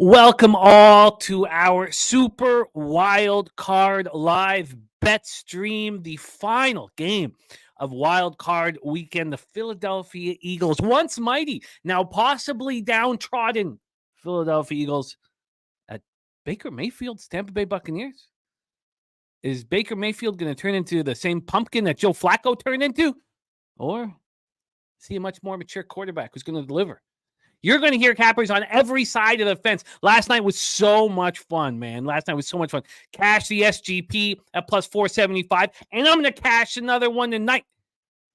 Welcome all to our Super Wild Card Live bet stream, the final game of Wild Card Weekend. The Philadelphia Eagles, once mighty, now possibly downtrodden Philadelphia Eagles at Baker Mayfield's Tampa Bay Buccaneers. Is Baker Mayfield going to turn into the same pumpkin that Joe Flacco turned into? Or is he a much more mature quarterback who's going to deliver? You're going to hear cappers on every side of the fence. Last night was so much fun, man. Cash the SGP at plus 475, and I'm going to cash another one tonight.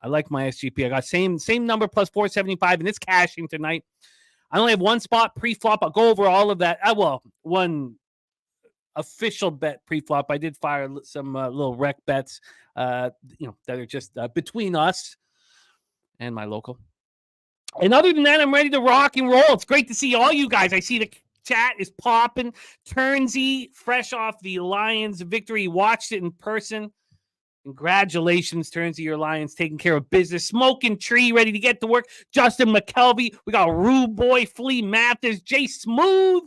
I like my SGP. I got same number plus 475, and it's cashing tonight. I only have one spot pre-flop. I'll go over all of that. One official bet pre-flop. I did fire some little rec bets, that are just between us and my local. And other than that, I'm ready to rock and roll. It's great to see all you guys. I see the chat is popping. Turnsy, fresh off the Lions victory. He watched it in person. Congratulations, Turnsy. Your Lions taking care of business. Smoking Tree, ready to get to work. Justin McKelvey. We got Rude Boy, Flea Mathers, Jay Smooth.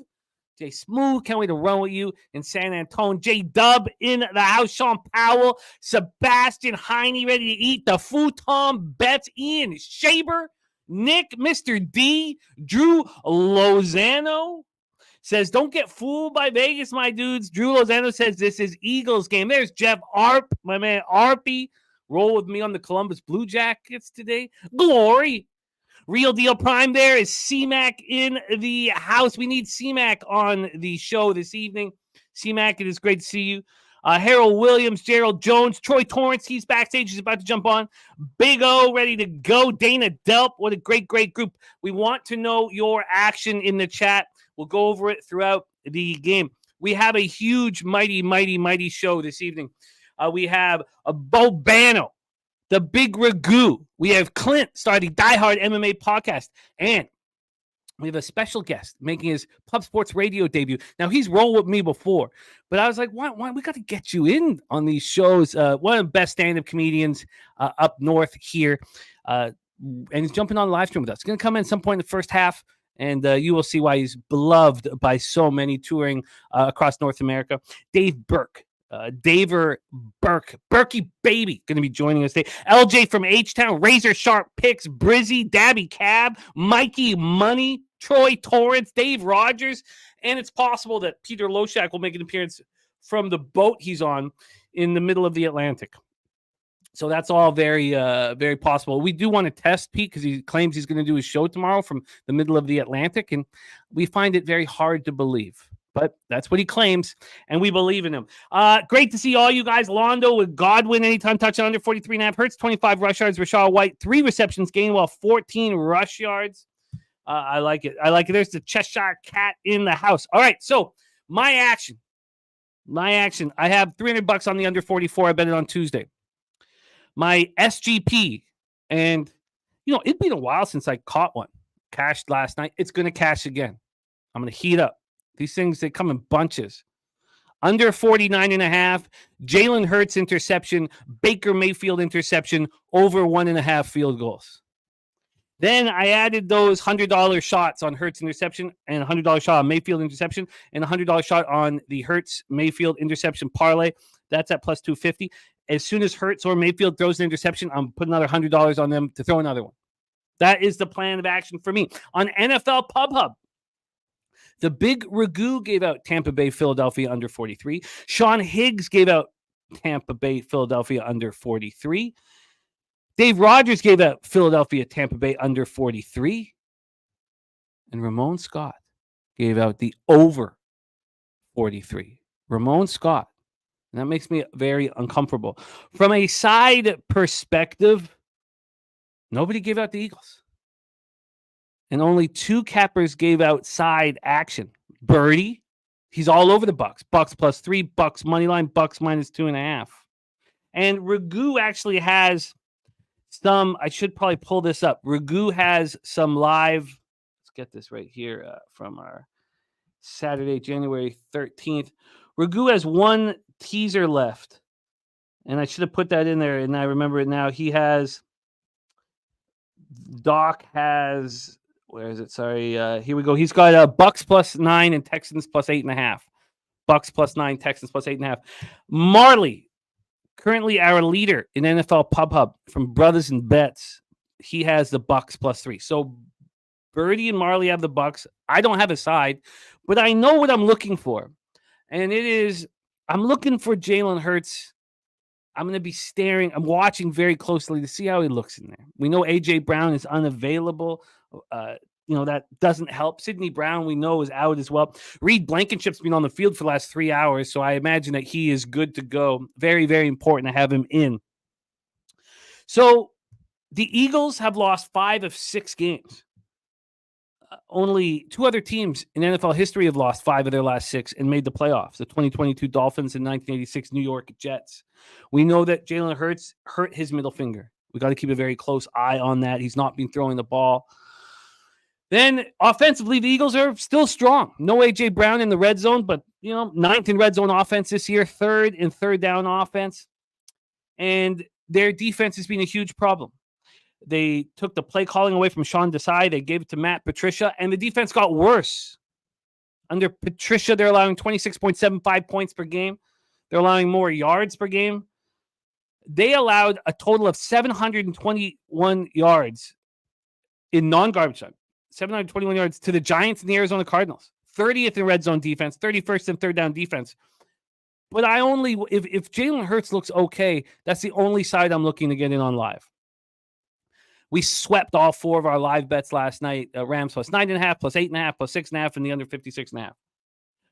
Can't wait to run with you in San Antonio. J Dub in the house. Sean Powell. Sebastian Heine, ready to eat the futon bets. Ian Shaber. Nick, Mr. D, Drew Lozano says, don't get fooled by Vegas, my dudes. Drew Lozano says this is Eagles game. There's Jeff Arp, my man Arpy. Roll with me on the Columbus Blue Jackets today. Glory. Real Deal Prime there is C-Mac in the house. We need C-Mac on the show this evening. C-Mac, it is great to see you. Harold Williams, Gerald Jones, Troy Torrence, he's backstage. He's about to jump on. Big O, ready to go. Dana Delp, what a great group. We want to know your action in the chat. We'll go over it throughout the game. We have a huge, mighty show this evening. We have a Bobano, the Big Ragu. We have Clint starting Die Hard MMA podcast. And we have a special guest making his Pub Sports Radio debut. Now, he's rolled with me before, but I was like, why? We got to get you in on these shows. One of the best stand-up comedians up north here. And he's jumping on the live stream with us. He's going to come in at some point in the first half, and you will see why he's beloved by so many touring across North America. Dave Burke. Daver Burke, Berkey Baby, going to be joining us today. LJ from H-Town, Razor Sharp Picks, Brizzy, Dabby Cab, Mikey Money, Troy Torrance, Dave Rogers, and it's possible that Peter Loshak will make an appearance from the boat he's on in the middle of the Atlantic. So that's all very, very possible. We do want to test Pete because he claims he's going to do his show tomorrow from the middle of the Atlantic, and we find it very hard to believe. But that's what he claims, and we believe in him. Great to see all you guys. Londo with Godwin, anytime touchdown under 43.5 Hertz, 25 rush yards. Rashad White, 3 receptions, Gainwell, 14 rush yards. I like it. There's the Cheshire Cat in the house. All right, so my action. I have $300 on the under 44. I bet it on Tuesday. My SGP, and it'd been a while since I caught one. Cashed last night. It's going to cash again. I'm going to heat up. These things, they come in bunches. Under 49.5, Jalen Hurts interception, Baker Mayfield interception, over 1.5 field goals. Then I added those $100 shots on Hurts interception and $100 shot on Mayfield interception and $100 shot on the Hurts Mayfield interception parlay. That's at plus 250. As soon as Hurts or Mayfield throws an interception, I'm putting another $100 on them to throw another one. That is the plan of action for me. On NFL Pub Hub, the Big Ragu gave out Tampa Bay, Philadelphia under 43. Sean Higgs gave out Tampa Bay, Philadelphia under 43. Dave Rogers gave out Philadelphia, Tampa Bay under 43. And Ramon Scott gave out the over 43. Ramon Scott. And that makes me very uncomfortable. From a side perspective, nobody gave out the Eagles. And only 2 cappers gave out side action. Birdie, he's all over the Bucks. Bucks plus 3, Bucks money line, Bucks minus 2.5. And Ragu actually has some, I should probably pull this up. Ragu has some live, let's get this right here from our Saturday, January 13th. Ragu has one teaser left. And I should have put that in there, and I remember it now. He has, Doc has Where is it? Sorry. Here we go. He's got Bucks +9 and Texans +8.5. Bucks +9, Texans +8.5. Marley, currently our leader in NFL Pub Hub from Brothers and Bets. He has the Bucks +3. So Birdie and Marley have the Bucks. I don't have a side, but I know what I'm looking for. And it is, I'm looking for Jalen Hurts. I'm going to be staring. I'm watching very closely to see how he looks in there. We know A.J. Brown is unavailable. That doesn't help. Sidney Brown, we know, is out as well. Reed Blankenship's been on the field for the last 3 hours, so I imagine that he is good to go. Very, very important to have him in. So the Eagles have lost 5 of 6 games. Only 2 other teams in NFL history have lost 5 of their last 6 and made the playoffs. The 2022 Dolphins and 1986 New York Jets. We know that Jalen Hurts hurt his middle finger. We got to keep a very close eye on that. He's not been throwing the ball. Then offensively, the Eagles are still strong. No A.J. Brown in the red zone, but 9th in red zone offense this year, 3rd in third down offense. And their defense has been a huge problem. They took the play calling away from Sean Desai. They gave it to Matt Patricia, and the defense got worse. Under Patricia, they're allowing 26.75 points per game. They're allowing more yards per game. They allowed a total of 721 yards in non-garbage time. 721 yards to the Giants and the Arizona Cardinals. 30th in red zone defense, 31st in third down defense. But if Jalen Hurts looks okay, that's the only side I'm looking to get in on live. We swept all 4 of our live bets last night. Rams +9.5, +8.5, +6.5, and the under 56.5.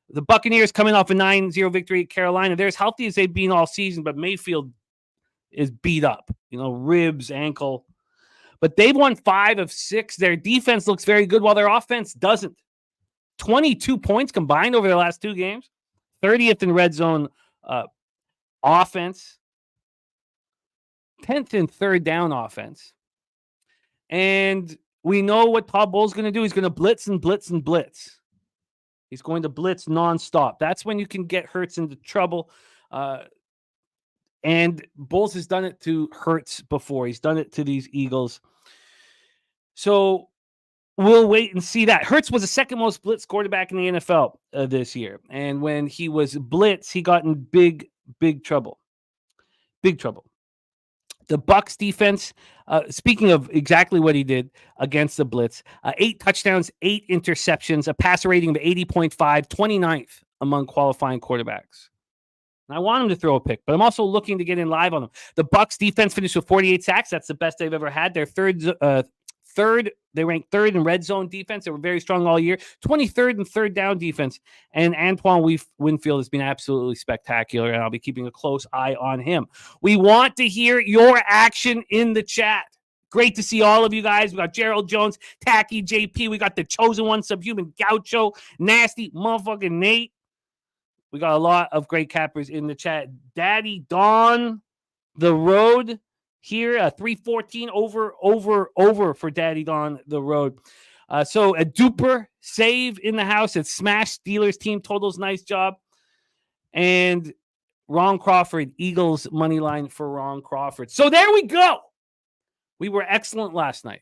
The Buccaneers coming off a 9-0 victory at Carolina. They're as healthy as they've been all season, but Mayfield is beat up. Ribs, ankle. But they've won 5 of 6. Their defense looks very good while their offense doesn't. 22 points combined over their last 2 games. 30th in red zone offense. 10th in third down offense. And we know what Todd Bowles is going to do. He's going to blitz and blitz and blitz. He's going to blitz nonstop. That's when you can get Hurts into trouble. And Bowles has done it to Hurts before. He's done it to these Eagles. So we'll wait and see that. Hurts was the second most blitzed quarterback in the NFL this year. And when he was blitzed, he got in big trouble. Big trouble. The Bucs defense, speaking of exactly what he did against the blitz, 8 touchdowns, 8 interceptions, a passer rating of 80.5, 29th among qualifying quarterbacks. And I want him to throw a pick, but I'm also looking to get in live on them. The Bucs defense finished with 48 sacks. That's the best they've ever had. They're third. They ranked 3rd in red zone defense. They were very strong all year. 23rd in third down defense. And Antoine Winfield has been absolutely spectacular, and I'll be keeping a close eye on him. We want to hear your action in the chat. Great to see all of you guys. We got Gerald Jones, Tacky JP. We got the Chosen One, Subhuman Gaucho, Nasty Motherfucking Nate. We got a lot of great cappers in the chat. Daddy Don, The Road. Here, 314 over for Daddy Don the Road. So a duper save in the house. It's Smash Steelers team totals. Nice job. And Ron Crawford, Eagles money line for Ron Crawford. So there we go. We were excellent last night.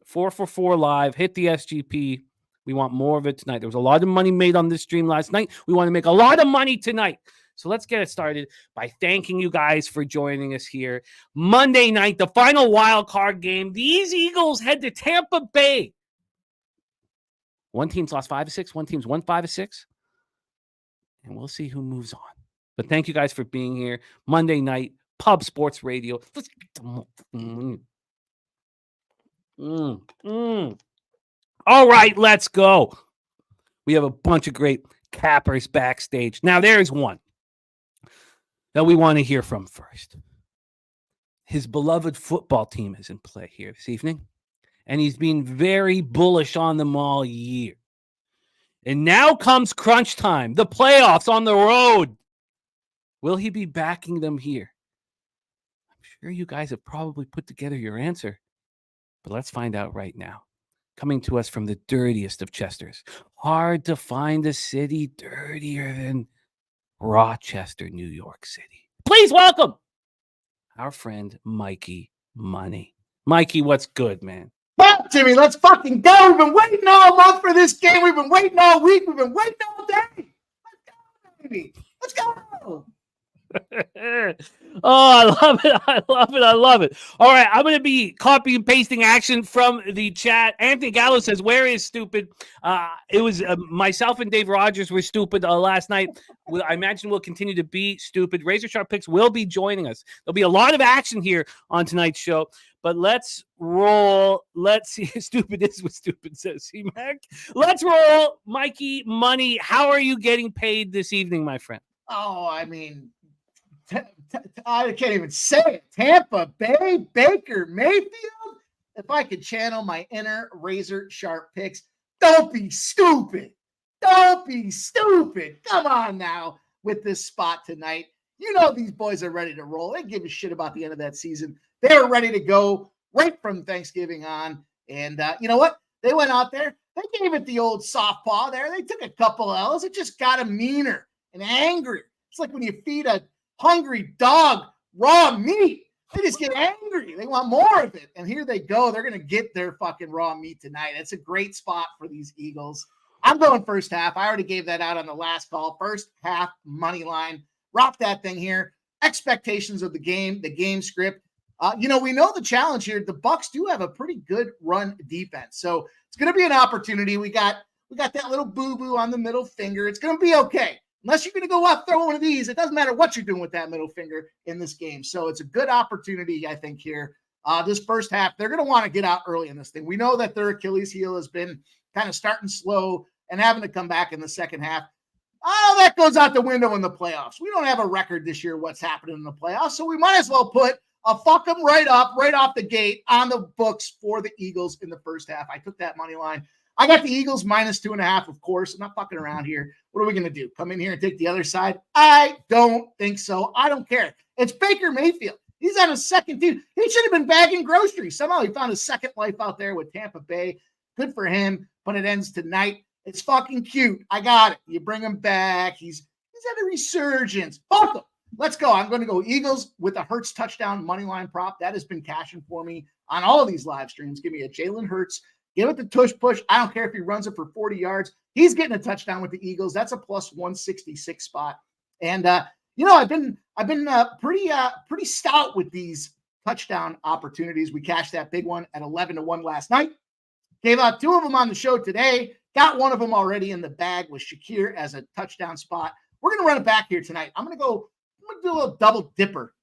4 for 4 live. Hit the SGP. We want more of it tonight. There was a lot of money made on this stream last night. We want to make a lot of money tonight. So let's get it started by thanking you guys for joining us here. Monday night, the final wild card game. These Eagles head to Tampa Bay. One team's lost 5 of 6. One team's won 5 of 6. And we'll see who moves on. But thank you guys for being here. Monday night, Pub Sports Radio. All right, let's go. We have a bunch of great cappers backstage. Now, there's one that we want to hear from first. His beloved football team is in play here this evening, and he's been very bullish on them all year. And now comes crunch time, the playoffs on the road. Will he be backing them here? I'm sure you guys have probably put together your answer, but let's find out right now. Coming to us from the dirtiest of Chesters. Hard to find a city dirtier than Rochester, New York City. Please welcome our friend Mikey Money. Mikey, what's good, man? Talk to me. Let's fucking go. We've been waiting all month for this game. We've been waiting all week. We've been waiting all day. Let's go, baby. Let's go. Oh, I love it. I love it. I love it. All right. I'm going to be copy and pasting action from the chat. Anthony Gallo says, where is stupid? It was myself and Dave Rogers were stupid last night. I imagine we'll continue to be stupid. Razor Sharp Picks will be joining us. There'll be a lot of action here on tonight's show. But let's roll. Let's see. Stupid is what stupid says. See, Mac? Let's roll. Mikey Money. How are you getting paid this evening, my friend? Oh, I mean, I can't even say it. Tampa Bay, Baker Mayfield. If I could channel my inner Razor Sharp Picks, don't be stupid. Don't be stupid. Come on now with this spot tonight. You know these boys are ready to roll. They give a shit about the end of that season. They were ready to go right from Thanksgiving on. And you know what? They went out there. They gave it the old softball there. They took a couple L's. It just got them meaner and angry. It's like when you feed a hungry dog raw meat. They just get angry. They want more of it. And here they go. They're going to get their fucking raw meat tonight. It's a great spot for these Eagles. I'm going first half. I already gave that out on the last call. First half money line. Rock that thing here. Expectations of the game script. We know the challenge here. The Bucs do have a pretty good run defense. So it's going to be an opportunity. We got that little boo-boo on the middle finger. It's going to be okay. Unless you're going to go up, throw one of these, it doesn't matter what you're doing with that middle finger in this game. So it's a good opportunity, I think, here. This first half, they're going to want to get out early in this thing. We know that their Achilles heel has been kind of starting slow and having to come back in the second half. Oh, that goes out the window in the playoffs. We don't have a record this year what's happening in the playoffs, so we might as well put a fuck them right off the gate on the books for the Eagles in the first half. I took that money line. I got the Eagles -2.5, of course. I'm not fucking around here. What are we going to do? Come in here and take the other side? I don't think so. I don't care. It's Baker Mayfield. He's on his second team. He should have been bagging groceries. Somehow he found his second life out there with Tampa Bay. Good for him, but it ends tonight. It's fucking cute. I got it. You bring him back. He's at a resurgence. Fuck him. Let's go. I'm going to go Eagles with a Hurts touchdown money line prop. That has been cashing for me on all of these live streams. Give me a Jalen Hurts. Give it the tush push. I don't care if he runs it for 40 yards. He's getting a touchdown with the Eagles. That's a +166 spot. And I've been pretty stout with these touchdown opportunities. We cashed that big one at 11-1 last night. Gave out 2 of them on the show today. Got one of them already in the bag with Shakir as a touchdown spot. We're going to run it back here tonight. I'm going to do a little double dipper.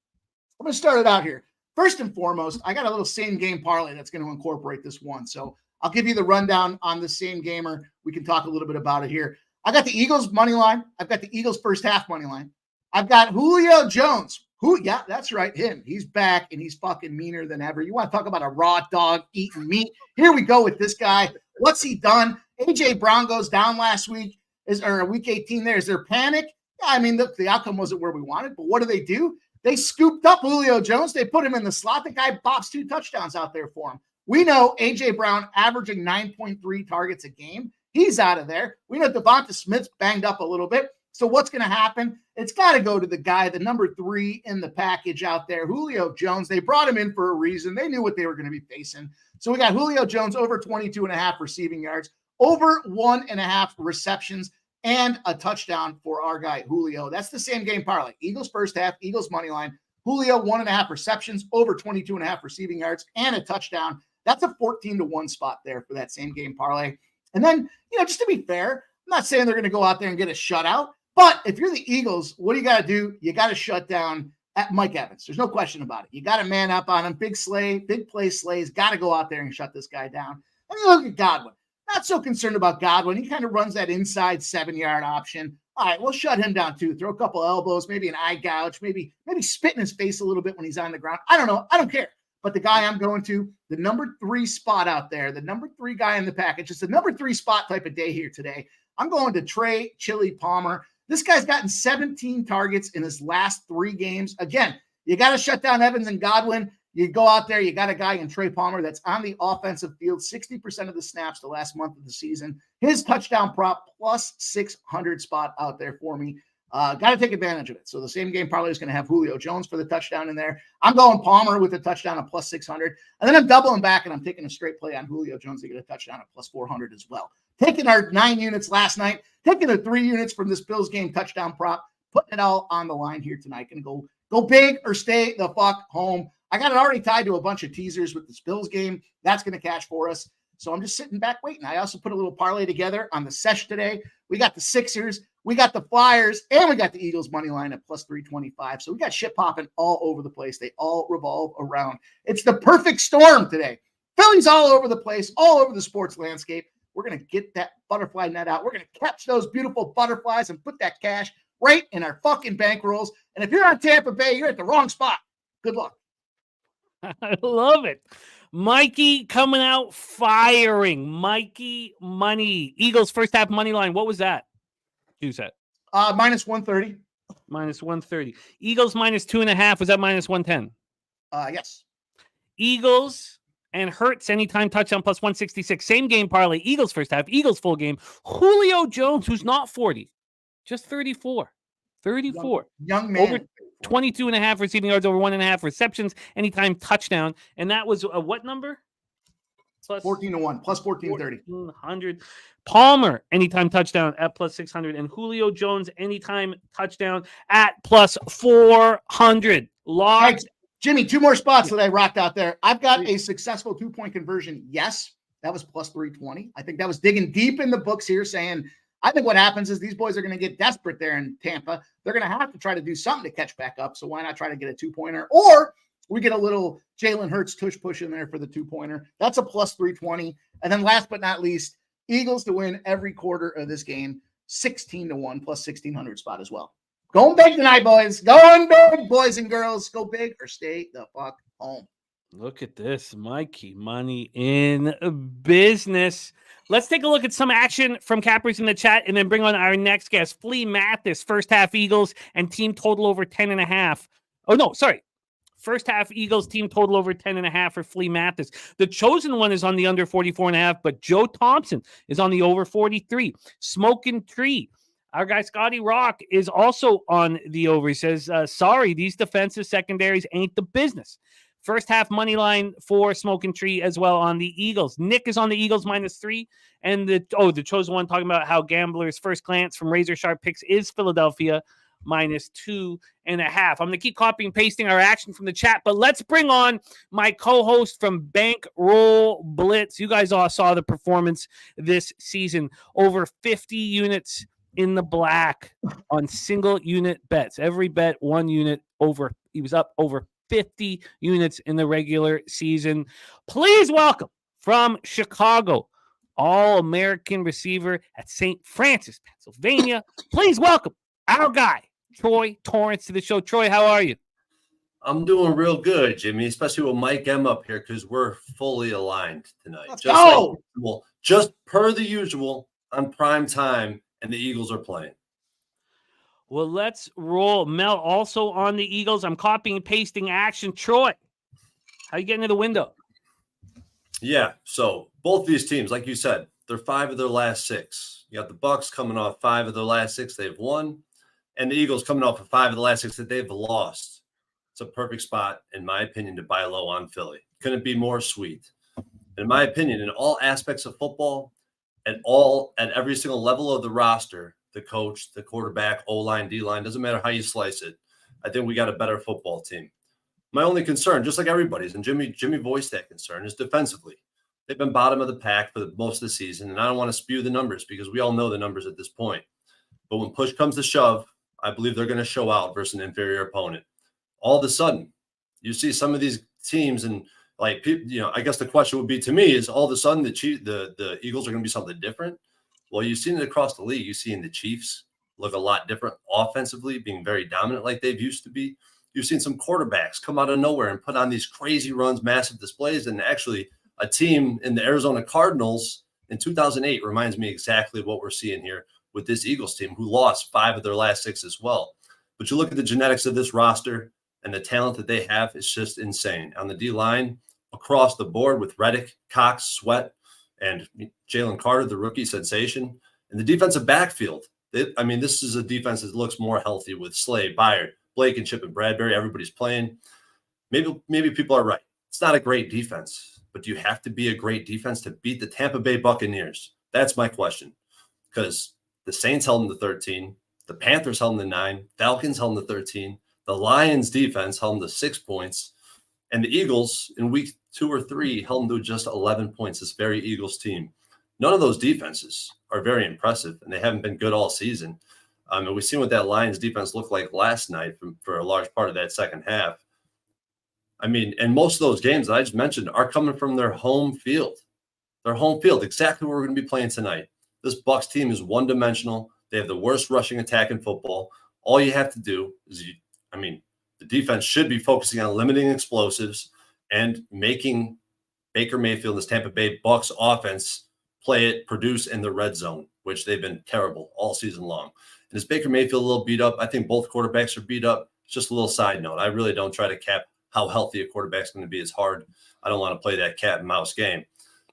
I'm going to start it out here. First and foremost, I got a little same game parlay that's going to incorporate this one. So I'll give you the rundown on the same gamer. We can talk a little bit about it here. I got the Eagles money line. I've got the Eagles first half money line. I've got Julio Jones. Yeah, that's right. Him. He's back and he's fucking meaner than ever. You want to talk about a raw dog eating meat? Here we go with this guy. What's he done? AJ Brown goes down last week. Week 18 there. Is there panic? Yeah, I mean, the outcome wasn't where we wanted, but what do? They scooped up Julio Jones. They put him in the slot. The guy bops 2 touchdowns out there for him. We know AJ Brown averaging 9.3 targets a game. He's out of there. We know Devonta Smith's banged up a little bit. So what's going to happen? It's got to go to the guy, the number 3 in the package out there, Julio Jones. They brought him in for a reason. They knew what they were going to be facing. So we got Julio Jones over 22.5 receiving yards, over 1.5 receptions, and a touchdown for our guy, Julio. That's the same game parlay. Eagles first half, Eagles money line. Julio, 1.5 receptions, over 22.5 receiving yards, and a touchdown. That's a 14-1 spot there for that same game parlay. And then, just to be fair, I'm not saying they're going to go out there and get a shutout, but if you're the Eagles, what do you got to do? You got to shut down at Mike Evans. There's no question about it. You got to man up on him. Big play Slay's got to go out there and shut this guy down. And you look at Godwin. Not so concerned about Godwin. He kind of runs that inside 7-yard option. All right, we'll shut him down too. Throw a couple elbows, maybe an eye gouge, maybe spit in his face a little bit when he's on the ground. I don't know. I don't care. But the guy I'm going to, the number 3 spot out there, the number 3 guy in the package, it's the number 3 spot type of day here today. I'm going to Trey Chili Palmer. This guy's gotten 17 targets in his last 3 games. Again, you got to shut down Evans and Godwin. You go out there, you got a guy in Trey Palmer that's on the offensive field, 60% of the snaps the last month of the season. His touchdown prop +600 spot out there for me. Got to take advantage of it. So the same game parlay is going to have Julio Jones for the touchdown in there. I'm going Palmer with a touchdown at plus 600. And then I'm doubling back and I'm taking a straight play on Julio Jones to get a touchdown at plus 400 as well. Taking our 9 units last night, taking the 3 units from this Bills game touchdown prop, putting it all on the line here tonight. Going to go big or stay the fuck home. I got it already tied to a bunch of teasers with this Bills game. That's going to cash for us. So I'm just sitting back waiting. I also put a little parlay together on the sesh today. We got the Sixers, we got the Flyers, and we got the Eagles money line at plus 325. So we got shit popping all over the place. They all revolve around. It's the perfect storm today. Philly's all over the place, all over the sports landscape. We're going to get that butterfly net out. We're going to catch those beautiful butterflies and put that cash right in our fucking bankrolls. And if you're on Tampa Bay, you're at the wrong spot. Good luck. I love it. Mikey coming out firing. Mikey Money. Eagles first half money line. What was that? You said minus 130. Minus 130. Eagles minus 2.5. Was that minus 110? Yes. Eagles and Hurts anytime touchdown plus 166. Same game parlay. Eagles first half. Eagles full game. Julio Jones, who's not 40, just 34. 34. Young man. Over 22.5 receiving yards, over 1.5 receptions, anytime touchdown. And that was a what number? Plus 14-1, plus 1430. 1400. Palmer, anytime touchdown at plus 600. And Julio Jones, anytime touchdown at plus 400. Right, Jimmy, 2 more spots that I rocked out there. I've got a successful 2-point conversion. Yes, that was plus 320. I think that was digging deep in the books here, saying, I think what happens is these boys are going to get desperate there in Tampa. They're going to have to try to do something to catch back up. So why not try to get a 2-pointer? Or we get a little Jalen Hurts tush push in there for the 2-pointer. That's a plus 320. And then last but not least, Eagles to win every quarter of this game, 16-1 plus 1,600 spot as well. Going big tonight, boys. Going big, boys and girls. Go big or stay the fuck home. Look at this. Mikey Money in business. Let's take a look at some action from cappers in the chat and then bring on our next guest. Flea Mathis, first half Eagles and team total over 10.5. Oh, no, sorry. First half Eagles team total over 10.5 for Flea Mathis. The chosen one is on the under 44.5, but Joe Thompson is on the over 43. Smoking Tree. Our guy Scotty Rock is also on the over. He says, sorry, these defensive secondaries ain't the business. First half money line for Smoking Tree as well on the Eagles. Nick is on the Eagles minus 3. And the chosen one talking about how gamblers' first glance from Razor Sharp Picks is Philadelphia minus 2.5. I'm going to keep copying and pasting our action from the chat, but let's bring on my co-host from Bankroll Blitz. You guys all saw the performance this season. Over 50 units in the black on single unit bets. Every bet 1 unit over. He was up over 50 units in the regular season. Please welcome from Chicago, All-American receiver at St. Francis, Pennsylvania. Please welcome our guy, Troy Torrence, to the show. Troy, how are you? I'm doing real good, Jimmy, especially with Mike M up here because we're fully aligned tonight. Let's go! Just per the usual on prime time, and the Eagles are playing. Well, let's roll. Mel also on the Eagles. I'm copying and pasting action. Troy, how you getting to the window? Yeah, so both these teams, like you said, they're 5 of their last 6. You got the Bucs coming off 5 of their last 6 they've won, and the Eagles coming off of 5 of the last 6 that they've lost. It's a perfect spot, in my opinion, to buy low on Philly. Couldn't be more sweet. And in my opinion, in all aspects of football, at every single level of the roster, the coach, the quarterback, O-line, D-line, doesn't matter how you slice it. I think we got a better football team. My only concern, just like everybody's, and Jimmy voiced that concern, is defensively. They've been bottom of the pack for most of the season, and I don't want to spew the numbers because we all know the numbers at this point. But when push comes to shove, I believe they're going to show out versus an inferior opponent. All of a sudden, you see some of these teams, and I guess the question would be to me is all of a sudden the Eagles are going to be something different. Well, you've seen it across the league. You've seen the Chiefs look a lot different offensively, being very dominant like they've used to be. You've seen some quarterbacks come out of nowhere and put on these crazy runs, massive displays. And actually, a team in the Arizona Cardinals in 2008 reminds me exactly of what we're seeing here with this Eagles team, who lost 5 of their last 6 as well. But you look at the genetics of this roster and the talent that they have, it's just insane. On the D-line, across the board with Reddick, Cox, Sweat, and Jalen Carter, the rookie sensation. In the defensive backfield, This is a defense that looks more healthy with Slay, Byard, Blake, and Chip and Bradbury. Everybody's playing. Maybe people are right. It's not a great defense, but do you have to be a great defense to beat the Tampa Bay Buccaneers? That's my question. Because the Saints held them to 13, the Panthers held them to 9, Falcons held them to 13, the Lions defense held them to 6 points, and the Eagles in week 2 or 3 held them to just 11 points, this very Eagles team. None of those defenses are very impressive, and they haven't been good all season. And we've seen what that Lions defense looked like last night for a large part of that second half. And most of those games that I just mentioned are coming from their home field. Their home field, exactly where we're going to be playing tonight. This Bucs team is one-dimensional. They have the worst rushing attack in football. All you have to do is, the defense should be focusing on limiting explosives and making Baker Mayfield, this Tampa Bay Bucs offense, produce in the red zone, which they've been terrible all season long. And is Baker Mayfield a little beat up? I think both quarterbacks are beat up. It's just a little side note. I really don't try to cap how healthy a quarterback's going to be. It's hard. I don't want to play that cat and mouse game.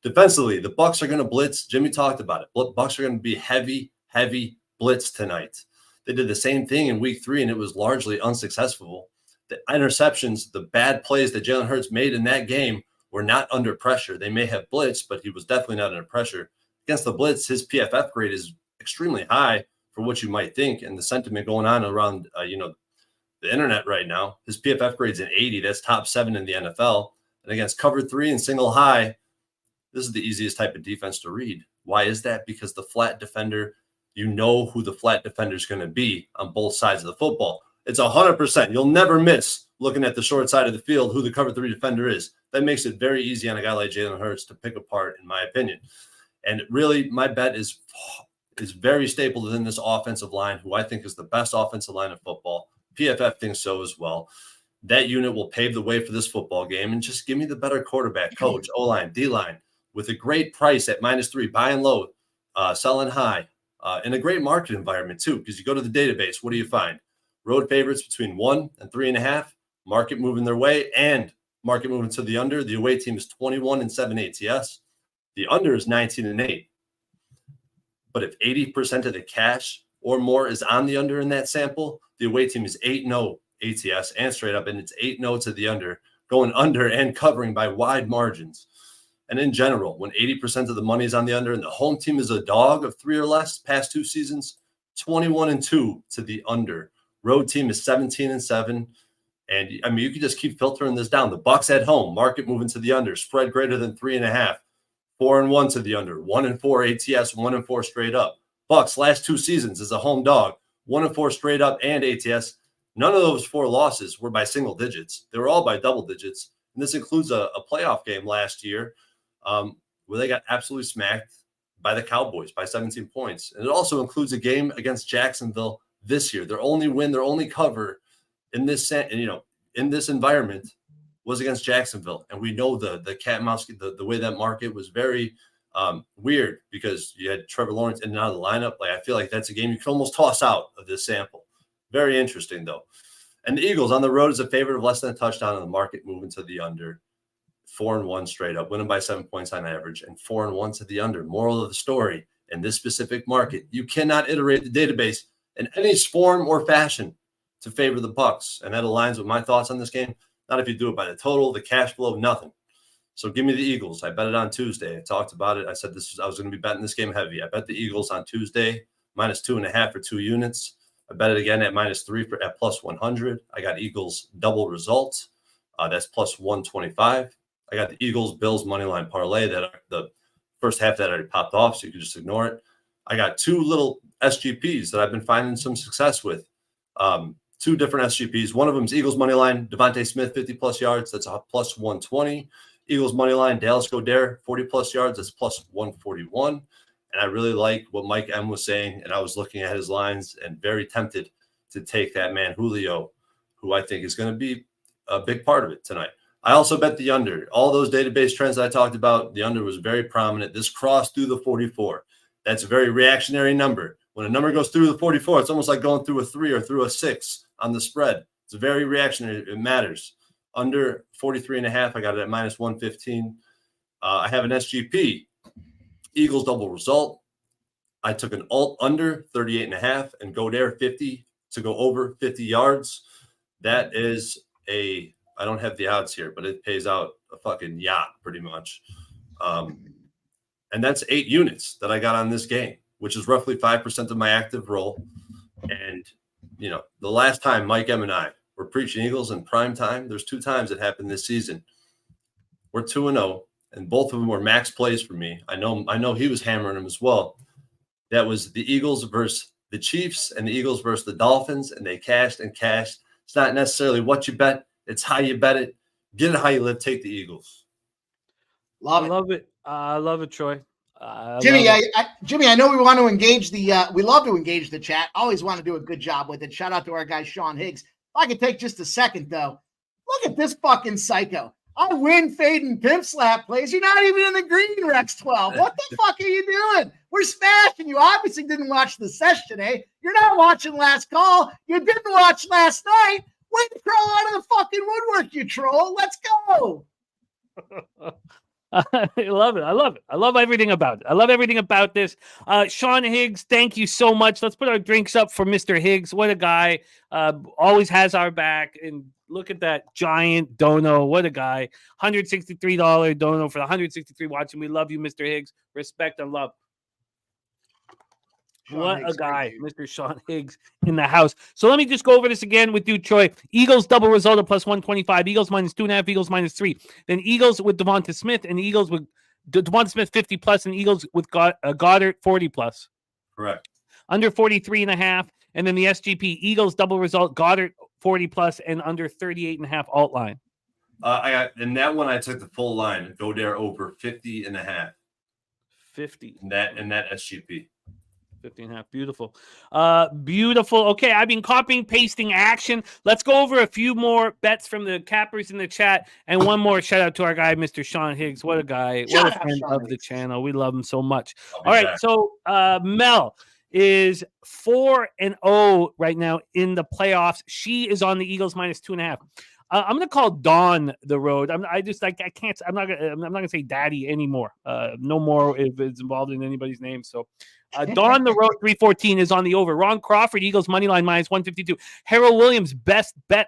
Defensively, the Bucs are going to blitz. Jimmy talked about it. Bucs are going to be heavy blitz tonight. They did the same thing in week 3, and it was largely unsuccessful. The interceptions, the bad plays that Jalen Hurts made in that game were not under pressure. They may have blitzed, but he was definitely not under pressure. Against the blitz, his PFF grade is extremely high for what you might think, and the sentiment going on around the internet right now. His PFF grade's an 80. That's top 7 in the NFL. And against cover 3 and single high, this is the easiest type of defense to read. Why is that? Because the flat defender, you know who the flat defender is going to be on both sides of the football. It's 100%. You'll never miss looking at the short side of the field who the cover 3 defender is. That makes it very easy on a guy like Jalen Hurts to pick apart, in my opinion. And really, my bet is very stapled within this offensive line, who I think is the best offensive line of football. PFF thinks so as well. That unit will pave the way for this football game, and just give me the better quarterback, coach, O-line, D-line, with a great price at -3, buying low, selling high, in a great market environment too, because you go to the database, what do you find? Road favorites between 1 and 3.5, market moving their way, and market moving to the under. The away team is 21-7 ATS. The under is 19-8. But if 80% of the cash or more is on the under in that sample, the away team is 8-0 ATS and straight up, and it's 8-0 to the under, going under and covering by wide margins. And in general, when 80% of the money is on the under and the home team is a dog of 3 or less past 2 seasons, 21-2 to the under. Road team is 17-7. And you can just keep filtering this down. The Bucs at home, market moving to the under, spread greater than 3.5, 4-1 to the under, 1-4 ATS, 1-4 straight up. Bucs last 2 seasons as a home dog, 1-4 straight up and ATS. None of those 4 losses were by single digits. They were all by double digits. And this includes a playoff game last year where they got absolutely smacked by the Cowboys by 17 points. And it also includes a game against Jacksonville this year. Their only win, their only cover in this environment was against Jacksonville. And we know the cat and mouse, the way that market was very weird, because you had Trevor Lawrence in and out of the lineup. I feel like that's a game you can almost toss out of this sample. Very interesting, though. And the Eagles on the road is a favorite of less than a touchdown, and the market moving to the under. 4-1 straight up, winning by 7 points on average, and 4-1 to the under. Moral of the story, in this specific market, you cannot iterate the database in any form or fashion to favor the Bucs. And that aligns with my thoughts on this game. Not if you do it by the total, the cash flow, nothing. So give me the Eagles. I bet it on Tuesday. I talked about it. I said I was going to be betting this game heavy. I bet the Eagles on Tuesday, -2.5 for 2 units. I bet it again at -3 at +100. I got Eagles double result. That's +125. I got the Eagles Bills money line parlay that the first half that already popped off, so you can just ignore it. I got 2 little SGPs that I've been finding some success with. 2 different SGPs. One of them is Eagles money line, Devontae Smith 50+ yards. That's a +120. Eagles money line, Dallas Goedert 40+ yards. That's +141. And I really like what Mike M was saying, and I was looking at his lines and very tempted to take that man Julio, who I think is going to be a big part of it tonight. I also bet the under. All those database trends I talked about, the under was very prominent. This crossed through the 44. That's a very reactionary number. When a number goes through the 44, it's almost like going through a 3 or through a 6 on the spread. It's very reactionary. It matters. Under 43.5, I got it at -115. I have an SGP, Eagles double result. I took an alt under 38.5 and go there 50 to go over 50 yards. That is I don't have the odds here, but it pays out a fucking yacht pretty much. And that's 8 units that I got on this game, which is roughly 5% of my active roll. And, the last time Mike M and I were preaching Eagles in prime time, there's 2 times it happened this season. We're 2-0, and both of them were max plays for me. I know he was hammering them as well. That was the Eagles versus the Chiefs and the Eagles versus the Dolphins, and they cashed and cashed. It's not necessarily what you bet. It's how you bet it. Get it how you live. Take the Eagles. Love it. I love it, Troy. Jimmy, Jimmy, I know we want to engage we love to engage the chat. Always want to do a good job with it. Shout out to our guy, Sean Higgs. If I could take just a second, though. Look at this fucking psycho. I win, fade, and pimp slap plays. You're not even in the green, Rex 12. What the fuck are you doing? We're smashing. You obviously didn't watch the session today. You're not watching last call. You didn't watch last night. Way to crawl out of the fucking woodwork, you troll. Let's go. I love it. I love everything about it. I love everything about this. Sean Higgs, thank you so much. Let's put our drinks up for Mr. Higgs. What a guy. Always has our back. And look at that giant dono. What a guy. $163 dono for the 163 watching. We love you, Mr. Higgs. Respect and love. What a guy, Mr. Sean Higgs in the house. So let me just go over this again with you, Troy. Eagles double result of plus 125. Eagles minus 2.5. Eagles minus 3. Then Eagles with Devonta Smith and Eagles with Devonta Smith 50 plus and Eagles with Goddard 40 plus. Correct. Under 43.5. And then the SGP Eagles double result Goddard 40 plus and under 38.5 alt line. In that one, I took the full line. Go there over 50.5. 50. In that SGP. 50.5. Beautiful. Beautiful. Okay, I've been copying, pasting action. Let's go over a few more bets from the cappers in the chat. And one more shout out to our guy, Mr. Sean Higgs. What a guy. What a friend of the channel. We love him so much. All right, so Mel is 4-0 right now in the playoffs. She is on the Eagles minus 2.5. I'm gonna call Dawn the road. I'm not gonna say Daddy anymore. No more if it's involved in anybody's name. So Dawn the road 314 is on the over. Ron Crawford Eagles money line minus 152. Harold Williams best bet.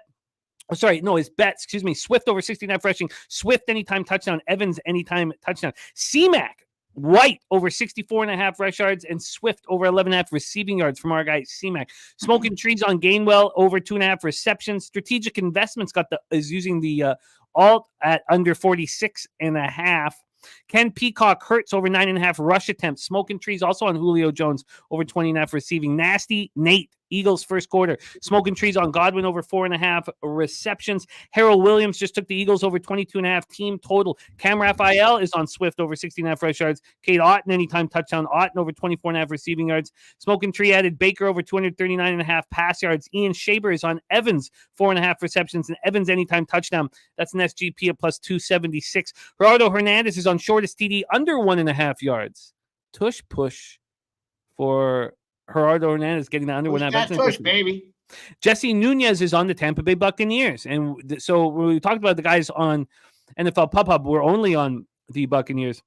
His bets. Excuse me. Swift over 69 rushing. Swift anytime touchdown. Evans anytime touchdown. C-Mac White over 64.5 rush yards and Swift over 11.5 receiving yards from our guy C-Mac. Smoking Trees on Gainwell over 2.5 receptions. Strategic Investments is using the alt at under 46.5. Ken Peacock Hurts over 9.5 rush attempts. Smoking Trees also on Julio Jones over 20.5 receiving. Nasty Nate Eagles first quarter. Smoking Trees on Godwin over 4.5 receptions. Harold Williams just took the Eagles over 22.5 team total. Cam Raphael is on Swift over 16.5 rush yards. Kate Otten anytime touchdown. Otten over 24.5 receiving yards. Smoking Tree added Baker over 239.5 pass yards. Ian Shaber is on Evans 4.5 receptions and Evans anytime touchdown. That's an SGP of plus 276. Gerardo Hernandez is on shortest TD under 1.5 yards. Tush push for Gerardo Hernandez getting the under 1.5. Tush, baby. Jesse Nunez is on the Tampa Bay Buccaneers. And so when we talked about the guys on NFL Pub Hub, we're only on the Buccaneers.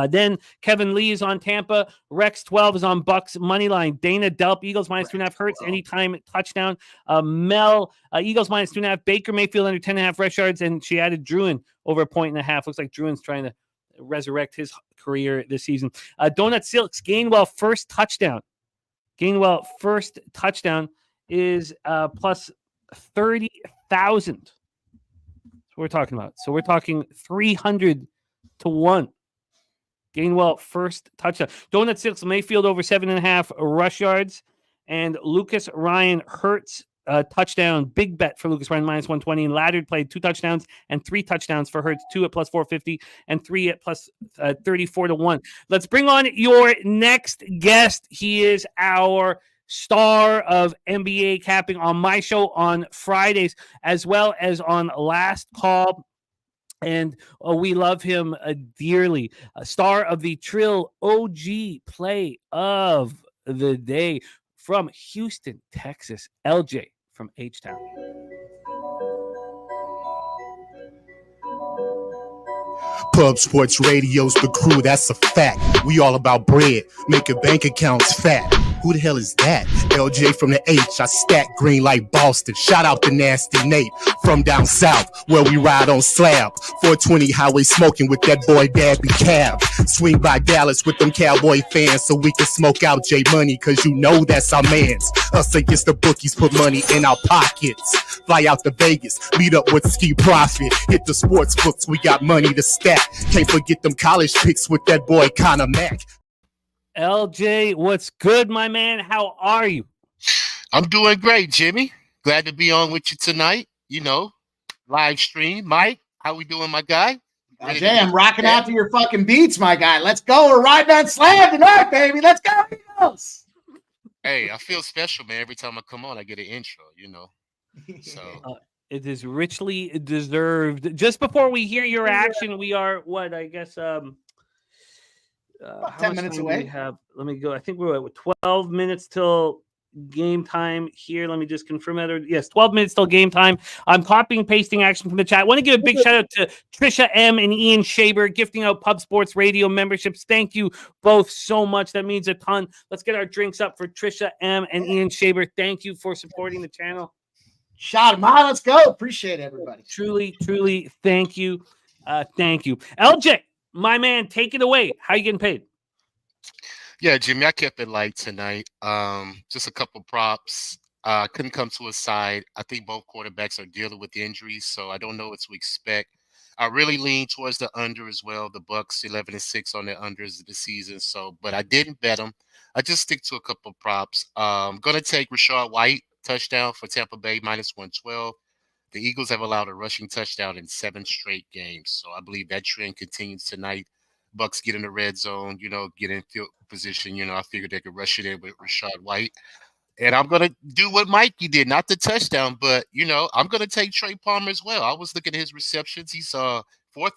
Then Kevin Lee is on Tampa. Rex 12 is on Bucks money line. Dana Delp Eagles minus 2.5 Hurts anytime touchdown. Mel Eagles minus 2.5. Baker Mayfield under 10.5 rush yards, and she added Druin over 1.5. Looks like Druin's trying to resurrect his career this season. Donut Silks Gainwell first touchdown. Gainwell first touchdown is plus 30,000. That's what we're talking about. So we're talking 300 to 1. Gainwell first touchdown. Donut Silks Mayfield over 7.5 rush yards. And Lucas Ryan Hurts touchdown. Big bet for Lucas Ryan minus 120. And Laddard played 2 touchdowns and 3 touchdowns for Hurts. 2 at plus 450 and 3 at plus 34 to 1. Let's bring on your next guest. He is our star of NBA capping on my show on Fridays, as well as on Last Call. And we love him dearly. A star of the Trill OG play of the day from Houston, Texas, LJ from H-Town. Pub Sports Radio's the crew, that's a fact. We all about bread, making bank accounts fat. Who the hell is that? LJ from the H, I stack green like Boston. Shout out to Nasty Nate from down south, where we ride on slab. 420 highway smoking with that boy Dabby Cab. Swing by Dallas with them Cowboy fans so we can smoke out J Money, cause you know that's our mans. Us against the bookies, put money in our pockets. Fly out to Vegas, meet up with Ski Profit. Hit the sports books, we got money to stack. Can't forget them college picks with that boy Connor Mack. LJ, what's good, my man? How are you? I'm doing great, Jimmy. Glad to be on with you tonight. You know, live stream. Mike, how we doing, my guy? Jay, I'm rocking out to your fucking beats, my guy. Let's go. We're riding on Slam tonight, baby. Let's go. Eagles. Hey, I feel special, man. Every time I come on, I get an intro, you know. So it is richly deserved. Just before we hear your action, we are what I guess About 10 minutes away. Let me go. I think we're at 12 minutes till game time here. Let me just confirm that. Yes, 12 minutes till game time. I'm copying and pasting action from the chat. I want to give a big shout out to Trisha M and Ian Shaber gifting out Pub Sports Radio memberships. Thank you both so much. That means a ton. Let's get our drinks up for Trisha M and Ian Shaber. Thank you for supporting the channel. Shout him out. Let's go. Appreciate it, everybody. Truly, thank you. Thank you. LJ, my man, take it away. How you getting paid? yeah, Jimmy, I kept it light tonight. Just a couple props. Couldn't come to a side. I think both quarterbacks are dealing with injuries, so I don't know what to expect. I really lean towards the under as well. The Bucks 11-6 on the unders of the season. So, but I didn't bet them. I just stick to a couple props. I'm gonna take Rashad White touchdown for Tampa Bay -112. The Eagles have allowed a rushing touchdown in 7 straight games, so I believe that trend continues tonight. Bucks get in the red zone, get in field position. I figured they could rush it in with Rashad White. And I'm going to do what Mikey did, not the touchdown, but, I'm going to take Trey Palmer as well. I was looking at his receptions. He's 4th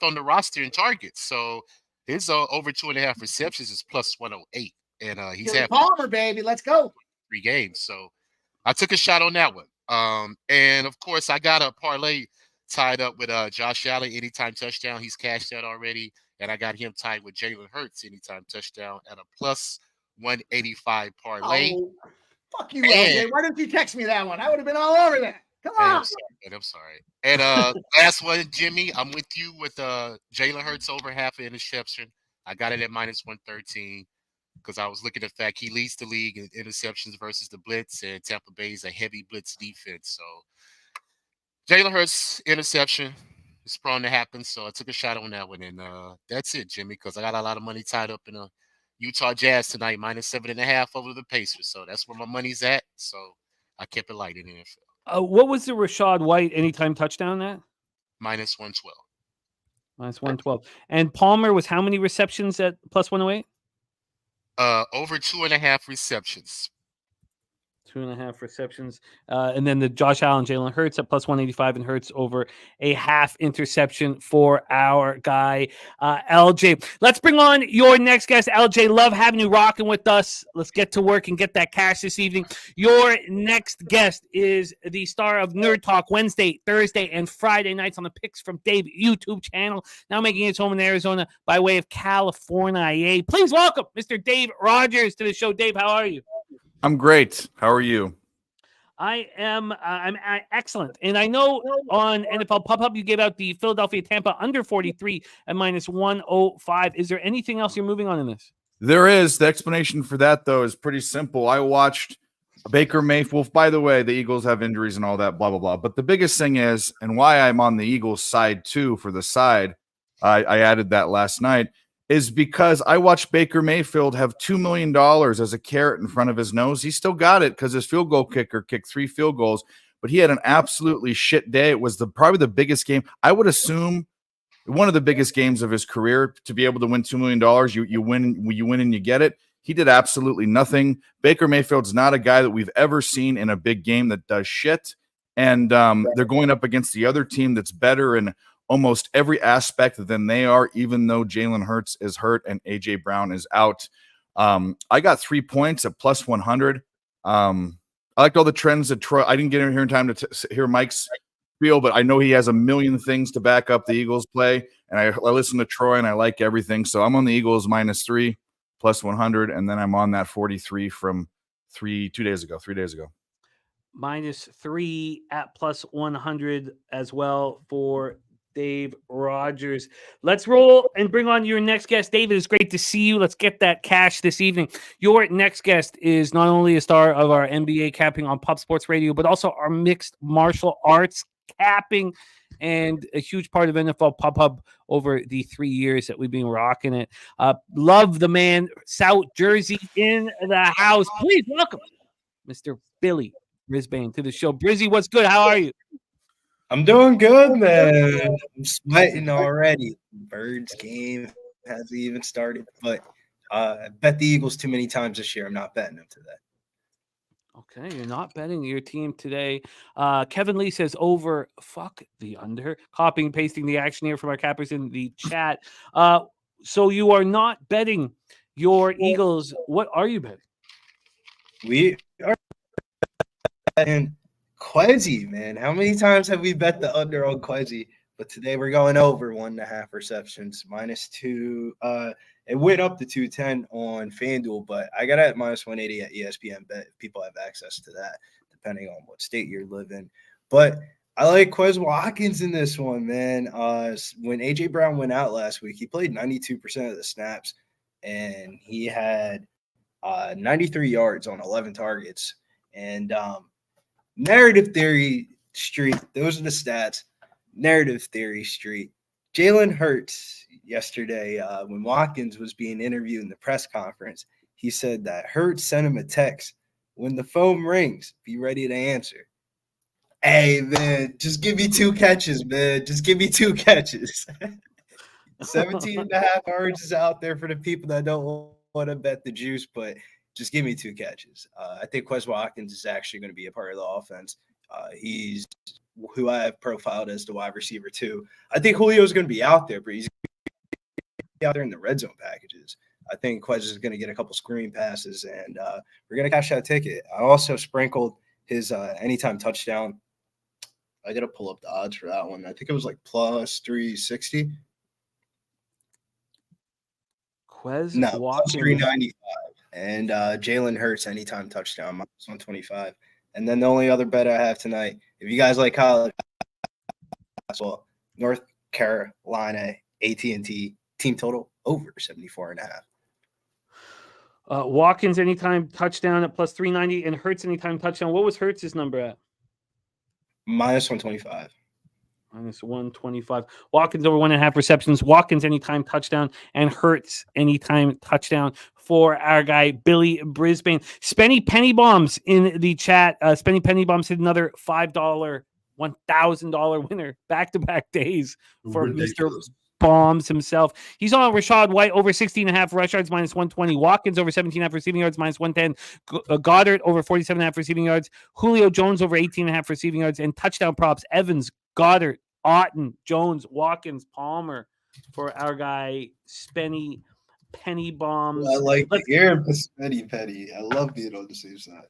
on the roster in targets. So his over 2.5 receptions is +108. And he's had Palmer, baby. Let's go. 3 games. So I took a shot on that one. And, of course, I got a parlay tied up with Josh Allen, anytime touchdown. He's cashed that already. And I got him tied with Jalen Hurts, anytime touchdown, at a +185 parlay. Oh. Fuck you, LJ. Why didn't you text me that one? I would have been all over that. Come on. I'm sorry. And last one, Jimmy, I'm with you with Jalen Hurts over half an interception. I got it at -113 because I was looking at the fact he leads the league in interceptions versus the blitz, and Tampa Bay is a heavy blitz defense. So Jalen Hurts interception is prone to happen. So I took a shot on that one, and that's it, Jimmy, because I got a lot of money tied up in a Utah Jazz tonight, -7.5 over the Pacers. So that's where my money's at. So I kept it light in the NFL. What was the Rashad White anytime touchdown at? -112. -112. And Palmer was how many receptions at +108? Over 2.5 receptions. 2.5 receptions. And then the Josh Allen, Jalen Hurts at +185, and Hurts over a half interception for our guy, LJ. Let's bring on your next guest, LJ. Love having you rocking with us. Let's get to work and get that cash this evening. Your next guest is the star of Nerd Talk Wednesday, Thursday, and Friday nights on the Picks from Dave YouTube channel. Now making his home in Arizona by way of California. Please welcome Mr. Dave Rogers to the show. Dave, how are you? I'm great. How are you? I'm excellent. And I know on NFL Pop-Up you gave out the Philadelphia Tampa under 43 at -105. Is there anything else you're moving on in this? There is. The explanation for that, though, is pretty simple. I watched Baker Mayfield. By the way, the Eagles have injuries and all that, blah, blah, blah. But the biggest thing is, and why I'm on the Eagles side, too, for the side, I added that last night, is because I watched Baker Mayfield have $2 million as a carrot in front of his nose. He still got it because his field goal kicker kicked 3 field goals, but he had an absolutely shit day. It was probably the biggest game. I would assume one of the biggest games of his career to be able to win $2 million. You win and you get it. He did absolutely nothing. Baker Mayfield's not a guy that we've ever seen in a big game that does shit. And they're going up against the other team that's better in almost every aspect than they are, even though Jalen Hurts is hurt and A.J. Brown is out. I got 3 points at +100. I liked all the trends that Troy – I didn't get in here in time to hear Mike's spiel, but I know he has a million things to back up the Eagles play. And I listen to Troy, and I like everything. So I'm on the Eagles -3, +100, and then I'm on that 43 from 3 days ago. -3 at +100 as well for Dave Rogers. Let's roll and bring on your next guest. David, it's great to see you. Let's get that cash this evening. Your next guest is not only a star of our NBA capping on Pop Sports Radio, but also our mixed martial arts capping and a huge part of NFL Pub Hub over the 3 years that we've been rocking it. Love the man, South Jersey in the house. Please welcome Mr. Billy Brisbane to the show. Brizzy, what's good? How are you? I'm doing good, man. I'm sweating already. Birds game hasn't even started, but I bet the Eagles too many times this year. I'm not betting them today. Okay, you're not betting your team today. Kevin Lee says over, fuck the under. Copying, pasting the action here from our cappers in the chat. So you are not betting your Eagles. What are you betting? We are betting Quezzy, man. How many times have we bet the under on Quezzy? But today we're going over 1.5 receptions, -2. It went up to 210 on FanDuel, but I got it at -180 at ESPN Bet if people have access to that, depending on what state you're living. But I like Quez Watkins in this one, man. When A.J. Brown went out last week, he played 92% of the snaps, and he had 93 yards on 11 targets. And narrative theory street, those are the stats. Narrative theory street. Jalen Hurts yesterday, when Watkins was being interviewed in the press conference, he said that Hurts sent him a text. When the phone rings, be ready to answer. Hey, man, just give me 2 catches, man. Just give me 2 catches. 17.5 yards is out there for the people that don't want to bet the juice, but just give me 2 catches. I think Quez Watkins is actually going to be a part of the offense. He's who I have profiled as the wide receiver too. I think Julio is going to be out there, but he's out there in the red zone packages. I think Quez is going to get a couple screen passes, and we're going to cash that ticket. I also sprinkled his anytime touchdown. I got to pull up the odds for that one. I think it was like +360. Quez Watkins. Watkins. +395. And Jalen Hurts anytime touchdown, -125. And then the only other bet I have tonight, if you guys like college basketball, North Carolina AT&T team total over 74.5. Watkins anytime touchdown at +390 and Hurts anytime touchdown. What was Hurts' number at? -125. -125. Watkins over 1.5 receptions. Watkins anytime touchdown and Hurts anytime touchdown for our guy Billy Brisbane. Spenny Penny Bombs in the chat. Spenny Penny Bombs hit another $5, $1,000 winner back-to-back days for Ridiculous. Mr. Bombs himself. He's on Rashad White over 16.5 rush yards -120. Watkins over 17.5 receiving yards -110. Goddard over 47.5 receiving yards. Julio Jones over 18.5 receiving yards. And touchdown props: Evans, Goddard, Otten, Jones, Watkins, Palmer for our guy Spenny Penny Bombs. I like the air Spenny Penny. I love being on the same side.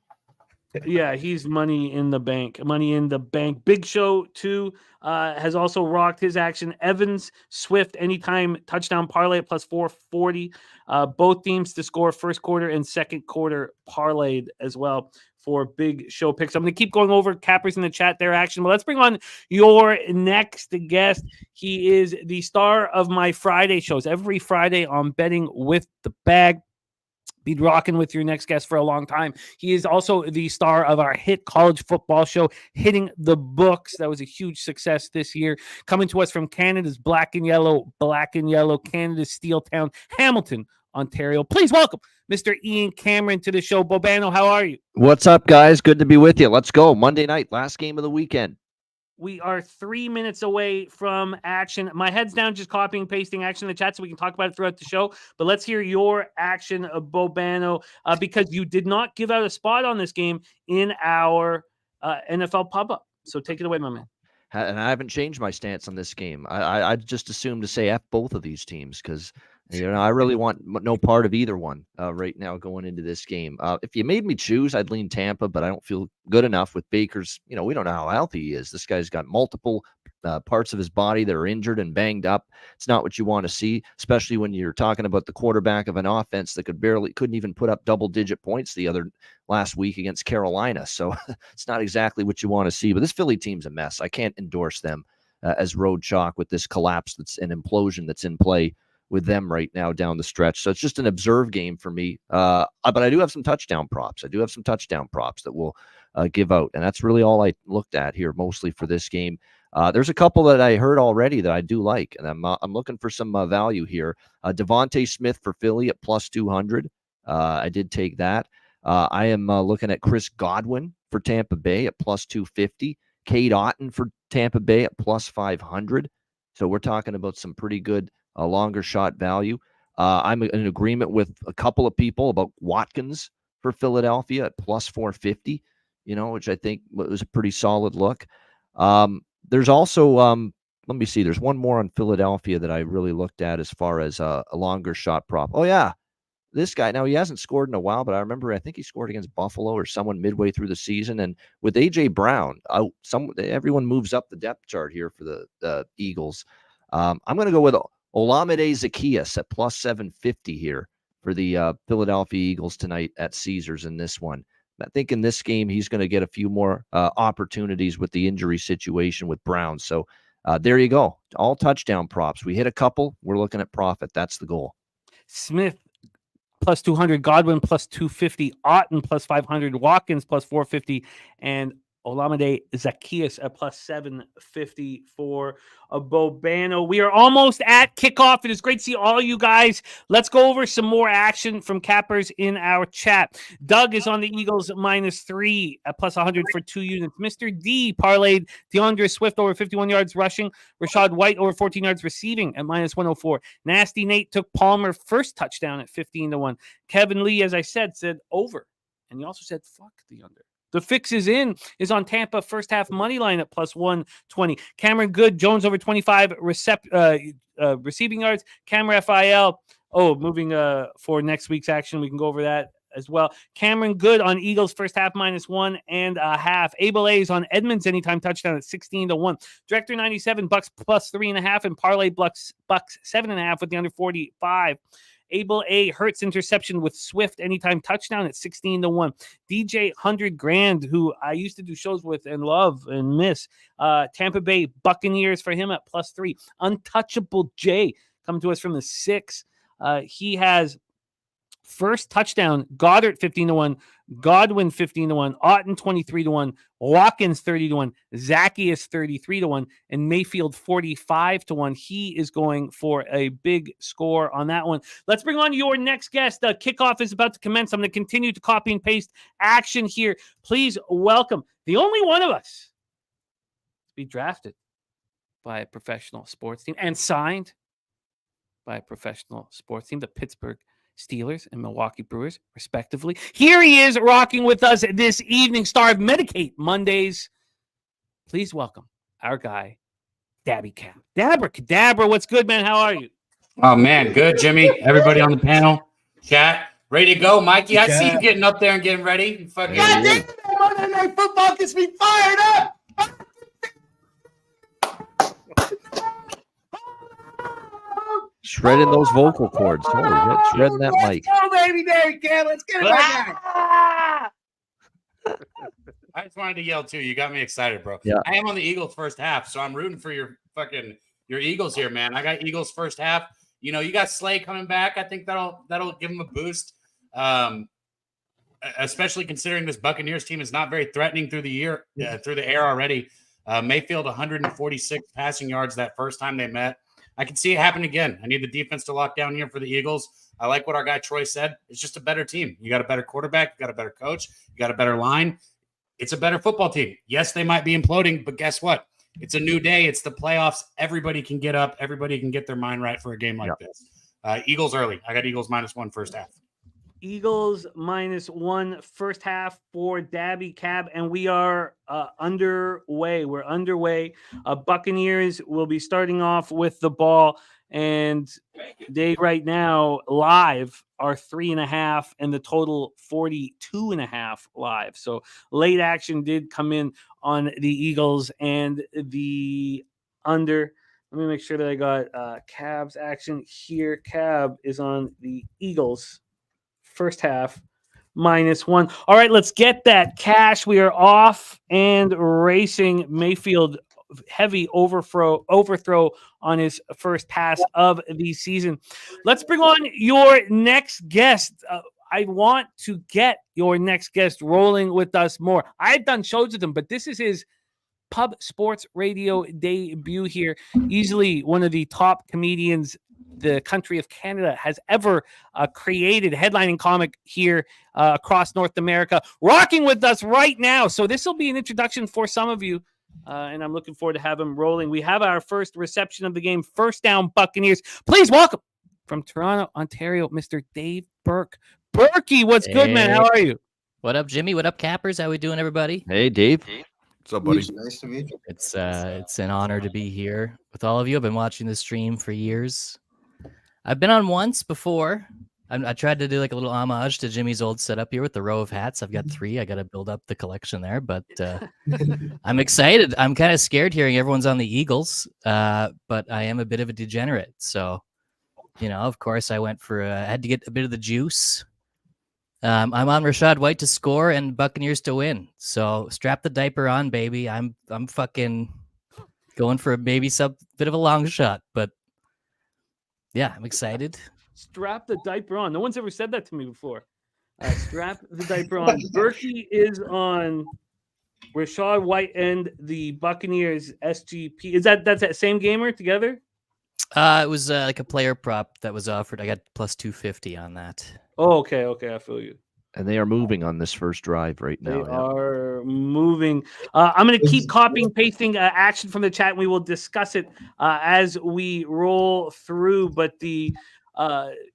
Yeah, he's money in the bank. Money in the bank. Big Show, too, has also rocked his action. Evans, Swift, anytime touchdown parlay at +440. Both teams to score first quarter and second quarter parlayed as well for Big Show picks. I'm going to keep going over cappers in the chat, their action. But let's bring on your next guest. He is the star of my Friday shows. Every Friday on Betting with the Bag. Been rocking with your next guest for a long time. He is also the star of our hit college football show, Hitting the Books. That was a huge success this year. Coming to us from Canada's Black and Yellow, Canada's Steel Town, Hamilton, Ontario. Please welcome Mr. Ian Cameron to the show. Bobano, how are you? What's up, guys? Good to be with you. Let's go. Monday night, last game of the weekend. We are 3 minutes away from action. My head's down just copying and pasting action in the chat so we can talk about it throughout the show. But let's hear your action, Bobano, because you did not give out a spot on this game in our NFL pub-up. So take it away, my man. And I haven't changed my stance on this game. I just assumed to say F both of these teams because, I really want no part of either one right now going into this game. If you made me choose, I'd lean Tampa, but I don't feel good enough with Baker's. We don't know how healthy he is. This guy's got multiple parts of his body that are injured and banged up. It's not what you want to see, especially when you're talking about the quarterback of an offense that couldn't even put up double-digit points the other last week against Carolina. So it's not exactly what you want to see. But this Philly team's a mess. I can't endorse them as road chalk with this collapse that's an implosion that's in play with them right now down the stretch. So it's just an observe game for me. But I do have some touchdown props. That we'll give out. And that's really all I looked at here, mostly for this game. There's a couple that I heard already that I do like, and I'm looking for some value here. Devontae Smith for Philly at plus 200. I did take that. I am looking at Chris Godwin for Tampa Bay at plus 250. Cade Otton for Tampa Bay at plus 500. So we're talking about some pretty good longer shot value. I'm in agreement with a couple of people about Watkins for Philadelphia at plus 450, which I think was a pretty solid look. There's also, let me see, there's one more on Philadelphia that I really looked at as far as a longer shot prop. Oh, yeah. This guy, now he hasn't scored in a while, but I think he scored against Buffalo or someone midway through the season. And with A.J. Brown, everyone moves up the depth chart here for the Eagles. I'm going to go with Olamide Zaccheaus at plus 750 here for the Philadelphia Eagles tonight at Caesars in this one. I think in this game, he's going to get a few more opportunities with the injury situation with Brown. So there you go. All touchdown props. We hit a couple. We're looking at profit. That's the goal. Smith plus 200, Godwin plus 250, Otton plus 500, Watkins plus 450, and Olamide Zaccheaus at plus 750 for a Bobano. We are almost at kickoff. It is great to see all you guys. Let's go over some more action from cappers in our chat. Doug is on the Eagles -3 at plus 100 for 2 units. Mr. D parlayed DeAndre Swift over 51 yards rushing. Rashad White over 14 yards receiving at -104. Nasty Nate took Palmer first touchdown at 15-1. Kevin Lee, as I said over. And he also said fuck the under. The fix is on Tampa first half money line at plus 120. Cameron Good, Jones over 25 receiving yards. Camera FIL. Moving for next week's action. We can go over that as well. Cameron Good on Eagles first half -1.5. Abel A is on Edmonds anytime touchdown at 16-1. Director 97 Bucks plus 3.5 and parlay Bucks 7.5 with the under 45. Abel A Hurts interception with Swift anytime touchdown at 16-1. DJ 100 grand, who I used to do shows with and love and miss. Tampa Bay Buccaneers for him at plus 3. Untouchable J coming to us from the 6. He has first touchdown, Goddard 15-1, Godwin 15-1, Otton 23-1, Watkins 30-1, Zaccheaus 33-1, and Mayfield 45-1. He is going for a big score on that one. Let's bring on your next guest. Kickoff is about to commence. I'm going to continue to copy and paste action here. Please welcome the only one of us to be drafted by a professional sports team and signed by a professional sports team, the Pittsburgh Steelers and Milwaukee Brewers, respectively. Here he is rocking with us this evening, star of Medicate Mondays. Please welcome our guy, Dabby Cab. Dabra, what's good, man? How are you? Oh, man, good, Jimmy. Everybody on the panel, chat, ready to go. Mikey, I see you getting up there and getting ready. God damn it, Monday Night Football gets me fired up. Shredding those vocal cords. Holy shit, shredding that mic. Let's go, baby, Derek Cab. Let's get it right now. I just wanted to yell too. You got me excited, bro. Yeah. I am on the Eagles first half, so I'm rooting for your Eagles here, man. I got Eagles first half. You got Slay coming back. I think that'll give him a boost. Especially considering this Buccaneers team is not very threatening through the air already. Mayfield 146 passing yards that first time they met. I can see it happen again. I need the defense to lock down here for the Eagles. I like what our guy Troy said. It's just a better team. You got a better quarterback. You got a better coach. You got a better line. It's a better football team. Yes, they might be imploding, but guess what? It's a new day. It's the playoffs. Everybody can get up. Everybody can get their mind right for a game like this. Eagles early. I got Eagles -1 first half. Eagles -1 first half for Dabby Cab, and we are underway. We're underway. Buccaneers will be starting off with the ball, and they right now live are 3.5, and the total 42.5 live. So late action did come in on the Eagles, and the under. Let me make sure that I got Cab's action here. Cab is on the Eagles first half -1. All right, let's get that cash. We are off and racing. Mayfield heavy overthrow on his first pass of the season. Let's bring on your next guest. I want to get your next guest rolling with us more. I've done shows with him, but this is his pub sports radio debut here. Easily one of the top comedians the country of Canada has ever created, headlining comic here across North America, rocking with us right now. So this will be an introduction for some of you, and I'm looking forward to have him rolling. We have our first reception of the game, First Down Buccaneers. Please welcome from Toronto, Ontario, Mr. Dave Burke. Burkey, what's good, man? How are you? What up, Jimmy? What up, Cappers? How we doing, everybody? Hey, Dave. What's up, buddy? Nice to meet you. It's an honor to be here with all of you. I've been watching this stream for years. I've been on once before. I tried to do like a little homage to Jimmy's old setup here with the row of hats. I've got 3. I got to build up the collection there, but I'm excited. I'm kind of scared hearing everyone's on the Eagles, but I am a bit of a degenerate. So, of course, I went for I had to get a bit of the juice. I'm on Rachaad White to score and Buccaneers to win. So strap the diaper on, baby. I'm fucking going for a maybe bit of a long shot, but yeah, I'm excited. Strap the diaper on. No one's ever said that to me before. Strap the diaper on. Berkey is on Rachaad White and the Buccaneers SGP. Is that's that same gamer together? It was like a player prop that was offered. I got plus 250 on that. Oh, okay. I feel you. And they are moving on this first drive right now. They are moving. I'm going to keep copying, pasting action from the chat, and we will discuss it as we roll through. But the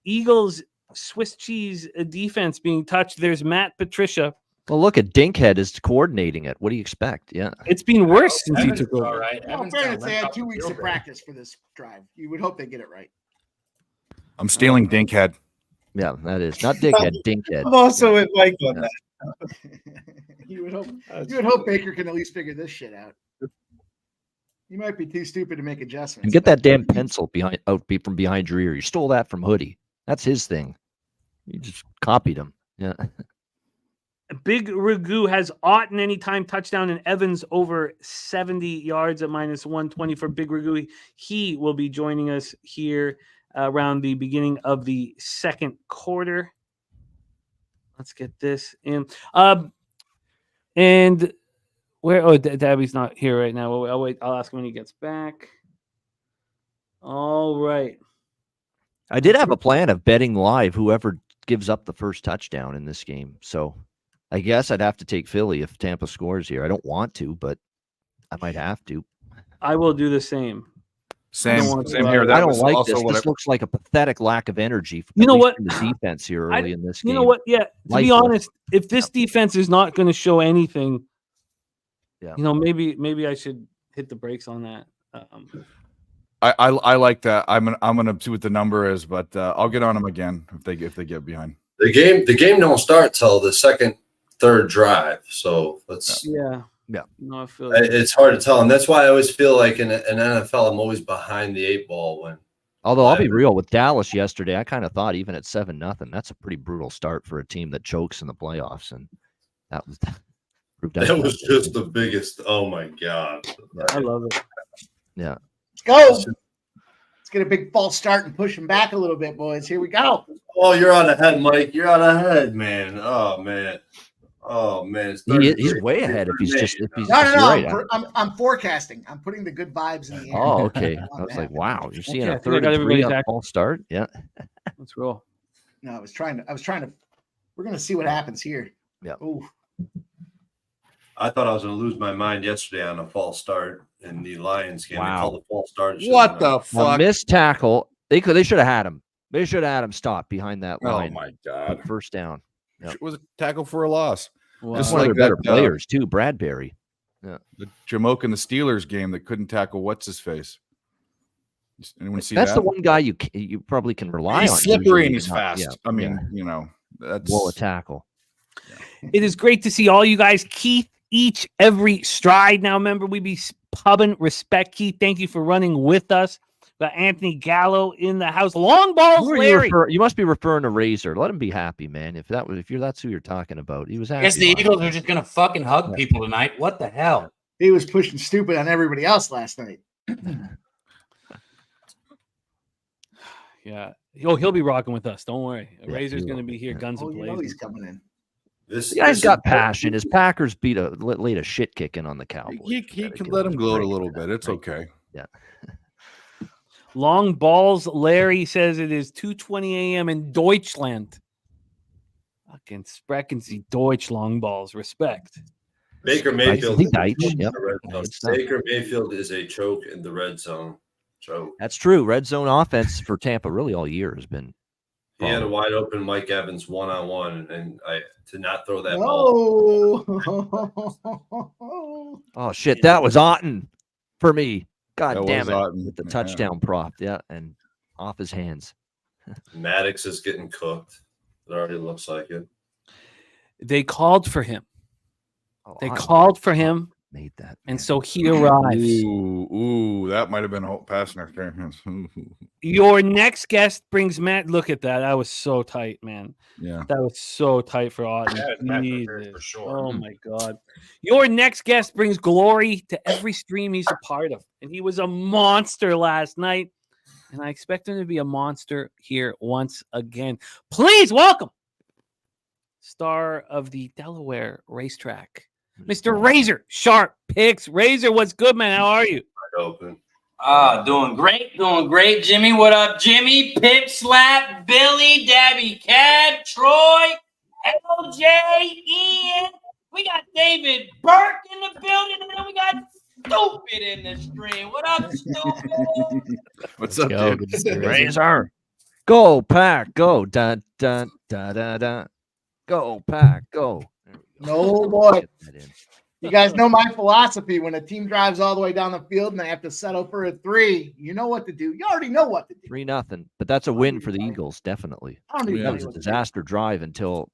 Eagles Swiss cheese defense being touched. There's Matt Patricia. Well, look at Dinkhead is coordinating it. What do you expect? Yeah. It's been worse since he took over. All right. Well, in fairness, they had 2 weeks of practice for this drive. You would hope they get it right. I'm stealing Dinkhead. Yeah, that is not Dinkhead, Dinkhead. I'm also with Mike on that. You would hope Baker can at least figure this shit out. You might be too stupid to make adjustments. And get that damn pencil from behind your ear. You stole that from Hoodie. That's his thing. You just copied him. Yeah. Big Ragu has ought an anytime touchdown, and Evans over 70 yards at -120 for Big Ragu. He will be joining us here around the beginning of the second quarter. Let's get this in. And where? Oh, Dabby's not here right now. I'll wait. I'll ask him when he gets back. All right. I did have a plan of betting live whoever gives up the first touchdown in this game. So I guess I'd have to take Philly if Tampa scores here. I don't want to, but I might have to. I will do the same. Same here. I don't like this. This looks like a pathetic lack of energy. You know what? The defense here early in this game. You know what? Yeah. To be honest, if this defense is not going to show anything, maybe I should hit the brakes on that. I like that. I'm gonna see what the number is, but I'll get on them again if they get behind. The game don't start till the second, third drive. So let's. Yeah. No, I feel like it's hard to tell, and that's why I always feel like in NFL, I'm always behind the 8 ball. Although I'll be real with Dallas yesterday, I kind of thought even at 7-0, that's a pretty brutal start for a team that chokes in the playoffs, and that was just the biggest. Oh my god, I love it. Yeah, let's go. Let's get a big false start and push them back a little bit, boys. Here we go. Oh, you're on ahead, Mike. You're on ahead, man. Oh man. He's way ahead if he's no. I'm forecasting. I'm putting the good vibes in the air. Oh, okay. I was like, wow, you're seeing a 3 on false start. Yeah. Let's roll. No, I was trying to. We're gonna see what happens here. Yeah. Ooh. I thought I was gonna lose my mind yesterday on a false start in the Lions game. Wow. They called a false start. What the fuck? Missed tackle. They should have had him. They should have had him stop behind that line. Oh my god. First down. Yep. It was a tackle for a loss. Wow. Just one of their better players too, Bradbury. Yeah, the Jamoke and the Steelers game that couldn't tackle what's his face. Anyone see that's that? the one guy you probably can rely he's on. Slippery and he's fast. Yeah. I mean, that's blow a tackle. It is great to see all you guys keep every stride. Now, remember, we be pubbing. Respect, Keith. Thank you for running with us. Got Anthony Gallo in the house. Long balls, Larry. You must be referring to Razor. Let him be happy, man. That's who you're talking about. He was happy. I guess the Eagles are just gonna fucking hug people tonight. What the hell? He was pushing stupid on everybody else last night. Yeah. He'll be rocking with us. Don't worry. Razor's going to be here, guns and blazing. He's coming in. This guy's got passion. His Packers laid a shit kicking on the Cowboys. He can let him gloat a little bit. It's okay. Yeah. Long balls, Larry says it is 2:20 a.m. in Deutschland. Fucking sprechen Sie Deutsch, long balls. Respect. Baker Mayfield. Yep. Baker Mayfield is a choke in the red zone. Choke. That's true. Red zone offense for Tampa really all year has been. He had a wide open Mike Evans one-on-one, and to not throw that ball. Oh shit! That was Otten for me. God That damn was it! Otten. With the touchdown prop, and off his hands. Maddox is getting cooked. It already looks like it. They called for him. They Otten called for him, made that, and so he arrives. Ooh, that might have been a pass interference. Your next guest brings Matt. Look at that. That was so tight, man. Yeah. That was so tight for Otten. Yeah, it's Matt Jesus. for sure. Oh my God. Your next guest brings glory to every stream he's a part of. And he was a monster last night. And I expect him to be a monster here once again. Please welcome star of the Delaware racetrack, Mr. Razor Sharp Picks. Razor, what's good, man? How are you? Open. Doing great, Jimmy. What up, Jimmy? Pip Slap, Billy, Dabby Cab, Troy, LJ, Ian. We got David Burke in the building, and then we got Stupid in the stream. What up, Stupid? What's up, dude? Razor. Go Pack, go. Dun dun da da da. Go Pack, go. No, boy. You guys know my philosophy. When a team drives all the way down the field and they have to settle for a 3, you know what to do. You already know what to do. 3-0, but that's a win for the Eagles, definitely. I don't even That know was a what to do. disaster drive until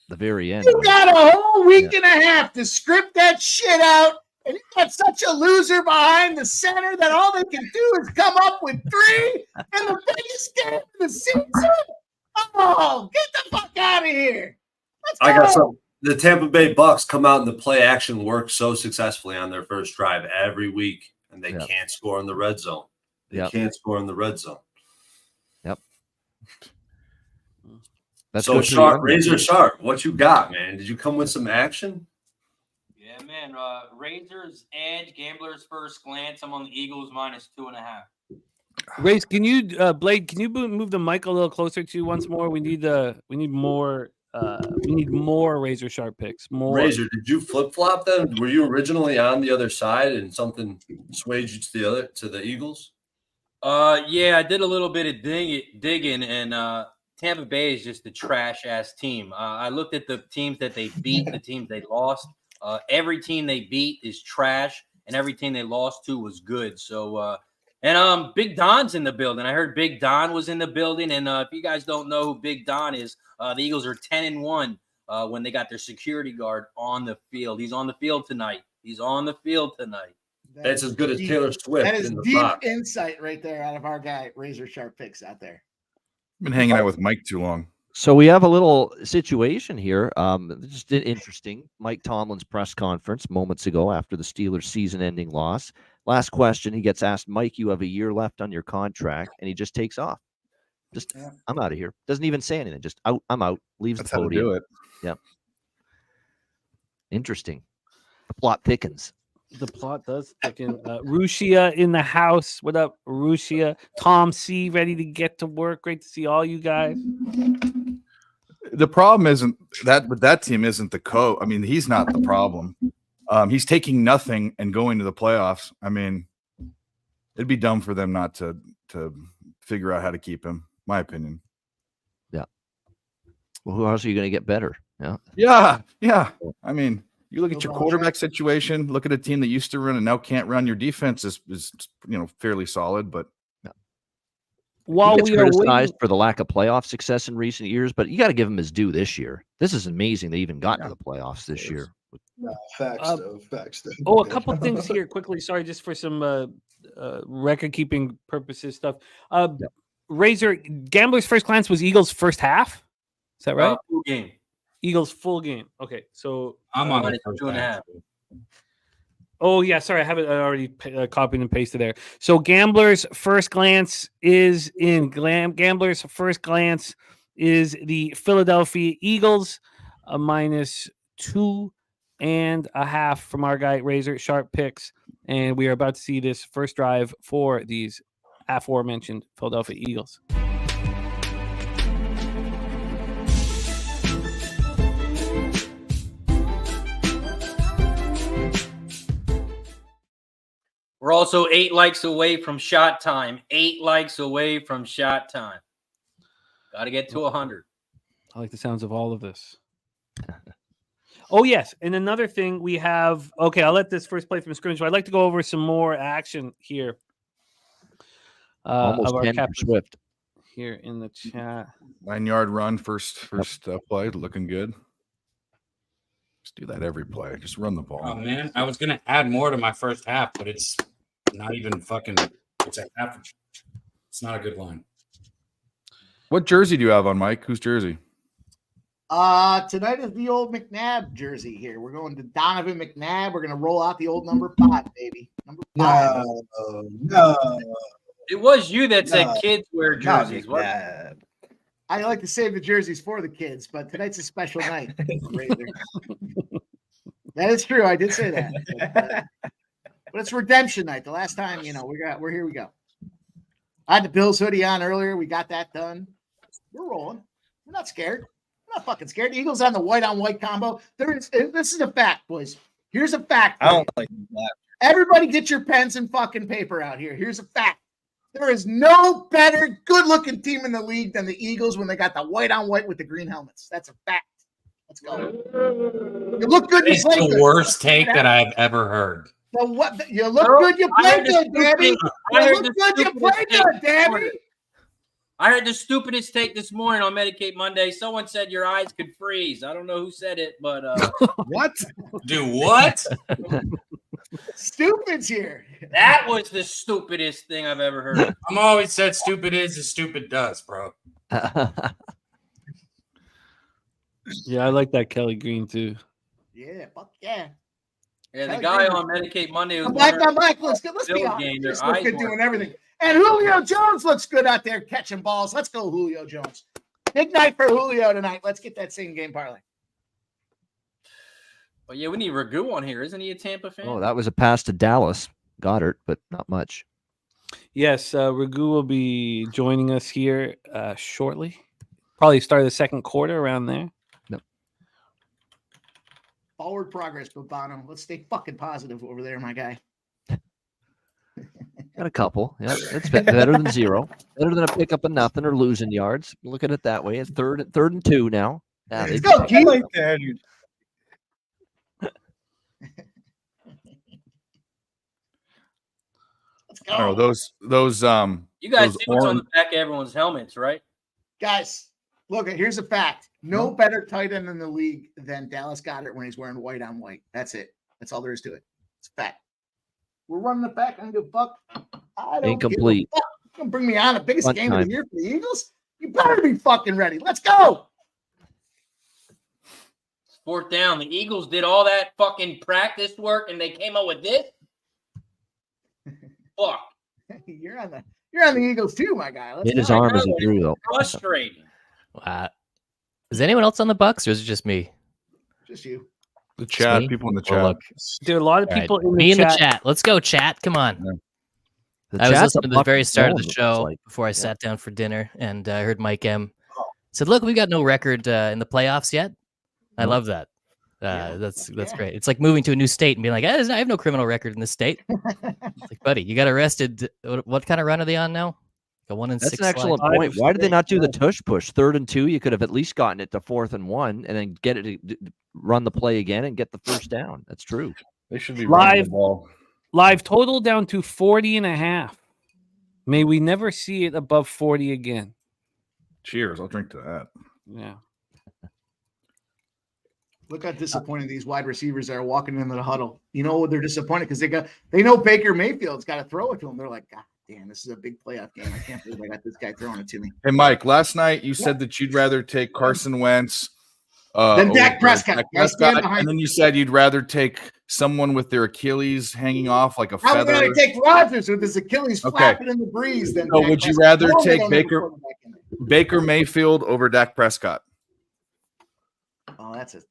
the very end. You got a whole week and a half to script that shit out, and you got such a loser behind the center that all they can do is come up with 3 in the biggest game of the season. Oh, get the fuck out of here. Let's go. I got some. The Tampa Bay Bucks come out and the play action works so successfully on their first drive every week, and they can't score in the red zone. They can't score in the red zone. Yep. That's so sharp, Razor Sharp. What you got, man? Did you come with some action? Yeah, man. Razor's edge, gambler's first glance. I'm on the Eagles -2.5. Race, can you Blade? Can you move the mic a little closer to you once more? We need more. We need more Razor Sharp Picks. More. Razor, did you flip flop them? Were you originally on the other side and something swayed you to the Eagles? Yeah, I did a little bit of digging, and Tampa Bay is just a trash ass team. I looked at the teams that they beat, the teams they lost. Every team they beat is trash, and every team they lost to was good. So, and Big Don's in the building. I heard Big Don was in the building, and if you guys don't know who Big Don is, the Eagles are 10-1 when they got their security guard on the field. He's on the field tonight. That's as good as Taylor Swift. That is in the deep box. insight right there out of our guy, Razor Sharp Picks out there. Been hanging out with Mike too long. So we have a little situation here. Just interesting. Mike Tomlin's press conference moments ago after the Steelers' season-ending loss. Last question, he gets asked, Mike, you have a year left on your contract, and he just takes off. I'm out of here. Doesn't even say anything. Just out. I'm out. Leaves That's the how to podium. do it. Yep. Interesting. The plot thickens. The plot does thicken. Rushia in the house. What up, Rushia? Tom C. ready to get to work. Great to see all you guys. The problem isn't that, but that team isn't the coach. I mean, he's not the problem. He's taking nothing and going to the playoffs. I mean, it'd be dumb for them not to figure out how to keep him. My opinion. Yeah. Well, who else are you going to get better? Yeah. I mean, you look at your quarterback situation. Look at a team that used to run and now can't run. Your defense is fairly solid, but while he gets we are criticized for the lack of playoff success in recent years, but you got to give him his due this year. This is amazing they even got to the playoffs this year. Facts, Uh, though. Facts, though. Oh, a couple things here quickly. Sorry, just for some record keeping purposes stuff. Razor Gambler's first glance was Eagles first half. Is that right? Full game. Eagles full game. Okay, so I'm on the minus first 2.5. half. oh yeah, sorry, I have it already copied and pasted there. So Gambler's first glance is in Gambler's first glance is the Philadelphia Eagles, a -2.5 from our guy Razor Sharp Picks, and we are about to see this first drive for these aforementioned Philadelphia Eagles. We're also 8 likes away from shot time. 8 likes away from shot time. Got to get to 100. I like the sounds of all of this. Oh, yes. And another thing we have. Okay, I'll let this first play from scrimmage, but I'd like to go over some more action here. Almost of our 10 for captains Swift. here in the chat. 9-yard run, first play, looking good. Just do that every play. Just run the ball. Oh man, I was gonna add more to my first half, but it's not even fucking. It's a half. It's not a good line. What jersey do you have on, Mike? Whose jersey? Tonight is the old McNabb jersey here. We're going to Donovan McNabb. We're going to roll out the old number 5, baby. Number 5. No. It was you that said No. kids wear jerseys. What? Nah. I like to save the jerseys for the kids, but tonight's a special night. Razor. That is true. I did say that. But it's redemption night. The last time, we're here we go. I had the Bills hoodie on earlier. We got that done. We're rolling. We're not scared. We're not fucking scared. The Eagles on the white on white combo. This is a fact, boys. Here's a fact. I don't like that. Everybody get your pens and fucking paper out here. Here's a fact. There is no better good-looking team in the league than the Eagles when they got the white on white with the green helmets. That's a fact. Let's go. You look good. You It's play the good. worst take that I've ever heard. So what? You look good. You play good, Dabby. You look good. You play good, Dabby. I heard the stupidest take this morning on Medicate Monday. Someone said your eyes could freeze. I don't know who said it, but What? Do what? Stupid's here. that was the stupidest thing I've ever heard. I'm always said stupid is as stupid does, bro. Yeah, I like that Kelly Green too. Yeah, fuck yeah. Yeah, the guy on Medicate Monday was I'm back. wondering- Let's be Bill honest. game, their Just look eyes good weren't- doing everything. And Julio Jones looks good out there catching balls. Let's go, Julio Jones. Big night for Julio tonight. Let's get that same game parlay. But yeah, we need Ragu on here. Isn't he a Tampa fan? Oh, that was a pass to Dallas. Goddard, but not much. Yes, Ragu will be joining us here shortly. Probably start of the second quarter around there. Forward progress, Babano. Let's stay fucking positive over there, my guy. Got a couple. Yeah, it's better than 0. Better than a pickup of nothing or losing yards. Look at it that way. It's third and 2 now. Yeah, Let's go, I Keith. like that. Let's I don't know, go. those You guys those see what's on orange- the back of everyone's helmets, right? Guys, look, here's a fact. No better tight end in the league than Dallas Goedert when he's wearing white on white. That's it. That's all there is to it. It's a fact. We're running it back. I don't give a fuck. I don't Incomplete. give a fuck. You gonna bring me on the biggest Fun game of time. the year for the Eagles? You better be fucking ready. Let's go. 4th down. The Eagles did all that fucking practice work and they came up with this. Fuck. You're on the Eagles too, my guy. Let's hit his go. arm as he threw, though. Frustrating. Is anyone else on the Bucks, or is it just me? Just you. the chat, me? people in the Oh, chat. look. There are a lot of All right. people in Me the in chat. the chat. Let's go, chat. Come on. The I was chat's listening to the a very fucking start of the zone, it show looks like. before I sat down for dinner, and I heard Mike M. said, "Look, we got no record in the playoffs yet." I love that. That's great. It's like moving to a new state and being like, I have no criminal record in this state. It's like, buddy, you got arrested. What kind of run are they on now? Like a 1-6. That's an excellent slide? point. Why did they not do the tush push? 3rd and 2, you could have at least gotten it to 4th and 1, and then get it to run the play again and get the first down. That's true. They should be running the ball. Live total down to 40.5. May we never see it above 40 again. Cheers. I'll drink to that. Yeah. Look how disappointed these wide receivers are walking into the huddle. You know, they're disappointed because they know Baker Mayfield's got to throw it to them. They're like, God damn, this is a big playoff game. I can't believe I got this guy throwing it to me. Hey, Mike, last night you said that you'd rather take Carson Wentz Then Dak Prescott. Dak Prescott, and then you said you'd rather take someone with their Achilles hanging off like a I would feather. rather take Rodgers with his Achilles flapping in the breeze than So Dak would you Prescott. rather No, they take don't have a quarterback in it. Baker Mayfield over Dak Prescott? Oh, that's a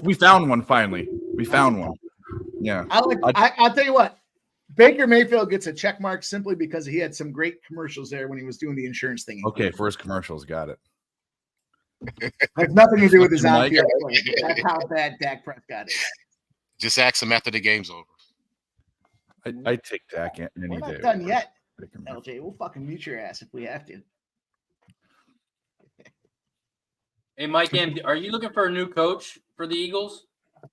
we found one finally. We found one. Yeah. I'll tell you what. Baker Mayfield gets a check mark simply because he had some great commercials there when he was doing the insurance thing. Okay, for his commercials, got it. Has nothing to do with his Mike. on-field play. That's how bad Dak Prescott is. Just ask him after the game's over. I'd take Dak any We're day. not done yet, LJ. We'll fucking mute your ass if we have to. Hey, Mike M, are you looking for a new coach for the Eagles?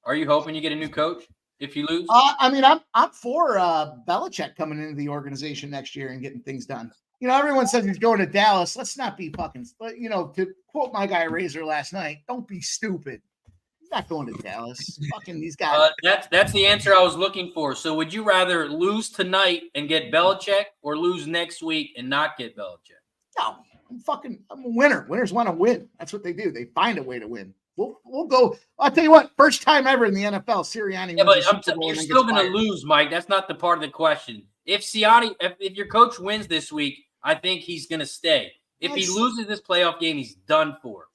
Are you hoping you get a new coach if you lose? I mean, I'm for Belichick coming into the organization next year and getting things done. You know, everyone says he's going to Dallas. Let's not be fucking, you know, to quote my guy Razor last night, don't be stupid. He's not going to Dallas. Fucking these guys. That's the answer I was looking for. So would you rather lose tonight and get Belichick or lose next week and not get Belichick? No, I'm a winner. Winners want to win. That's what they do. They find a way to win. We'll go. I'll tell you what, first time ever in the NFL, Sirianni. Yeah, but you're still going to lose, Mike. That's not the part of the question. If your coach wins this week, I think he's going to stay. If he loses this playoff game, he's done for.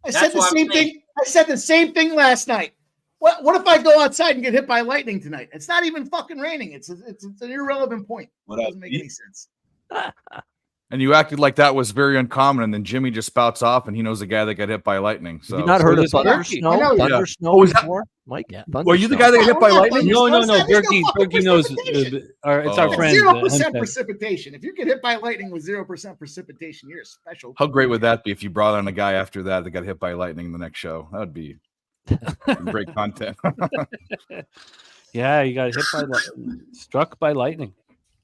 I said the same thing. I said the same thing last night. What if I go outside and get hit by lightning tonight? It's not even fucking raining. It's an irrelevant point. It doesn't make any sense. And you acted like that was very uncommon, and then Jimmy just spouts off, and he knows a guy that got hit by lightning. So Have you not heard of thunder snow? Thunder snow was that before? Mike, yeah. Were you the guy that got hit by lightning? No. Berkey knows. It's our friend. 0% precipitation. If you get hit by lightning with 0% precipitation, you're a special. How great would that be if you brought on a guy after that got hit by lightning in the next show? That would be great content. Yeah, you got hit by struck by lightning.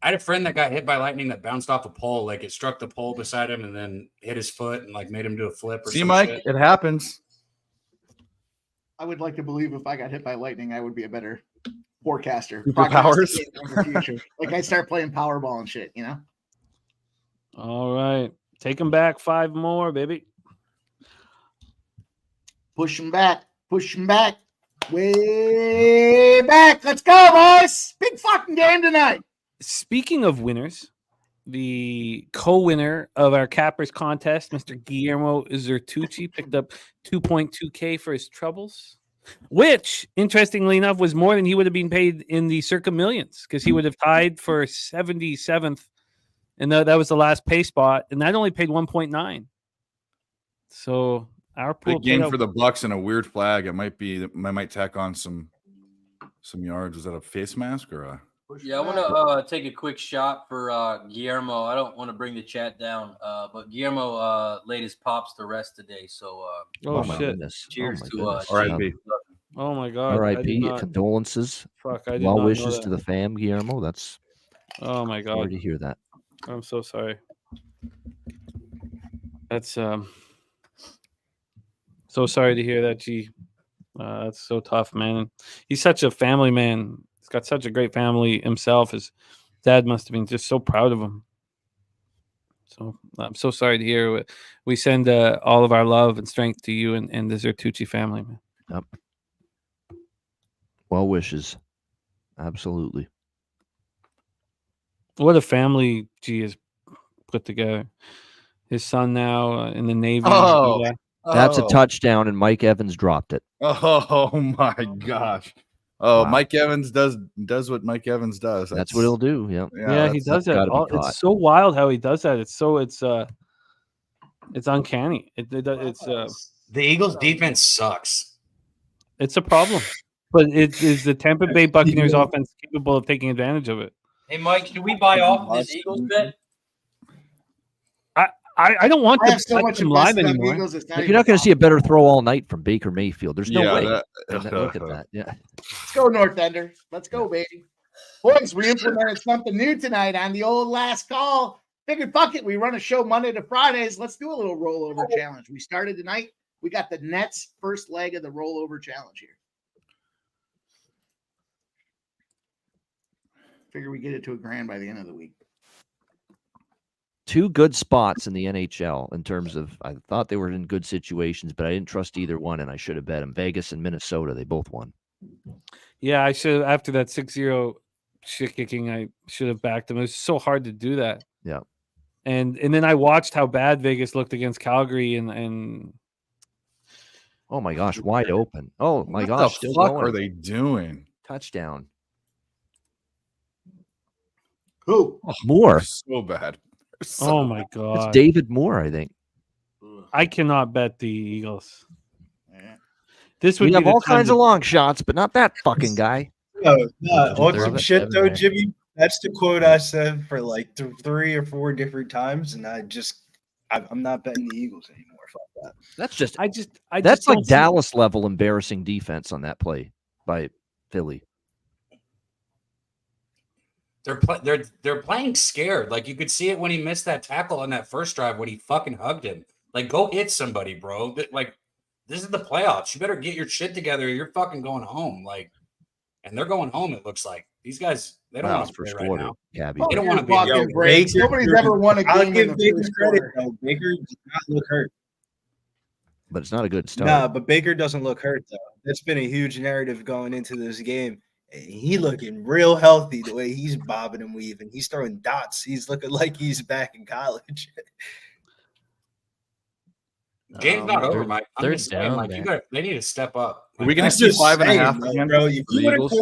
I had a friend that got hit by lightning that bounced off a pole. Like it struck the pole beside him and then hit his foot and like made him do a flip. Or See, Mike, shit. it happens. I would like to believe if I got hit by lightning, I would be a better forecaster. Superpowers. Like I start playing Powerball and shit, you know? All right. Take him back 5 more, baby. Push him back. Way back. Let's go, boys. Big fucking game tonight. Speaking of winners, the co-winner of our Cappers contest, Mr. Guillermo Zertucci, picked up $2.2K for his troubles, which, interestingly enough, was more than he would have been paid in the Circa Millions because he would have tied for 77th, and that was the last pay spot, and that only paid 1.9. So our pool big game for the Bucks and a weird flag. I might tack on some yards. Was that a face mask or a? Yeah, I want to take a quick shot for Guillermo. I don't want to bring the chat down, but Guillermo laid his pops to rest today. So, my shit! Cheers to R.I.P. Oh my God! R.I.P. Condolences. Fuck! I did Well not wishes know to the fam, Guillermo. That's. Oh my God! Sorry to hear that. I'm so sorry. That's so sorry to hear that. G. That's so tough, man. He's such a family man. He's got such a great family himself. His dad must have been just so proud of him. So I'm so sorry to hear. We send all of our love and strength to you and the Zertucci family, man. Yep. Well wishes. Absolutely. What a family G has put together. His son now in the Navy. That's a touchdown, and Mike Evans dropped it. Oh my gosh. Oh, wow. Mike Evans does what Mike Evans does. That's what he'll do. Yeah, he does that. It's so wild how he does that. It's uncanny. The Eagles' defense sucks. It's a problem, but it is the Tampa Bay Buccaneers offense capable of taking advantage of it. Hey, Mike, should we buy off this Eagles bet? I don't want to so much live anymore. You're not going to see a better throw all night from Baker Mayfield. There's no way. Look at that. Yeah. Let's go, North Ender. Let's go, baby. Boys, we implemented something new tonight on the old last call. Figured, fuck it. We run a show Monday to Fridays. Let's do a little rollover challenge. We started tonight We got the Nets first leg of the rollover challenge here. Figure we get it to $1,000 by the end of the week. Two good spots in the NHL in terms of, I thought they were in good situations, but I didn't trust either one, and I should have bet them. Vegas and Minnesota, they both won. Yeah, I should have, after that 6-0 shit kicking, I should have backed them. It was so hard to do that. Yeah. And then I watched how bad Vegas looked against Calgary and oh my gosh, wide open. Oh my What gosh, the still fuck going. are they doing? Touchdown. Who? Moore. So bad. oh my It's god. David Moore, I think. I cannot bet the Eagles. This would We be have the all time kinds to- of long shots, but not that fucking guy. No, Did you on throw some it? shit though, Seven, Jimmy. That's the quote I said for like 3 or 4 different times, and I'm not betting the Eagles anymore. Fuck that. That's just I that's just like don't see- Dallas level embarrassing defense on that play by Philly. They're playing scared. Like you could see it when he missed that tackle on that first drive when he fucking hugged him. Like go hit somebody, bro. Like this is the playoffs. You better get your shit together. Or you're fucking going home. Like, and they're going home. It looks like these guys. They don't Wow, want to play first right quarter, now. Gabby. They don't want to be. Walking Yo, breaks. Baker- Nobody's ever won a I'll game in give the Baker first credit quarter. though. Baker does not look hurt. But it's not a good start. Nah, but Baker doesn't look hurt though. That's been a huge narrative going into this game. And he looking real healthy the way he's bobbing and weaving. He's throwing dots. He's looking like he's back in college. Game's not over, Mike. I'm they're just saying, down, like man. they need to step up. Are we going I'm to see just 5.5 saying, again? bro. for the Eagles?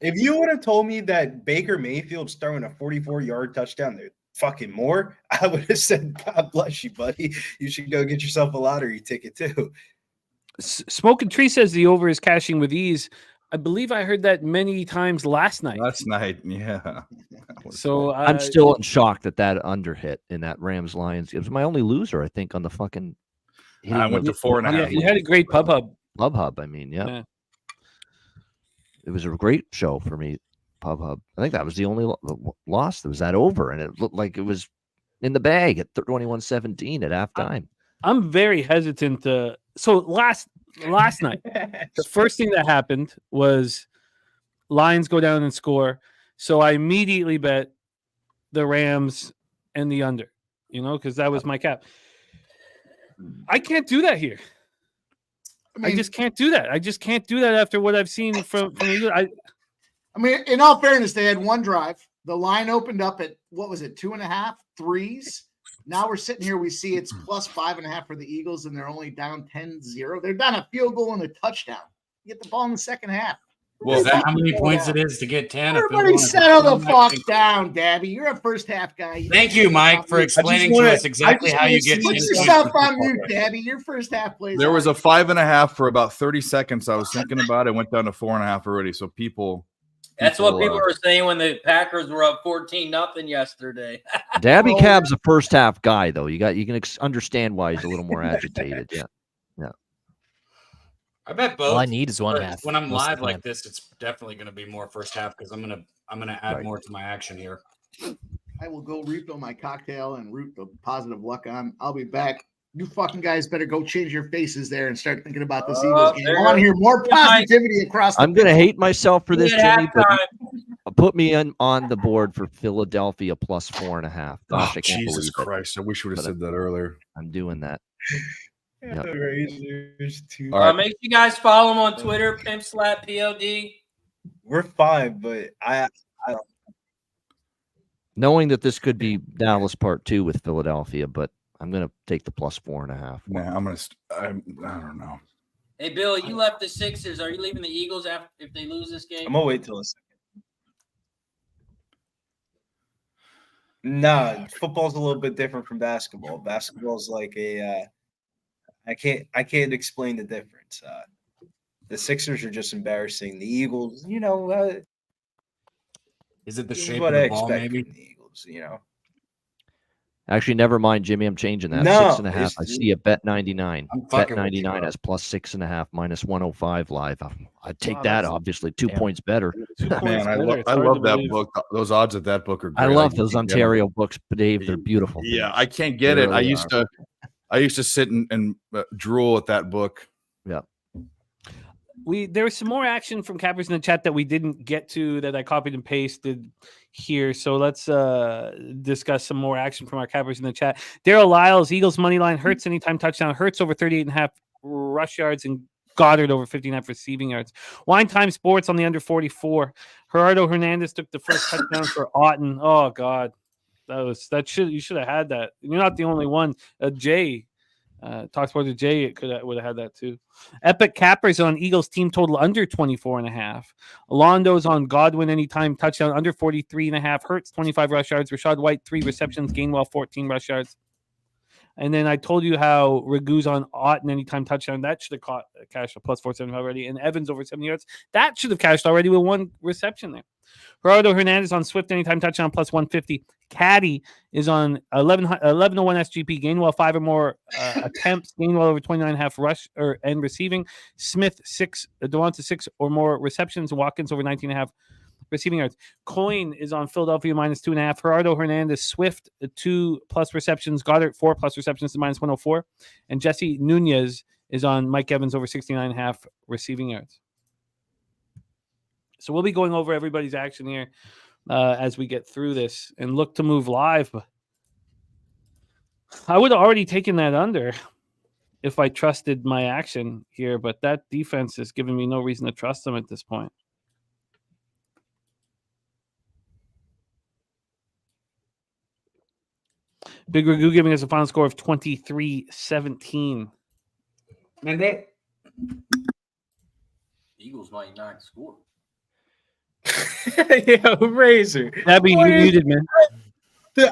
If you would have told me that Baker Mayfield's throwing a 44-yard touchdown to fucking Moore, I would have said, God bless you, buddy. You should go get yourself a lottery ticket too. Smoke and Tree says the over is cashing with ease. I believe I heard that many times last night. Last night, yeah. So I'm still in shock that under hit in that Rams Lions. It was my only loser, I think, on the fucking. I went to 4.5. yeah, you had a great pub hub. Pub Hub. I mean, yeah. It was a great show for me. Pub Hub. I think that was the only loss that was that over, and it looked like it was in the bag at 21-17 at halftime. I'm very hesitant to. So last night, the first thing that happened was Lions go down and score. So I immediately bet the Rams and the under, because that was my cap. I can't do that here. I just can't do that. I just can't do that after what I've seen from you. I mean, in all fairness, they had one drive. The line opened up at, what was it, 2.5, 3s? Now we're sitting here. We see it's plus 5.5 for the Eagles, and they're only down 10-0. They're down a field goal and a touchdown. You get the ball in the second half. Well, is that how many points it is to get 10? Everybody settle the fuck down, Dabby. You're a first half guy. Thank you, Mike, for explaining to us exactly how you get 10 Put points. yourself on mute, Dabby. Your first half plays. There was a 5.5 for about 30 seconds. I was thinking about it. Went down to 4.5 already. So people. That's what people were saying when the Packers were up 14-0 yesterday. Dabby Cab's a first half guy, though. You can understand why he's a little more agitated. Yeah. I bet both. All I need is 1.5. When I'm most of live the like time. this, it's definitely going to be more first half because I'm gonna add more to my action here. I will go refill my cocktail and root the positive luck on. I'll be back. You fucking guys better go change your faces there and start thinking about this Eagles game. I want to hear more positivity across the I'm going to hate myself for this, Yeah, Jimmy, but put me on the board for Philadelphia plus 4.5. Gosh, Oh, I can't Jesus believe it. Christ. I wish we would have said that earlier. I'm doing that. Yep. All right. Make sure you guys follow him on Twitter, PimpSlapPOD. We're fine, but I don't. Knowing that this could be Dallas part 2 with Philadelphia, but I'm going to take the plus 4.5. Nah, I don't know. Hey, Bill, you left the Sixers. Are you leaving the Eagles after if they lose this game? I'm gonna wait till a second. Nah, football's a little bit different from basketball. Basketball's like I can't explain the difference. The Sixers are just embarrassing. The Eagles, Is it the this is shape what of I the ball, expect maybe? from the Eagles. Actually, never mind, Jimmy. I'm changing that. No, 6.5. I see a bet 99. I'm Bet fucking with you, 99 bro. has plus 6.5 minus 105 live. I'd take Wow, that, that's- obviously. 2 points better. 2 points Man, I better. It's love hard to that believe. book. Those odds at that book are great. I love can't those get them. Ontario books, Dave. They're beautiful. Yeah, things. I can't get They it. I really used are. to. I used to sit and drool at that book. Yeah. There was some more action from cappers in the chat that we didn't get to that I copied and pasted here. So let's discuss some more action from our cappers in the chat. Daryl Lyles, Eagles money line, Hurts anytime touchdown, Hurts over 38.5 rush yards, and Goddard over 59 receiving yards. Wine Time Sports on the under 44. Gerardo Hernandez took the first touchdown for Otten. Oh God, you should have had that. You're not the only one. Jay. Talk Sports Jay would have had that too. Epic Cappers on Eagles team total under 24.5. Alondo's on Godwin anytime touchdown under 43.5. Hurts 25 rush yards. Rashad White 3 receptions. Gainwell 14 rush yards. And then I told you how Ragu's on Otten anytime touchdown. That should have cashed a plus 475 already. And Evans over 70 yards. That should have cashed already with 1 reception there. Gerardo Hernandez on Swift anytime touchdown plus 150. Caddy is on 11 to 1 SGP. Gainwell 5 or more attempts. Gainwell over 29.5 rush and receiving. Smith 6. Devonta 6 or more receptions. Watkins over 19.5 receiving yards. Coin is on Philadelphia minus 2.5. Gerardo Hernandez Swift 2+ receptions. Goddard 4+ receptions to minus 104. And Jesse Nunez is on Mike Evans over 69.5 receiving yards. So we'll be going over everybody's action here as we get through this and look to move live. But I would have already taken that under if I trusted my action here, but that defense has given me no reason to trust them at this point. Big Ragu giving us a final score of 23-17. And they Eagles might not score. Yeah, Razor. Dabby, you muted, man.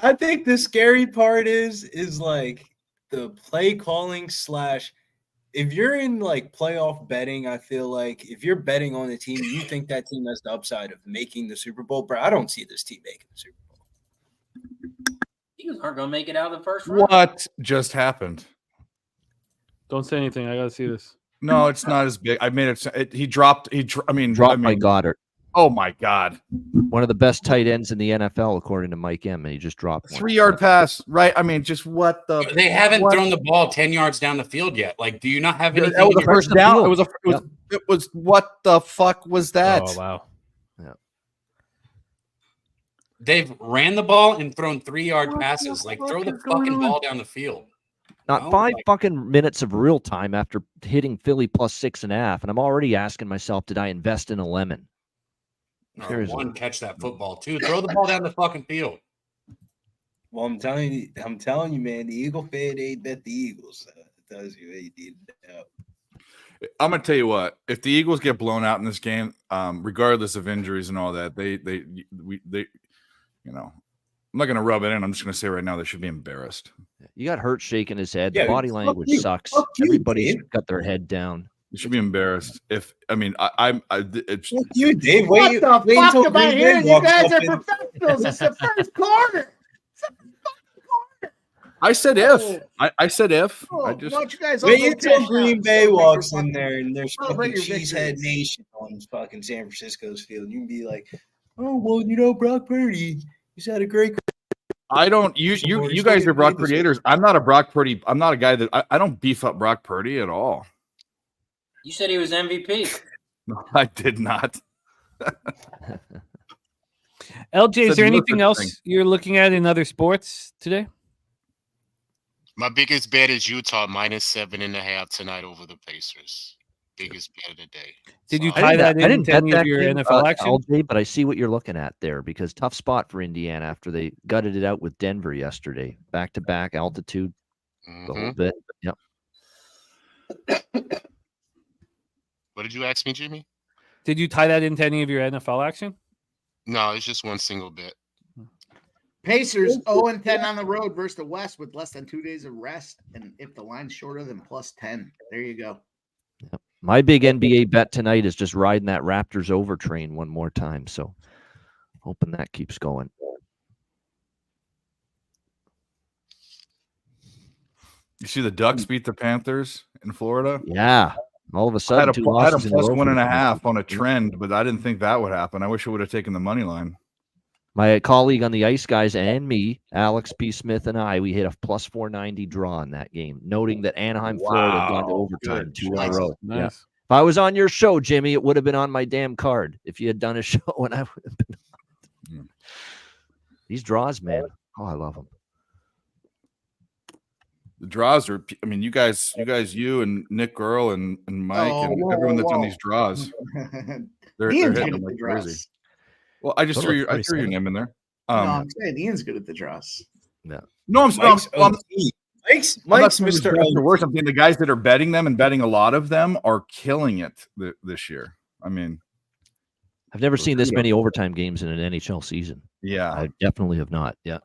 I think the scary part is like the play calling / if you're in like playoff betting, I feel like if you're betting on a team, you think that team has the upside of making the Super Bowl, bro. I don't see this team making the Super Bowl. Eagles aren't going to make it out of the first round. What just happened? Don't say anything. I got to see this. No, it's not as big. I made it. He dropped. Dropped by Goddard. Oh my God! One of the best tight ends in the NFL, according to Mike M. And he just dropped 3-yard pass. Right? I mean, just what the? They haven't thrown the ball 10 yards down the field yet. Like, do you not have anything? That was a first down. Yep. It was what the fuck was that? Oh wow! Yeah. They've ran the ball and thrown 3-yard passes. Like, throw the fucking ball down the field. Not 5 fucking minutes of real time after hitting Philly plus 6.5, and I'm already asking myself, did I invest in a lemon? Or one, catch that football. 2, throw the ball down the fucking field. Well, I'm telling you, man, the Eagle fan ain't bet the Eagles. It tells you what you need to know. I'm gonna tell you what. If the Eagles get blown out in this game, regardless of injuries and all that, they you know, I'm not gonna rub it in. I'm just gonna say right now they should be embarrassed. You got Hurt shaking his head. Yeah, The body fuck language you. sucks. Fuck you, Everybody's Dave. got their head down. You should be embarrassed. If it's Fuck you, Dave. What Wait the until fuck am I Green Bay hearing? You walks guys up are and- professionals. It's the first quarter. It's the fucking quarter. I said if. I said if. Oh, I just why don't you guys all Wait go until cash Green out? Bay Celebrate walks your in fucking- there and there's celebrate fucking your Cheesehead victories. Nation on fucking San Francisco's field. You can be like, oh well, you know, Brock Purdy, he's had a great. I don't. You guys are Brock Purdy haters. I'm not a Brock Purdy. I'm not a guy that I don't beef up Brock Purdy at all. You said he was MVP. No, I did not. LJ, is Said there no anything such else thing. you're looking at in other sports today? My biggest bet is Utah minus 7.5 tonight over the Pacers. Biggest bet of the day. Did you So tie I that didn't into bet any of that your game, NFL action? LJ, but I see what you're looking at there because tough spot for Indiana after they gutted it out with Denver yesterday. Back-to-back altitude, the whole Mhm. bit. Yep. What did you ask me, Jimmy? Did you tie that into any of your NFL action? No, it's just one single bet. Pacers 0-10 on the road versus the West with less than 2 days of rest. And if the line's shorter than +10, there you go. My big NBA bet tonight is just riding that Raptors over train one more time. So hoping that keeps going. You see the Ducks beat the Panthers in Florida. Yeah. All of a I sudden, had two a losses in a plus row for the 1.5 on a Panthers. trend, but I didn't think that would happen. I wish I would have taken the money line. My colleague on the Ice Guys and me, Alex P. Smith and I, we hit a plus 490 draw in that game, noting that Anaheim, Florida had gone to overtime Good 2 in a job. row. Nice. Yeah. If I was on your show, Jimmy, it would have been on my damn card. If you had done a show and I would have been on it. These draws, man. Oh, I love them. The draws are, I mean, you guys, you and Nick Earl and Mike and everyone that's on these draws. They're Ian's hitting good them at like the crazy. draws. Well, I just So threw do your, I threw your 47. name in there. No, I'm saying Ian's good at the draws. Yeah. No, I'm Mike's I'm Mike's not Mr. saying it's better or worse. I'm saying the guys that are betting them and betting a lot of them are killing it this year. I mean, I've never seen this many overtime games in an NHL season. yeah, I definitely have not. Yeah.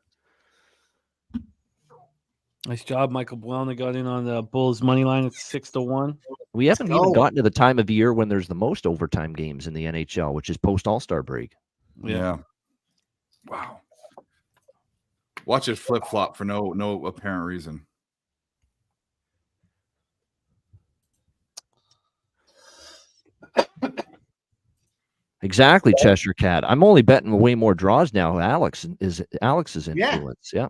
Nice job, Michael Buelna got in on the Bulls money line at 6-1. We haven't even gotten to the time of year when there's the most overtime games in the NHL, which is post All-Star break. yeah. Wow. Watch it flip flop for no apparent reason. Exactly, Cheshire Cat. I'm only betting way more draws now. Alex's influence. Yeah.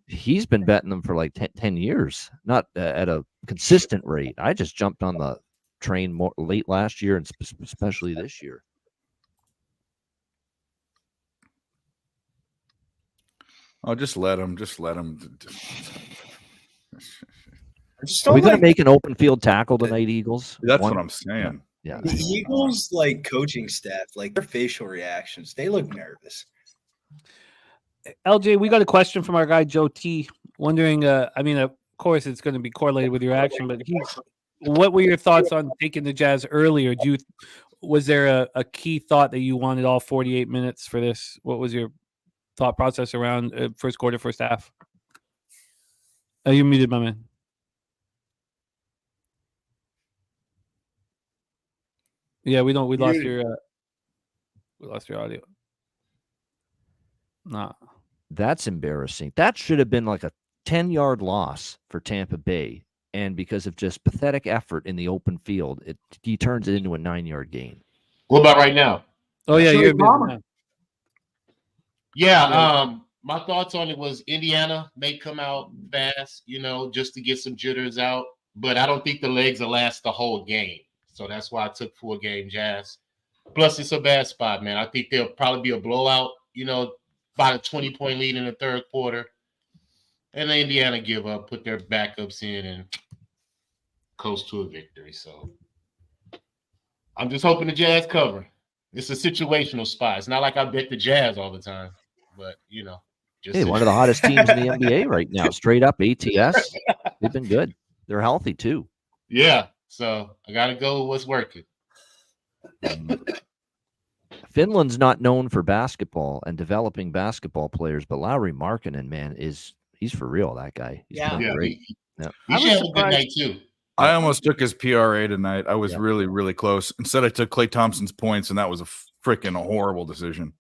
He's been betting them for like 10 years, not at a consistent rate. I just jumped on the train more late last year and especially this year. Oh, just let him. Are we going to make an open field tackle tonight, Eagles? That's what I'm saying. Yeah. The Eagles, like coaching staff, like their facial reactions, they look nervous. LJ, we got a question from our guy Joe T. Wondering, I mean, of course, it's going to be correlated with your action, but what were your thoughts on taking the Jazz earlier? Was there a key thought that you wanted all 48 minutes for this? What was your thought process around first quarter, first half? Oh, you're muted, my man. Yeah, we lost your audio. Nah. That's embarrassing. That should have been like a 10-yard loss for Tampa Bay. And because of just pathetic effort in the open field, he turns it into a 9-yard gain. What about right now? Oh, yeah, you're muted now. Yeah, my thoughts on it was Indiana may come out fast, just to get some jitters out. But I don't think the legs will last the whole game. So that's why I took 4-game Jazz. Plus, it's a bad spot, man. I think there'll probably be a blowout, about a 20-point lead in the third quarter. And then Indiana give up, put their backups in, and coast to a victory. So I'm just hoping the Jazz cover. It's a situational spot. It's not like I bet the Jazz all the time, but, Hey, one of the hottest teams in the NBA right now. Straight up ATS. They've been good. They're healthy, too. Yeah. So I got to go with what's working. Finland's not known for basketball and developing basketball players, but Lauri Markkanen, man, he's for real, that guy. He's playing great. Yeah. He should have a good night, too. I almost took his PRA tonight. I was really, really close. Instead, I took Klay Thompson's points, and that was a freaking horrible decision.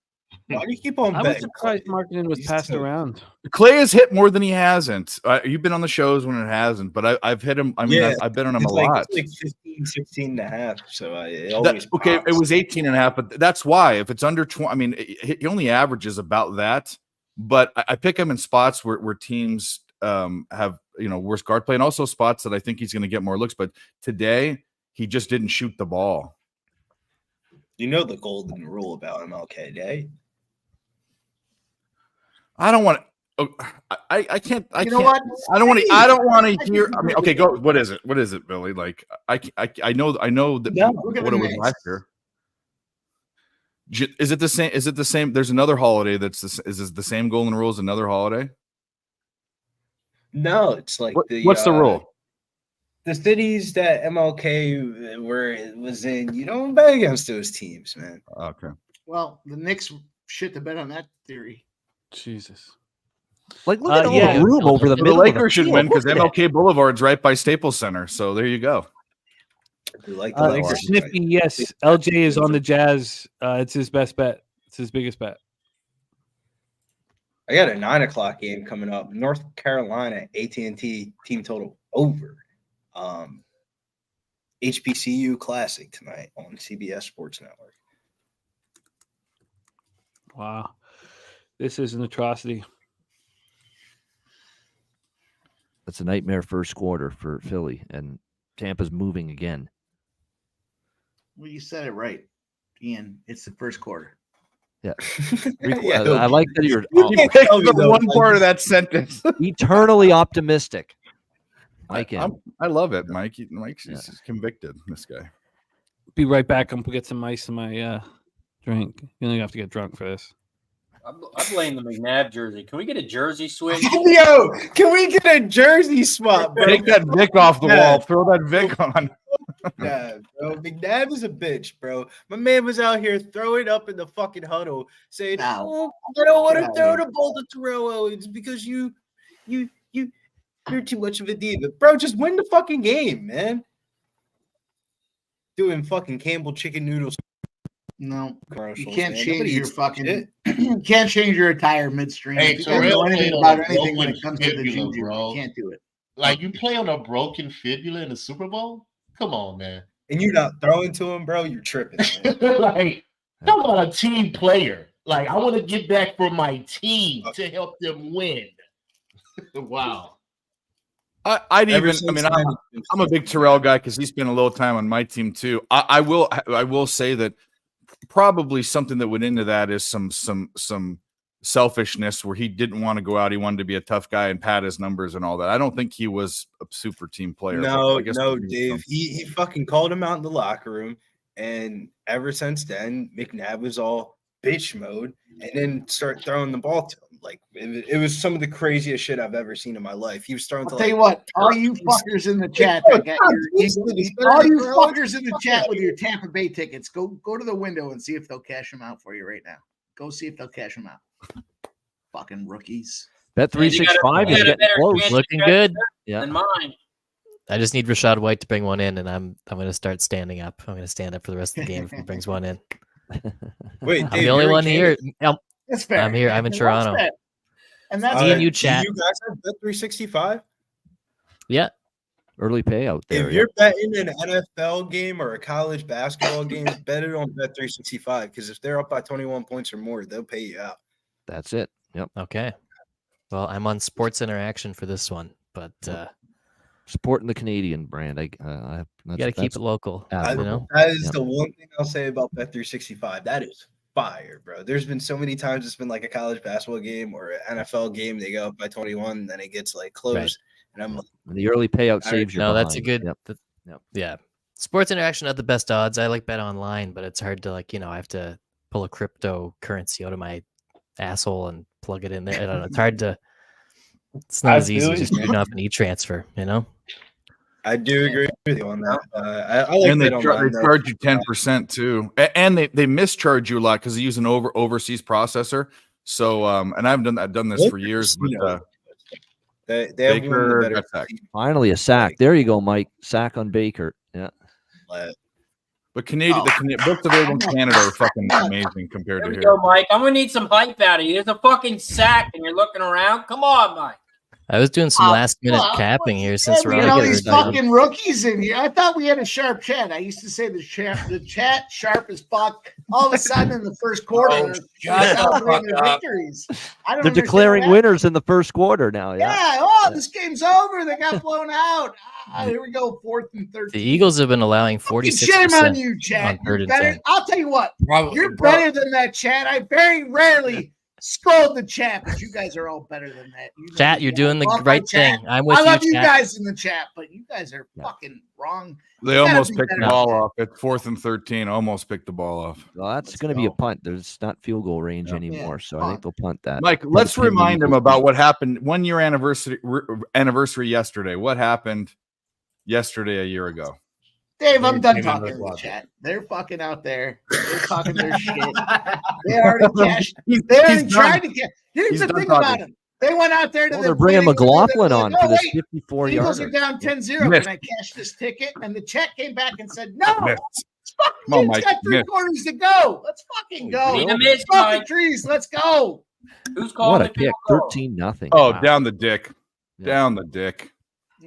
Why do you keep on I was betting? surprised Markkanen was passed around. Clay has hit more than he hasn't. You've been on the shows when it hasn't, but I've hit him. I mean, I've bet on him a lot. It's like 15, 16 and a half. So okay, it was 18 and a half, but that's why. If it's under 20, I mean, he only averages about that. But I pick him in spots where teams have, worse guard play, and also spots that I think he's going to get more looks. But today, he just didn't shoot the ball. You know the golden rule about MLK Day. I don't want to. I can't. I You can't. know what? I don't want to. I don't want to hear. I mean, okay, go. What is it? What is it, Billy? Like, I know that what it was last year. Is it the same? Is it the same? There's another holiday that's is it the same golden rule as another holiday? No, it's like what's the rule? The cities that MLK was in, you don't bet against those teams, man. Okay. Well, the Knicks shit to bet on that theory. Jesus. Like, look at all the room over the The middle. Lakers should win because MLK Boulevard's right by Staples Center. So there you go. Like the Lakers. Sniffy, yes. LJ is on the Jazz. It's his best bet. It's his biggest bet. I got a 9:00 game coming up. North Carolina AT&T team total over. HBCU Classic tonight on CBS Sports Network. Wow. This is an atrocity. That's a nightmare first quarter for Philly, and Tampa's moving again. Well, you said it right, Ian. It's the first quarter. Yeah. Yeah, I like that you're You can't tell me The though, one like, part of that sentence. eternally optimistic. Mike, I love it, Mike. Mike's he's convicted. This guy. Be right back. I'm gonna get some ice in my drink. You don't have to get drunk for this. I blame the McNabb jersey. Can we get a jersey switch? Yo, can we get a jersey swap, bro? Take that Vic off the wall. Throw that Vic on. Yeah, bro. McNabb is a bitch, bro. My man was out here throwing up in the fucking huddle, saying, "Oh, I don't want to throw the ball to Terrell Owens because you're too much of a diva, bro. Just win the fucking game, man." Doing fucking Campbell chicken noodles. No, you Commercials, can't man. change Nobody your eats fucking. shit. You can't change your attire midstream. Hey, If you don't know Terrell anything played about on a anything when it broken comes to the fibula, juju, bro. you can't do it. Like you play on a broken fibula in the Super Bowl? Come on, man. And you're not throwing to him, bro. You're tripping, man. Like, talk about a team player. Like, I want to get back for my team to help them win. Wow. I'm a big Terrell guy because he spent a little time on my team too. I will say that probably something that went into that is some selfishness where he didn't want to go out. He wanted to be a tough guy and pad his numbers and all that. I don't think he was a super team player. No, Dave. He fucking called him out in the locker room, and ever since then, McNabb was all bitch mode, and then start throwing the ball to him. Like it was some of the craziest shit I've ever seen in my life. He was throwing. I'll tell you what, all you fuckers in the chat that got all you fuckers in the chat with your Tampa Bay tickets, go to the window and see if they'll cash them out for you right now. Go see if they'll cash them out. Fucking rookies. Bet 365 is getting close. Looking good. Yeah. Than mine. I just need Rashad White to bring one in, and I'm going to start standing up. I'm going to stand up for the rest of the game if he brings one in. Wait, I'm Dave, the only you're in one here. Canada. That's fair. I'm here. I'm in Toronto. And that's Me and you chat. Do you guys have Bet 365? Yeah. Early payout there. If you're betting an NFL game or a college basketball game, bet it on Bet 365 because if they're up by 21 points or more, they'll pay you out. That's it. Yep. Okay. Well, I'm on Sports Interaction for this one, but supporting the Canadian brand. you got to keep it local. You know, that is the one thing I'll say about Bet 365. That is fire, bro. There's been so many times it's been like a college basketball game or an NFL game. They go up by 21, then it gets like close, Right. and I'm like, the early payout saves you. No, that's a good. Yep. Yeah. Sports Interaction at the best odds. I like Bet Online, but it's hard to I have to pull a cryptocurrency out of my asshole and plug it in there. I don't know. It's hard to. It's not as easy as just shooting off an e-transfer, I do agree with you on that. I like And they Bet Online, though. charge you 10% too, and they mischarge you a lot because they use an overseas processor. So, and I've done this for years. But, They have Baker one of the got better sacked. Finally, a sack. There you go, Mike. Sack on Baker. Yeah. But the books available in Canada are fucking amazing compared There to we here. go, Mike. I'm gonna need some hype out of you. There's a fucking sack, and you're looking around. Come on, Mike. I was doing some last minute capping here since we we're got all all these fucking rookies in here. I thought we had a sharp chat. I used to say the chat sharp as fuck. All of a sudden in the first quarter, they're celebrating their victories. They're declaring winners in the first quarter now. Yeah. This game's over. They got blown out. Here we go, 4th and 13. The Eagles have been allowing 46%. Shame on you, chat. on 3rd and Better, 10. I'll tell you what. You're better than that, chat. I very rarely scold the chat, but you guys are all better than that. Chat, you're doing the right thing. I'm with I love you chat. guys in the chat, but you guys are fucking wrong. They You gotta almost be picked the better ball than that. off at 4th and 13. Almost picked the ball off. Well, that's going to be a punt. There's not field goal range anymore, so I think they'll punt that. Mike, let's remind them about what happened 1 year anniversary yesterday. What happened yesterday a year ago? Dave, I'm done talking in the chat. They're fucking out there. They're talking their shit. They already cashed. They already tried to get. Here's the thing about them. They went out there to they're bringing McLaughlin on for this 54 Eagles yarder. are down 10-0. Missed. And I cashed this ticket, and the check came back and said, no, Missed. this fucking Come on, team's Mike, got 3 missed. quarters to go. Let's fucking go. Need a miss, Fucking Mike. trees. Let's go. Who's calling What a the kick. field goal? 13-0. Oh, Wow. down the dick. Yeah. Down the dick.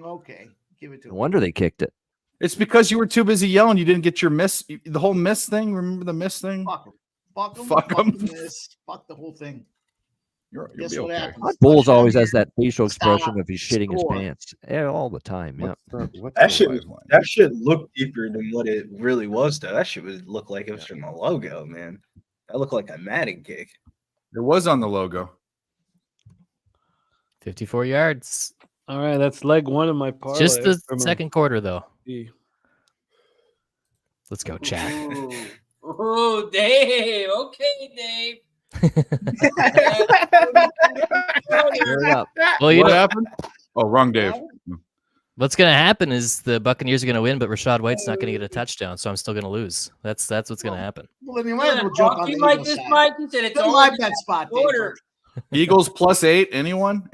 Okay. Give it to No him. wonder they kicked it. It's because you were too busy yelling. You didn't get your miss, the whole miss thing. Remember the miss thing? Fuck him. Fuck them. Fuck 'em. This. Fuck the whole thing. You'll Guess be what okay. happens? Bulls Touchdown always here. has that facial expression Stop. of he's shitting his Score. pants. Yeah, all the time. Yeah. What's That the shit, live line? that shit looked deeper than what it really was, though. That shit would look like it was from the logo, man. That looked like a Madden kick. It was on the logo. 54 yards. All right, that's leg one of my parlay. Just the for my- second quarter, though. Yeah. Let's go, chat. Oh, Dave. Okay, Dave. Tear it up. Well, you What know, happened? Oh, wrong Dave. what's going to happen is the Buccaneers are going to win, but Rashad White's not going to get a touchdown, so I'm still going to lose. That's what's going to happen. Well, then you might as well jump on the like Eagles this, side. Mike. He said it's Don't all like that spot, Dave. order. Eagles +8. Anyone?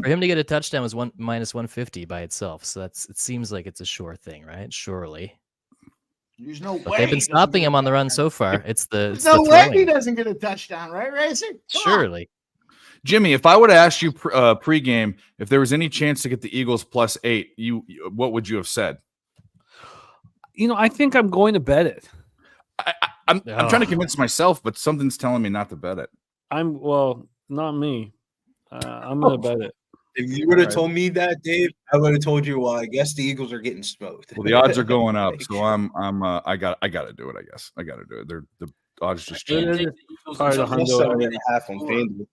For him to get a touchdown was minus 150 by itself, so it seems like it's a sure thing, right? Surely. There's no But way. they've he been doesn't stopping get him a on the run touchdown. so far. It's the There's no the way he throwing. doesn't get a touchdown, right, Racer? Come on. Surely. Jimmy, if I would have asked you pregame if there was any chance to get the Eagles +8, what would you have said? You know, I think I'm going to bet it. I'm trying to convince myself, but something's telling me not to bet it. Not me. I'm gonna bet it. If you would have Alright. told me that, Dave, I would have told you, well, I guess the Eagles are getting smoked. Well, the odds are going up, so I got to do it. I guess I got to do it. The odds just changed. Probably the Plus hundo. 7.5 on FanDuel.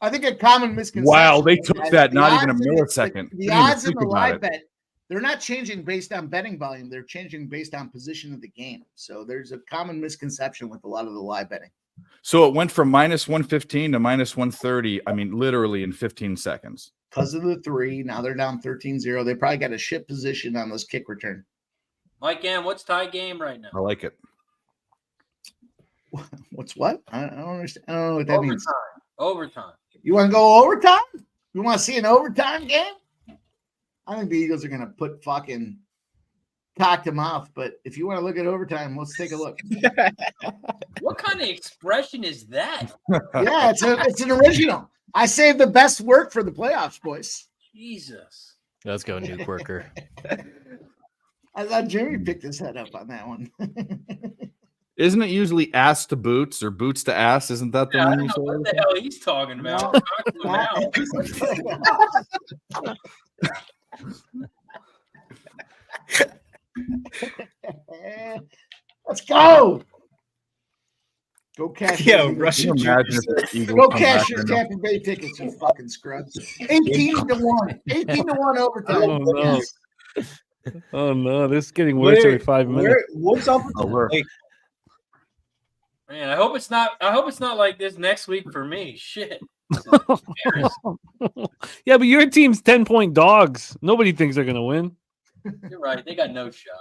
I think a common misconception. Wow, they is took that that the not even a odds in- millisecond. The Didn't even odds in think the about live it. bet, they're not changing based on betting volume. They're changing based on position of the game. So there's a common misconception with a lot of the live betting. So it went from minus 115 to minus 130. I mean, literally in 15 seconds. Because of the 3, now they're down 13-0. They probably got a shit position on this kick return. Mike M, what's tie game right now? I like it. What's what? I don't understand. I don't know what that means. Overtime. You want to go overtime? You want to see an overtime game? I think the Eagles are going to put fucking cock to mouth. But if you want to look at overtime, let's take a look. What kind of expression is that? Yeah, it's an original. I saved the best work for the playoffs, boys. Jesus. Let's go, Nuke Worker. I thought Jimmy picked his head up on that one. Isn't it usually ass to boots or boots to ass? Isn't that the Yeah, I one don't you know what said? the hell he's talking about. Let's go. Go cash. Yeah, your- Russian Imagine if the Eagles Go come cash back your and- Tampa Bay tickets, you fucking scrubs. 18-1. 18-1 overtime. Oh no! Oh no! This is getting worse every 5 minutes. What's up with Oh, we're- like, Man, I hope it's not like this next week for me. Shit. Yeah, but your team's 10-point dogs. Nobody thinks they're gonna win. You're right. They got no shot.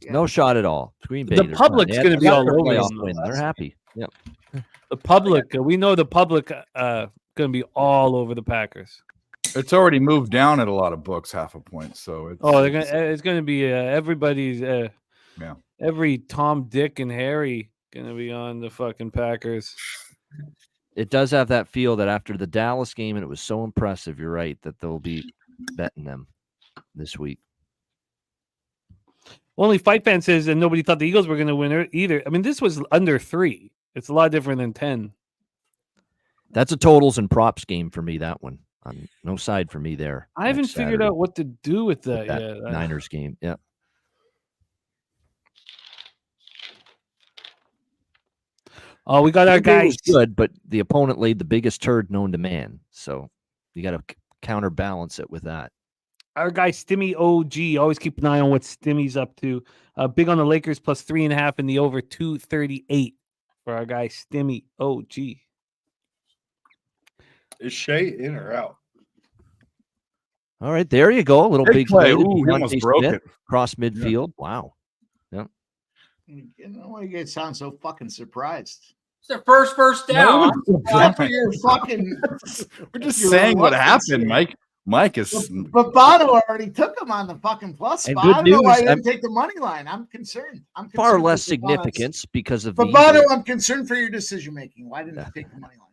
No shot at all. Green Bay. The they're public's fine. gonna be They all got their over playoff them. win. They're happy. Yep. The public, we know the public gonna be all over the Packers. It's already moved down at a lot of books, half a point. So it's, Oh, it's gonna be everybody's. Yeah. Every Tom, Dick, and Harry gonna be on the fucking Packers. It does have that feel that after the Dallas game, and it was so impressive. You're right that they'll be betting them this week. Only Fight Fan says, and nobody thought the Eagles were going to win either. I mean, this was under 3. It's a lot different than 10. That's a totals and props game for me. That one, no side for me there. I haven't next figured Saturday out what to do with that, that yet. Niners game. Yeah. Oh, we got our Green Bay was guys. good, but the opponent laid the biggest turd known to man. So you got to counterbalance it with that. Our guy Stimmy OG. Always keep an eye on what Stimmy's up to. Big on the Lakers plus 3.5 and the over 238 for our guy Stimmy OG. is Shea in or out? All right, there you go. A little Big big play. play to Ooh, he almost Devontae broke Smith it. Cross midfield. Wow. You know why you guys sound so fucking surprised? It's their first down. After your fucking, We're just You're saying what reluctant happened, here. Mike. Mike is but Bono already took him on the fucking plus And spot. I good don't know why news, he didn't I'm- take the money line. I'm concerned. Far concerned less with Bono's- significance because of But the Bono, injury. I'm concerned for your decision making. Why didn't you take the money line?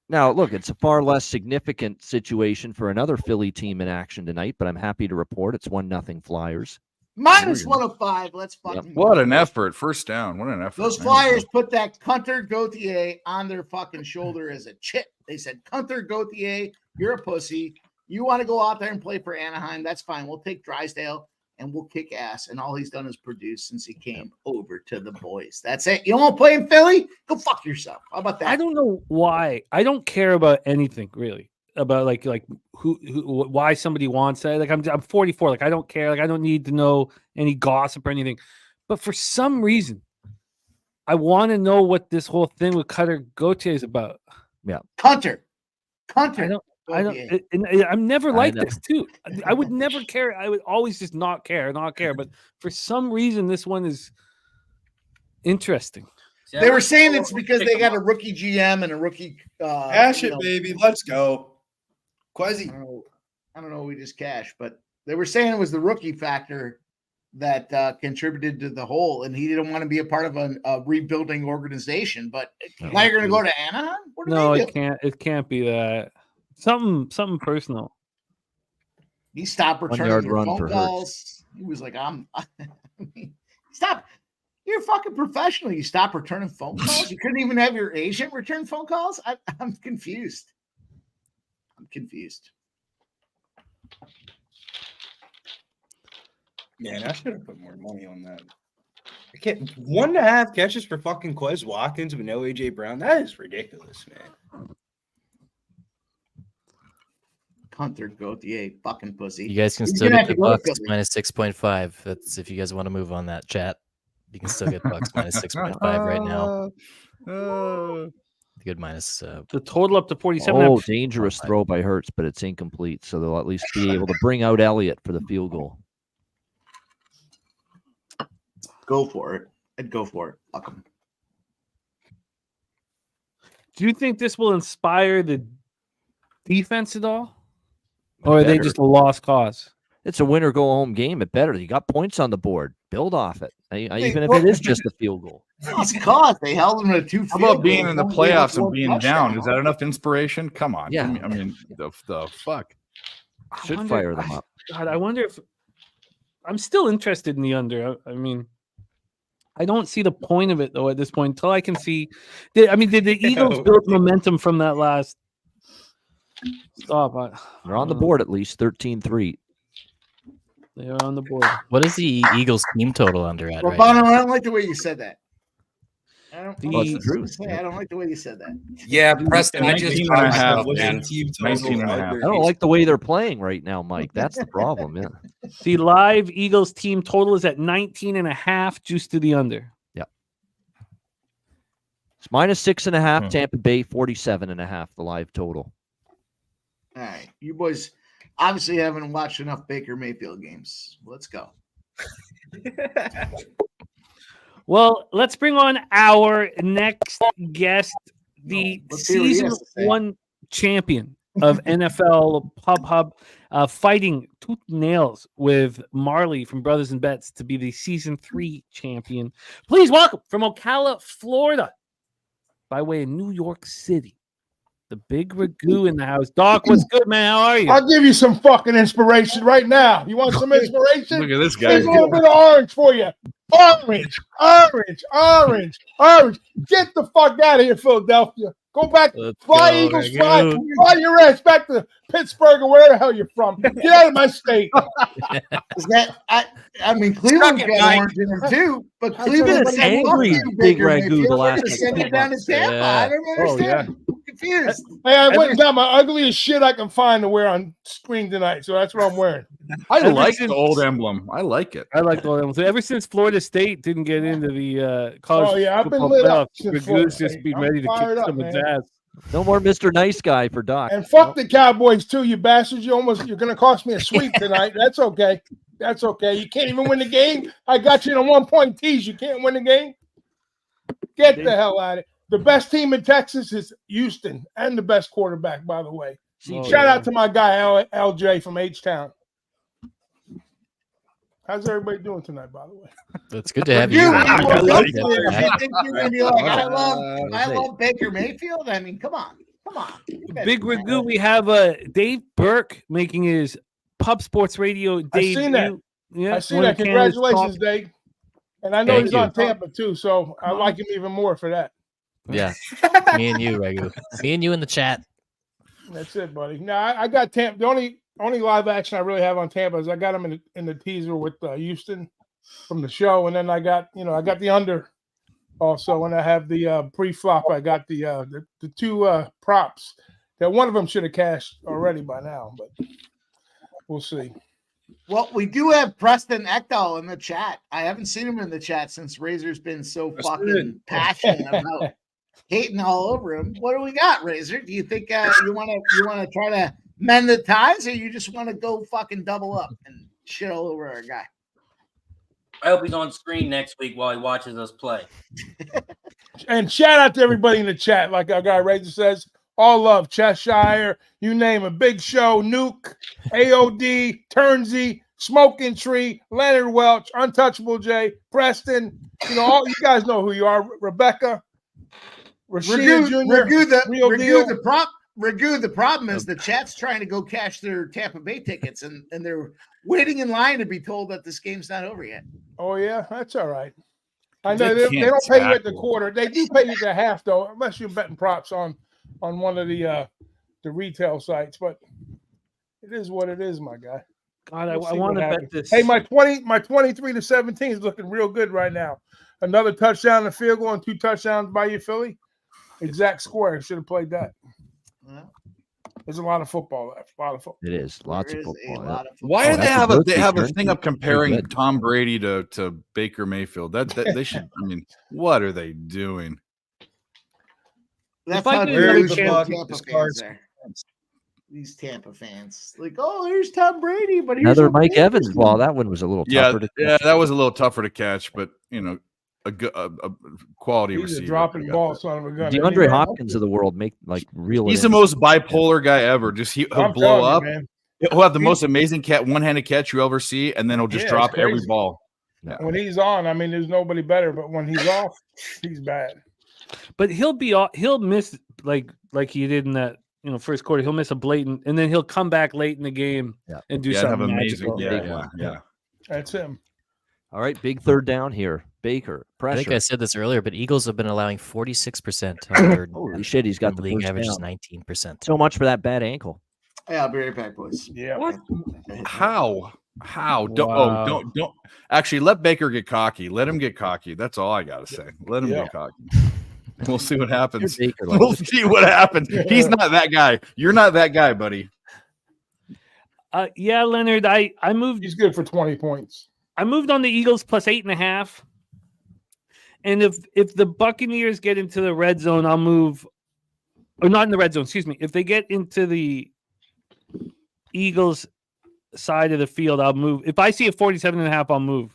Now, look, it's a far less significant situation for another Philly team in action tonight, but I'm happy to report it's 1-0 Flyers. Minus 105. Let's fucking What an effort. First down. What an effort. Those Flyers put that Cunter Gauthier on their fucking shoulder as a chip. They said, Cunter Gauthier, you're a pussy. You want to go out there and play for Anaheim? That's fine. We'll take Drysdale and we'll kick ass. And all he's done is produce since he came over to the boys. That's it. You don't want to play in Philly? Go fuck yourself. How about that? I don't know why. I don't care about anything really. About like who why somebody wants that. Like I'm 44. Like I don't care. Like I don't need to know any gossip or anything. But for some reason, I want to know what this whole thing with Cutter Gauthier is about. Yeah, Cunter. I'm never like this too. I would never care. I would always just not care. But for some reason, this one is interesting. They were saying it's because they got a rookie GM and a rookie. Cash it, baby. Let's go. Quasi. I don't know. We just cashed, but they were saying it was the rookie factor that contributed to the whole, and he didn't want to be a part of a rebuilding organization. But now you're going to go to Anaheim? No, it can't. It can't be that. Something personal. He stopped returning your phone calls. He was like, stop. You're a fucking professional. You stop returning phone calls. You couldn't even have your agent return phone calls. I'm confused. Man, I should have put more money on that. I can't 1.5 catches for fucking Quez Watkins with no AJ Brown. That is ridiculous, man. Hunter Gauthier, fucking pussy. You guys can still get the Bucks minus 6.5. That's if you guys want to move on that chat. You can still get Bucks minus 6.5 right now. Good minus. The total up to 47. Oh, dangerous throw by Hurts, but it's incomplete. So they'll at least be able to bring out Elliott for the field goal. Go for it. I'd go for it. Fuck them. Do you think this will inspire the defense at all? Or are they just a lost cause? It's a win or go home game. It better. You got points on the board. Build off it. Even if it is just a field goal. Lost cause. They held them to 2 field How about being in the playoffs and being down? Is that enough inspiration? Come on. Yeah. I mean, the fuck. Should fire them up. God, I wonder if I'm still interested in the under. I mean, I don't see the point of it though at this point until I can see. Did the Eagles build momentum from that last stop? They're on the board at least 13-3. They are on the board. What is the Eagles team total under at right Bono, now? I don't like the way you said that. I don't like the way you said that. Yeah, Preston, I just 19.5, man. 19.5. I don't like the way they're playing right now, Mike. That's the problem. Yeah. The live Eagles team total is at 19.5, juice to the under. Yep. It's minus 6.5. Tampa Bay 47.5. The live total. All right, you boys obviously haven't watched enough Baker Mayfield games. Let's go. Well, let's bring on our next guest, the let's hear what he season has to say. 1 champion of NFL Pub Hub, fighting tooth and nails with Marley from Brothers and Bets to be the season 3 champion. Please welcome from Ocala, Florida, by way of New York City, the big Ragu in the house. Doc, what's good, man? How are you? I'll give you some fucking inspiration right now. You want some inspiration? Look at this guy. Here's a little bit of orange for you. Orange. Get the fuck out of here, Philadelphia. Go back. Fly, Eagles, fly. Fly your ass back to Pittsburgh or where the hell you're from. Get out of my state. Is that I mean Cleveland got orange in them too, but Cleveland been angry, big Ragu, the last send it down to Tampa. I don't understand. I'm confused. Hey, I went and got my ugliest shit I can find to wear on screen tonight, so that's what I'm wearing. I like the old emblem. I like it. I like the old emblem. So ever since Florida State didn't get into the college I've been football lit up playoffs, since Ragu's Florida just State. be I'm ready to fired kick up, someone's man. ass. No more Mr. Nice Guy for Doc. And fuck the Cowboys too, you bastards. You're going to cost me a sweep tonight. That's okay. That's okay. You can't even win the game. I got you in a 1-point tease. You can't win the game. Get the hell out of it. The best team in Texas is Houston, and the best quarterback, by the way. Shout out to my guy LJ from H-Town. How's everybody doing tonight, by the way? It's good to have you. I think you're gonna be like, I love Baker Mayfield. I mean, come on. Big Ragu, we have Dave Burke making his Pub Sports Radio I seen that. debut Yeah, I see one that. of Canada's Congratulations, top- Dave. And I know Thank he's you. on Tampa too, so I like him even more for that. Yeah. Me and you, Regu. Me and you in the chat. That's it, buddy. No, I got Tampa. The only live action I really have on Tampa is I got him in the teaser with Houston from the show, and then I got the under also, and I have the pre-flop. I got the two props. That one of them should have cashed already by now, but we'll see. Well, we do have Preston Ekdahl in the chat. I haven't seen him in the chat since Razor's been so fucking passionate about hating all over him. What do we got, Razor? Do you think you want to try to mend the ties, or you just want to go fucking double up and shit all over our guy? I hope he's on screen next week while he watches us play. And shout out to everybody in the chat, like our guy Razor says. All love, Cheshire, you name it. Big Show, Nuke, AOD, Turnsy, Smoking Tree, Leonard Welch, Untouchable J, Preston. All you guys know who you are. Rebecca, Rashida Jr., Ragu, the problem is the chat's trying to go cash their Tampa Bay tickets, and they're waiting in line to be told that this game's not over yet. Oh, yeah, that's all right. I know they don't pay you at the quarter. They do pay you at the half, though, unless you're betting props on one of the retail sites. But it is what it is, my guy. God, I want to bet this. Hey, my 23-17 is looking real good right now. Another touchdown and field goal and 2 touchdowns by you, Philly. Exact square. Should have played that. There's a lot of football left. A lot of football. It is lots of football. Why do they have a thing up comparing Tom Brady to Baker Mayfield? That they should. I mean, what are they doing? That's If I how could they're really Tampa fans there. These Tampa fans, like, oh, here's Tom Brady, but here's Another Mike Evans ball. That one was a little tougher to catch. That was a little tougher to catch, but a good quality He's receiver. a dropping ball, son of a gun. DeAndre Hopkins of the world make real. He's the most bipolar guy ever. Just he'll blow up. He'll have the most amazing one-handed catch you ever see, and then he'll just drop every ball. Yeah. When he's on, I mean, there's nobody better. But when he's off, he's bad. But he'll miss like he did in that first quarter. He'll miss a blatant, and then he'll come back late in the game and do something magical. Yeah. That's him. All right, big third down here. Baker, pressure. I think I said this earlier, but Eagles have been allowing 46% on third. Holy shit, he's got the league first average is down. 19%. So much for that bad ankle. Yeah, I'll be right back, boys. Yeah. What? How? Don't actually let Baker get cocky. Let him get cocky. That's all I gotta say. Let him get cocky. We'll see what happens. We'll see what happens. He's not that guy. You're not that guy, buddy. Yeah, Leonard. I moved. He's good for 20 points. I moved on the Eagles plus 8.5. And if the Buccaneers get into the red zone, I'll move. Or not in the red zone, excuse me. If they get into the Eagles side of the field, I'll move. If I see a 47.5, I'll move.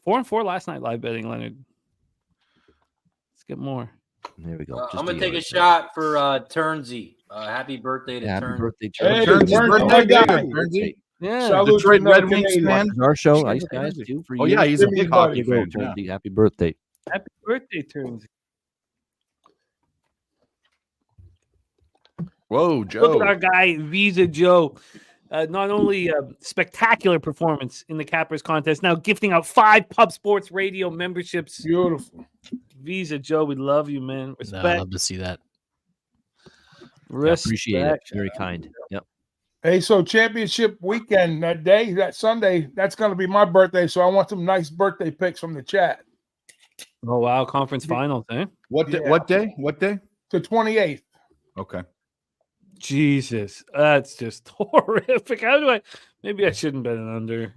4-4 last night live betting, Leonard. Let's get more. There we go. I'm gonna take a shot for Turnsy. Happy birthday to Happy Turnsy. birthday, Hey, Turnsy. Yeah. Salute Detroit to the Red Wings Canadians. fan. Our show, Ice Guys, too. For Oh you. yeah, he's a Jimmy big Buddy. hockey fan. Turnsy, happy birthday. Happy birthday, Turns. Whoa, Joe. Look at our guy, Visa Joe. Not only a spectacular performance in the Cappers contest, now gifting out 5 Pub Sports Radio memberships. Beautiful. Visa Joe, we love you, man. Respect. I love to see that. Respect. Appreciate it. Very kind. Yep. Hey, so championship weekend, that Sunday, that's going to be my birthday. So I want some nice birthday pics from the chat. Oh, wow. Conference finals, eh? What day? What day? The 28th. Okay. Jesus. That's just horrific. Maybe I shouldn't bet it under.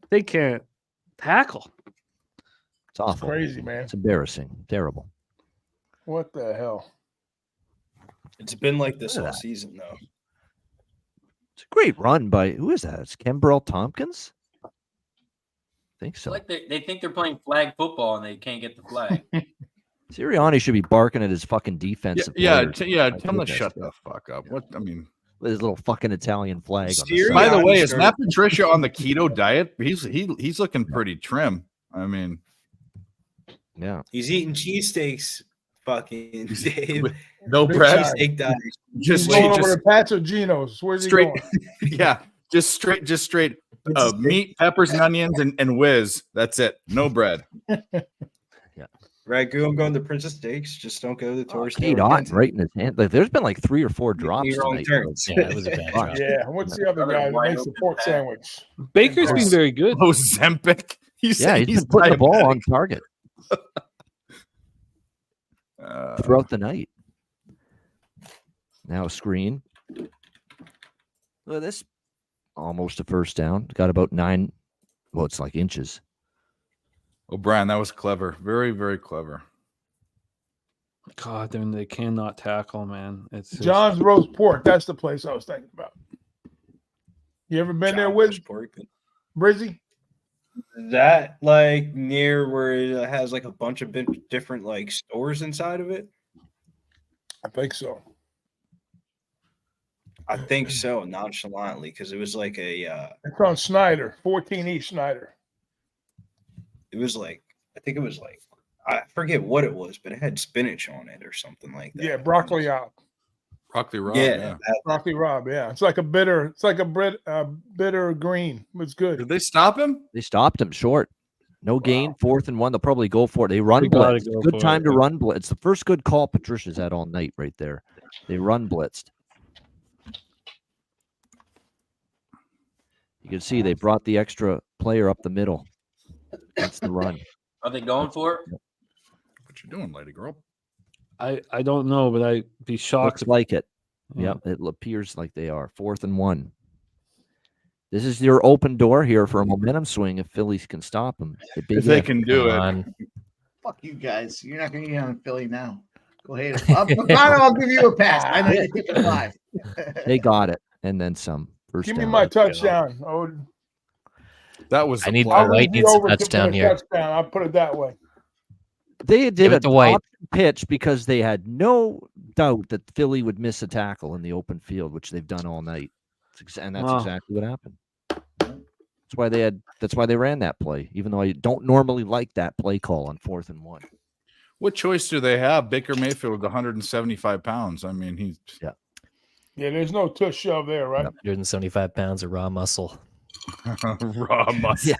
They can't tackle. It's awful. Crazy, man. It's embarrassing. Terrible. What the hell? It's been like this Look at all that. season, though. It's a great run by, who is that? It's Kimbrel Tompkins? I think so. Like they think they're playing flag football and they can't get the flag. Sirianni should be barking at his fucking defensive Yeah, players. tell him to goodness. shut the fuck up. What I mean, With his little fucking Italian flag. On the Sirianni side. by the way, is started- Matt Patricia on the keto diet? He's looking pretty trim. I mean, Yeah. He's eating cheesesteaks, fucking Dave. with no Big bread, time. Cheesesteak diet. just He's going over just to Pat's or Geno's. Where's he straight. going? Yeah, Just straight meat, peppers, and onions, and whiz. That's it. No bread. Ragu, I'm going to Princess Steaks. Just don't go to the tourist. Kate Otten right in his hand. Like, there's been like 3 or 4 drops Wrong tonight. turns. Yeah, it was a bad drop. Yeah. What's the other guy that makes the pork sandwich? Baker's been very good. Ozempic. He's been putting the ball on target throughout the night. Now a screen. Look at this. Almost a first down. Got about 9. Well, it's like inches. O'Brien, that was clever. Very, very clever. God, they cannot tackle, man. It's just... John's Roast Pork. That's the place I was thinking about. You ever been there with Brizzy? That like near where it has like a bunch of different like stores inside of it? I think so. I think so, nonchalantly, because it was like a it's on Snyder, 14 East Snyder. It was like, I think it was like, I forget what it was, but it had spinach on it or something like that. Yeah, broccoli out. Broccoli Rob. Yeah. Broccoli Rob, yeah. It's like a bitter green. It's good. Did they stop him? They stopped him short. No gain, 4th and 1. They'll probably go for it. They run blitz. Good time to run blitz. It's the first good call Patricia's had all night right there. They run blitzed. You can see they brought the extra player up the middle. That's the run. Are they going for it? What you doing, lady girl? I don't know, but I'd be shocked. Looks like it. Yep, it appears like they are. 4th and 1. This is your open door here for a momentum swing if Phillies can stop them. If they can do it. Fuck you guys. You're not going to get on Philly now. Go ahead. I'll give you a pass. I know you pick it live. They got it, and then some. First Give me down. my touchdown. That was. I need White needs a touchdown here. Touchdown. I'll put it that way. They did a White pitch because they had no doubt that Philly would miss a tackle in the open field, which they've done all night, and that's exactly what happened. That's why they ran that play, even though I don't normally like that play call on 4th and 1. What choice do they have? Baker Mayfield with 175 pounds. I mean, he's Yeah, there's no tush shove there, right? 175 pounds of raw muscle. Raw muscle.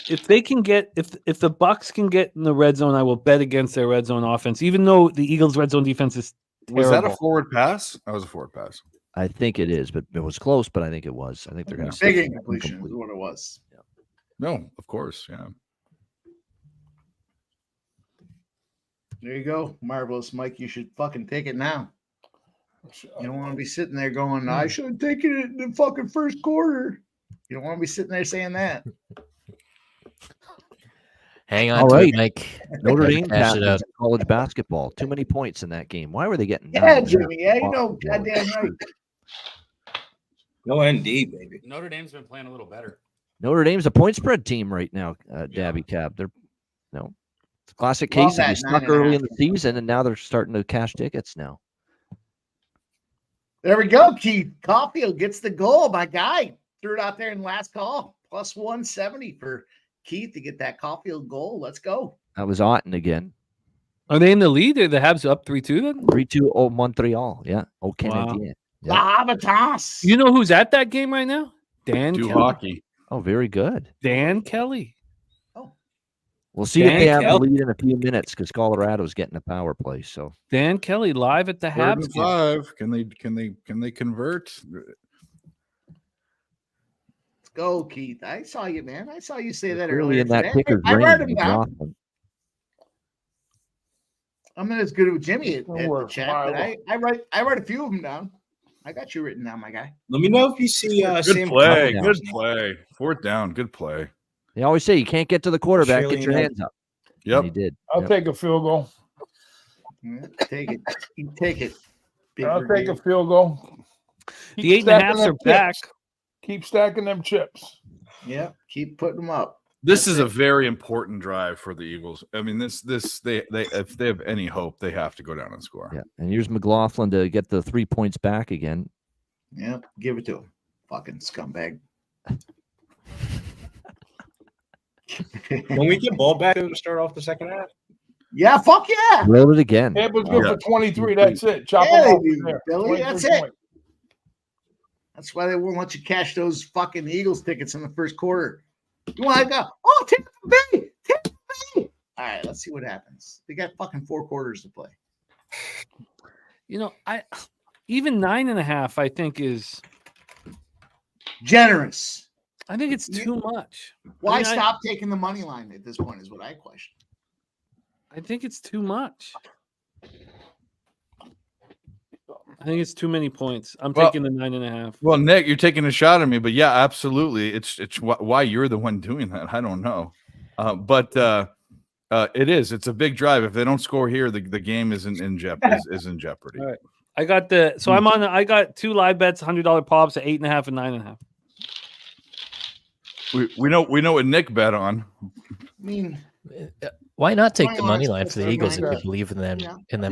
If they can get if the Bucs can get in the red zone, I will bet against their red zone offense, even though the Eagles' red zone defense is terrible. Was that a forward pass? That was a forward pass. I think it is, but it was close. But I think it was. I think they're going to big incompletion is what it was. Yeah. No, of course, yeah. There you go, marvelous Mike. You should fucking take it now. You don't want to be sitting there going, "I should have taken it in the fucking first quarter." You don't want to be sitting there saying that. Hang on to it, Mike. Notre Dame Cash it out. college basketball. Too many points in that game. Why were they getting? Yeah, Jimmy. Yeah, you know, goddamn right. No ND, baby. Notre Dame's been playing a little better. Notre Dame's a point spread team right now. Dabby Cab. They're it's a classic case. They stuck early in the season, and now they're starting to cash tickets now. There we go. Keith Caulfield gets the goal. My guy threw it out there in last call. Plus 170 for Keith to get that Caulfield goal. Let's go. That was Otten again. Are they in the lead? Are the Habs up 3-2 then? 3-2 au Montreal. Yeah. Au Canadien. La Habitas. You know who's at that game right now? Dan Do Kelly. hockey. Oh, very good. Dan Kelly. We'll see if they have the lead in a few minutes because Colorado's getting a power play. So Dan Kelly live at the 3rd and Habs game. 5. Can they convert? Let's go, Keith. I saw you, man. I saw you say that earlier. in that today. kicker's I read range. him down. I'm not as good with Jimmy at the chat, but I write a few of them down. I got you written down, my guy. Let me know if you see Good Sam play. Down. Good play. 4th down. Good play. They always say you can't get to the quarterback. Surely Get your enough. hands up. Yep. And he did. I'll Yep. take a field goal. Yeah, take it. You take it. Big I'll take review. a field goal. The 8.5s are back. Keep stacking them chips. Yeah, keep putting them up. This is a very important drive for the Eagles. I mean, they if they have any hope, they have to go down and score. Yeah. And here's McLaughlin to get the 3 points back again. Yep, give it to him. Fucking scumbag. When we get ball back to start off the second half. Yeah, fuck yeah. Load it again. Tampa's good Yeah. for 23. That's it. Chop Yeah, them off dude, there. Billy, 23 that's it. points. That's why they won't let you cash those fucking Eagles tickets in the first quarter. You want to go, oh, Tampa Bay. All right, let's see what happens. They got fucking 4 quarters to play. I even 9.5, I think is generous. I think it's too much. Why stop taking the money line at this point is what I question. I think it's too much. I think it's too many points. I'm taking the 9.5. Well, Nick, you're taking a shot at me, but yeah, absolutely. It's why you're the one doing that. I don't know, but it is. It's a big drive. If they don't score here, the game is in jeopardy. All right. I got I got 2 live bets, $100 pops at 8.5 and 9.5. We know what Nick bet on. I mean, why not take the money line for the Eagles if you believe in them?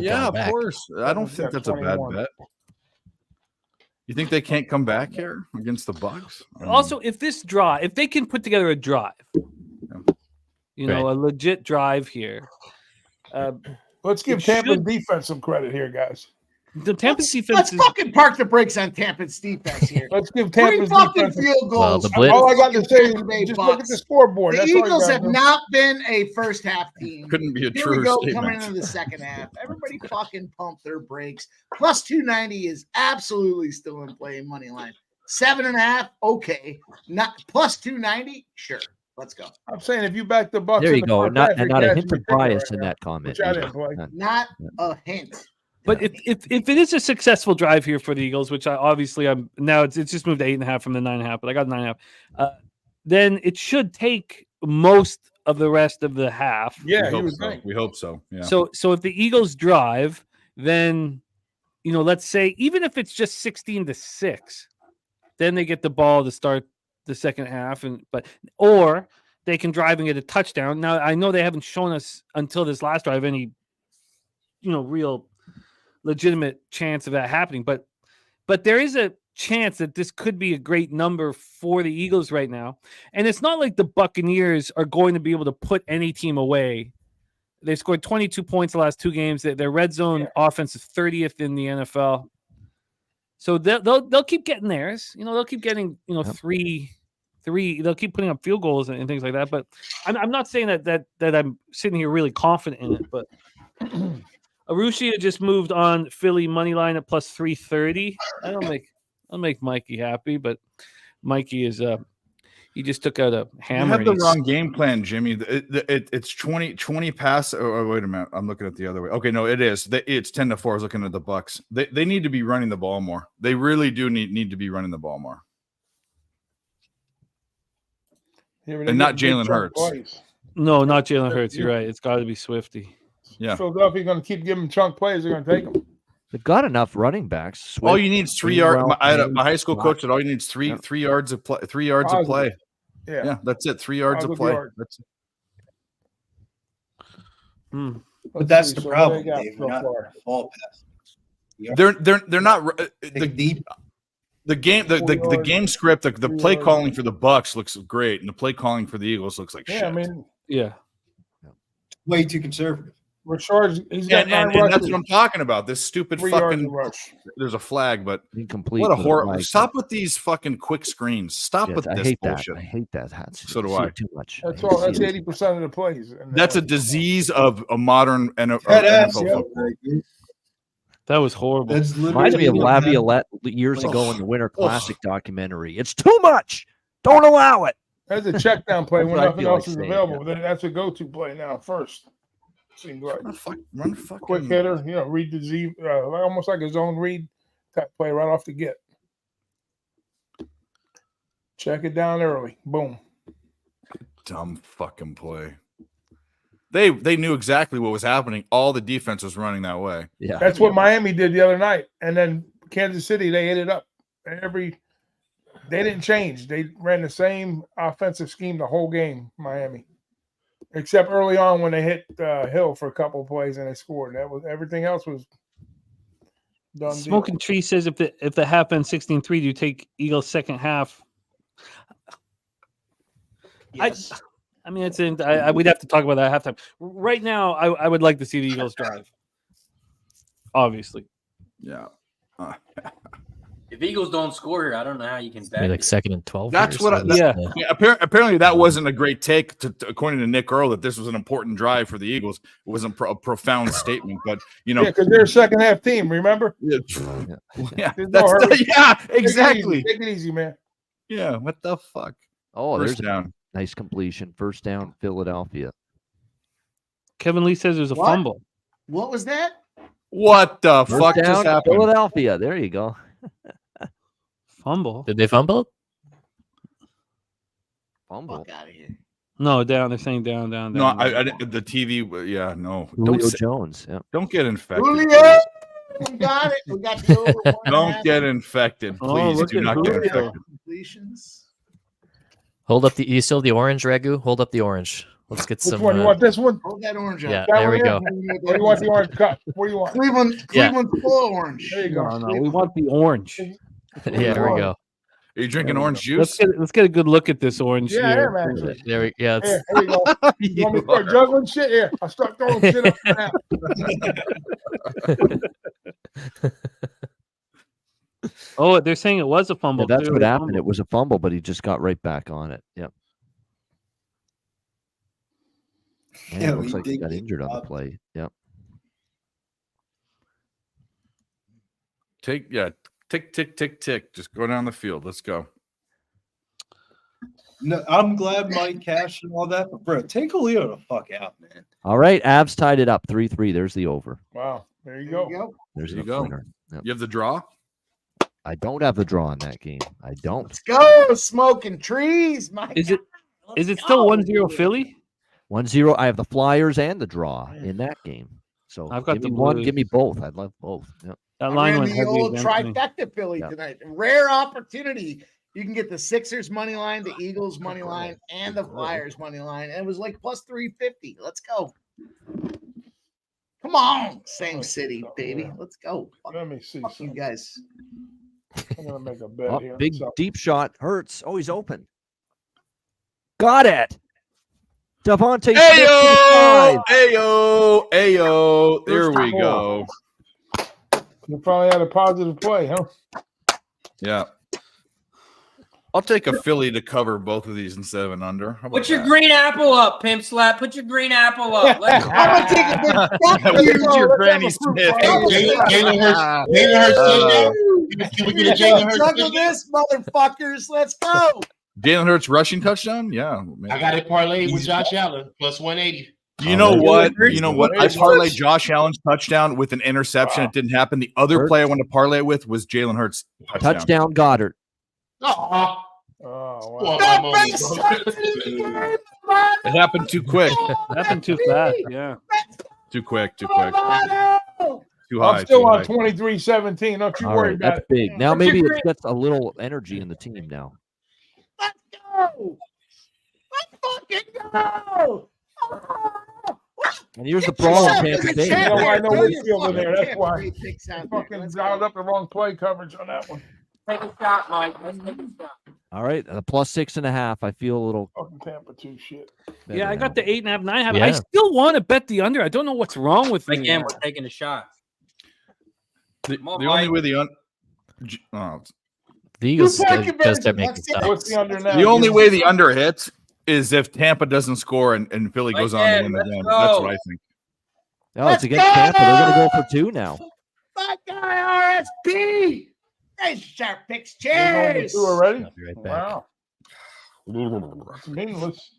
Yeah, of course. I don't think that's a bad bet. You think they can't come back here against the Bucs? Also, if they can put together a drive, a legit drive here. Let's give Tampa's defense some credit here, guys. The Tampa's defense Let's fucking park the brakes on Tampa's defense here. Let's give Tampa's fucking defense field goals. All I got to say is just look at the scoreboard. The That's all you Eagles gotta have do. not been a first half team. Couldn't be a Here truer we go, statement. coming into the second half. Everybody fucking pump their brakes. Plus 290 is absolutely still in play in money line. 7.5, okay. Not plus 290, sure. Let's go. I'm saying if you back the Bucs, There in you the go. front Not half, and you're not a cashing hint your of ticket bias right in now, that comment. which I didn't play. Not a hint. But if it is a successful drive here for the Eagles, which I'm now it's just moved to 8.5 from the 9.5, but I got 9.5. Then it should take most of the rest of the half. Yeah, we hope so. Yeah. So if the Eagles drive, then let's say even if it's just 16-6, then they get the ball to start the second half, or they can drive and get a touchdown. Now I know they haven't shown us until this last drive any real legitimate chance of that happening, but there is a chance that this could be a great number for the Eagles right now. And it's not like the Buccaneers are going to be able to put any team away. They scored 22 points the last 2 games. Their red zone offense is 30th in the NFL. So they'll keep getting theirs. They'll keep getting three. They'll keep putting up field goals and things like that. But I'm not saying that I'm sitting here really confident in it. But Arushia just moved on Philly money line at plus 330. I'll make Mikey happy, but Mikey is he just took out a hammer. You have the wrong game plan, Jimmy. It's 20 pass. Oh, wait a minute. I'm looking at the other way. Okay, no, it is. It's 10-4. I was looking at the Bucs. They need to be running the ball more. They really do need to be running the ball more. And not Jalen Hurts. No, not Jalen Hurts. You're right. It's got to be Swifty. Yeah. Philadelphia's going to keep giving chunk plays. They're going to take them. They've got enough running backs. Swift, all you need is 3 yards. My high school coach said all you need is three yards of play. 3 yards of play. Yeah, that's it. 3 yards of play. That's it. But that's the problem, Dave. We're not ball pass. They're not the game script. The play calling for the Bucs looks great, and the play calling for the Eagles looks like shit. I mean, way too conservative. Rashard, he's got and that's what I'm talking about. This stupid fucking rush. There's a flag, but incomplete. What a horrible! Stop with these fucking quick screens. Stop with this bullshit. I hate that. So do I. Too much. That's all. That's 80% of the plays. That's a disease of a modern NFL football. That was horrible. Reminds me of Laviolette years ago in the Winter Classic documentary. It's too much. Don't allow it. That's a check down play when nothing else is available. That's a go-to play now first. Seems like run quick hitter, read the Z, almost like a zone read type play right off the get. Check it down early. Boom. Dumb fucking play. They knew exactly what was happening. All the defense was running that way. Yeah, that's what Miami did the other night, and then Kansas City they ate it up. They didn't change. They ran the same offensive scheme the whole game. Miami. Except early on when they hit Hill for a couple of plays and they scored. That was everything else was done. Smoking Tree says if the half ends 16-3, do you take Eagles second half? Yes. I mean, we'd have to talk about that at halftime. Right now, I would like to see the Eagles drive. Obviously. Yeah. If Eagles don't score here, I don't know how you can bet. Maybe like 2nd and 12. That's what. Apparently, that wasn't a great take, according to Nick Earl, that this was an important drive for the Eagles. It wasn't a profound statement, but because they're a second half team. Remember? Yeah, Take exactly. it easy, man. Yeah, what the fuck? Oh, First there's down. a nice completion. First down, Philadelphia. Kevin Lee says there's a fumble. What was that? What the First fuck down, just happened? Philadelphia. There you go. Fumble. Did they fumble? Fumble. Fuck out of here. No, down. They're saying down. No, I the TV. Yeah, no. Julio Jones. Yeah. Don't get infected. Julio, we got it. We got the over 1.5. Don't get infected, please. look Do at not get Julio. infected. Completions. Hold up the. You still have the orange, Ragu? Hold up the orange. Let's get Which some. one? You want this one? Hold that orange Yeah, up. That there we one go. Or you want the orange cut? What do you want? Cleveland's full of orange. There you go. No, we want the orange. Yeah, there we go. Are you drinking orange juice? Let's get a good look at this orange Yeah, here. here, man. There we yeah. Here you go. You want me to start juggling shit? Here, I'll start throwing shit up now. Oh, they're saying it was a fumble. Yeah, that's too. what happened. It was a fumble, but he just got right back on it. Yep. Man, Yeah, it looks he like he did got get injured on the robbed. play. Yep. Tick, tick, tick, tick. Just go down the field. Let's go. No, I'm glad Mike cashed and all that, but bro, take Julio the fuck out, man. All right. Avs tied it up 3-3. There's the over. Wow, there you There go. you go. There's There you the go. winner. Yep. You have the draw? I don't have the draw in that game. I don't. Let's go. Smoking trees. My Is God. Is it Let's still go. 1-0 Philly? 1-0. I have the Flyers and the draw in that game. So I've got give me the one. Blues. Give me both. I'd love both. Yep. That I line ran went the heavy old against me. trifecta Philly Yeah. tonight. Rare opportunity. You can get the Sixers money line, the Eagles money line, and the Flyers money line. And it was like plus 350. Let's go. Come on, same city, baby. Let's go. Let me see. Fuck you guys. I'm gonna make a bet Oh, here. big So, deep shot hurts. Oh, he's open. Got it. Devontae. Ayo! Ayo! Ayo! There we go. you probably had a positive play, huh? Yeah. I'll take a Philly to cover both of these instead of an under. How about Put your that? green apple up, Pimp Slap. Put your green apple up. Let's I'm gonna take a big fuck Where's you. your Let's Granny have a fruit Smith? bowl. Jalen Hurts touchdown. Can we get a Jalen Hurts Juggle touchdown? this, motherfuckers. Let's go. Jalen Hurts rushing touchdown? Yeah. Man. I got it parlayed with Josh Allen plus 180. You know what? You know what? I Hurts. parlayed Josh Allen's touchdown with an interception. It didn't happen. The other Hurts. play I wanted to parlay it with was Jalen Hurts Touchdown Goddard. Oh, Oh, wow. well, The I'm on best it. touch in the game, It happened too quick. Happened too fast. Yeah. Too quick. Too quick. Romano. Too high. I'm still too on high. 23-17. Don't you All worry right, about that's it. big. Now What's maybe your it gets a little energy in the team now. Let's go. Let's fucking go. And here's the problem, Tampa Bay. You know why I know Throw we your feel in there. fucking That's why. camp picks out there. Fucking Let's dialed go. up the wrong play coverage on that one. take a shot, Mike. Let's take a shot. All right, plus 6.5. I feel a little. Fucking Tampa 2 shit. better Yeah, I got now. the 8.5, 9.5. Yeah. I still want to bet the under. I don't know what's wrong with me. Again, we're taking a shot. The Come on, only Mike. way the The Eagles Two-point does conversion. start making Let's see. stops. What's the under now? the only way the under hits is if Tampa doesn't score and Philly Like goes on to that, win the let's game. go. That's what I think. Oh, it's against Tampa. They're going to go for 2 now. My guy, RSP. Nice sharp picks. You're going to Cheers. 2 already? I'll be right back. Wow. It's meaningless.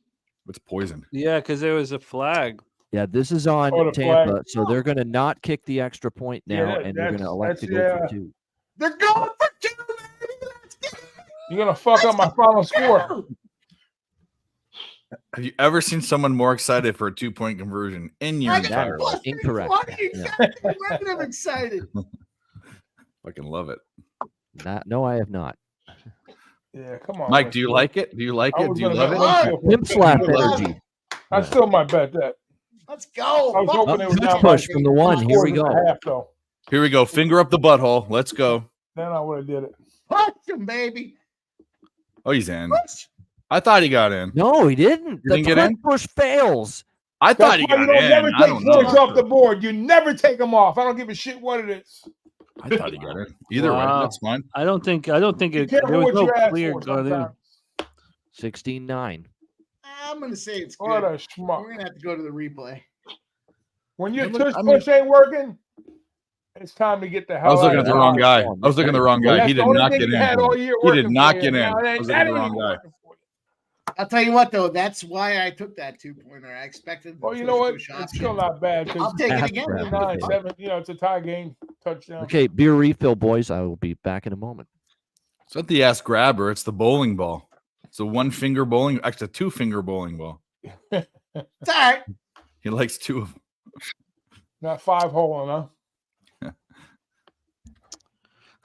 It's poison. Yeah, because there was a flag. Yeah, this is on Oh, the Tampa, flag. so they're going to not kick the extra point now, Yeah, and they're going to that's- elect to that's- go yeah. for 2. They're going for 2, baby. Let's get it. You're going to fuck up my final score. Have you ever seen someone more excited for a 2-point conversion in your I got entire plus life? Incorrect. 320. Yeah. Exactly. Look at him excited. Fucking love it. No, I have not. Yeah, come on. Mike, do you like it? Do you like I it? was Do you gonna love bet it? Love one. Pimp slap Love energy. I still might bet that. Let's go. I was Fuck hoping it. it was Good down push by from the 1. Here we 4 go. and a half, though. Here we go. Finger up the butthole. Let's go. Then I would have did it. Push him, baby. Oh, he's in. Push. I thought he got in. No, he didn't. You The didn't get quick in? push fails. I thought That's he why got you don't in. never I take don't points know. off the board. You never take them off. I don't give a shit what it is. I thought he got it. Either way, Wow. that's fine. I don't think it, Careful there was what no you ask clear for going in. sometimes. 16-9. I'm gonna say it's good. What a We're schmuck. gonna have to go to the replay. When your Yeah, tush push ain't working, it's time to get the I hell was out looking of at the the wrong house. guy. I was looking at the wrong guy. That's He the did only not thing get you in. had all year He did working not for get you. in. Now, I was that looking at the ain't wrong even guy. working for you. I'll tell you what though, that's why I took that 2-pointer. I expected. Well, you know what? It's still not bad. I'll take it again. 9-7. It's a tie game. Touchdown. Okay, beer refill, boys. I will be back in a moment. It's not the ass grabber. It's the bowling ball. It's a 1-finger bowling. Actually, a 2-finger bowling ball. It's all right. He likes 2 of them. Not 5-hole, huh?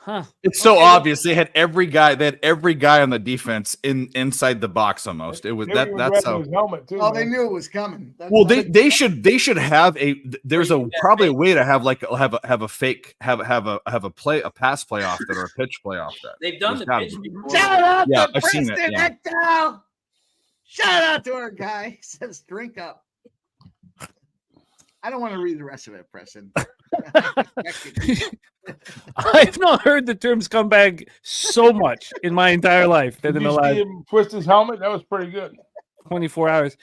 Huh. It's so obvious. They had every guy. They had every guy on the defense inside the box almost. It was They that. were That's grabbing how. his helmet too. Oh, they man. knew it was coming. Well, they should have a. There's probably a way to have a fake have a pass play off that or a pitch play off that. They've done There's the gotta pitch be. before. Shout out Yeah, to I've seen it, Preston yeah. Ectal. Shout out to our guy. He says, "Drink up." I don't want to read the rest of it, Preston. I've not heard the term scumbag so much in my entire life than Did in the you see last him twist his helmet? That was pretty good. 24 hours.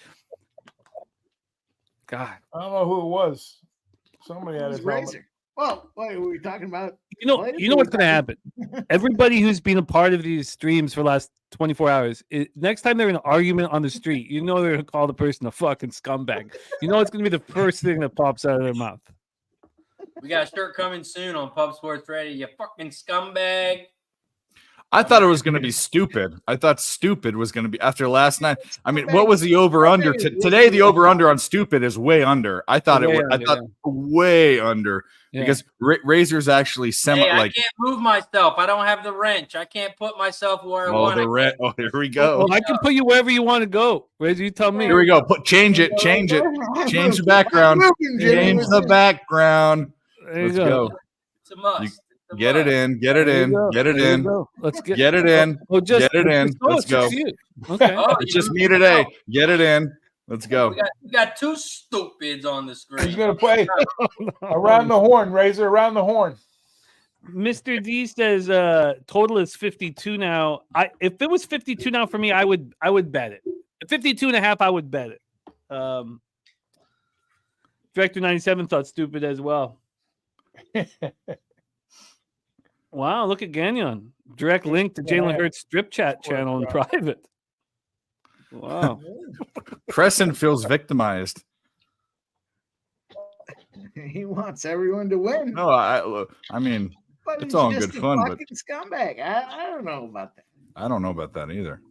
God. I don't know who it was. Somebody had his helmet. Razor. Well, what were we talking about? You know what's going to happen? Everybody who's been a part of these streams for the last 24 hours, next time they're in an argument on the street, they're going to call the person a fucking scumbag. It's going to be the first thing that pops out of their mouth. We got a shirt coming soon on Pub Sports Radio. You fucking scumbag. I thought it was going to be stupid. I thought stupid was going to be after last night. I mean, what was the over under today? The over under on stupid is way under. I thought way under because Razor's actually I can't move myself. I don't have the wrench. I can't put myself where I want to. Oh, here we go. Well, I can put you wherever you want to go. Razor, you tell me. Here we go. Change it. Change the background. Change the background. Let's go. It's a must. Get it in. Get it in. Get it in. Let's get it in. Get it in. Let's go. Okay. It's just me today. Get it in. Let's go. We got 2 stupids on the screen. He's gonna play around the horn, Razor, around the horn. Mr. D says total is 52 now. If it was 52 now for me, I would bet it. 52.5, I would bet it. Director 97 thought stupid as well. Wow, look at Gagnon. Direct link to Jalen Hurts strip chat channel in private. Wow. Preston feels victimized. He wants everyone to win. No, I mean, But it's all in just good a fun, but fucking scumbag. I don't know about that. I don't know about that either.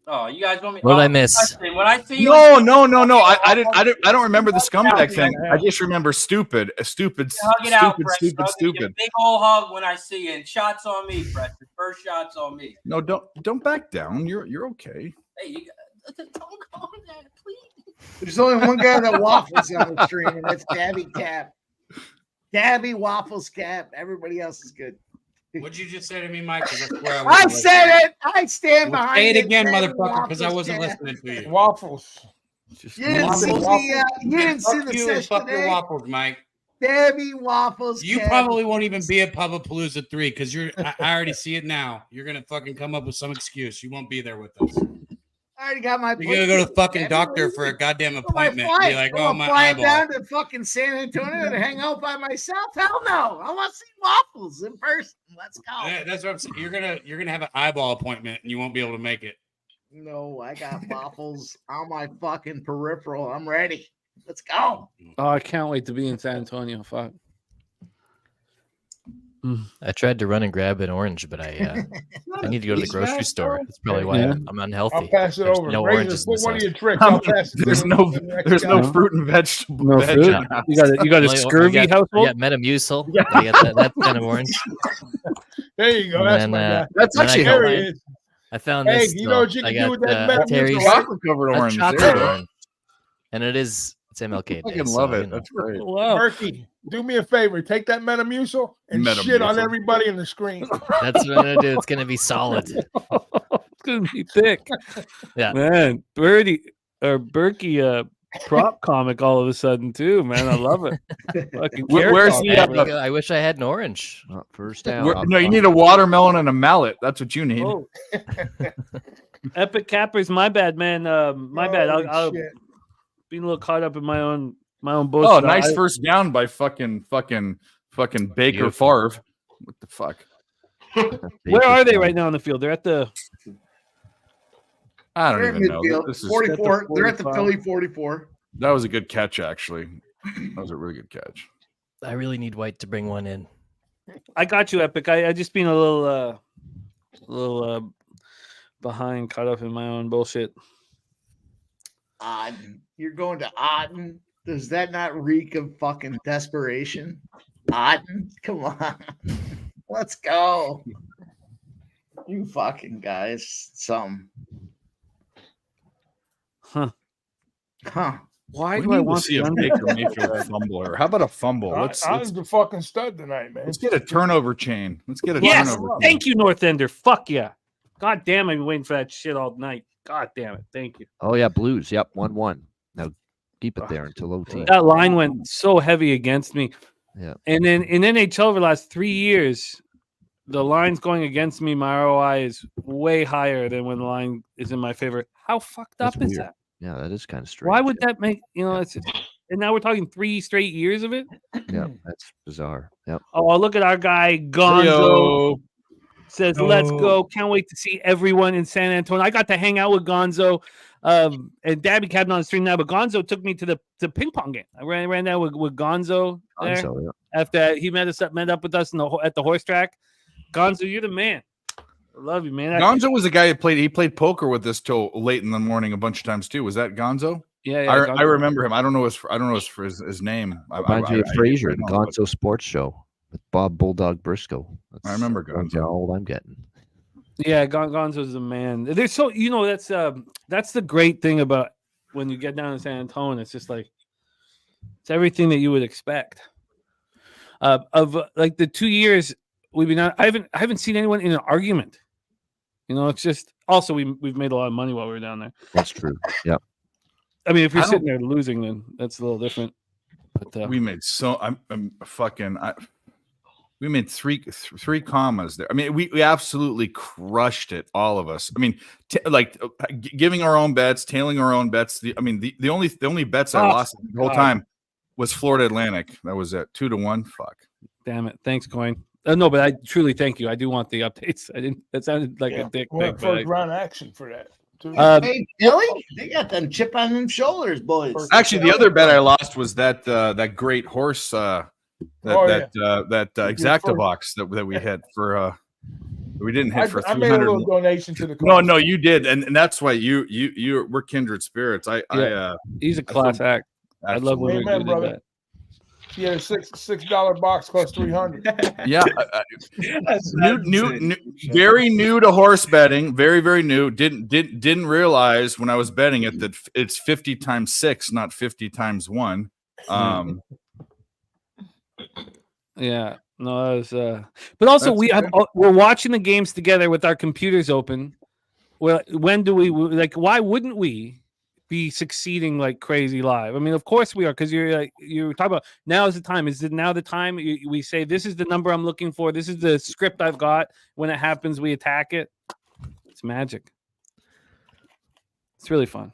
Oh, you guys want me? What did I miss? When I see you, No. I don't remember the scumbag thing. I just remember stupid. Stupid. hug it out, Preston. I'll give you a big old hug when I see you. And shots on me, Preston. First shots on me. No, don't back down. You're okay. Hey, you don't call that, please. There's only one guy that waffles on the stream, and that's Dabby Cab. Dabby waffles Cab. Everybody else is good. What'd you just say to me, Mike? 'Cause I swear I said it. I stand Well, behind say it it. again, Dabby motherfucker, because I waffles wasn't Cab. listening to you. Waffles. You didn't see the you, session fuck your today. waffles, Mike. Dabby waffles. You Cab. probably won't even be at Pubapalooza 3 because I already see it now. You're gonna fucking come up with some excuse. You won't be there with us. I already got my. You're gonna go to the fucking doctor for a goddamn appointment. And be like, oh, my flying eyeball. down to fucking San Antonio to hang out by myself. Hell no! I want to see waffles in person. Let's go. Yeah, that's what I'm saying. You're gonna have an eyeball appointment and you won't be able to make it. No, I got waffles on my fucking peripheral. I'm ready. Let's go. Oh, I can't wait to be in San Antonio. Fuck. I tried to run and grab an orange, but I need to go to the grocery store. That's probably why I'm unhealthy. I'll pass it There's over. no Razor, oranges. put in one of this your house. tricks. I'll pass it There's over. there's no fruit and vegetable. No veg fruit? in the house. You got a scurvy I household? got Metamucil. I got that kind of orange. There you go. And That's then, my guy. That's then I actually got There my- he is. I found Hey, this. you know what you I can do with that got Metamucil? Terry's Chocolate covered that's orange. chocolate There you go. orange. And it's MLK Day. I fucking so, love you it. know. That's great. Wow. Turkey, do me a favor. Take that Metamucil and shit on Metamucil. everybody in the screen. That's what I'm gonna do. It's gonna be solid. It's gonna be thick. Yeah. Man, Birdie or Burke prop comic all of a sudden too, man. I love it. Fucking Where's carrot the comic. I wish I had an orange. First down. no, you need a watermelon and a mallet. That's what you need. Oh. Epic Cappers, my bad, man. My bad. I'll Holy shit. being a little caught up in my own bullshit. Oh, nice first down by fucking Baker Favre. What the fuck? Where are they right now on the field? They're at the. I don't They're even at know. midfield. This is, 44. They're at the 45. Philly 44. that was a good catch, actually. That was a really good catch. I really need White to bring one in. I got you, Epic. I just been a little behind, caught up in my own bullshit. Otten. You're going to Otten. Does that not reek of fucking desperation? Otten, come on. Let's go. You fucking guys. Some. Huh. Why We do I need to want see the a under- Baker Mayfield fumbler? How about a fumble? Let's Otten's the fucking stud tonight, man. let's get a turnover chain. Let's get a Yes, turnover. chain. thank you, North Ender. Fuck yeah. God damn, I've been waiting for that shit all night. God damn it. Thank you. Oh yeah, Blues. Yep, 1-1. Now keep it there until OT. That line went so heavy against me. Yeah. And then in NHL over the last 3 years, the lines going against me, my ROI is way higher than when the line is in my favor. How fucked That's up is weird. that? Yeah, that is kind of strange. Why would that make it's and now we're talking 3 straight years of it? Yeah, that's bizarre. Yep. Oh, look at our guy Gonzo. Yo. Says, let's go. Can't wait to see everyone in San Antonio. I got to hang out with Gonzo and Dabby Cab on the stream now, but Gonzo took me to the ping pong game. I ran there with Gonzo there Gonzo, yeah. after he met up with us at the horse track. Gonzo, you're the man. I love you, man. Gonzo was the guy who played poker with us till late in the morning a bunch of times too. Was that Gonzo? Yeah, I Gonzo. remember him. I don't know his name. Reminds me of Frazier, the don't know, but Gonzo Sports Show with Bob Bulldog Briscoe. I remember That's Gonzo. how old I'm getting. Yeah, Gonzo's the man. There's so that's the great thing about when you get down to San Antonio. It's just like it's everything that you would expect. Of like the 2 years we've been out, I haven't seen anyone in an argument. It's just also we've made a lot of money while we were down there. That's true. Yep. I mean, if you're sitting there losing, then that's a little different. But we made we made three commas there. I mean, we absolutely crushed it, all of us. I mean, giving our own bets, tailing our own bets. The only bets I lost the whole time was Florida Atlantic. That was it, 2-1. Fuck. Damn it! Thanks, Coin. No, but I truly thank you. I do want the updates. I didn't. That sounded like a dick pic. First round action for that. Hey, Billy, they got them chip on them shoulders, boys. Actually, the other bet I lost was that great horse that exacta box that we hit for we didn't hit for I made a 300. little donation to the No, you did, and that's why we're kindred spirits. He's a class act. I love when we Amen, did brother. that. Yeah, $6 box cost $300. Yeah, new, very new to horse betting. Very, very new. Didn't realize when I was betting it that it's 50 times 6, not 50 times 1. Yeah, no, that was. But also, we're watching the games together with our computers open. Well, when do we why wouldn't we be succeeding like crazy live? I mean, of course we are, because you're talking about now is the time. Is it now the time? We say this is the number I'm looking for. This is the script I've got. When it happens, we attack it. It's magic. It's really fun.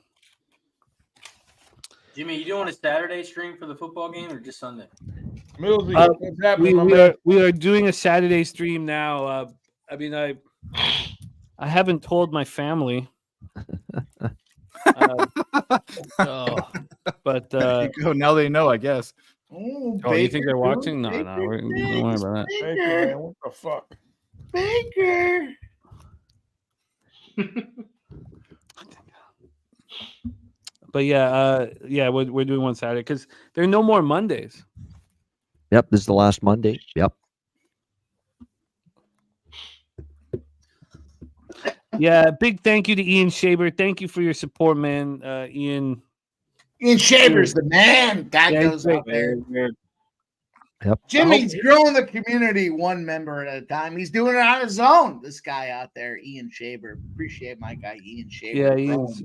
Jimmy, you doing a Saturday stream for the football game or just Sunday? Millsy, what's happening, we are doing a Saturday stream now. I mean, I haven't told my family. But now they know, I guess. Oh, you think they're watching? No, don't worry about that. Baker, man, what the fuck? Baker. But we're doing one Saturday because there are no more Mondays. Yep, this is the last Monday. Yep. Yeah, big thank you to Ian Shaber. Thank you for your support, man. Ian Shaber's the man. That goes out there. Yep. Jimmy's growing the community one member at a time. He's doing it on his own. This guy out there, Ian Shaber. Appreciate my guy, Ian Shaber. Yeah,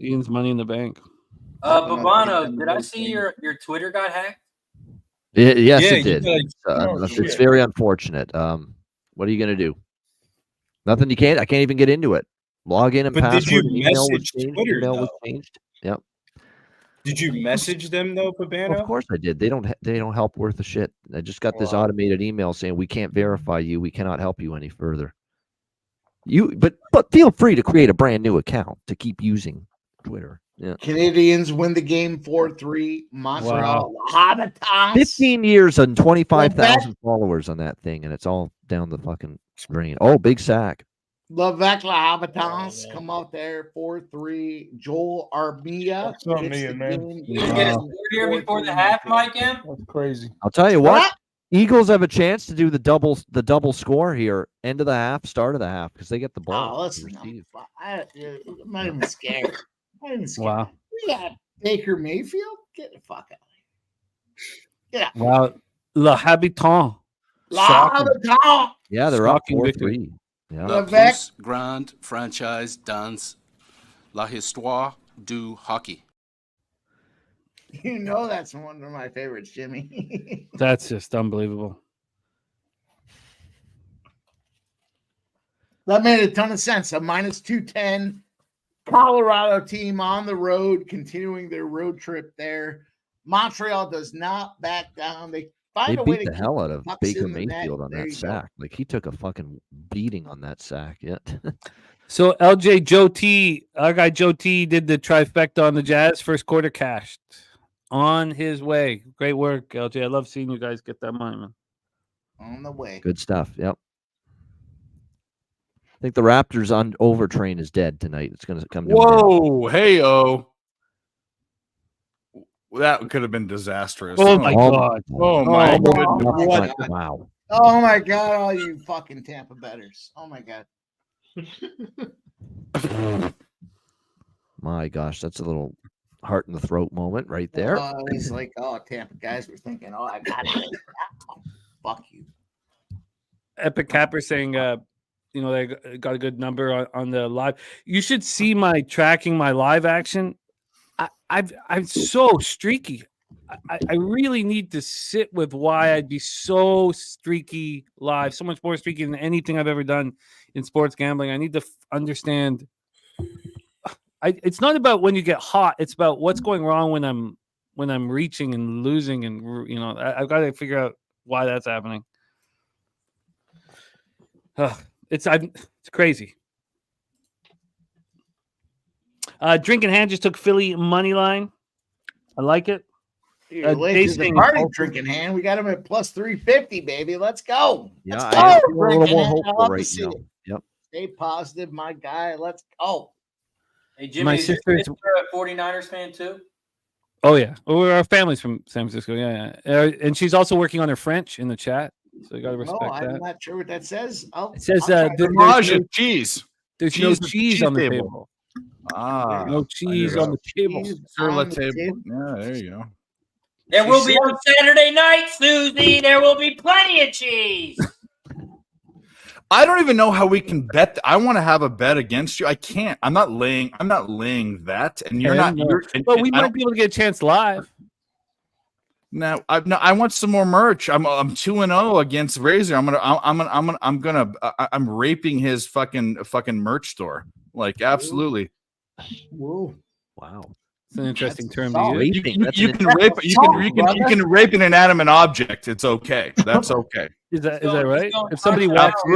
Ian's money in the bank. Babano, did I see your Twitter got hacked? Yes, Yeah, it you did. got- It's shit. very unfortunate. What are you gonna do? Nothing. I can't even get into it. Log in and But did you password. Email was message changed. Twitter, Email was though? changed. Yep. Did you message them though, Babano? Of course I did. They don't help worth a shit. I just got this automated email saying we can't verify you. We cannot help you any further. But feel free to create a brand new account to keep using Twitter. Yeah. Canadians win the game 4-3. Montreal Habitants. 15 years and 25,000 followers on that thing, and it's all down the fucking screen. Oh, big sack. Levesque La Habitants come out there 4-3. Joel Armia. That's not hits me, the man. game. You get a score here before the half, Mike M? That's crazy. I'll tell you what. Eagles have a chance to do the double score here, end of the half, start of the half, because they get the ball. Oh, listen, I'm not even scared. I'm not even scared. Wow. We got Baker Mayfield. Get the fuck out of here. Get out. Wow. Le Habitant. La Shocking. Habitant. Yeah, they're up Shocking victory. 4-3. Yeah. La plus grande franchise dans la histoire du hockey. You know that's one of my favorites, Jimmy. That's just unbelievable. That made a ton of sense. A minus 210 Colorado team on the road, continuing their road trip there. Montreal does not back down. They find They a way beat to the keep hell out of pucks Baker in the net. Mayfield on There that you go. sack. Like, he took a fucking beating on that sack. Yeah. So LJ Joe T, our guy Joe T did the trifecta on the Jazz. First quarter cashed. On his way. Great work, LJ. I love seeing you guys get that money, man. On the way. Good stuff. Yep. I think the Raptors on overtrain is dead tonight. It's going to come to an end. Whoa, hey-o. That could have been disastrous. Oh, my God. Oh, my God. goodness. What? Wow. Oh my God, all you fucking Tampa betters. Oh my God. My gosh, that's a little heart in the throat moment right there. I was like, oh, Tampa guys were thinking, oh, I got it. Fuck you. Epic Capper saying, they got a good number on the live. You should see my tracking my live action. I'm so streaky. I really need to sit with why I'd be so streaky live, so much more streaky than anything I've ever done in sports gambling. I need to understand. It's not about when you get hot. It's about what's going wrong when I'm reaching and losing, and I've got to figure out why that's happening. It's crazy. Drinking Hand just took Philly money line. I like it. You're late to the party, Drinking Hand. We got him at plus 350, baby. Let's go. Yeah, Let's I am go, feeling a little Drinking more Hand. I hopeful love to right see now. it. Yep. Stay positive, my guy. Let's go. Hey, Jimmy, My is your sister's- sister a 49ers fan too? Oh yeah, our family's from San Francisco. Yeah. And she's also working on her French in the chat, so you got to respect No, I'm that. not sure what that says. It says I'll try Fromage no- and cheese. there's no Cheese at the cheese on the table. table. Ah, No cheese on the table. Sur la on the table. table. Yeah, there you go. There will be on Saturday night, Susie. There will be plenty of cheese. I don't even know how we can bet. I want to have a bet against you. I can't. I'm not laying that, and you're not. But we might be able to get a chance live. No, I want some more merch. I'm 2-0 against Razor. I'm raping his fucking merch store. Like, absolutely. Whoa. Wow. It's an interesting term solid. to use. You can rape. You can rape an inanimate object. It's okay. That's okay. Is that right? If somebody walks in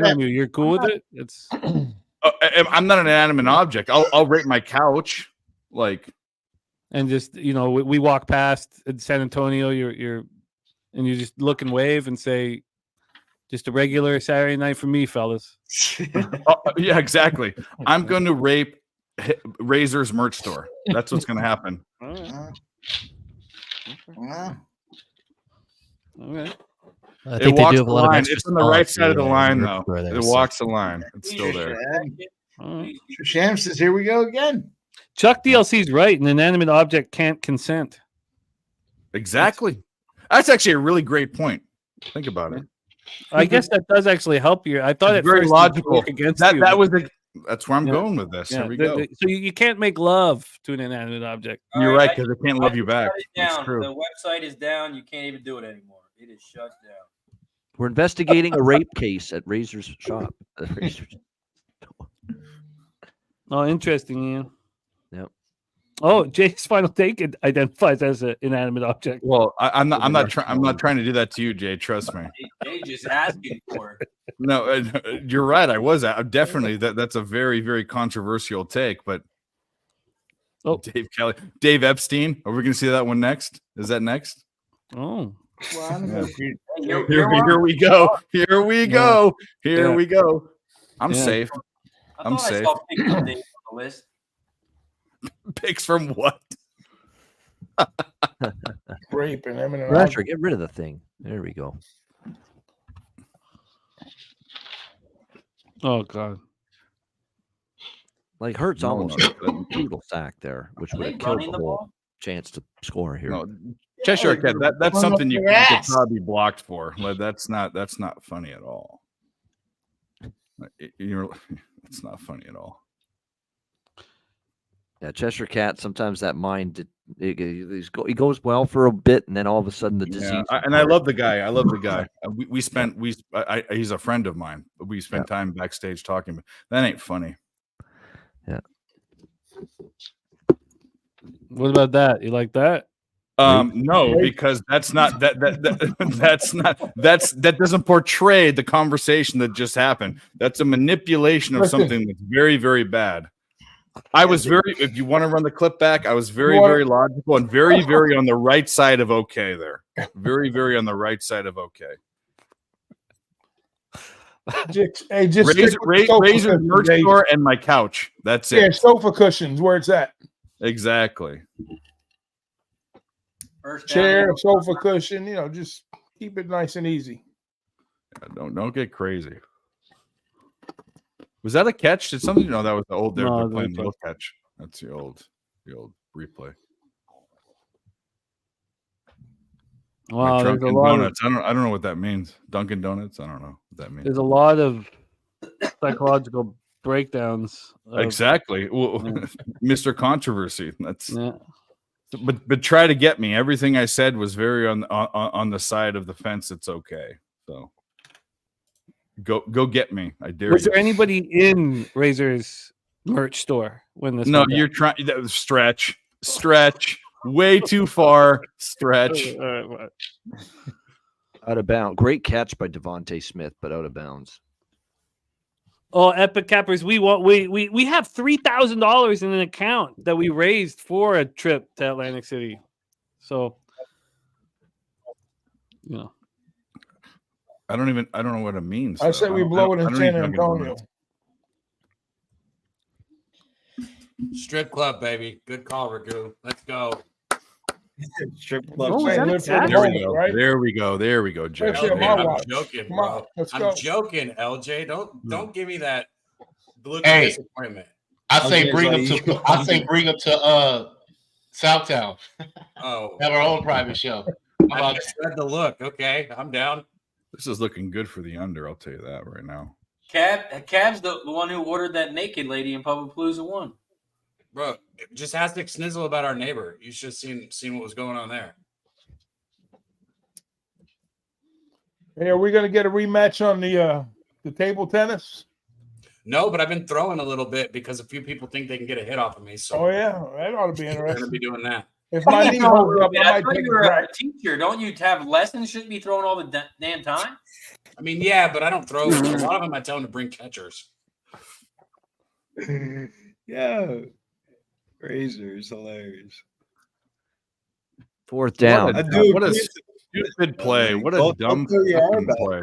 on you, you're cool with it. It's. I'm not an inanimate object. I'll rape my couch. Like. And just we walk past in San Antonio. You're you just look and wave and say, "Just a regular Saturday night for me, fellas." Yeah, exactly. I'm going to rape Razor's merch store. That's what's going to happen. All right. I It think they walks do have the a lot of line. extra It's on the right sauce side of the in line, their though. store there, It so- walks the line. It's still there. Sham says, here we go again. Chuck DLC's right. An inanimate object can't consent. Exactly. That's actually a really great point. Think about it. I guess that does actually help you. I thought It's at very first logical. against That you. that was That's where I'm going with this. Here we go. So you can't make love to an inanimate object. You're right, because I can't love you back. That's Down. true. The website is down. You can't even do it anymore. It is shut down. We're investigating a rape case at Razor's shop. Oh, interesting, Ian. Yep. Oh, Jay's final take identifies as an inanimate object. Well, I'm not trying to do that to you, Jay. Trust me. Jay just asking for it. No, you're right. I was definitely that's a very, very controversial take. But Dave Epstein. Are we going to see that one next? Is that next? Oh, yeah. Here we go. Here we go. Here we go. I'm safe. I'm safe. Picks on the list. Picks from what? Rape and eminent. Pressure. Get rid of the thing. There we go. Oh God. Like Hurts almost a brutal sack there, which would have killed the whole chance to score here. No, Cheshire Cat. That's something you could probably be blocked for. Like, that's not funny at all. It's not funny at all. Yeah, Cheshire Cat. Sometimes that mind he goes well for a bit, and then all of a sudden the disease. I love the guy. He's a friend of mine. We spent time backstage talking, but that ain't funny. Yeah. What about that? You like that? No, because that doesn't portray the conversation that just happened. That's a manipulation of something that's very, very bad. I was if you want to run the clip back, I was very, very logical and very, very on the right side of okay there. Very, very on the right side of okay. Just Razor merch store and my couch. That's it. Yeah, sofa cushions. Where it's at. Exactly. Chair, sofa cushion. Just keep it nice and easy. Yeah, don't get crazy. Was that a catch? Did something? No, that was the old. They're playing the old catch. That's the old replay. Wow, Dunkin' Donuts. I don't know what that means. Dunkin' Donuts. I don't know what that means. There's a lot of psychological breakdowns. Exactly. Well, Mr. Controversy. That's. Yeah. But try to get me. Everything I said was very on the side of the fence. It's okay. So go get me. I dare you. Was there anybody in Razor's merch store when this? No, you're trying. That was stretch, way too far. Stretch. Out of bounds. Great catch by Devontae Smith, but out of bounds. Oh, Epic Cappers, we have $3,000 in an account that we raised for a trip to Atlantic City. So, I don't know what it means. I said we blow it in San Antonio. Strip club, baby. Good call, Ragu. Let's go. Strip club. Oh, there we go, Joe. I'm joking, bro. I'm joking, LJ. Don't give me that look of disappointment. I say bring them to Southtown. Oh, have our own private show. I said the look. Okay, I'm down. This is looking good for the under. I'll tell you that right now. Cab's the one who ordered that naked lady in Public Palooza 1. Bro, just ask Nick Snizzle about our neighbor. You should have seen what was going on there. Hey, are we going to get a rematch on the table tennis? No, but I've been throwing a little bit because a few people think they can get a hit off of me. So, that ought to be interesting. We're going to be doing that. If my knee holds up, I might take you're a teacher. Don't you have lessons? Shouldn't be throwing all the damn time. I mean, yeah, but I don't throw. A lot of them I tell them to bring catchers. Yeah. Razor is hilarious. Fourth down. What a stupid play. What a dumb play.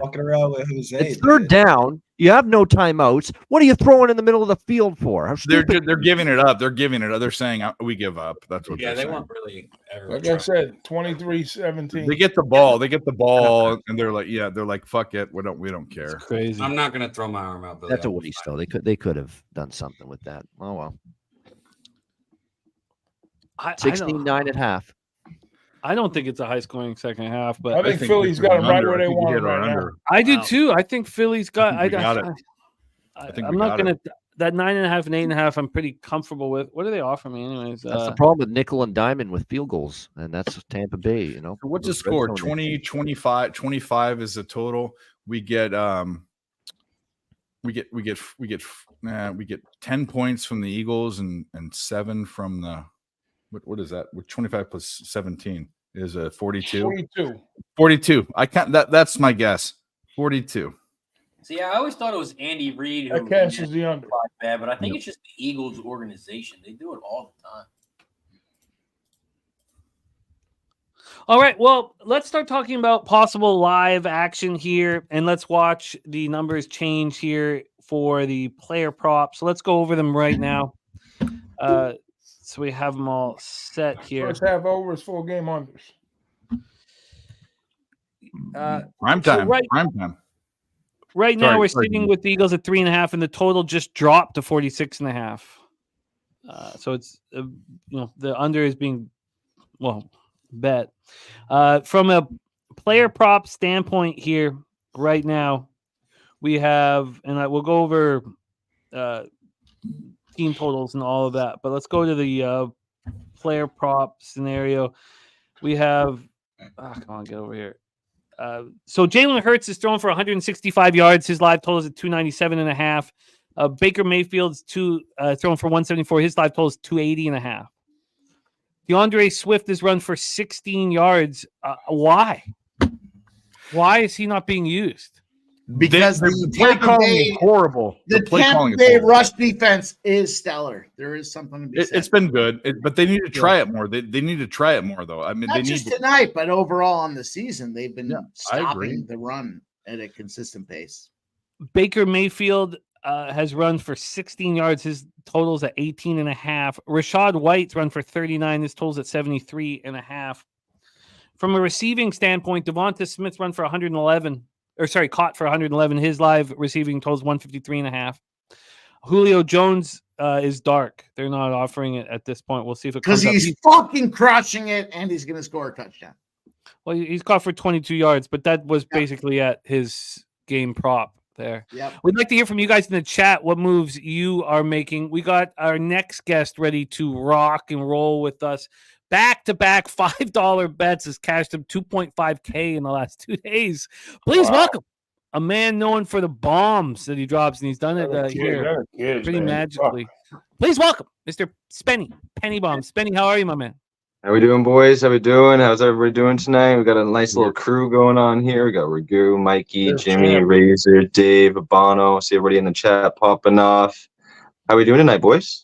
Walking around with Jose. It's third down. You have no timeouts. What are you throwing in the middle of the field for? They're giving it up. They're giving it up. They're saying we give up. That's what. Yeah, they weren't really. Like I said, 23-17. They get the ball. And they're like, fuck it. We don't care. It's crazy. I'm not gonna throw my arm out. Billy. That's a waste, though. They could have done something with that. Oh well. 16-9 at half. I don't think it's a high-scoring second half, but I think Philly's got them right where they want them right now. I do too. I think Philly's got. I think we got it. I'm not gonna. that 9.5 and 8.5, I'm pretty comfortable with. What do they offer me, anyways? That's the problem with nickel and diamond with field goals, and that's Tampa Bay. You know, So what's the Those red score? zone 20, 25. 25 is the total. We get 10 points from the Eagles and 7 from the what is that? 25 plus 17 is a 42. 42. 42. I can't that's my guess. 42. See, I always thought it was Andy Reid who That catches the under. bad, but I think it's just the Eagles organization. They do it all the time. All right, well, let's start talking about possible live action here, and let's watch the numbers change here for the player props. So let's go over them right now. So we have them all set here. First half overs, full game unders. Prime so time. Prime time. Right now, Sorry, we're sorry. sitting with the Eagles at 3.5, and the total just dropped to 46.5. So it's the under is being bet. From a player prop standpoint here, right now, we have, and we'll go over team totals and all of that. But let's go to the player prop scenario. We have, come on, get over here. So Jalen Hurts is thrown for 165 yards. His live total is at 297.5. Baker Mayfield's thrown for 174. His live total is 280.5. DeAndre Swift is run for 16 yards. Why? Why is he not being used? Because the play Tampa calling Bay is horrible. The play calling Tampa is Bay horrible. rush defense is stellar. There is something to be said. It's been good, but they need to try it more. They need to try it more, though. I mean, Not they need just to. tonight, but overall on the season, they've been I agree. stopping the run at a consistent pace. Baker Mayfield has run for 16 yards. His total's at 18.5. Rashad White's run for 39. His total's at 73.5. From a receiving standpoint, Devonta Smith's run for 111. Caught for 111. His live receiving total's 153.5. Julio Jones is dark. They're not offering it at this point. We'll see if it comes Because he's fucking crushing it, and he's going to score a touchdown. Well, he's caught for 22 yards, but that was basically at his game prop there. Yep. We'd like to hear from you guys in the chat what moves you are making. We got our next guest ready to rock and roll with us. Back-to-back $5 bets has cashed him $2.5K in the last 2 days. Please welcome a man known for the bombs that he drops, and he's done it here pretty magically. Please welcome Mr. Spenny, Penny Bomb. Spenny, how are you, my man? How we doing, boys? How we doing? How's everybody doing tonight? We got a nice little crew going on here. We got Ragu, Mikey, Jimmy, Razor, Dave, Abano. See everybody in the chat popping off. How we doing tonight, boys?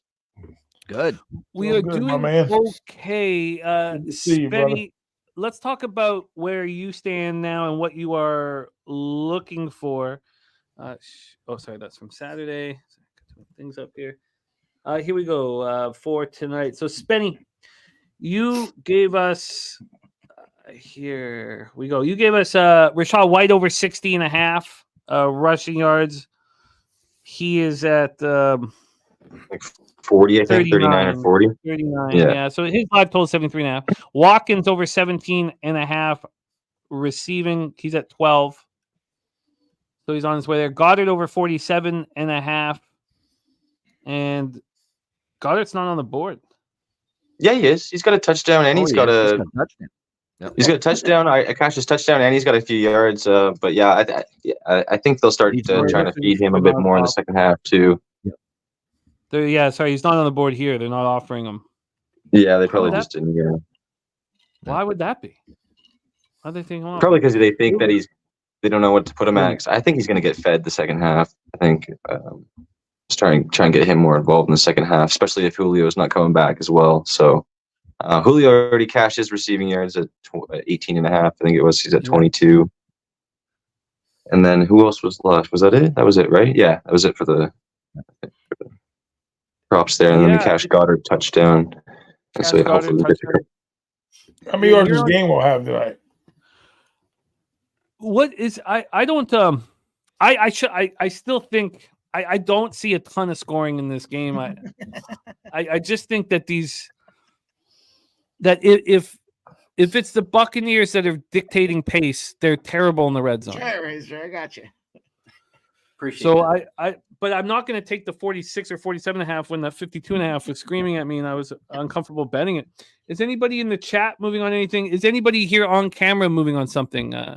Good. We are doing okay. Spenny, let's talk about where you stand now and what you are looking for. Sorry, that's from Saturday. Things up here. Here we go for tonight. So, Spenny, you gave us here we go. You gave us Rashad White over 60.5 rushing yards. He is at 40, I think, 39 or 40. 39, yeah. So his live total is 73.5. Watkins over 17.5 receiving. He's at 12. So he's on his way there. Goddard over 47.5. And Goddard's not on the board. Yeah, he is. He's got a touchdown, and he's got a touchdown. I cashed his touchdown, and he's got a few yards. But yeah, I think they'll start trying to feed him a bit more in the second half too. He's not on the board here. They're not offering him. Yeah, they probably just didn't. Yeah. Why would that be? Why do they think? Probably because they think that they don't know what to put him at. I think he's going to get fed the second half. I think just try and get him more involved in the second half, especially if Julio is not coming back as well. So Julio already cashed his receiving yards at 18.5. I think it was. He's at 22. And then who else was left? Was that it? That was it, right? Yeah, that was it for the props there. And then the Cash Goddard touchdown. And so hopefully we get to How many yards this game will have tonight? What is I don't I still think I don't see a ton of scoring in this game. I just think that if it's the Buccaneers that are dictating pace, they're terrible in the red zone. Sure, Razor, I got you. Appreciate So that. but I'm not going to take the 46 or 47.5 when that 52.5 was screaming at me and I was uncomfortable betting it. Is anybody in the chat moving on anything? Is anybody here on camera moving on something? Yeah,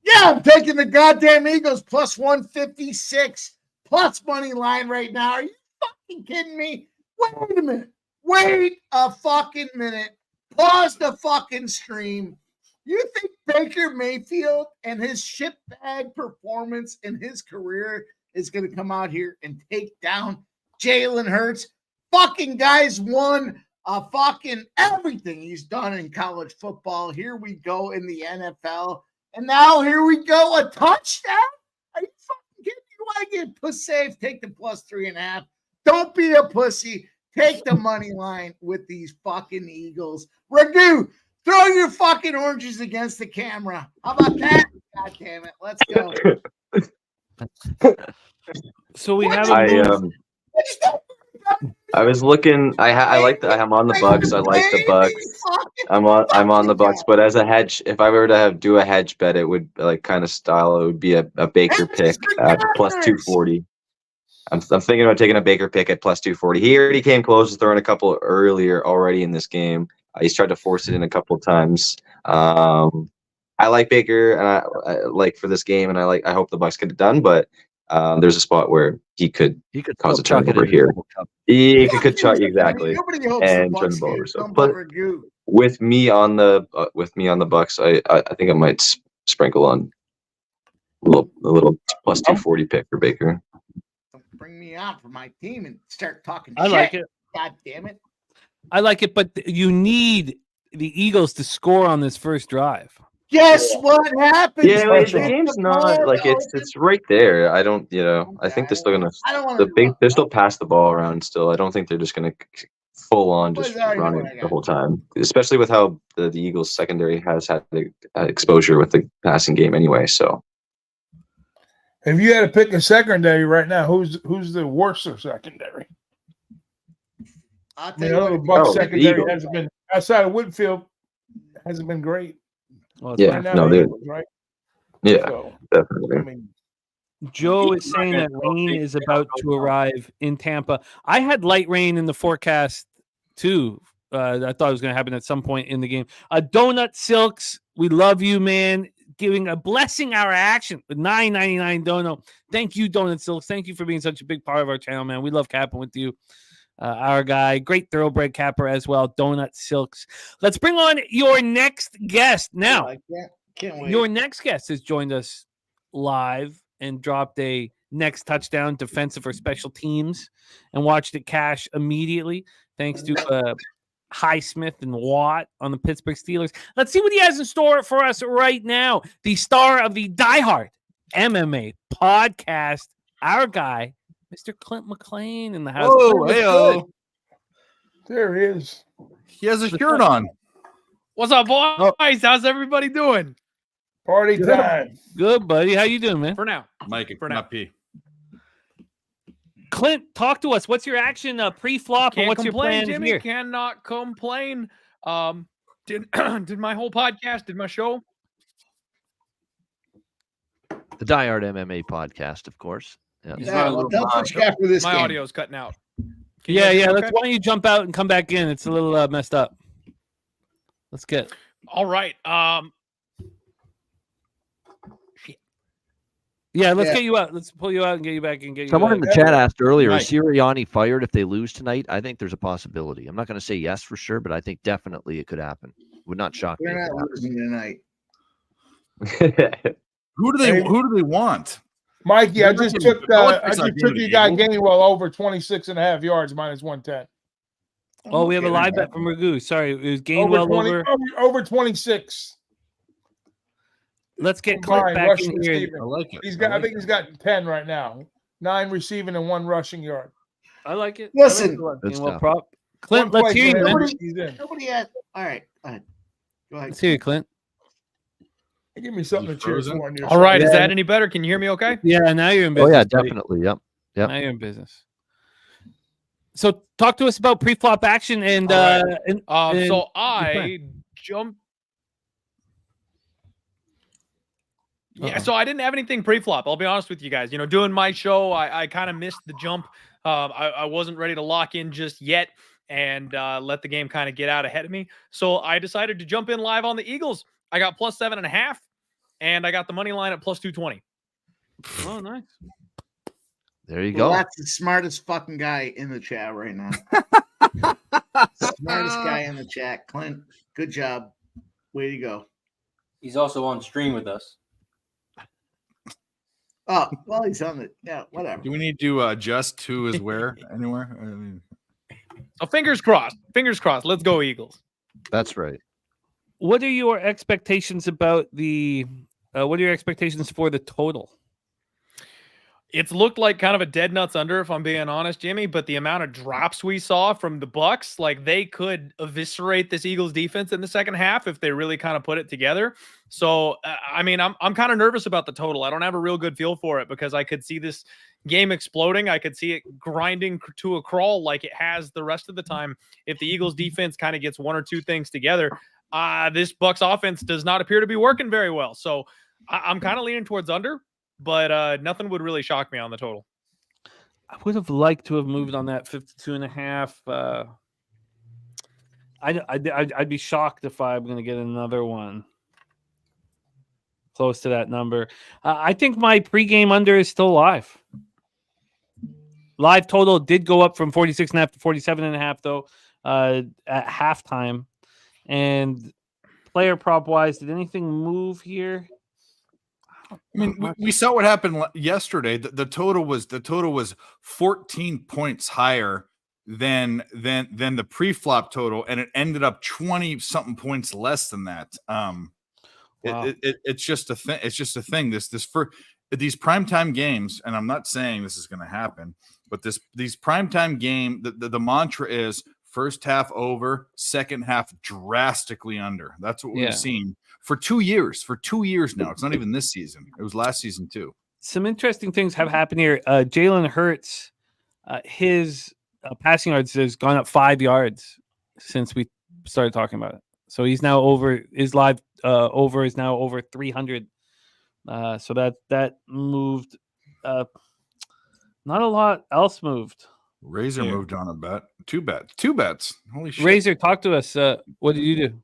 I'm taking the goddamn Eagles plus 156 plus money line right now. Are you fucking kidding me? Wait a minute. Wait a fucking minute. Pause the fucking stream. You think Baker Mayfield and his shitbag performance in his career is going to come out here and take down Jalen Hurts? Fucking guys won fucking everything he's done in college football. Here we go in the NFL. And now here we go, a touchdown? Are you fucking kidding me? You want to get puss safe? Take the plus 3.5. Don't be a pussy. Take the money line with these fucking Eagles. Ragoo, throw your fucking oranges against the camera. How about that? God damn it. Let's go. So we have I was looking. I like that. I'm on the Bucks. I like the Bucks. I'm on the Bucks. But as a hedge, if I were to do a hedge bet, it would like kind of style. It would be a Baker pick at plus 240. I'm thinking about taking a Baker pick at plus 240. He already came close to throwing a couple earlier already in this game. He's tried to force it in a couple of times. I like Baker, and I like for this game, and I hope the Bucks get it done. But there's a spot where he could cause a turnover here. He could chuck exactly and turn the ball over. So, but with me on the Bucks, I think I might sprinkle on a little plus 240 pick for Baker. Bring me out for my team and start talking I shit. like it. God damn it. I like it, but you need the Eagles to score on this first drive. Guess what happens? Yeah, the game's not like it's right there. I don't, I think they're still gonna they're still pass the ball around still. I don't think they're just gonna full on just run it the whole time, especially with how the Eagles secondary has had the exposure with the passing game anyway. So if you had to pick a secondary right now, who's the worst of secondary? The Bucs secondary hasn't been outside of Whitfield hasn't been great. Well, yeah, right now, no, they're right. Yeah, So, definitely. I mean, Joe is saying that rain is about to arrive in Tampa. I had light rain in the forecast too. I thought it was going to happen at some point in the game. Donut Silks, we love you, man. Giving a blessing our action with $9.99 dono. Thank you, Donut Silks. Thank you for being such a big part of our channel, man. We love capping with you. Our guy, great thoroughbred capper as well, Donut Silks. Let's bring on your next guest now. Can't wait. Your next guest has joined us live and dropped a next touchdown defensive or special teams and watched it cash immediately thanks to Highsmith and Watt on the Pittsburgh Steelers. Let's see what he has in store for us right now. The star of the Die Hard MMA podcast, our guy, Mr. Clint McLean in the house. Oh, hey, there he is. He has a shirt on. What's up, boys? How's everybody doing? Party time. Good, buddy. How you doing, man? For now. Mike, for now. P. Clint, talk to us. What's your action pre-flop and what's your plan Jimmy, here? Cannot complain. Did my whole podcast, did my show? The Die Hard MMA podcast, of course. Yeah, well, don't push after this my game. audio's cutting out. Yeah. Let's. Why don't you jump out and come back in? It's a little messed up. Let's get. All right. Yeah, let's get you out. Let's pull you out and get you back and get you. Someone out. in the chat asked earlier, Mike. is Sirianni fired if they lose tonight? I think there's a possibility. I'm not going to say yes for sure, but I think definitely it could happen. Would not shock me. We're not losing tonight. Who do they want? Mikey, I just took you guy Gainwell over 26.5 yards minus 110. Oh, we have a live bet from Ragoo. Sorry, it was Gainwell over 26. Let's get Clint back in here. I like it. I think he's got 10 right now. 9 receiving and 1 rushing yard. I like it. Listen, Clint, let's hear you, man. Nobody has. All right, go ahead. Let's hear you, Clint. Give me something to cheer for. All right, is that any better? Can you hear me okay? Yeah, now you're in business. Oh, yeah, definitely. Yep. Now you're in business. So talk to us about pre-flop action and so I jumped. Yeah, so I didn't have anything pre-flop. I'll be honest with you guys. Doing my show, I kind of missed the jump. I wasn't ready to lock in just yet and let the game kind of get out ahead of me. So I decided to jump in live on the Eagles. I got plus 7.5, and I got the money line at plus 220. Oh, nice. There you Well, go. that's the smartest fucking guy in the chat right now. Smartest guy in the chat. Clint, good job. Way to go. He's also on stream with us. Oh, well, he's on the whatever. Do we need to adjust who is where anywhere? I mean, So fingers crossed. Fingers crossed. Let's go Eagles. That's right. What are your expectations about the? What are your expectations for the total? It's looked like kind of a dead nuts under, if I'm being honest, Jimmy. But the amount of drops we saw from the Bucs, like they could eviscerate this Eagles defense in the second half if they really kind of put it together. So, I mean, I'm kind of nervous about the total. I don't have a real good feel for it because I could see this game exploding. I could see it grinding to a crawl like it has the rest of the time. If the Eagles defense kind of gets one or two things together, this Bucs offense does not appear to be working very well. So I'm kind of leaning towards under. But nothing would really shock me on the total. I would have liked to have moved on that 52.5. I'd be shocked if I'm going to get another one close to that number. I think my pregame under is still live. Live total did go up from 46.5 to 47.5 though at halftime. And player prop wise, did anything move here? I mean, we saw what happened yesterday. The total was 14 points higher than the pre-flop total, and it ended up 20 something points less than that. Wow. It's just a thing. It's just a thing. This for these primetime games, and I'm not saying this is going to happen, but these primetime game, the mantra is first half over, second half drastically under. That's what we've seen for 2 years. For 2 years now. It's not even this season. It was last season too. Some interesting things have happened here. Jalen Hurts, his passing yards has gone up 5 yards since we started talking about it. So he's now over. His live over is now over 300. So that moved. Not a lot else moved. Razor moved on a bet. Two bets. Holy shit. Razor, talk to us. What did you do?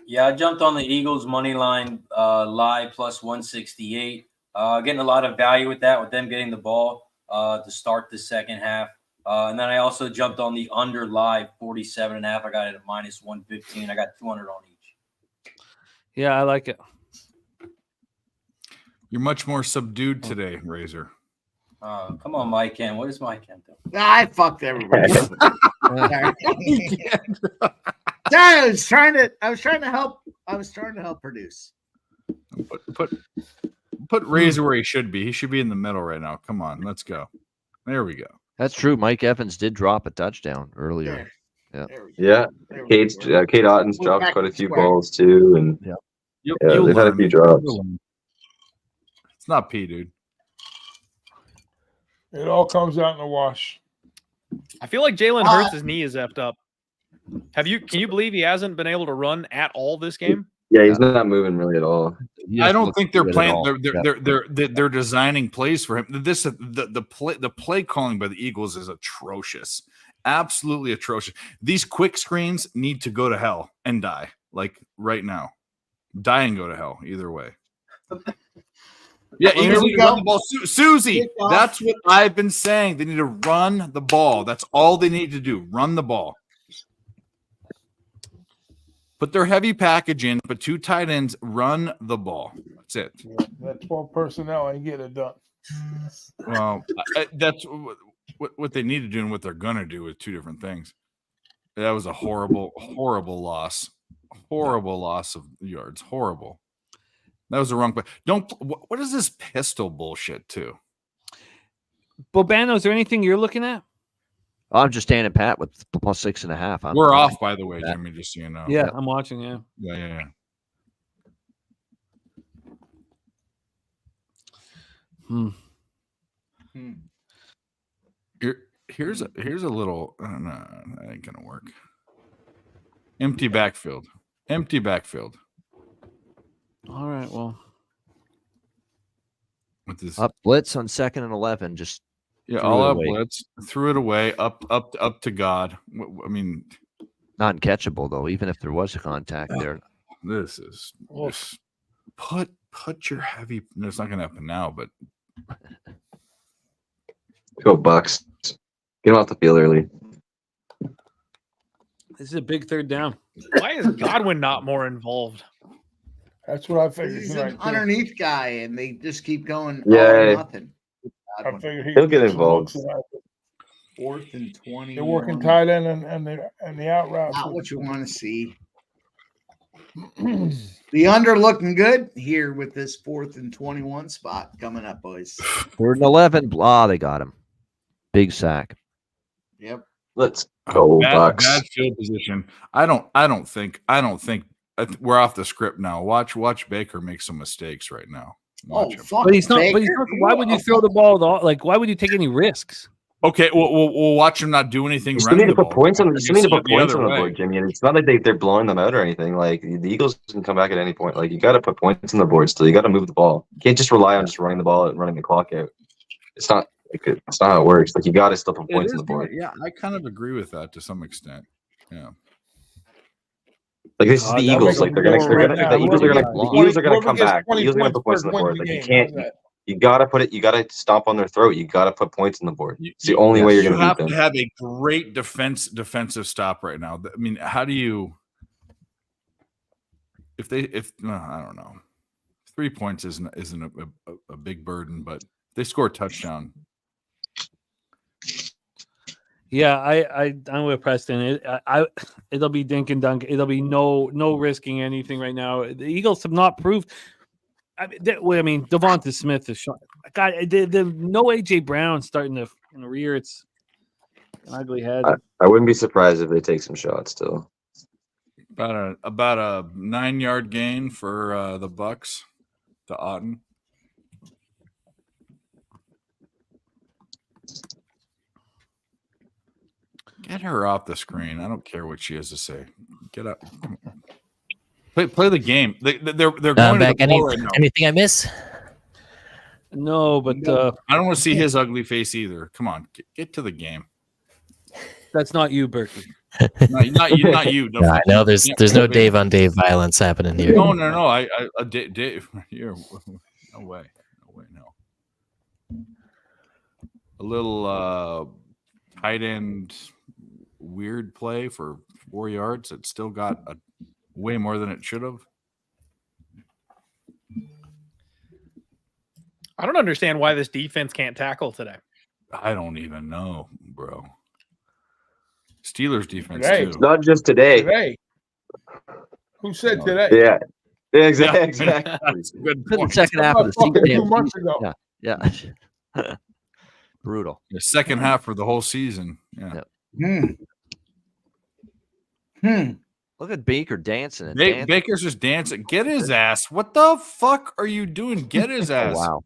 Yeah, I jumped on the Eagles money line live plus 168. Getting a lot of value with that, with them getting the ball to start the second half. And then I also jumped on the under live 47.5. I got it at minus 115. I got 200 on each. Yeah, I like it. You're much more subdued today, Razor. Come on, Mike Ken. What does Mike Ken do? I fucked everybody. Sorry. I was trying to help produce. Put Razor where he should be. He should be in the middle right now. Come on, let's go. There we go. That's true. Mike Evans did drop a touchdown earlier. Yeah. Kate Otten's dropped quite a few balls too, and they've had a few drops. It's not P, dude. It all comes out in the wash. I feel like Jalen Hurts' knee is effed up. Can you believe he hasn't been able to run at all this game? Yeah, he's not moving really at all. I don't think they're playing. They're designing plays for him. The play calling by the Eagles is atrocious, absolutely atrocious. These quick screens need to go to hell and die, like right now. Die and go to hell, either way. Yeah, Eagles need to run the ball. Susie, that's what I've been saying. They need to run the ball. That's all they need to do. Run the ball. Put their heavy package in, but 2 tight ends, run the ball. That's it. Yeah, that 12 personnel ain't get it done. Well, that's what they need to do and what they're going to do with 2 different things. That was a horrible, horrible loss. Horrible loss of yards. Horrible. That was the wrong play. What is this pistol bullshit too? Bobano, is there anything you're looking at? I'm just standing pat with plus 6.5. We're off, by the way, Jimmy, just so you know. Yeah, I'm watching. Yeah. Here's a little. No, that ain't gonna work. Empty backfield. All right. Well, with this Up blitz on 2nd and 11. Just all up blitz, threw it away, up to God. I mean, not catchable though. Even if there was a contact there, this is just put your heavy. It's not going to happen now, but go Bucks. Get him off the field early. This is a big 3rd down. Why is Godwin not more involved? That's what I figured. He's an underneath guy, and they just keep going. Yeah. All or nothing. I figured He'll get involved. 4th and 20. They're working tight end and the out route. Not what you want to see. The under looking good here with this 4th and 21 spot coming up, boys. 3rd and 11. They got him. Big sack. Yep. Let's go Bucks. Bad field position. I don't think we're off the script now. Watch Baker make some mistakes right now. Watch him. Fuck But he's not. Baker. But he's not. Why would you throw the ball? Like, why would you take any risks? Okay, we'll watch him not do anything. You still need to put points on. You You still need to said put the points other on the way. board, Jimmy. And it's not like they're blowing them out or anything. Like the Eagles can come back at any point. Like you got to put points on the board still. You got to move the ball. You can't just rely on just running the ball and running the clock out. It's not how it works. Like you got to still put points on the board. Yeah, I kind of agree with that to some extent. Yeah. Like this is the Eagles. Like the Eagles are gonna come back. The Eagles are gonna put points on the board. Like you can't. You gotta put it. You gotta stomp on their throat. You gotta put points on the board. It's the only way you're gonna have beat them. to have a great defensive stop right now. I mean, how do you? I don't know. 3 points isn't a big burden, but they score a touchdown. Yeah, I'm with Preston. It'll be dink and dunk. It'll be no risking anything right now. The Eagles have not proved. I mean, Devonta Smith is shot. God, the no AJ Brown starting to in the rear. It's an ugly head. I wouldn't be surprised if they take some shots still. About a 9-yard gain for the Bucks to Otten. Get her off the screen. I don't care what she has to say. Get up. Play the game. They're going back. to the ball right now. Anything I miss? No, but I don't want to see his ugly face either. Come on, get to the game. That's not you, Berkey. Not you. No, I know there's no Dave on Dave violence happening here. No. Dave. Here, no way, no. A little tight end weird play for 4 yards. It still got way more than it should have. I don't understand why this defense can't tackle today. I don't even know, bro. Steelers defense Today. too. Not just today. Today. Who said today? Yeah, exactly. Good The point. second half of the Fucking season. 2 months ago. Yeah. Brutal. The second half for the whole season. Yeah. Look at Baker dancing. And dancing. Baker's just dancing. Get his ass. What the fuck are you doing? Get his ass. Wow.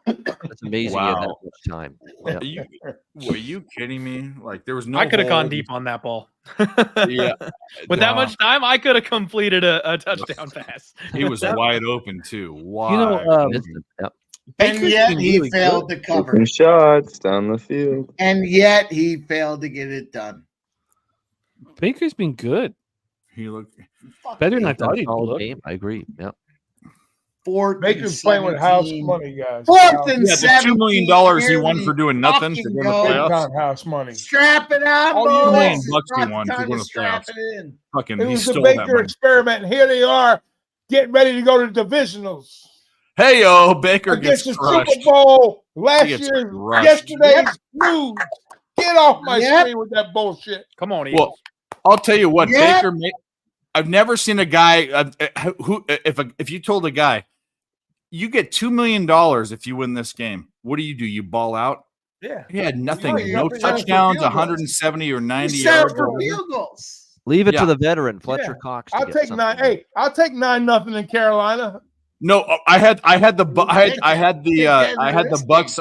That's amazing. He had that much time. Yep. Were you kidding me? Like there was no. I could have gone hold. deep on that ball. Yeah. With that much time, I could have completed a touchdown pass. He was wide open too. Wide. You know, Yep. And yet he failed to cover. Taking shots down the field. And yet he failed to get it done. Baker's been good. He looked Better than I He's done thought a he'd solid look. game. I agree. Yep. Baker's playing with house money, guys. 4th and the $7 $2 million he won for doing nothing to fucking go in the go. Big playoffs. time house money. Strap it on, All you boys. million It's bucks he not won the for time going to to strap playoffs. it in. Fucking, It he was the stole that Baker money. experiment. And here they are getting ready to go to divisionals Hey yo, Baker against gets the crushed. Super Bowl last gets year. crushed. Yesterday's news. Get off my Yep. screen with that bullshit. Come on, Eagles. Well, I'll tell you what, Yep. Baker. I've never seen a guy who, if you told a guy, you get $2 million if you win this game, what do? You ball out? Yeah. He had nothing, Yeah, no you got to touchdowns, field goals. 170 or 90 He set yards. up for field goals. Leave it Yeah. to the veteran, Fletcher Yeah. Cox. to I'll get take something. 9. Hey, I'll take 9-0 in Carolina. No, I had the Bucks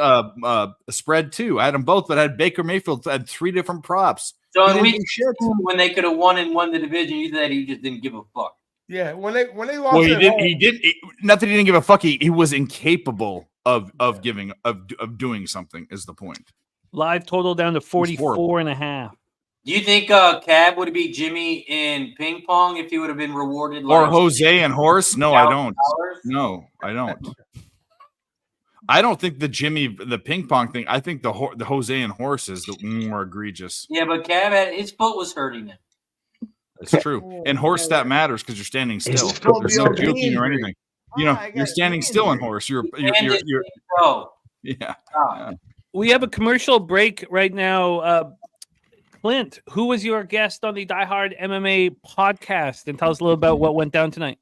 spread too. I had them both, but I had Baker Mayfield had 3 different props. So He in didn't week do shit. 2, when they could have won and won the division, you said he just didn't give a fuck. Yeah, when they lost. Well, he at did. home, He did. Not that he didn't give a fuck. He was incapable of doing something. Is the point? Live total down to 44.5. Do you think Cab would beat Jimmy in ping pong if he would have been rewarded? Or like Jose and Horse? No, I don't. $1,000? No, I don't. I don't think the ping pong thing. I think the Jose and Horse is the more egregious. Yeah, but Cab his foot was hurting him. It's true. And Horse that matters because you're standing still. still There's no the juking or anything. You know, you're standing still in Horse. You're yeah. We have a commercial break right now. Clint, who was your guest on the Die Hard MMA podcast? And tell us a little about what went down tonight.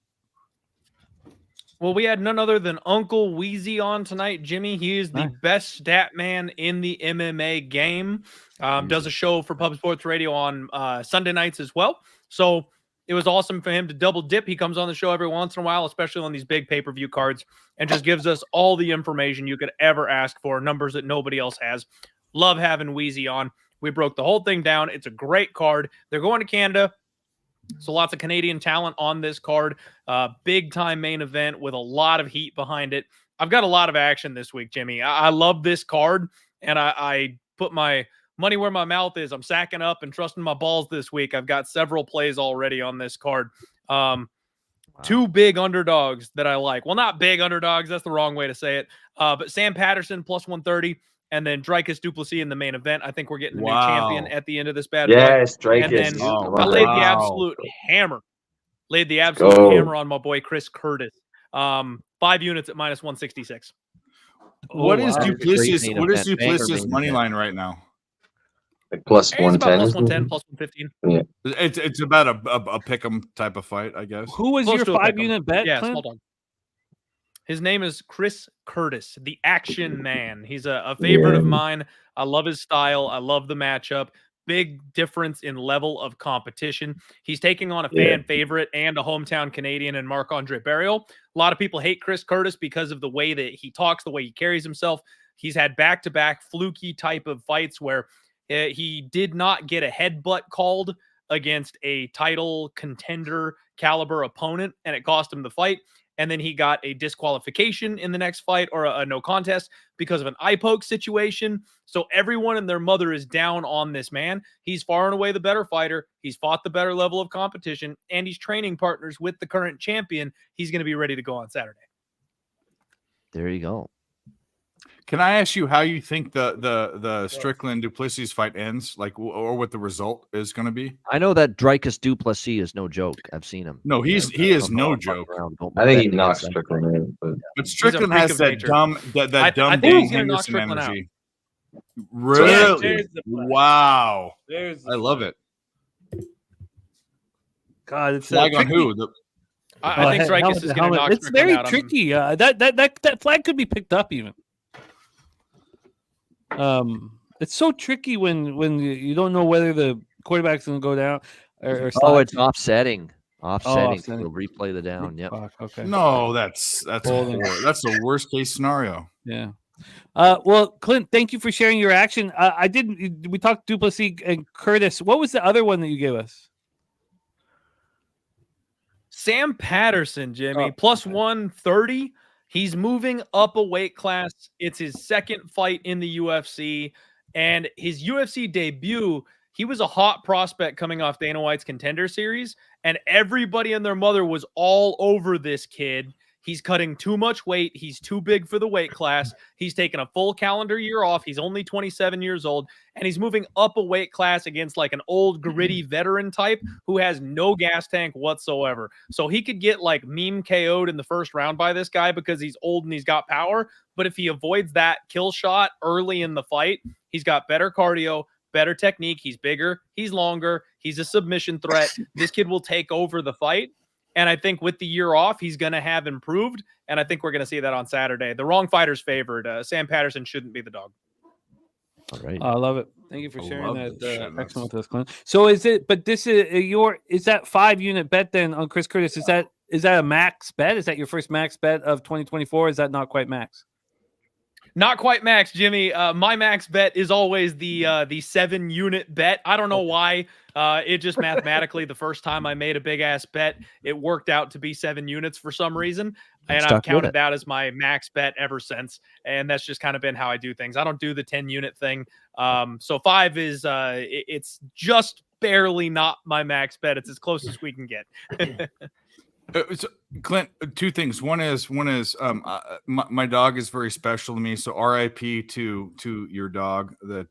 Well, we had none other than Uncle Wheezy on tonight. Jimmy, he is the best stat man in the MMA game. Does a show for Pub Sports Radio on Sunday nights as well. So it was awesome for him to double dip. He comes on the show every once in a while, especially on these big pay-per-view cards, and just gives us all the information you could ever ask for, numbers that nobody else has. Love having Wheezy on. We broke the whole thing down. It's a great card. They're going to Canada. So lots of Canadian talent on this card. Big time main event with a lot of heat behind it. I've got a lot of action this week, Jimmy. I love this card, and I put my money where my mouth is. I'm sacking up and trusting my balls this week. I've got several plays already on this card. Two big underdogs that I like. Well, not big underdogs. That's the wrong way to say it. But Sam Patterson plus 130. And then Dricus Duplessis in the main event. I think we're getting a new champion at the end of this bad boy. Yes, Dricus. And then I laid the absolute hammer. Laid the Go. hammer on my boy Chris Curtis. 5 units at minus 166. What is Duplessis? What is Duplessis money line right now? Like plus It's about 110. plus 110, plus 115. Yeah. It's about a pick'em type of fight, I guess. Who was Close your to a 5 pick'em. unit bet? Yeah, Clint? small dog. His name is Chris Curtis, the Action Man. He's a favorite of mine. I love his style. I love the matchup. Big difference in level of competition. He's taking on a fan favorite and a hometown Canadian in Marc-Andre Barrios. A lot of people hate Chris Curtis because of the way that he talks, the way he carries himself. He's had back-to-back fluky type of fights where he did not get a headbutt called against a title contender caliber opponent, and it cost him the fight. And then he got a disqualification in the next fight, or a no contest, because of an eye poke situation. So everyone and their mother is down on this man. He's far and away the better fighter. He's fought the better level of competition, and he's training partners with the current champion. He's going to be ready to go on Saturday. There you go. Can I ask you how you think the Strickland Duplessis fight ends, like, or what the result is going to be? I know that Dricus Duplessis is no joke. I've seen him. No, he is no joke. I think he knocks Strickland in, but Strickland has that dumb I dumb think he's Dan gonna knock Henderson Strickland out. energy. Really? Wow. I love it. God, it's Flag on tricky. who? I think Dricus is going to knock It's Strickland very out. tricky. That flag could be picked up even. It's so tricky when you don't know whether the quarterback's going to go down or Oh, slide. it's offsetting. Offsetting. offsetting. We'll replay the down. Yep. Fuck, okay. No, that's Holding. that's the worst case scenario. Yeah. Well, Clint, thank you for sharing your action. We talked Duplessis and Curtis. What was the other one that you gave us? Sam Patterson, Jimmy, plus 130. He's moving up a weight class. It's his second fight in the UFC. And his UFC debut, he was a hot prospect coming off Dana White's Contender Series. And everybody and their mother was all over this kid. He's cutting too much weight. He's too big for the weight class. He's taken a full calendar year off. He's only 27 years old, and he's moving up a weight class against like an old gritty veteran type who has no gas tank whatsoever. So he could get like meme KO'd in the first round by this guy because he's old and he's got power. But if he avoids that kill shot early in the fight, he's got better cardio, better technique. He's bigger. He's longer. He's a submission threat. This kid will take over the fight. And I think with the year off, he's going to have improved. And I think we're going to see that on Saturday. The wrong fighter's favored. Sam Patterson shouldn't be the dog. All right. I love it. Thank you for sharing love that. this Excellent with us, Clint. So is it? But this is is that 5 unit bet then on Chris Curtis? Is that a max bet? Is that your first max bet of 2024? Is that not quite max? Not quite max, Jimmy. My max bet is always the 7-unit bet. I don't know why. It just mathematically, the first time I made a big ass bet, it worked out to be 7 units for some reason, and I've counted that as my max bet ever since. And that's just kind of been how I do things. I don't do the 10-unit thing. So 5 is it's just barely not my max bet. It's as close as we can get. So, Clint, two things. One is my dog is very special to me. So RIP to your dog. RIP.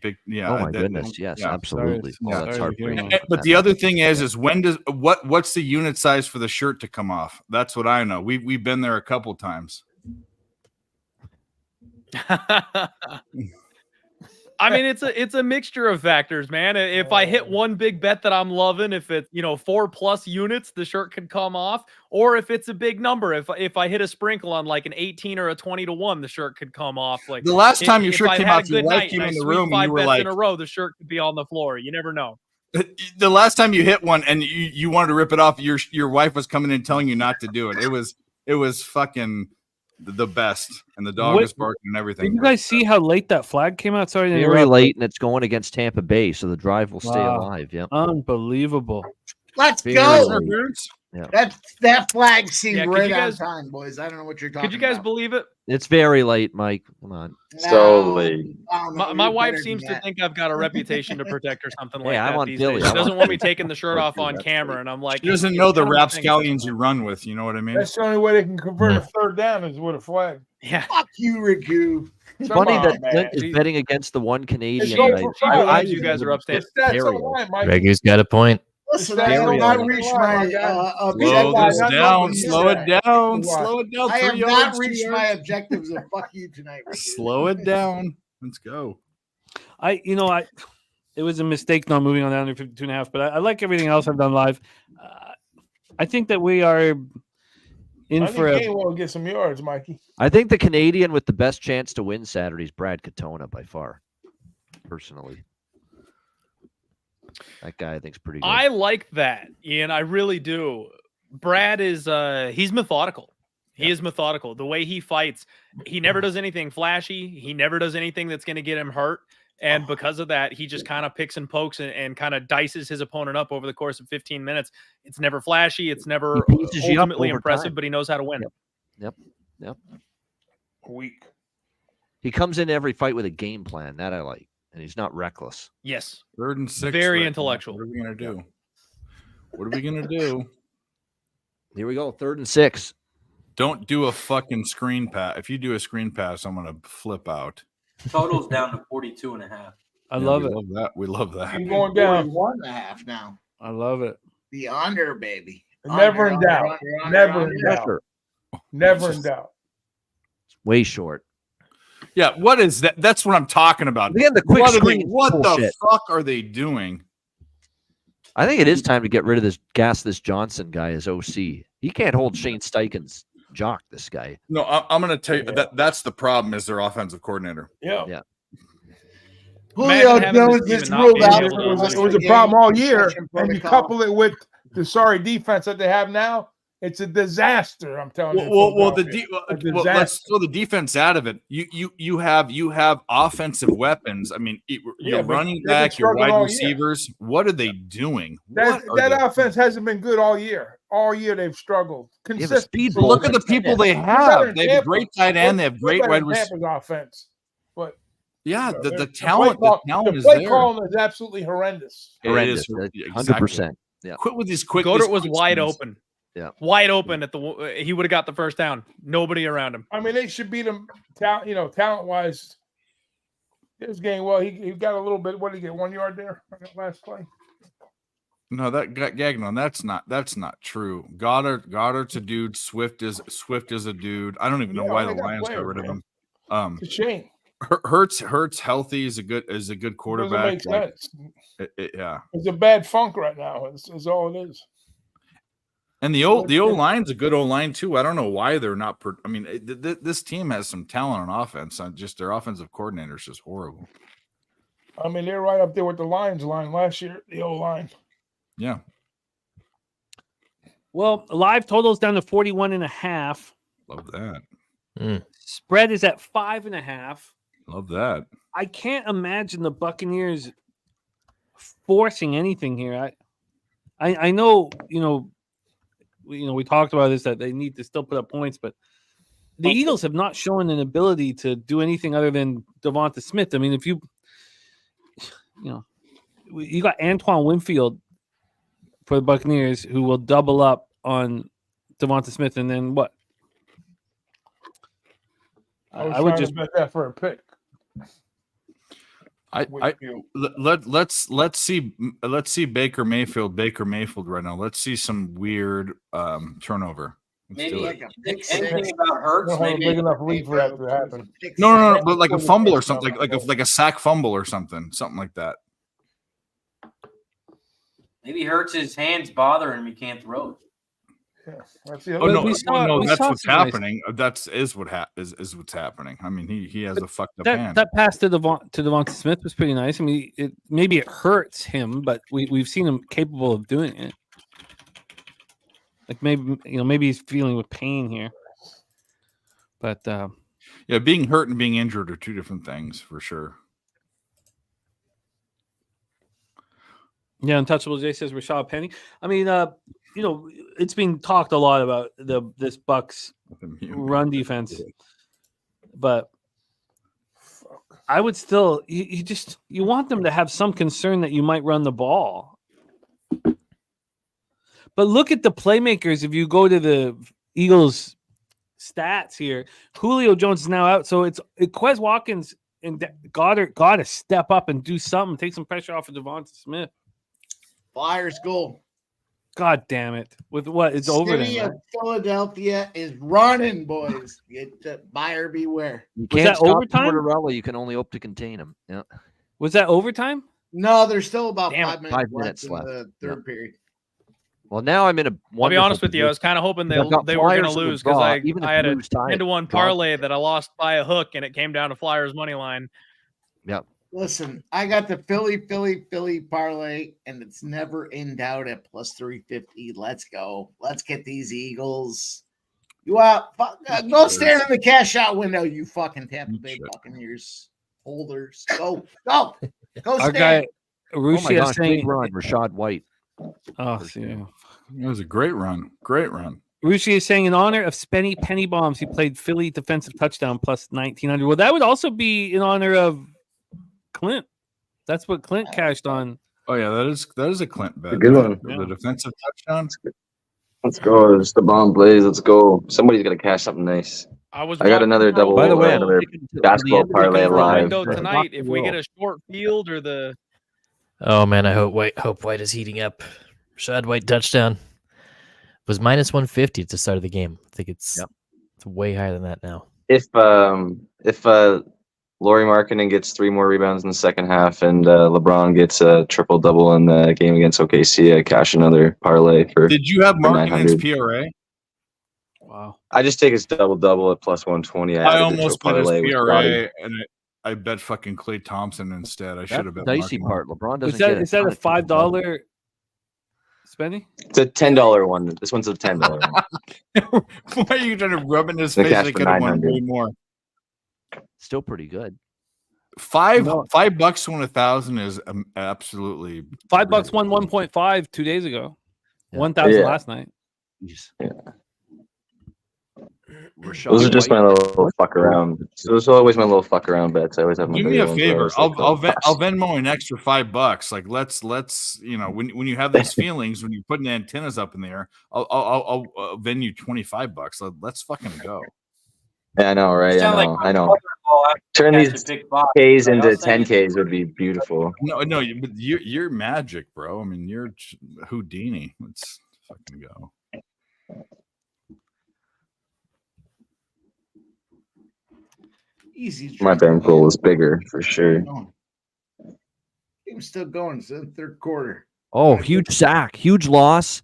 Big. Yeah. Oh my goodness. Yes, absolutely. That's heartbreaking. But the other thing is what's the unit size for the shirt to come off? That's what I know. We've been there a couple times. I mean, it's a mixture of factors, man. If I hit one big bet that I'm loving, if it's 4+ units, the shirt could come off. Or if it's a big number, if I hit a sprinkle on like an 18 or a 20-1, the shirt could come off. Like the last time your shirt came off, your wife came in the room and you were like, in a row, the shirt could be on the floor. You never know. The last time you hit one and you wanted to rip it off, your wife was coming in telling you not to do it. It was fucking the best, and the dog is barking and everything. Did you guys see how late that flag came out? Sorry, very late, and it's going against Tampa Bay, so the drive will stay alive. Yep, unbelievable. Let's go. Yeah. That flag seemed right on time, boys. I don't know what you're talking about. Could you guys believe it? It's very late, Mike. Come on. So late. My wife seems to think I've got a reputation to protect or something like that. I'm on these Philly. days. She doesn't want me taking the shirt off on camera, and I'm like, she doesn't know the rapscallions you run with. You know what I mean? That's the only way they can convert a third down is with a flag. Yeah. Fuck you, Ragu. It's funny that Clint is betting against the one Canadian. You guys are upstate. Regu's got a point. Listen, I have not reached my Slow it down. I have not reached my objectives of fuck you tonight. Slow it down. Let's go. It was a mistake not moving on down to 52.5, but I like everything else I've done live. I think that we are in for a. Will get some yards, Mikey. I think the Canadian with the best chance to win Saturday is Brad Katona by far. Personally. That guy I think is pretty good. I like that, Ian. I really do. Brad is he's methodical. He is methodical. The way he fights, he never does anything flashy. He never does anything that's going to get him hurt. And because of that, he just kind of picks and pokes and kind of dices his opponent up over the course of 15 minutes. It's never flashy. It's never ultimately impressive, but he knows how to win. Yep. Weak. He comes into every fight with a game plan. That I like. And he's not reckless. Yes. 3rd and 6. Very intellectual. What are we going to do? What are we going to do? Here we go. 3rd and 6. Don't do a fucking screen pass. If you do a screen pass, I'm going to flip out. Total's down to 42.5. I love it. Love that. We love that. Keep going down. 41.5 now. I love it. The under, baby. Never in doubt. Never in doubt. Never in doubt. Way short. Yeah, what is that? That's what I'm talking about. Again, the quick screen. What the fuck are they doing? I think it is time to get rid of this Johnson guy as OC. He can't hold Shane Steichen's jock, this guy. No, I'm going to tell you that's the problem is their offensive coordinator. Yeah. Julio Jones is ruled out. It was a problem all year, and you couple it with the sorry defense that they have now. It's a disaster. I'm telling you. Let's throw the defense out of it. You have offensive weapons. I mean, your running back, your wide receivers. What are they doing? That offense hasn't been good all year. All year they've struggled. Consistent. Look at the people they have. They have a great tight end. They have great wide receivers. Offense, but yeah, the talent. The talent is there. The play calling is absolutely horrendous. Horrendous. 100%. Yeah. Quit with these quick. Goddard was wide open. Yeah, wide open he would have got the first down. Nobody around him. I mean, they should beat him. Talent wise, this game. Well, he got a little bit. What did he get? 1 yard there on that last play. No, Gagnon. That's not true. Goddard's a dude. Swift is a dude. I don't even know why the Lions got rid of him. It's a shame. Hurts healthy is a good quarterback. Doesn't make sense. Yeah, it's a bad funk right now. Is all it is. And the O-line's a good O-line too. I don't know why they're not. I mean, this team has some talent on offense. Just their offensive coordinator is just horrible. I mean, they're right up there with the Lions line last year. The O-line. Yeah. Well, live totals down to 41.5. Love that. Spread is at 5.5. Love that. I can't imagine the Buccaneers forcing anything here. I know, we talked about this, that they need to still put up points, but the Eagles have not shown an ability to do anything other than Devonta Smith. I mean, if you got Antoine Winfield for the Buccaneers, who will double up on Devonta Smith, and then what? I would just bet that for a pick. Let's see Baker Mayfield right now. Let's see some weird turnover. Maybe anything about Hurts. Don't have a big enough lead for that to happen. No, but like a fumble or something, like a sack fumble or something like that. Maybe Hurts' hands bothering him. He can't throw it. Yeah, that's what's happening. That's what's happening. I mean, he has a fucked up hand. That pass to Devonta Smith was pretty nice. I mean, maybe it hurts him, but we've seen him capable of doing it. Like maybe he's feeling with pain here. But being hurt and being injured are two different things for sure. Yeah, Untouchable Jay says Rashad Penny. I mean, it's been talked a lot about this Bucs run defense, but I would still you want them to have some concern that you might run the ball. But look at the playmakers. If you go to the Eagles stats here, Julio Jones is now out, so it's Quez Watkins and Goddard got to step up and do something, take some pressure off of Devonta Smith. Flyers goal. God damn it. With what? It's over City then, of right? Philadelphia is running, boys. Buyer beware. You Was can't that stop overtime? Tortorella. You can only hope to contain him. Yeah. Was that overtime? No, there's still about Damn, 5 minutes, 5 minutes in left. the third period. Well, now I'm in a. I'll be honest with you. I was kind of hoping they were going to lose because I had a 10-1 parlay that I lost by a hook, and it came down to Flyers money line. Yep. Listen, I got the Philly parlay, and it's never in doubt at plus 350. Let's go. Let's get these Eagles. You out? Go stand in the cash out window, you fucking Tampa Bay Buccaneers holders. Go. Our Stand. guy, Oh my Rushi gosh, is saying, big run, Rashad White. oh, yeah. It was a great run. Rushi is saying, in honor of Spenny Penny Bombs, he played Philly defensive touchdown plus 1,900. Well, that would also be in honor of Clint. That's what Clint cashed on. Oh yeah, that is a Clint bet. A good one. The defensive touchdown. Let's go. It's the bomb blaze. Let's go. Somebody's gonna cash something nice. I got another double. By the way, another basketball parlay live. Tonight, if we get a short field or the. Oh man, I hope White is heating up. Rashad White touchdown was minus 150 at the start of the game. I think it's way higher than that now. If Laurie Markkinen gets 3 more rebounds in the second half, and LeBron gets a triple double in the game against OKC, I cash another parlay for. Did you have Markkinen's 900. PRA? Wow. I just take his double at plus 120. I almost bet his PRA, and I bet fucking Klay Thompson instead. I should have bet. Dicey Markkinen. part. LeBron doesn't. Is that a $5 Spenny? It's a $10 one. This one's a $10 one. Why are you trying to rub in his The face? cash They for could have won 900. way more. Still pretty good. $5 to 1,000 is absolutely $5 won 1.5 2 days ago. 1,000 last night. Yeah. Rashad Those are just White. my little fuck around. So those are always my little fuck around bets. I always have my Do me bigger a ones where I favor. always like, I'll Venmo an extra $5. Like let's when you have these feelings when you're putting antennas up in the air, I'll Venmo you $25. Let's fucking go. Yeah, I know, right? I know. Turn these Ks into 10Ks would be beautiful. No, but you're magic, bro. I mean, you're Houdini. Let's fucking go. Easy. My bankroll is bigger for sure. Game's still going. It's in the third quarter. Oh, huge sack, huge loss,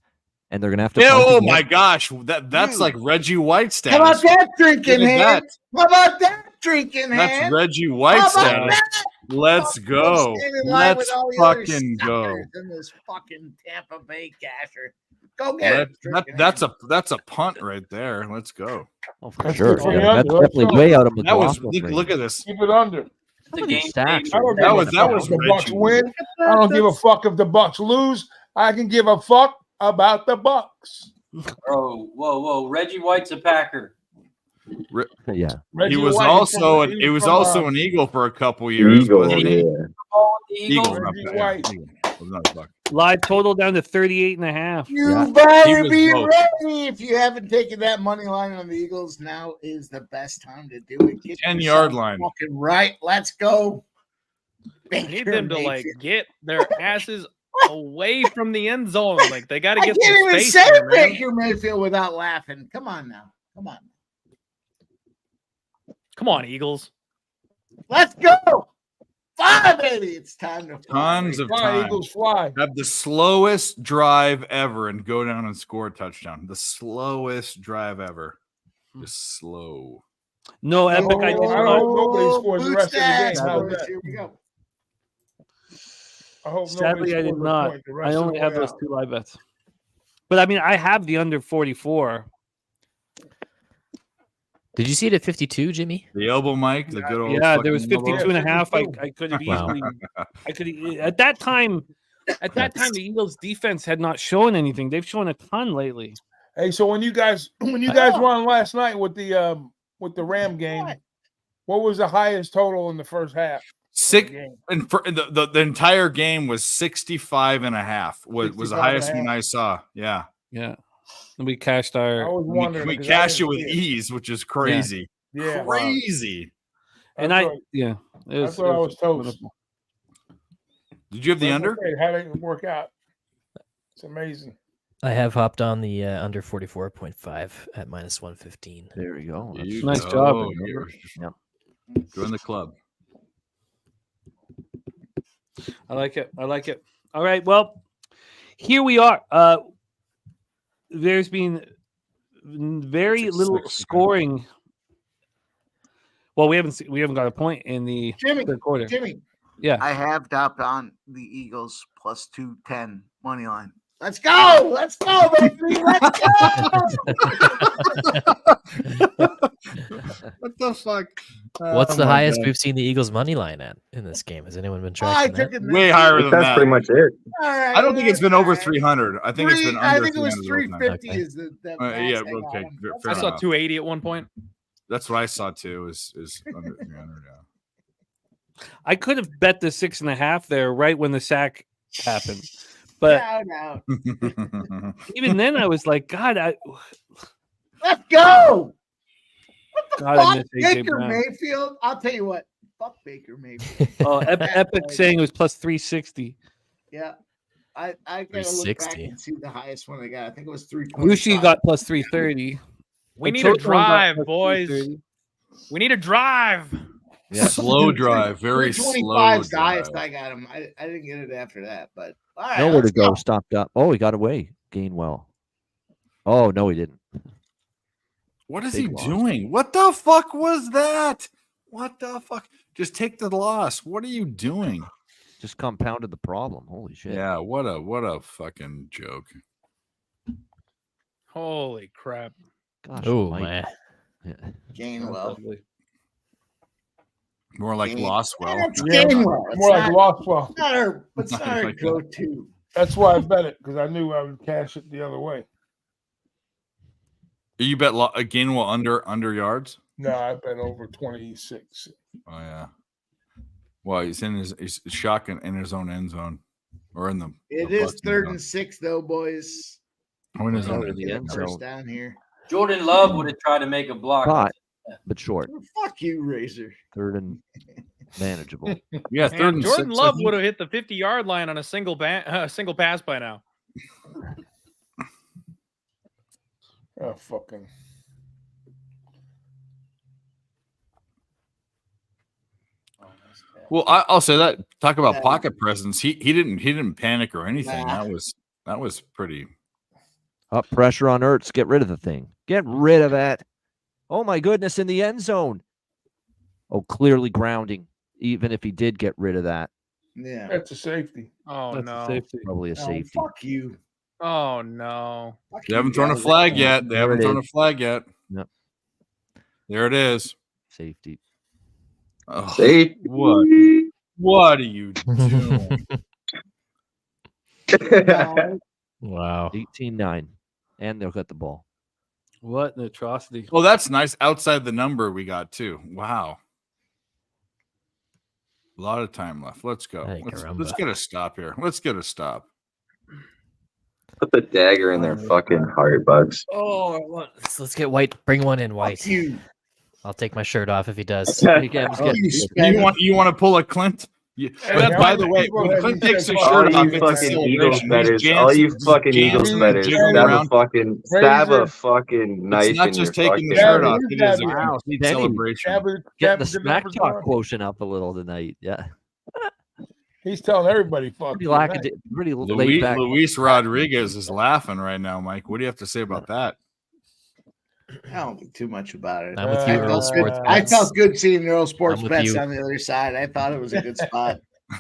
and they're gonna have to. Oh punt my again. gosh, that's like Reggie White status. How about that drinking Look at hand? that. How about that drinking hand? That's Reggie White How about status. Let's go. Stand in line Let's with all the other fucking go. suckers in this fucking Tampa Bay casher. Go get it. That's a punt right there. Let's go. Oh, for That's sure. good for Yeah, the that's under. Let's definitely go. way out of That was McLaughlin's look range. at this. Keep it under. How many sacks? I don't That give was a fuck if the Bucks Reggie. win. I don't give a fuck if the Bucks lose. I can give a fuck about the Bucks. Oh, whoa. Reggie White's a Packer. Yeah. Reggie He was White also from- he was from, also an Eagle for a couple years. Eagle, wasn't he? yeah. Eagle, not Reggie bad, White. yeah. Eagle. Was not a Buck. Live total down to 38.5. You Yeah. He better was be both. ready. If you haven't taken that money line on the Eagles, now is the best time to do it. Get 10-yard yourself line. fucking right. Let's go. I need them to like Mayfield. get their asses away from the end zone. Like they got to I get can't some even space say there, man. Baker Mayfield without laughing. Come on now. Come on. Come on, Eagles. Let's go. 580. It's time to fly. Tons of Fly, time. Eagles, fly. Have the slowest drive ever and go down and score a touchdown. The slowest drive ever. Just slow. No epic. I did I not. hope nobody scores the Boot rest of the game. stats, How's boys. that? Here we go. I hope Sadly, I nobody did scores a not. point the I rest of only the have way those out. 2 live bets. But I mean, I have the under 44. Did you see it at 52, Jimmy? The elbow mic, the good old Yeah, there was fucking elbow. 52 and a half. I 52. could have Wow. easily. I could at that time. At that time, the Eagles defense had not shown anything. They've shown a ton lately. Hey, so when you guys were on last night with the Ram game, what was the highest total in the first half? Six Game. and for the entire game was 65 and a half. Was the 65 and a highest one half. I saw. Yeah. Yeah, and we cashed I our. was wondering. We 'cause I cashed it didn't with see ease, which is crazy. Yeah, Crazy. And I thought- yeah, it I thought I was toast. wonderful. Did you have the That's under? okay. How did it work out? It's amazing. I have hopped on the under 44.5 at minus 115. There we go. That's- You Nice go. job. You're Yep. Join the club. I like it. I like it. All right. Well, here we are. There's been very little scoring. Well, we haven't got a point in the Jimmy, third quarter. Jimmy. Yeah. I have dopped on the Eagles plus 210 money line. Let's go. Let's go, baby. Let's go. What the fuck? What's Oh the my highest God. we've seen the Eagles money line at in this game? Has anyone been I tracking took that? it Way higher than That's that. pretty much it. All right. I don't think it's been all over right. 300. I think it's been under I think it was 300 all the time. 350 Okay. is the Yeah, max I got okay. him. Fair I saw enough. 280 at one point. That's what I saw too. Is under 300. Yeah. I could have bet the 6.5 there right when the sack happened, but No. even then I was like, God, Let's go. What the God, I fuck? miss AJ Baker Brown. Mayfield. I'll tell you what. Fuck Baker Mayfield. Oh, Epic saying it was plus 360. Yeah. I gotta look back 360. and see the highest one I got. I think it was 320. Rushi got plus 330. We need Ochoa a got drive, plus boys. 330. We need a drive. Yeah. Slow drive, very slow 325 's the drive. highest I got him. I didn't get it after that, but all right, Nowhere to let's go. Stopped up. Oh, he got away. Gainwell. Oh no, he didn't. What is Big he loss. doing? What the fuck was that? What the fuck? Just take the loss. What are you doing? Just compounded the problem. Holy shit. Yeah, what a fucking joke. Holy crap. Gosh. Oh almighty. man. Yeah. Gainwell. More like Gain- Lostwell. That's Yeah, Gainwell. It's more like not- Lostwell. it's not our, it's not our Like that. go-to. That's why I bet it because I knew I would cash it the other way. You bet Gainwell under yards? No, I bet over 26. Oh yeah. Well, he's shotgun in his own end zone, or in the. It the is Bucs' 3rd end and 6, though, boys. zone. When is Under that? the Get a end first zone. down here. Jordan Love would have tried to make a block. But short. Fuck you, Razor. Third and manageable. Yeah, Man, 3rd and Jordan 6. I Love think. would have hit the 50-yard line on a single pass by now. Oh, fucking. Well, I'll say that. Talk about Yeah. pocket presence. He didn't panic or anything. Nah. That was pretty. Up pressure on Ertz. Get rid of the thing. Get rid of that. Oh my goodness, in the end zone. Oh, clearly grounding. Even if he did get rid of that, Yeah. That's a safety. Oh That's no. a safety. probably a Oh, safety. fuck you. Oh no! They haven't thrown a flag yet. They There haven't it thrown a is. flag yet. Yep. There it is. Safety. Oh, Safety. What are you doing? Wow. 18-9. And they'll get the ball. What an atrocity! Well, that's nice. Outside the number we got too. Wow. A lot of time left. Let's go. Ay, Let's caramba. get a stop here. Let's get a stop. Put the dagger in their fucking heart, Bucks. Oh, Let's get White. Bring one in, White. You. I'll take my shirt off if he does. You want to pull a Clint? By the way, when Clint takes his shirt off, it's a celebration. All you fucking Eagles betters, stab a fucking knife. It's not in just your taking the fucking shirt off. heart. It is a Wow, complete Benny. celebration. Getting the smack talk quotient up a little tonight. Yeah. He's telling everybody, fuck. Pretty laid back. Luis Rodriguez is laughing right now, Mike. What do you have to say about that? I don't think too much about it. I'm with you, Earl Sports I Bets. felt good seeing Earl Sports I'm with Bets you. on the other side. I thought it was a good spot.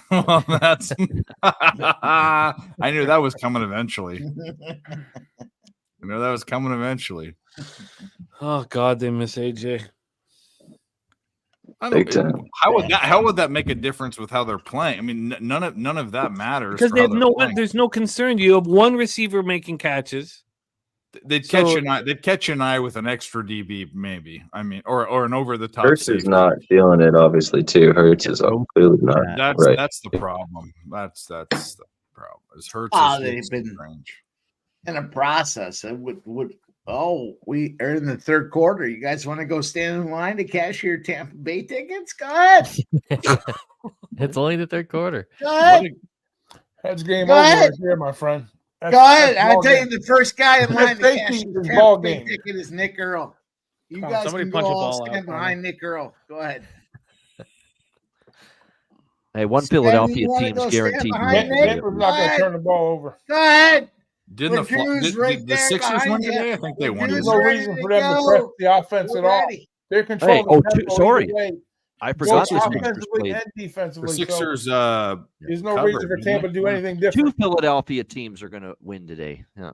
Well, that's. I knew that was coming eventually. Oh God, they miss AJ. How would that make a difference with how they're playing? I mean, none of that matters Because for they how have they're no playing. there's no concern. You have one receiver making catches. They'd catch an eye. They'd catch an eye with an extra DB, maybe. I mean, or an over the top. Hurts is not feeling it, obviously, too. Hurts is clearly not. That's the problem. That's the problem. Is Hurts They've is been strange. in a process. It would we are in the third quarter. You guys want to go stand in line to cash your Tampa Bay tickets? Go ahead. It's only the third quarter. Go ahead. That's game Go over ahead. right there, my friend. Go ahead. I'll ball tell you, game. the first guy in line to Safety cash is your ball Tampa Bay game. ticket is Nick Earl. You Come on, guys somebody can punch go a all ball out stand for me. behind Nick Earl. Go ahead. Hey, one Stan, Philadelphia you wanna team's go stand guaranteed. behind to Nick? win. Denver's not going to turn the ball over. Go ahead. Didn't Drew's right the there Sixers behind win you. today? I think they won. There's today. no reason for them to press the offense at all. They're controlling Hey, the tempo sorry. either way. I forgot the Both Sixers offensively played. and The defensively. So Sixers. there's no reason for Tampa to do anything Two different. Philadelphia teams are going to win today. Yeah.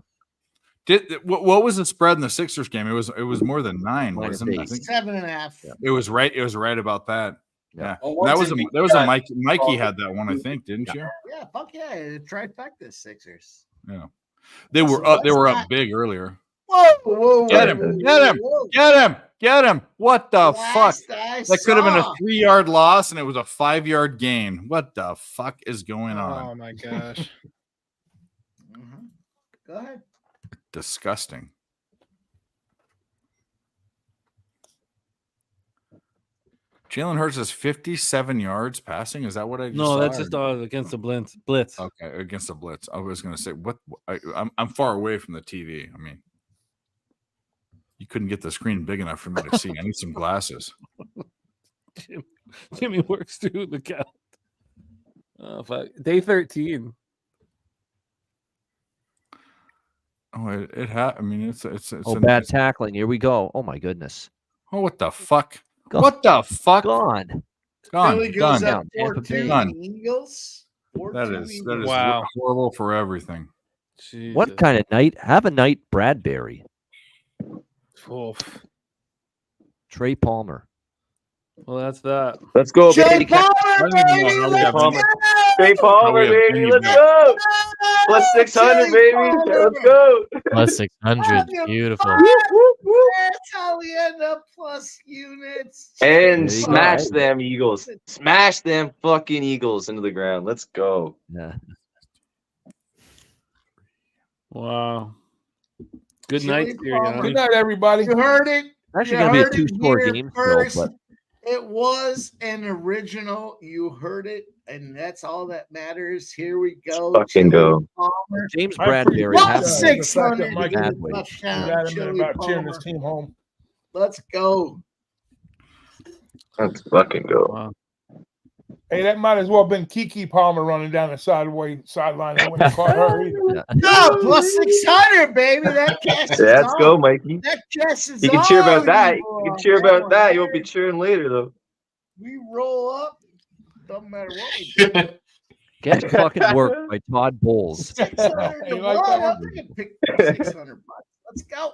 What was the spread in the Sixers game? It was more than 9, Minus wasn't it? I 8. think 7.5. it was right. It was right about that. Yeah, Well, that once was it there was a becomes- Mikey had that one, I think, didn't you? Yeah, fuck yeah. Trifecta Sixers. Yeah, they were up. They were up big earlier. Whoa. Get him! Get him! What the fuck? That could have been a 3-yard loss, and it was a 5-yard gain. What the fuck is going on? Oh my gosh! Go ahead. Disgusting. Jalen Hurts is 57 yards passing. Is that what I just No, saw? that's just against the blitz. Okay, against the blitz. I was going to say I'm far away from the TV. I mean, you couldn't get the screen big enough for me to see. I need some glasses. Jimmy works through the count. Oh, fuck. Day 13. Oh, I mean, it's Bad tackling. Here we go. Oh my goodness. Oh, what the fuck? Gone. What the fuck? Gone. Philly goes Done. up 4-2 Done. Eagles. That is Wow. horrible for everything. What kind of night? Have a night, Bradbury. Oof. Trey Palmer. Well, that's that. Let's go, Jay baby. Palmer, baby. Let's go. Trey Palmer, baby. Let's go. Plus 600, baby. Let's go. Plus 600. Beautiful. That's how we end up plus units. And There you smash go. them Eagles. Smash them fucking Eagles into the ground. Let's go. Yeah. Wow. Good Jimmy night, Palmer. Good night, everybody. You heard it. Actually, You going to heard be a it 2-score here game still, first. but It was an original. You heard it, and that's all that matters. Here we go. Fucking go. Palmer. James I'm pretty Bradbury proud has of a 600 Mike bad way. touchdown. adamant Chili about cheering this Palmer. team home. Let's go. Let's fucking go. Wow. Hey, that might as well have been Kiki Palmer running down the sideline. I wouldn't have caught her either. No, plus 600, baby. That cash is Let's on. go, Mikey. That cash is You can cheer about on, that. you You can cheer about that. You won't be boy. cheering later, though. We roll up. Doesn't matter what we do. Get fucking worked by Todd Bowles. 600 to You like one. that I'll one? take a pick $600. Let's go.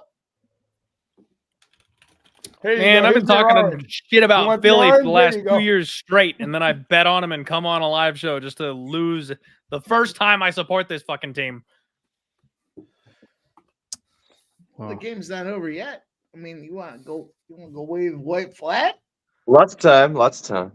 Here you Man, go. I've been Here's your talking orange. shit You about want the Philly for orange? the There last you 2 go. years straight, and then I bet on them and come on a live show just to lose the first time I support this fucking team. Well, the game's not over yet. I mean, you want to go wave white flag? Lots of time.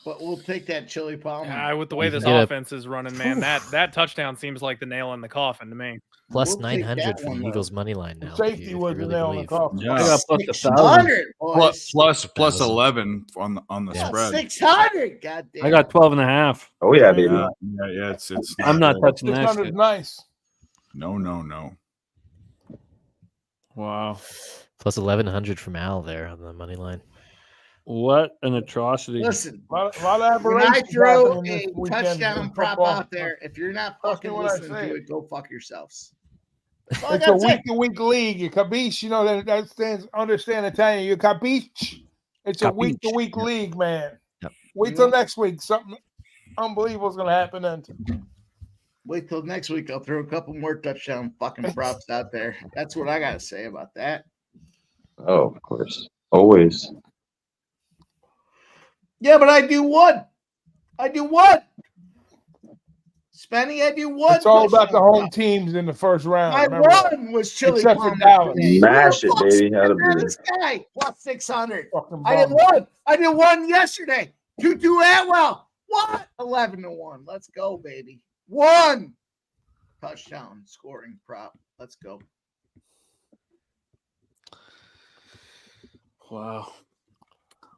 But we'll take that chili Palmer. With the way You this can get a- offense is running, man, that touchdown seems like the nail in the coffin to me. Plus We'll take 900 that for one, the though. Eagles money line now. Safety was the nail in the coffin. Yeah. I got plus 1,000. 600, boys. Plus 11 on the Yeah. spread. 600. Goddamn. I got 12.5. Oh yeah, baby. Yeah, it's I'm not good. touching that 600 shit. nice. No. Wow. Plus 1100 from Al there on the money line. What an atrocity. Listen, A lot of when I aberrations throw happening a this weekend touchdown in prop football. out there, if you're not Trust me fucking when I listening say to it. it, go fuck yourselves. That's all I It's a gotta say. week-to-week league. You capiche? You know that stands understand Italian. You capiche? It's a Capiche. week-to-week league, man. Yep. Wait till next week. Something unbelievable is going to happen then. Wait till next week. I'll throw a couple more touchdown fucking props out there. That's what I gotta say about that. Oh, of course. Always. Yeah, but I do one. Spenny, I do one. It's all about the touchdown home prop. teams in the first round. My remember that. one was Chili Except for Palmer. Dallas. today. Mash Who it, the fuck's baby. How'd it better than be? This guy plus 600. Fucking I did bum. one. I did one yesterday. Tutu Atwell. What? 11-1. Let's go, baby. One touchdown scoring prop. Let's go. Wow.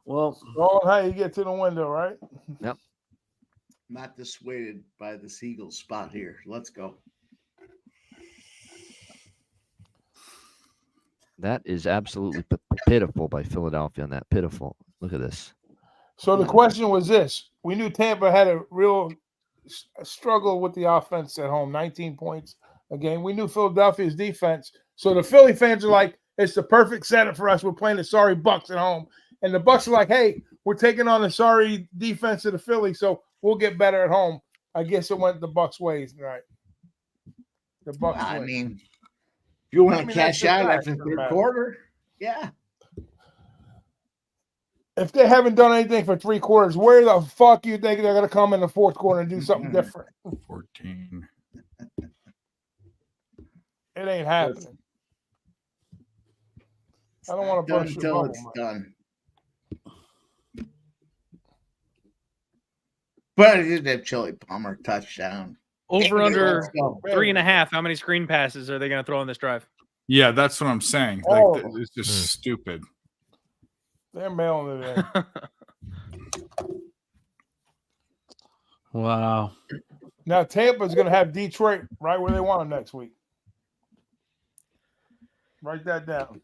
Well, All how you get to the window, right? Yep. Not dissuaded by the Eagles spot here. Let's go. That is absolutely pitiful by Philadelphia on that. Pitiful. Look at this. So the question was this: we knew Tampa had a real struggle with the offense at home, 19 points a game. We knew Philadelphia's defense. So the Philly fans are like, it's the perfect setup for us. We're playing the sorry Bucks at home. And the Bucks are like, hey, we're taking on the sorry defense of the Philly, so we'll get better at home. I guess it went the Bucks' ways, right? The Bucks. I way. mean, if you want I to mean, cash that's the out fact after of the the third matter. quarter, yeah. If they haven't done anything for 3 quarters, where the fuck you think they're going to come in the fourth quarter and do something different? 14. It ain't happening. I don't want to Done burst your until bubble, it's man. done. But I did have Chili Palmer touchdown. Over under Let's go. 3.5. How many screen passes are they going to throw in this drive? Yeah, that's what I'm saying. Oh. Like, it's just stupid. They're mailing it in. wow. Now Tampa's going to have Detroit right where they want them next week. Write that down.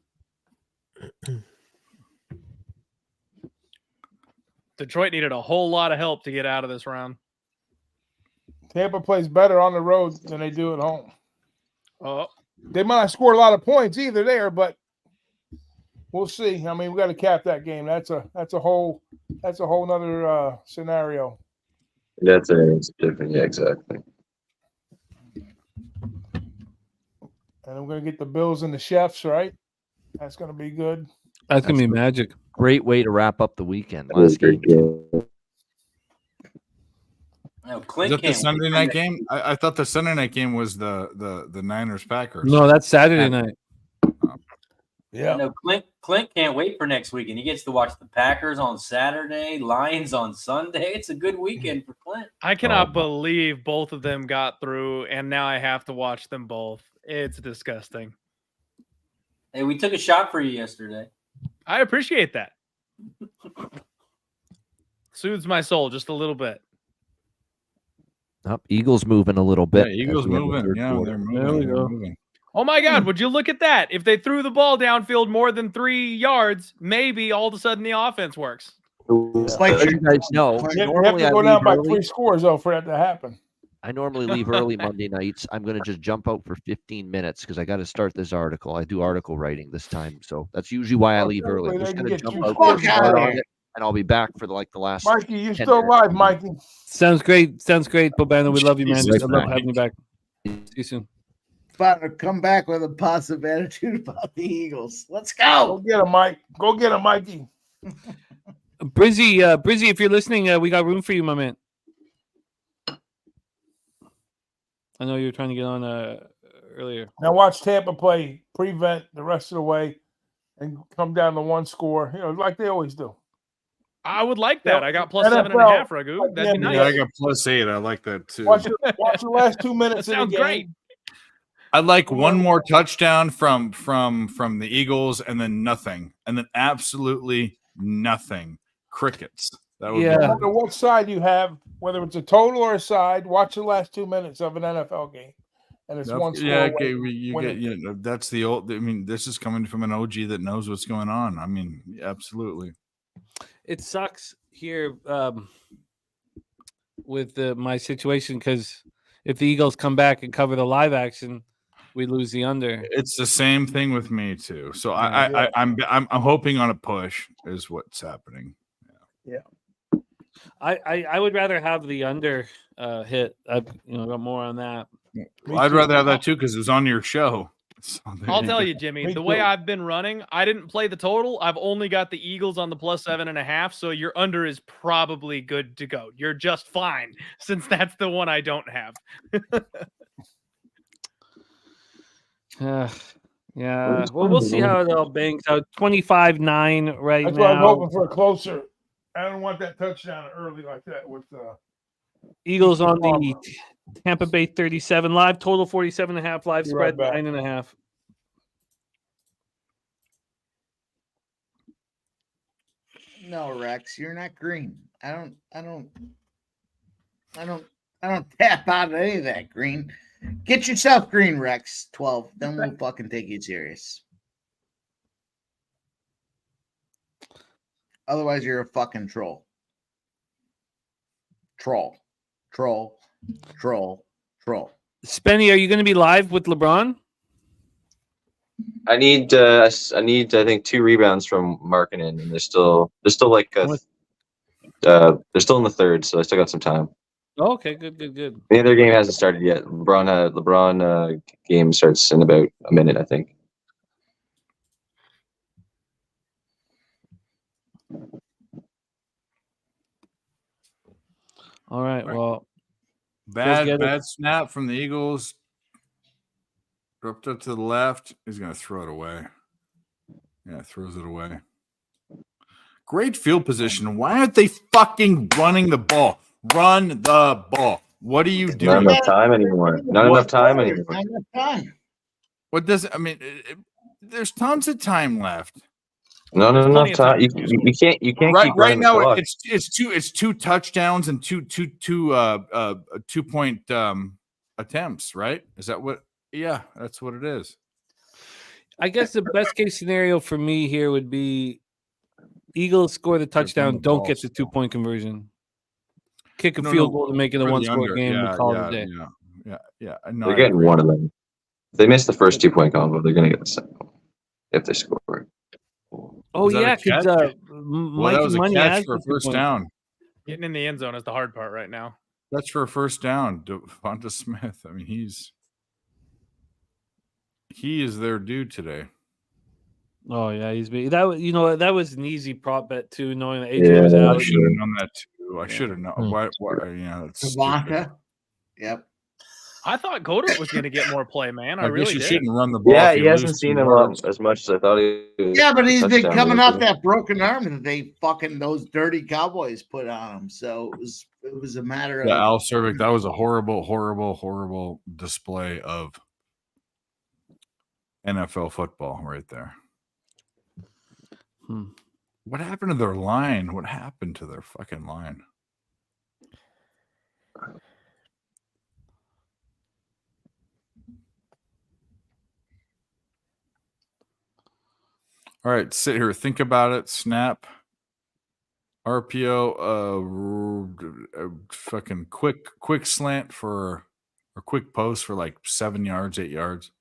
Detroit needed a whole lot of help to get out of this round. Tampa plays better on the road than they do at home. Oh, They might not score a lot of points either there, but we'll see. I mean, we got to cap that game. That's a whole nother scenario. That's it's different. Yeah, exactly. And we're going to get the Bills and the Chefs, right? That's going to be good. That's going to be magic. Great way to wrap up the weekend. That was Last a great game. game. No, Is Clint that the can't Sunday wait for night next- game? I thought the Sunday night game was the Niners Packers. No, that's Saturday night. Yeah. No, Clint can't wait for next weekend. He gets to watch the Packers on Saturday, Lions on Sunday. It's a good weekend for Clint. I cannot believe both of them got through, and now I have to watch them both. It's disgusting. Hey, we took a shot for you yesterday. I appreciate that. Soothes my soul just a little bit. Up, Eagles moving a little bit. Yeah, Eagles as we enter the moving. third Yeah, quarter. they're There moving. we They're go. moving. Oh my God, would you look at that? If they threw the ball downfield more than 3 yards, maybe all of a sudden the offense works. As you guys know, You have normally to I go down leave by early. 3 scores, though, for that to happen. I normally leave early Monday nights. I'm going to just jump out for 15 minutes because I got to start this article. I do article writing this time, so that's usually why I leave early. I'm They just can going to get jump you out, Fuck get out started of on here. it. and I'll be back for the last. Mikey, you're 10 still minutes. alive, Mikey. Sounds great. Sounds great, Bobano. We love you, man. Jesus, I love Mike. having you back. See you soon. About to come back with a positive attitude about the Eagles. Let's Go go. get him, Mike. Go get him, Mikey. Brizzy, if you're listening, we got room for you, my man. I know you were trying to get on earlier. Now watch Tampa play prevent the rest of the way and come down to one score, like they always do. I would like that. I got plus NFL, 7.5, Ragu. That'd be nice. Yeah, I got +8. I like that too. Watch the last 2 minutes. That sounds of the great. game. I'd like one more touchdown from the Eagles, and then nothing, and then absolutely nothing. Crickets. That would No be matter what side you have, whether it's a total or a side, watch the last 2 minutes of an NFL game, and it's one score. Yeah, away okay. from You winning. get that's the old. I mean, this is coming from an OG that knows what's going on. I mean, absolutely. It sucks here with my situation because if the Eagles come back and cover the live action, we lose the under. It's the same thing with me too. So I'm hoping on a push is what's happening. Yeah. I would rather have the under hit. I've got more on that. Well, I'd rather have that too because it was on your show. So I'll tell you, Jimmy, the way I've been running, I didn't play the total. I've only got the Eagles on the plus 7.5. So your under is probably good to go. You're just fine since that's the one I don't have. Yeah. Well, we'll see how it all bangs out. 25-9 right That's now. why I'm hoping for a closer. I don't want that touchdown early like that with Eagles on the Tampa Bay 37 live total 47.5 live Be spread right back. 9.5. No, Rex, you're not green. I don't tap out of any of that green. Get yourself green, Rex. 12. Then we'll fucking take you serious. Otherwise, you're a fucking troll. Troll. Spenny, are you going to be live with LeBron? I need I think 2 rebounds from Markkinen, and they're still like they're still in the third, so I still got some time. Oh, okay, good. The other game hasn't started yet. LeBron game starts in about a minute, I think. All right. Well, bad snap from the Eagles. Dropped up to the left. He's going to throw it away. Yeah, throws it away. Great field position. Why aren't they fucking running the ball? Run the ball. What are you doing? Not enough time anymore. Not enough time anymore. Not enough time. What does it? I mean, there's tons of time left. Not enough time. You can't keep Right running the now, clock. it's two touchdowns and two 2-point attempts. Right? Is that what? Yeah, that's what it is. I guess the best case scenario for me here would be Eagles score the touchdown, don't get the 2-point conversion. Kick a field goal to make it a one-score game and call it a day. Yeah. They're getting one of them. If they miss the first 2-point combo, they're going to get the second one if they score. Oh, yeah, because because Mikey Money catch has for a the first 2-point. down. Getting in the end zone is the hard part right now. That's for a first down. Devonta Smith. I mean, he is their dude today. Oh yeah, that was an easy prop bet too, knowing that AJ was out. I should have known that too. I should have known. Why? It's Devonta. Yep. I thought Goddard was going to get more play, man. I guess really you did. shouldn't run the ball. Yeah, if he you hasn't lose seen 2 him yards. as much as I thought he was. Yeah, but he's been touchdown coming lately. off that broken arm that they fucking those dirty Cowboys put on him. So it was a matter of Al Cervic, that was a horrible display of NFL football right there. What happened to their line? What happened to their fucking line? All right, sit here, think about it, snap. RPO, fucking quick slant for a quick post for like 7 yards, 8 yards.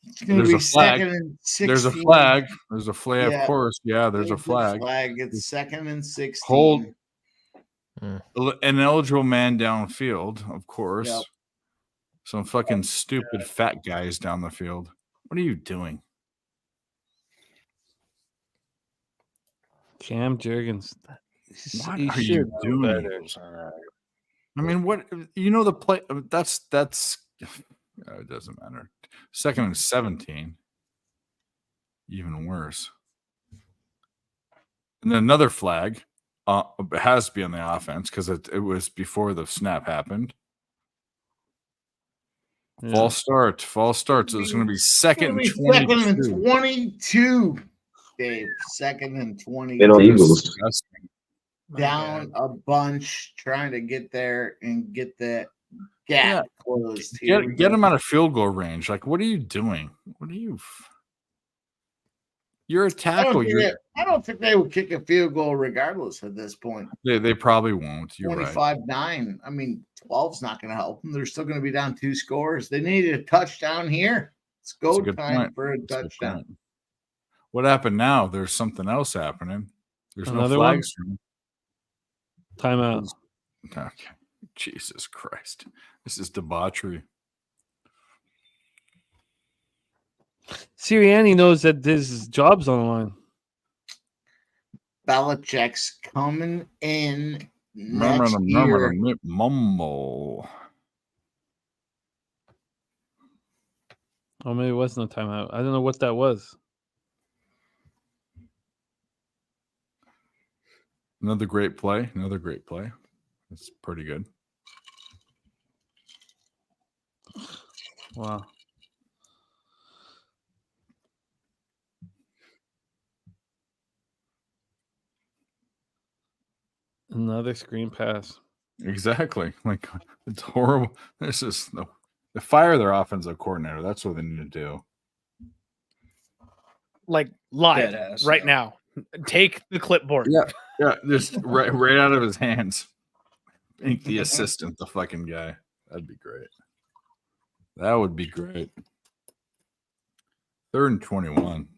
It's going to There's be a flag. second and 16. There's a flag. There's a flag, Yeah. of course. Yeah, there's a flag. It's second and 16. Hold an eligible man downfield, of course. Yep. Some fucking stupid fat guys down the field. What are you doing? Cam Jurgens. What He are should you know doing? better. I mean, what you know the play that's it doesn't matter. Second and 17. Even worse. And then another flag has to be on the offense because it was before the snap happened. Yeah. False start. False start. So it's going to be second and Second and 22. 22, Dave. Second and 22. They don't Eagles. Down a bunch, trying to get there and get that gap closed. Get them out of field goal range. Like, what are you doing? What are you? You're a tackle. I don't think they would kick a field goal regardless at this point. They probably won't. You're right. 25-9. I mean, 12's not going to help them. They're still going to be down 2 scores. They needed a touchdown here. It's go time for a touchdown. What happened now? There's something else happening. There's Another no one? flags. Timeout. Okay. Jesus Christ. This is debauchery. Sirianni knows that his job's on the line. Belichick's coming in next year. Mumble. Oh, maybe it wasn't a timeout. I don't know what that was. Another great play. Another great play. That's pretty good. Wow. Another screen pass. Exactly. Like, it's horrible. This is the fire their offensive coordinator. That's what they need to do. Like live Deadass, right now. Take the clipboard. Yeah, just right out of his hands. Make the assistant the fucking guy. That'd be great. That would be great. 3rd and 21.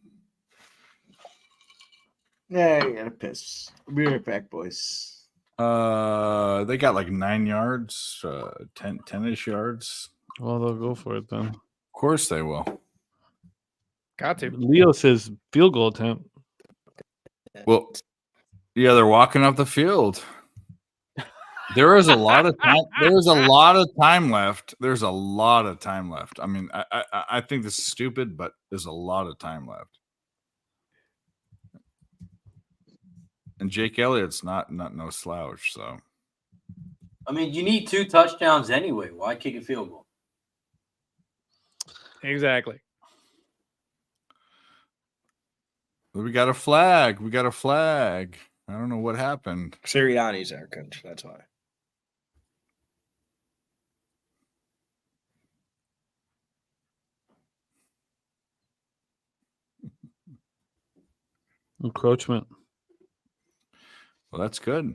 Yeah, you got to piss. We'll be right back, boys. They got like 9 yards, 10-ish yards. Well, they'll go for it then. Of course they will. Got to. Leo says field goal attempt. Well, yeah, they're walking up the field. There is a lot of time. There's a lot of time left. There's a lot of time left. I mean, I think this is stupid, but there's a lot of time left. And Jake Elliott's not no slouch. So, I mean, you need 2 touchdowns anyway. Why kick a field goal? Exactly. we got a flag. We got a flag. I don't know what happened. Sirianni's our coach. That's why. Encroachment. Well, that's good.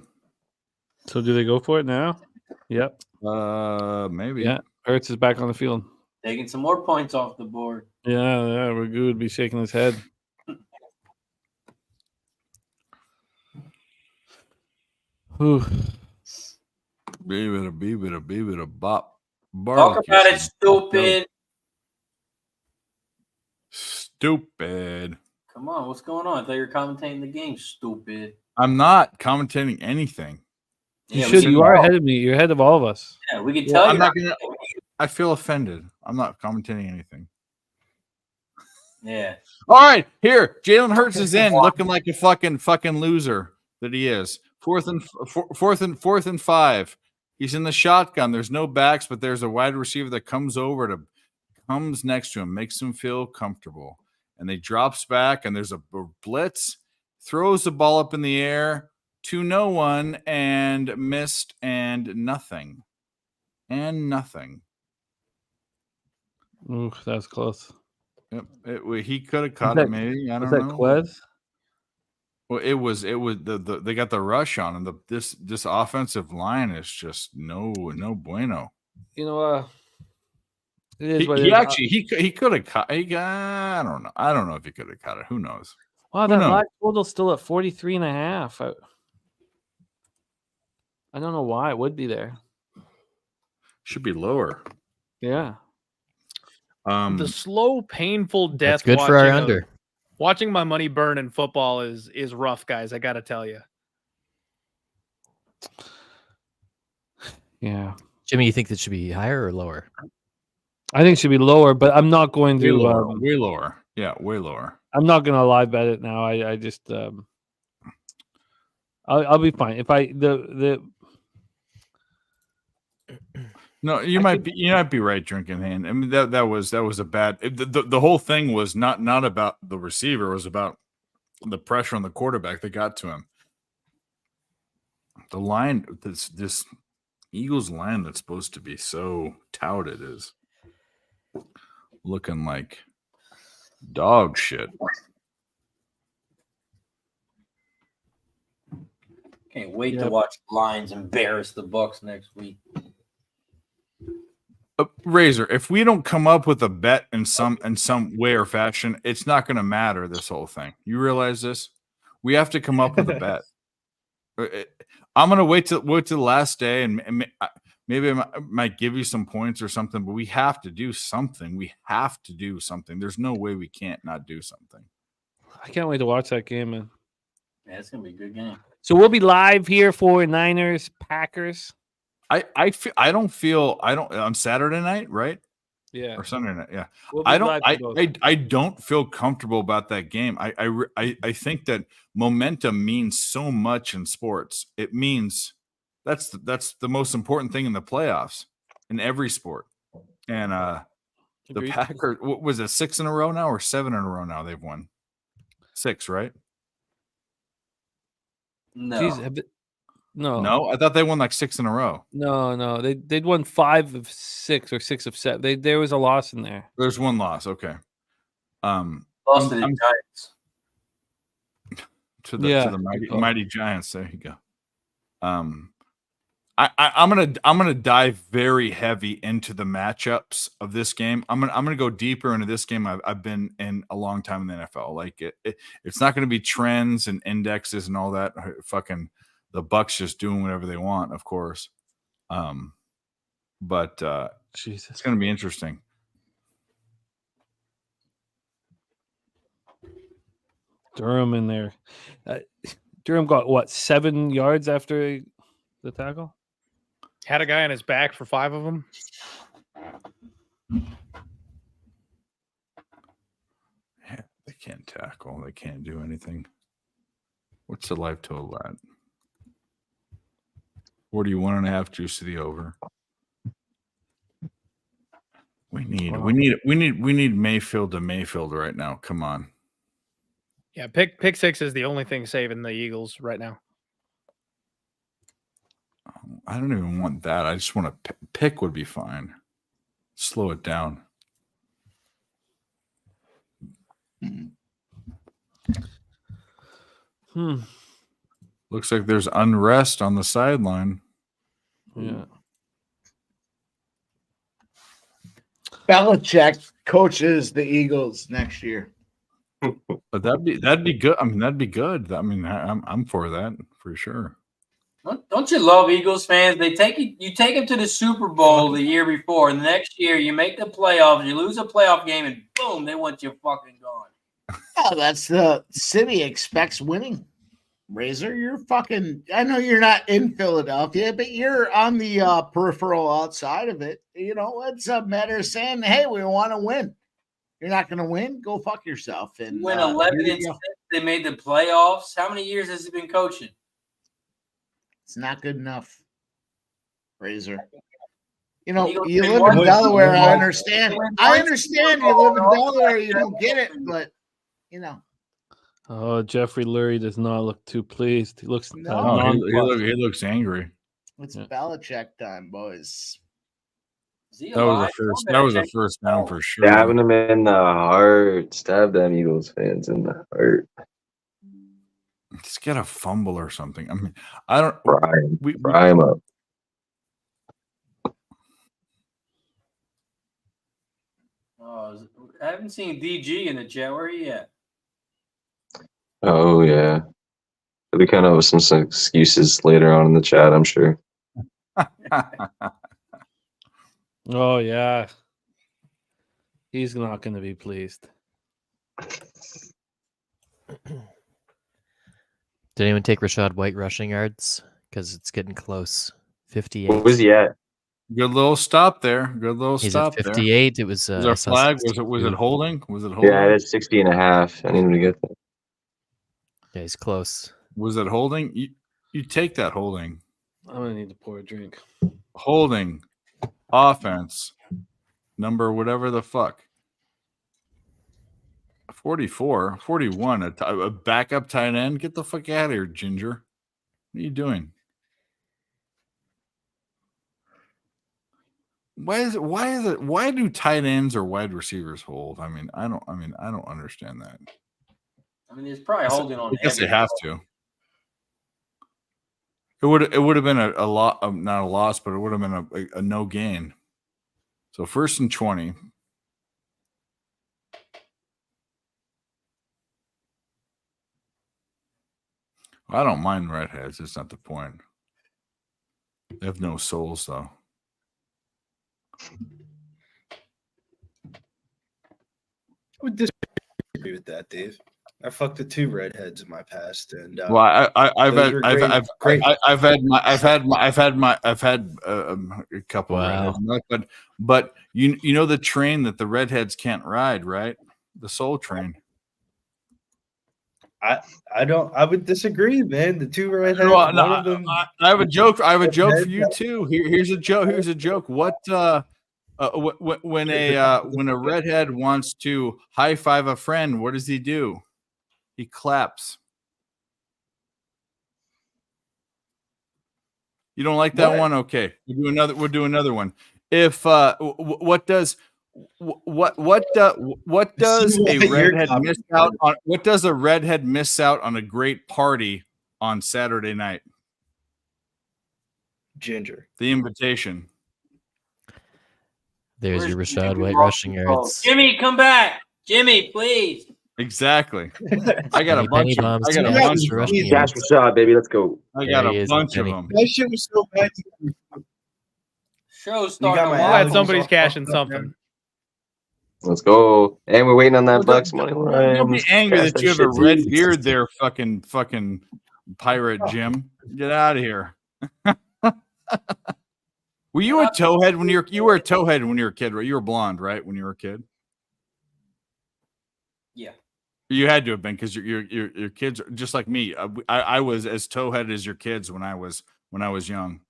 So do they go for it now? Yep. Maybe. Yeah. Hurts is back on the field. Taking some more points off the board. Yeah. Ragu would be shaking his head. Whew. Beep it a bop. Talk about it, stupid. Stupid. Come on, what's going on? I thought you were commentating the game, stupid. I'm not commentating anything. You should. You are ahead of me. You're ahead of all of us. Yeah, we can tell you. I'm not gonna. I feel offended. I'm not commentating anything. Yeah. All right, here. Jalen Hurts is in, looking like a fucking loser that he is. Fourth and 5. He's in the shotgun. There's no backs, but there's a wide receiver that comes next to him, makes him feel comfortable, and they drops back, and there's a blitz, throws the ball up in the air to no one, and missed, and nothing. Ooh, that's close. Yep, he could have caught it. Maybe I don't know. Was that Quez? Well, it was they got the rush on, and this offensive line is just no bueno. You know, It is what it He is. actually he could have cut. I don't know. I don't know if he could have cut it. Who knows? Wow, Who that knows? live total's still at 43.5. I don't know why it would be there. Should be lower. Yeah. The slow, painful death. That's good for our watching under. Watching my money burn in football is rough, guys. I got to tell you. Yeah. Jimmy, you think that should be higher or lower? I think it should be lower, but I'm not going Way to. lower. Way lower. Yeah, way lower. I'm not going to live bet it now. I just I'll be fine if I the. No, you might be right, drinking hand. I mean that was a bad. The whole thing was not about the receiver. It was about the pressure on the quarterback that got to him. The line, this Eagles line that's supposed to be so touted is looking like dog shit. Can't wait to watch the Lions embarrass the Bucs next week. Razor, if we don't come up with a bet in some way or fashion, it's not going to matter, this whole thing. You realize this? We have to come up with a bet. I'm going to wait till the last day, and maybe I might give you some points or something, but we have to do something. We have to do something. There's no way we can't not do something. I can't wait to watch that game, man. Yeah, it's gonna be a good game. So we'll be live here for Niners Packers. I don't on Saturday night, right? Yeah. Or Sunday night, yeah. We'll be live for both. I don't feel comfortable about that game. I think that momentum means so much in sports. It means that's the most important thing in the playoffs in every sport. And the Packers, what was it, 6 in a row now or 7 in a row now they've won? 6, right? No. Jeez, No, I thought they won like 6 in a row. No, they'd won 5 of 6 or 6 of 7. There was a loss in there. There's one loss. Okay. Lost to the Giants. To the mighty Giants. There you go. I'm gonna dive very heavy into the matchups of this game. I'm gonna go deeper into this game. I've been in a long time in the NFL. Like it's not gonna be trends and indexes and all that. Fucking the Bucs just doing whatever they want, of course. But Jesus, it's gonna be interesting. Durham in there. Durham got what, 7 yards after the tackle? Had a guy on his back for 5 of them. Yeah, they can't tackle. They can't do anything. What's the live total at? 41.5 juice to the over. We need Mayfield to Mayfield right now. Come on. Yeah, pick 6 is the only thing saving the Eagles right now. I don't even want that. I just want to pick would be fine. Slow it down. Looks like there's unrest on the sideline. Yeah. Belichick coaches the Eagles next year. But that'd be good. I mean, that'd be good. I mean, I'm for that for sure. Don't you love Eagles fans? You take them to the Super Bowl the year before, and the next year you make the playoffs, you lose a playoff game, and boom, they want you fucking gone. Oh, that's the city expects winning. Razor, you're fucking. I know you're not in Philadelphia, but you're on the peripheral outside of it. You know, it's a matter of saying, "Hey, we want to win." You're not going to win. Go fuck yourself. And win 11-6. They made the playoffs. How many years has he been coaching? It's not good enough, Razor. You know, Eagles you been live in winning. Delaware. I understand. I understand you live in Delaware. You don't get it, but you know. Oh, Jeffrey Lurie does not look too pleased. He looks He looks angry. It's Belichick time, boys. That was the first down for sure. Stabbing them in the heart. Stab them Eagles fans in the heart. Just get a fumble or something. I mean, I don't. Fry him up. I haven't seen DG in the chat. Where are you at? Oh yeah. There'll be kind of some excuses later on in the chat, I'm sure. Oh yeah, he's not going to be pleased. Did anyone take Rashad White rushing yards? Because it's getting close. 58. What was he at? Good little stop there. Good little He's stop at there. 58. It was Was there a flag? Was it 62. holding? Was it holding? Yeah, it's 60.5. I need him to get there. Yeah, he's close. Was it holding? You take that holding. I'm going to need to pour a drink. Holding. Offense. Number whatever the fuck. 44, 41, a backup tight end. Get the fuck out of here, Ginger. What are you doing? Why do tight ends or wide receivers hold? I don't understand that. I mean, it's probably holding on. I guess they have to. It would have been a lot, not a loss, but it would have been a no gain. So 1st and 20. I don't mind redheads. It's not the point. They have no souls, though. I would disagree with that, Dave. I fucked with 2 redheads in my past, and Well, I've those had were great. I've had a couple of redheads, but you know the train that the redheads can't ride, right? The soul train. I would disagree, man. The 2 redheads, Well, no, one of them. I have a joke. I have a joke for you too. Here's a joke. Here's a joke. What when a redhead wants to high five a friend, what does he do? He claps. You don't like that one? Okay, we'll do another one. If what does a redhead miss out on? What does a redhead miss out on a great party on Saturday night? Ginger. The invitation. There's your Rashad White rushing yards. Jimmy, come back. Jimmy, please. Exactly. I got a bunch of. I got a bunch of rushing Cash Rashad, baby. Let's go. I got a bunch of them. That shit was so bad. Show's I'm starting. glad somebody's cashing something. Let's go. And we're waiting on that Bucks money line. Don't be angry that you have a red beard there, fucking pirate Jim. Get out of here. Were you a towhead when you were a towhead when you were a kid, right? You were blonde, right? When you were a kid? Yeah. You had to have been because your kids are just like me. I was as towhead as your kids when I was young.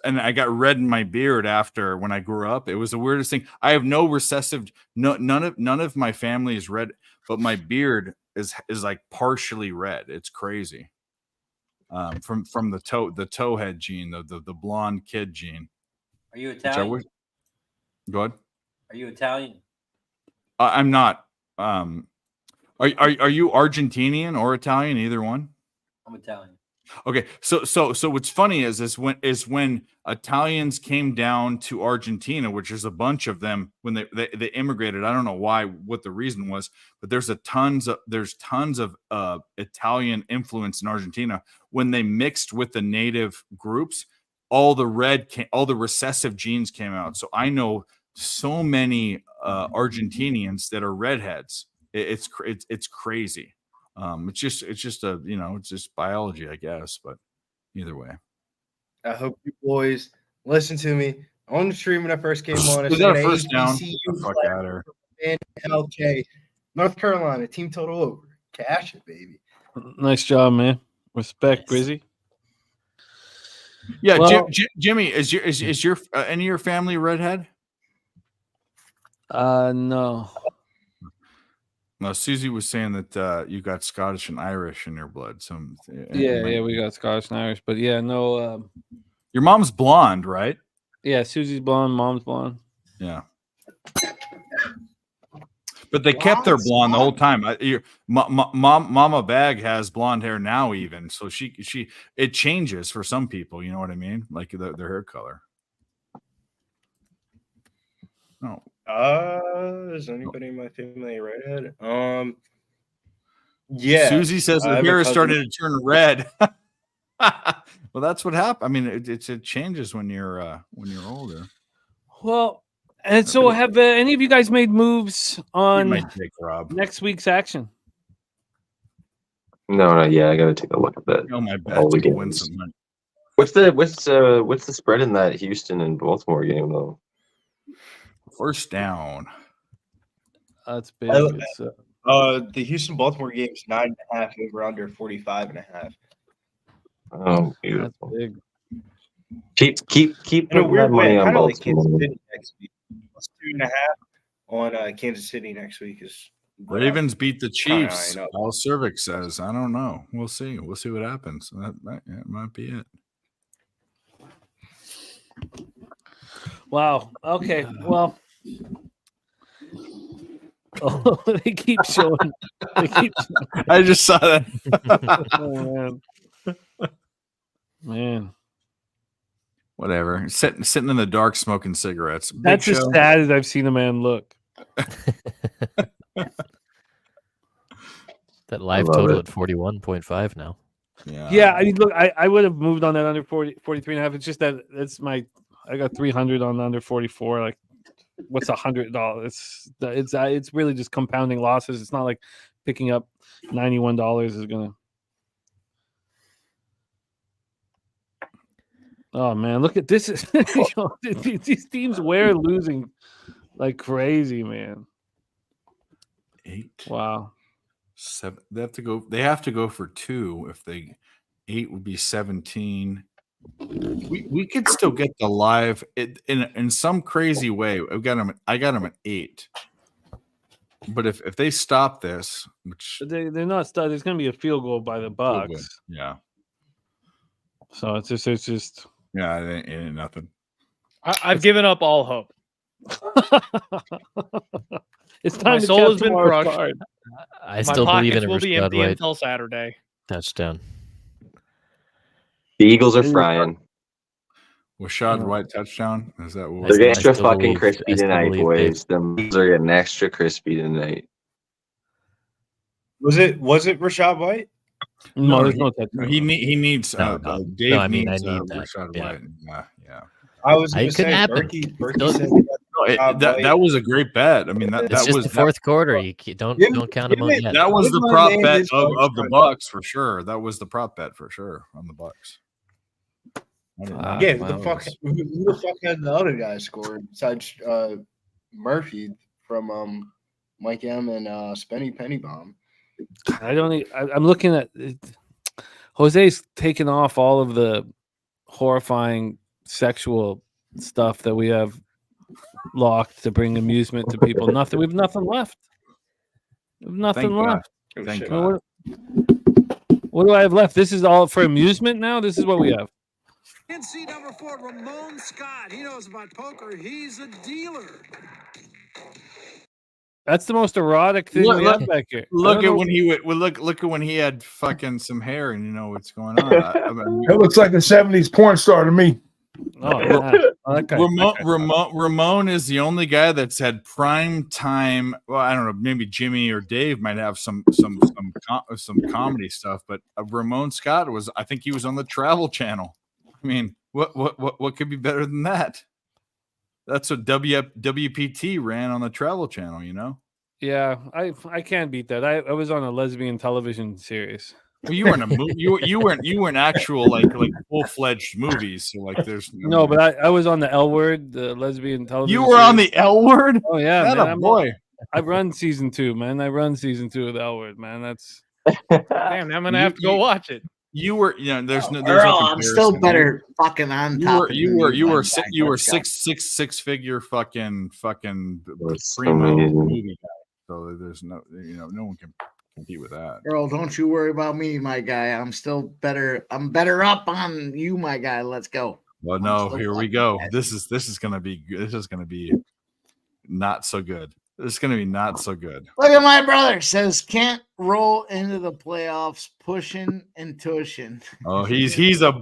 And I got red in my beard after when I grew up. It was the weirdest thing. I have no recessive. None of my family is red, but my beard is like partially red. It's crazy. From the towhead gene, the blonde kid gene. Are you Italian? Go ahead. Are you Italian? I'm not. Are you Argentinian or Italian? Either one. I'm Italian. Okay, so what's funny is when Italians came down to Argentina, which is a bunch of them when they immigrated. I don't know what the reason was, but there's tons of Italian influence in Argentina. When they mixed with the native groups, all the recessive genes came out. So I know so many Argentinians that are redheads. It's crazy. It's just biology, I guess. But either way, I hope you boys listen to me on the stream when I first came on. Was that a first down? Fuck out of here. And LK, North Carolina, team total over. Cash it, baby. Nice job, man. Respect, Grizzy. Yeah, Well, Jimmy, is your any of your family redhead? No. No, Susie was saying that you got Scottish and Irish in your blood. Yeah, we got Scottish and Irish, but yeah, no. Your mom's blonde, right? Yeah, Susie's blonde, mom's blonde. Yeah. But they kept her blonde the whole time. Mama Bag has blonde hair now, even so. It changes for some people. You know what I mean? Like their hair color. Oh, Is anybody in my family a redhead? Yeah. Susie says her hair is starting to turn red. Well, that's what happened. I mean, it changes when you're older. Well, and so have any of you guys made moves on next week's action? No, yeah, I gotta take a look at that. Oh my bad. All the To win games. some money. What's the spread in that Houston and Baltimore game though? First down. That's big. The Houston Baltimore game is 9.5 over under 45.5. Oh, beautiful. That's Keep big. keep In a putting weird that way, money I on kind of like Kansas Baltimore. City next week. Plus 2.5 on Kansas City next week is Ravens beat the kinda Chiefs. high up. Paul Cervic says, I don't know. We'll see. We'll see what happens. That might be it. Wow. Okay. Well. Oh, they keep showing. I just saw that. Oh, man. Whatever. Sitting in the dark smoking cigarettes. Big That's as show. sad as I've seen a man look. That live love total it. at 41.5 now. Yeah, I mean, look, I would have moved on that under 43.5. It's just that I got 300 on under 44. Like, what's $100? It's really just compounding losses. It's not like picking up $91 is gonna. Oh man, look at this! These teams were losing like crazy, man. 8. Wow. 7. They have to go for 2. If they 8 would be 17. We could still get the live in some crazy way. I got them at 8. But if they stop this, which They're not stuck. There's going to be a field goal by the Bucks. Yeah. So it's just Yeah, it ain't nothing. I've given up all hope. It's time My to soul count has been tomorrow's crushed. card. I My still believe in pockets a will be Rashad empty White until Saturday. touchdown. The Eagles are frying. Rashad White touchdown. Is that what They're getting extra still fucking believe- crispy I still tonight, believe boys. The Eagles are getting extra crispy tonight. Was it Rashad White? No, there's no touchdown. He needs. No. Dave No, I mean, I needs need that. Rashad Yeah. White. Yeah. I was It going to could say happen. Berkey said No, that was a great bet. I mean, It's that just was the fourth quarter. You don't count them out yet. That was Give the my prop man bet his of first the round. Bucks for sure. That was the prop bet for sure on the Bucks. Yeah, who the fuck had the other guy scored besides Murphy from Mike M and Spenny Pennybomb? I'm looking at Jose's taken off all of the horrifying sexual stuff that we have locked to bring amusement to people. We have nothing left. We have nothing Thank left. God. Thank Well, God. what do I have left? This is all for amusement now? This is what we have. NC number 4, Ramon Scott. He knows about poker. He's a dealer. That's the most erotic thing we have back here. Look at when look at when he had fucking some hair and you know what's going on. It looks like a 70s porn star to me. Oh, yeah. Ramon is the only guy that's had prime time. Well, I don't know. Maybe Jimmy or Dave might have some comedy stuff, but Ramon Scott was. I think he was on the Travel Channel. I mean, what could be better than that? That's what WPT ran on the Travel Channel. You know. Yeah, I can't beat that. I was on a lesbian television series. Well, you weren't a movie. You weren't actual like full-fledged movies. So like, there's No, but I was on the L Word, the lesbian television. You were on the L Word. Oh yeah, That man. a boy. I run season 2, man. I run season 2 of the L Word, man. That's Damn, I'm gonna have to go watch it. You were, there's no. Earl, I'm still better fucking on top. You were six figure fucking primo amazing. movie guy. So there's no one can compete with that. Earl, don't you worry about me, my guy. I'm still better. I'm better up on you, my guy. Let's go. Well, no, here we go. This is gonna be not so good. It's going to be not so good. Look at my brother. Says can't roll into the playoffs, pushing and tushing. Oh, he's a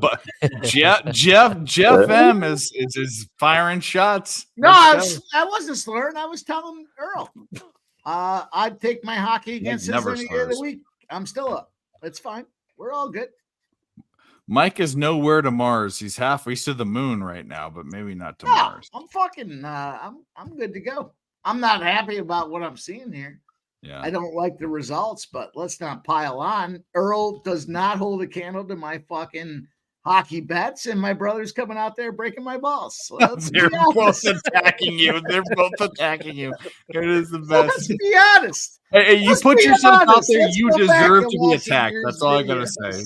Jeff M is firing shots. No, Let's go. I wasn't slurring. I was telling Earl. I'd take my hockey against this never any day of the slurs. week. I'm still up. It's fine. We're all good. Mike is nowhere to Mars. He's halfway to the moon right now, but maybe not to No, Mars. I'm fucking. I'm good to go. I'm not happy about what I'm seeing here. Yeah. I don't like the results, but let's not pile on. Earl does not hold a candle to my fucking hockey bets, and my brother's coming out there breaking my balls. So They're both attacking you. They're both attacking you. It is the best. Let's be honest. Hey, you Let's put be yourself out honest. there. Let's You go back deserve and to be watch some attacked. years That's all I gotta videos. say.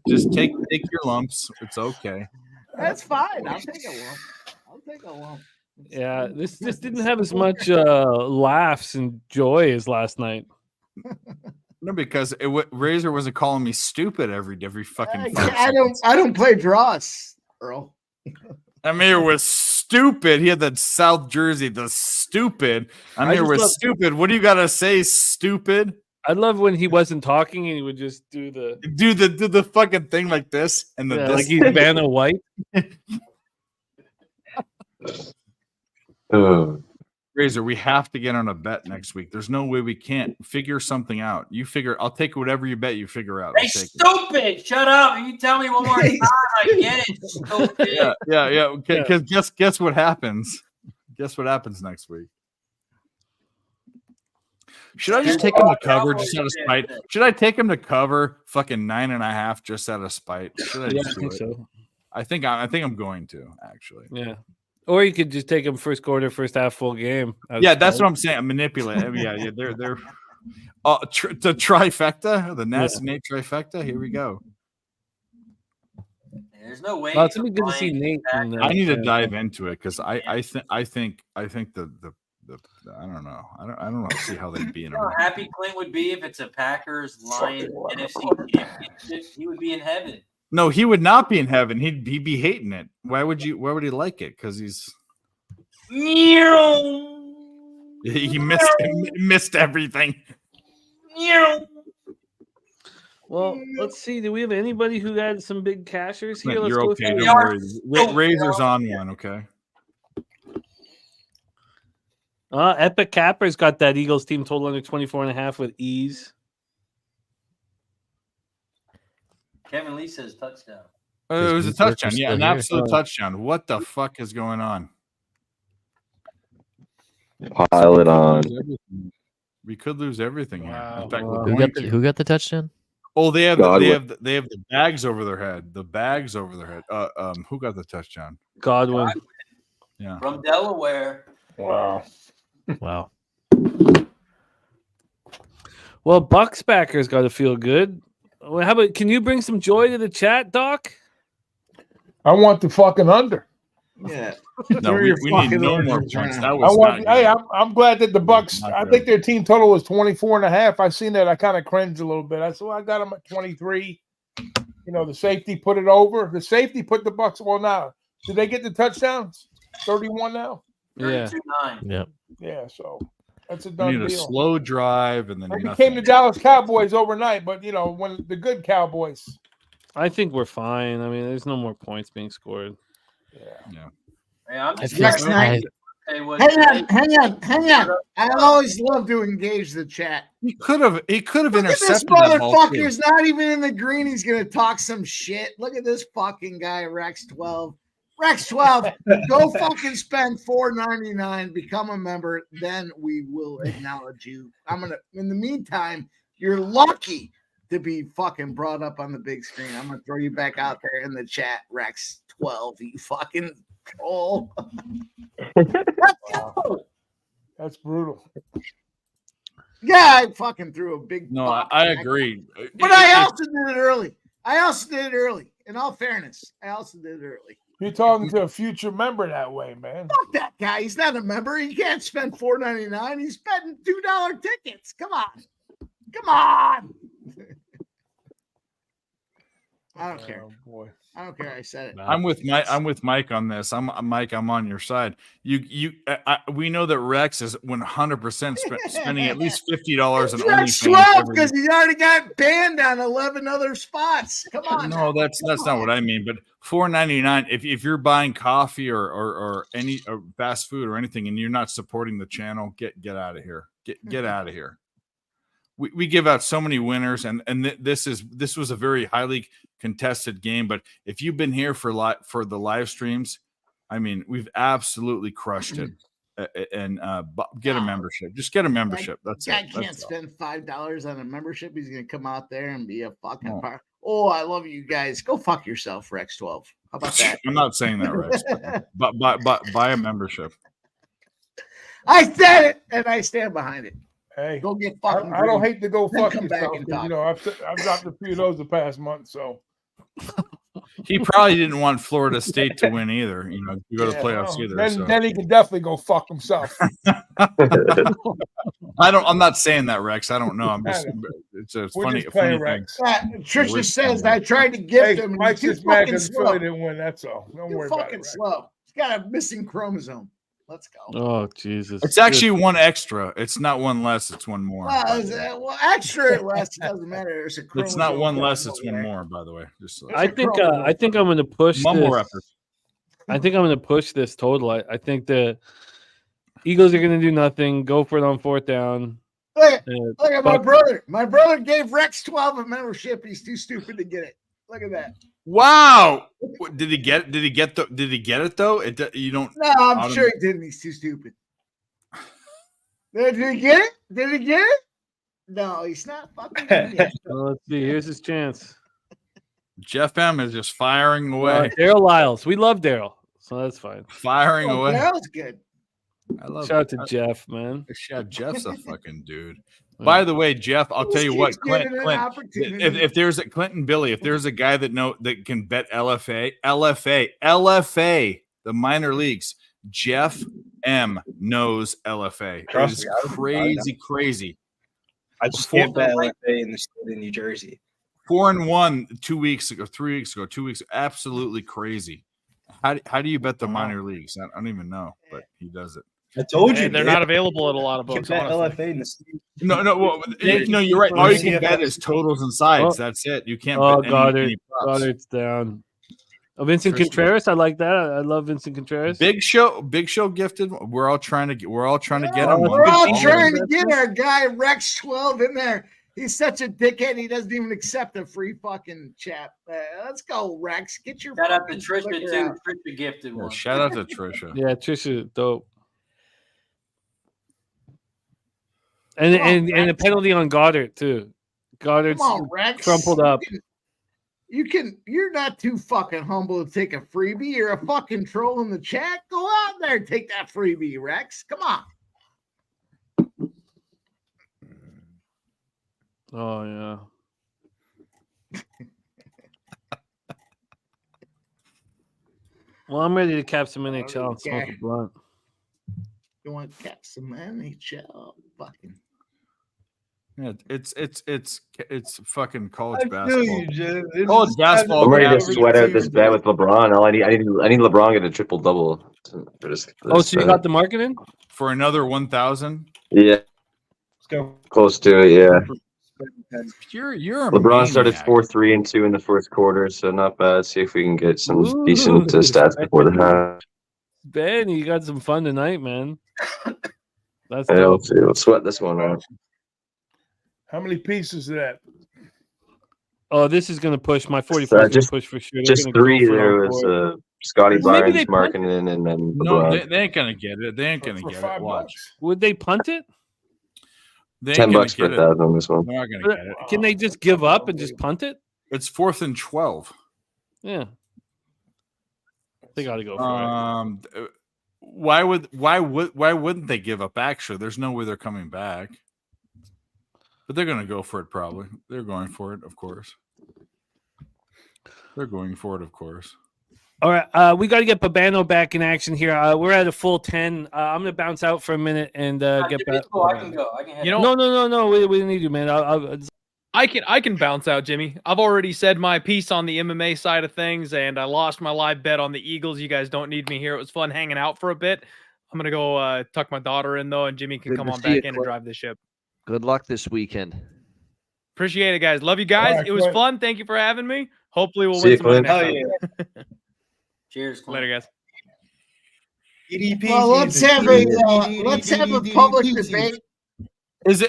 Just take your lumps. It's okay. That's fine. I'll take a lump. Yeah, this didn't have as much laughs and joy as last night. No, because Razor wasn't calling me stupid every fucking. I don't play draws, Earl. Amir was stupid. He had that South Jersey, the stupid. Amir just was love- stupid. What do you gotta say, stupid? I love when he wasn't talking and he would just do the fucking thing like this and the like he's Vanna White. Razor, we have to get on a bet next week. There's no way we can't figure something out. You figure. I'll take whatever you bet you figure out. Hey, stupid! Shut up! If you tell me one more time, I get it. Stupid. Yeah. Because guess what happens? Guess what happens next week? Should I just take him to cover just out of spite? Should I take him to cover fucking 9.5 just out of spite? Should I Yeah, just I do think it? so. I think I'm going to actually. Yeah. Or you could just take him first quarter, first half, full game. Yeah, that's what I'm saying. Manipulate. I mean, yeah. They're the trifecta, the nasty Nate trifecta. Here we go. There's no way. Well, it's gonna be good to see Nate. I need to dive into it because I think the I don't know. I don't see how they'd be in You know a how happy Clint would be if it's a Packers Lions NFC championship. He would be in heaven. No, he would not be in heaven. He'd be hating it. Why would he like it? Because he missed everything. Well, let's see. Do we have anybody who had some big cashers here? Let's You're go okay. through. Don't worry. Razor's on one. Okay. Epic Capper's got that Eagles team total under 24.5 with ease. Kevin Lee says touchdown. It was a touchdown. Yeah, an absolute touchdown. What the fuck is going on? Pile it on. We could lose everything here. In fact, we're Who going got to. who got the touchdown? Oh, they have Godwin. the bags over their head. The bags over their head. Who got the touchdown? Godwin. Yeah. From Delaware. Wow. Wow. Well, Bucks backers got to feel good. Well, how about? Can you bring some joy to the chat, Doc? I want the fucking under. Yeah. No, we need no more points. That was not good. Hey, I'm glad that the Bucks. Not I good. think their team total was 24.5. I seen that. I kind of cringed a little bit. I said, well, I got them at 23. You know, the safety put it over. The safety put the Bucks. Well, now did they get the touchdowns? 31 now. Yeah. 32-9. Yep. Yeah. So that's a We done need a deal. slow drive and then They nothing. became the Dallas Cowboys overnight, but you know when the good Cowboys. I think we're fine. I mean, there's no more points being scored. Yeah. Hey, I'm I just feel Next night. Hey, what- Hang on. I always love to engage the chat. He could have Look at this intercepted that ball too. motherfucker's not even in the green. He's gonna talk some shit. Look at this fucking guy, Rex 12. Rex 12, go fucking spend $4.99, become a member, then we will acknowledge you. In the meantime, you're lucky to be fucking brought up on the big screen. I'm gonna throw you back out there in the chat, Rex 12. You fucking troll. That's brutal. Yeah, I fucking threw a big. No, box. I agree. But I also did it early. In all fairness, I also did it early. You're talking to a future member that way, man. Fuck that guy. He's not a member. He can't spend $4.99. He's spending $2 tickets. Come on. I don't care. Oh boy. I don't care. I said it. I'm with Mike on this. I'm Mike. I'm on your side. We know that Rex is 100% spending at least $50 on Rex OnlyFans 12 every because he's already got banned on 11 other spots. Come on. No, that's not what I mean. But $4.99. If you're buying coffee or any fast food or anything, and you're not supporting the channel, get out of here. Get out of here. We give out so many winners, and this was a very highly contested game. But if you've been here for the live streams, I mean, we've absolutely crushed it. And get a membership. Just get a membership. That's guy it. Can't spend $5 on a membership. He's gonna come out there and be a fucking part. Oh, I love you guys. Go fuck yourself, Rex 12. How about that? I'm not saying that, Rex. but buy a membership. I said it, and I stand behind it. Hey, go get fucking. I don't hate to go then fuck come back yourself. and 'Cause, talk. you know, I've dropped a few of those the past month, so. He probably didn't want Florida State to win either. You know, to go to the playoffs either. Then he can definitely go fuck himself. I'm not saying that, Rex. I don't know. I'm just. It's a We're funny, just playing, funny thing. Rex. Trisha says I tried to gift him. Mike's He's just mad fucking because slow. Philly didn't win. That's all. Don't Too worry about fucking it. slow. He's got a missing chromosome. Let's go. Oh Jesus! It's actually one extra. It's not one less. It's one more. Well, extra or less doesn't matter. There's a It's not chromosome one down less. It's over one there. more. By the way, just so I think I'm going to push one this. more effort. I think I'm going to push this total. I think the Eagles are going to do nothing. Go for it on fourth down. Look at my Buck- brother. My brother gave Rex 12 a membership. He's too stupid to get it. Look at that. Wow! Did he get? Did he get it though? You don't. No, I'm sure he didn't. He's too stupid. Did he get it? Did he get it? No, he's not fucking. Yet. Well, let's see. Here's his chance. Jeff M is just firing away. Daryl Lyles. We love Daryl, so that's fine. Firing Oh, away. Daryl's good. I love Shout out to Jeff, man. Jeff's a fucking dude. By the way, Jeff, I'll tell you what, Clint, if there's a Clinton Billy, if there's a guy that can bet LFA, the minor leagues, Jeff M knows LFA. It Trust is me, I would crazy. I just can't bet LFA in the state of New Jersey. 4-1 2 weeks ago, 3 weeks ago, 2 weeks, absolutely crazy. How do you bet the minor leagues? I don't even know, but he does it. I told you they're not available at a lot of You books. can bet honestly. LFA in the state. No, you're right. All you can bet is totals and sides. That's it. You can't bet any props. Goddard's down. Oh, Vincent Tristan. Contreras. I like that. I love Vincent Contreras. Big Show gifted. We're all trying to get him. We're all trying to get our guy Rex 12 in there. He's such a dickhead. He doesn't even accept a free fucking chat. Let's go, Rex. Get your Shout out to fucking Trisha flicker too. out. Trisha gifted one. Shout out to Trisha. Yeah, Trisha, dope. And a penalty on Goddard too. Goddard's Come on, Rex. crumpled up. You're not too fucking humble to take a freebie. You're a fucking troll in the chat. Go out there and take that freebie, Rex. Come on. Oh yeah. Well, I'm ready to cap some NHL and smoke a blunt. You want to cap some NHL? Fucking. Yeah, it's fucking college I feel basketball. you, Jim. College basketball. I'm ready to cap. sweat out this bet with LeBron. I need LeBron to get a triple double. Oh, so you got the market in for another 1,000? Yeah, Let's go. close to it. Yeah. You're a LeBron started maniac. 4-3 and 2 in the first quarter, so not bad. See if we can get some decent stats before the half. Ben, you got some fun tonight, man. That's Yeah, dope. let's see. Let's sweat this one out. How many pieces is that? Oh, this is gonna push my 44. Just push for sure. They're just gonna go three. for it There on was board. Scotty Maybe Barnes, they marking in, and then No, LeBron. they ain't gonna get it. They ain't gonna get it. Watch. Would they punt it? They ain't gonna $10 per get it. 1,000 on this one. They're not gonna get it. Can they just give up and just punt it? It's 4th and 12. Yeah. They got to go for it. Why wouldn't they give up? Actually, there's no way they're coming back. But they're gonna go for it. Probably they're going for it. Of course, they're going for it. Of course. All right, we got to get Babano back in action here. We're at a full 10. I'm gonna bounce out for a minute and get back. I can go. I can head No. We need you, man. I can bounce out, Jimmy. I've already said my piece on the MMA side of things, and I lost my live bet on the Eagles. You guys don't need me here. It was fun hanging out for a bit. I'm gonna go tuck my daughter in though, and Jimmy can Good come to on see you, back in and drive the ship. Good luck this weekend. Appreciate it, guys. Love you guys. All right, It was Clint. fun. Thank you for having me. Hopefully we'll See win you, some money Clint. next time. Cheers, Clint. Later, guys. EDP Well, let's season. have a public debate. Is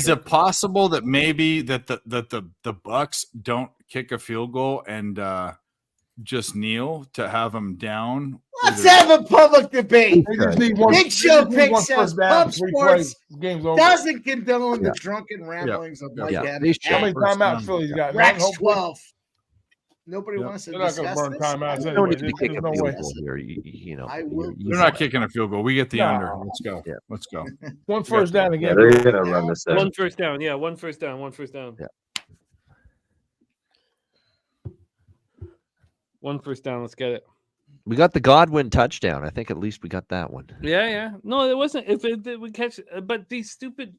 it possible that maybe that the Bucks don't kick a field goal and just kneel to have them down? Let's have a public debate. They just need one- Big they Show just need Pick one says first down, Pub 3 Sports plays, game's over. doesn't condone Yeah. the drunken ramblings of Mike Yeah. Adams. How many timeouts Philly's got? Rex None, hopefully. 12. Nobody wants to They're not going to discuss burn this. timeouts You anyway. don't need to There's kick a no field way. goal here. You know, I will. They're not kicking a field goal. We get the No. under. Let's go. Yeah. Let's go. One first down Yeah, again. they're gonna run this down. One first down. Yeah, one first down. One first down. Yeah. One first down. Let's get it. We got the Godwin touchdown. I think at least we got that one. Yeah, yeah. No, it wasn't. If it we catch, but these stupid.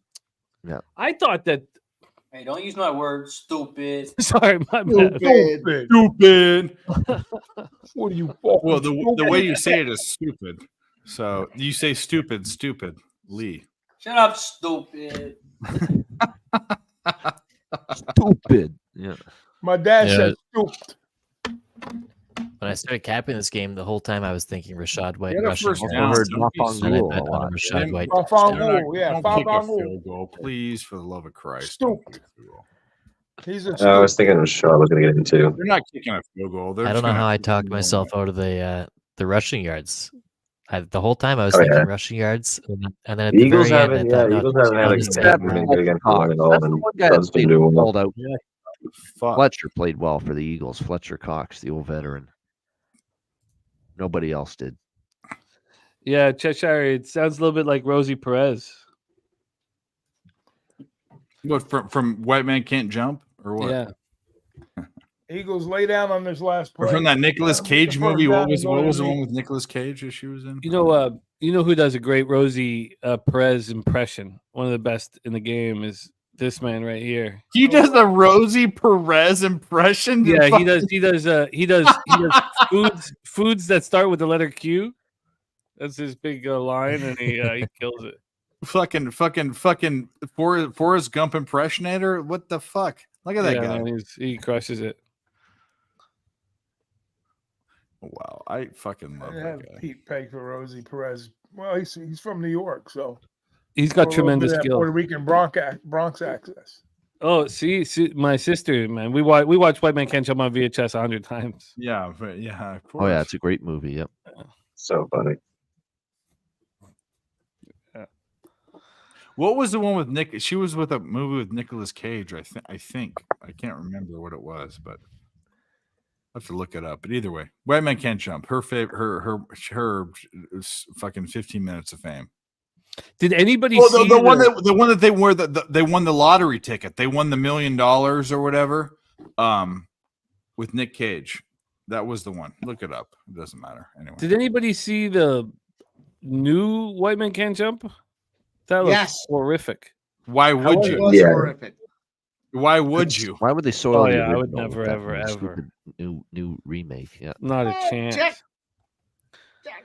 Yeah. I thought that. Hey, don't use my word, stupid. Sorry, my bad. Stupid. Stupid. What are you? Well, the way you say it is stupid. So you say stupid, Lee. Shut up, stupid. Stupid. Yeah. My dad Yeah. said stupid. When I started capping this game, the whole time I was thinking Rashad White Get a rushing. first over. down. heard Don't knock be on And I goal bet a lot. on Rashad White. Off touchdown. on goal, yeah, Don't foul kick a on goal. field goal, please, for the love of Christ. Stupid. He's a I was stupid. thinking Rashad was gonna get into. They're not kicking a field goal. They're I just don't know gonna how I kick talked the ball. myself out of the rushing yards. The whole time I was Oh, thinking yeah. rushing yards, and then at The the Eagles very end, I haven't, thought, yeah, no, Eagles haven't had a just game take that's been good against the run at all, That's the and one guy Doug's that been played doing well. called out. Fuck. Fletcher played well for the Eagles. Fletcher Cox, the old veteran. Nobody else did. Yeah, Cheshire. It sounds a little bit like Rosie Perez. What from White Man Can't Jump or what? Yeah. Eagles lay down on this last Or play. from that Nicolas Get Cage the movie? first What down was and go to the the one with Nicolas Cage that she was in? You know who does a great Rosie Perez impression? One of the best in the game is this man right here. He does the Rosie Perez impression. Yeah, he does. He does foods that start with the letter Q. That's his big line, and he kills it. Fucking Forrest Gump impressionator. What the fuck? Look at that guy. Man, he crushes it. Wow, I fucking love I that have guy. Pete Peg for Rosie Perez. Well, he's from New York, so He's got a little bit tremendous of that skill. Puerto Rican Bronx access. Oh, see, my sister, man, we watched White Man Can't Jump on VHS 100 times. Yeah, but yeah, of course. Oh yeah, it's a great movie. Yep. So funny. What was the one with Nick? She was with a movie with Nicolas Cage. I think I can't remember what it was, but I have to look it up. But either way, White Man Can't Jump. Her favorite. Her fucking 15 minutes of fame. Did anybody Oh, see the one that they were they won the lottery ticket. They won the $1 million or whatever. With Nick Cage. That was the one. Look it up. It doesn't matter anyway. Did anybody see the new White Man Can't Jump? That looks Yes. horrific. Why would It you? was horrific. Why would you? Why would they soil Oh the yeah, I would original never, with that ever, stupid ever. new remake? Yeah. Not a chance. Jack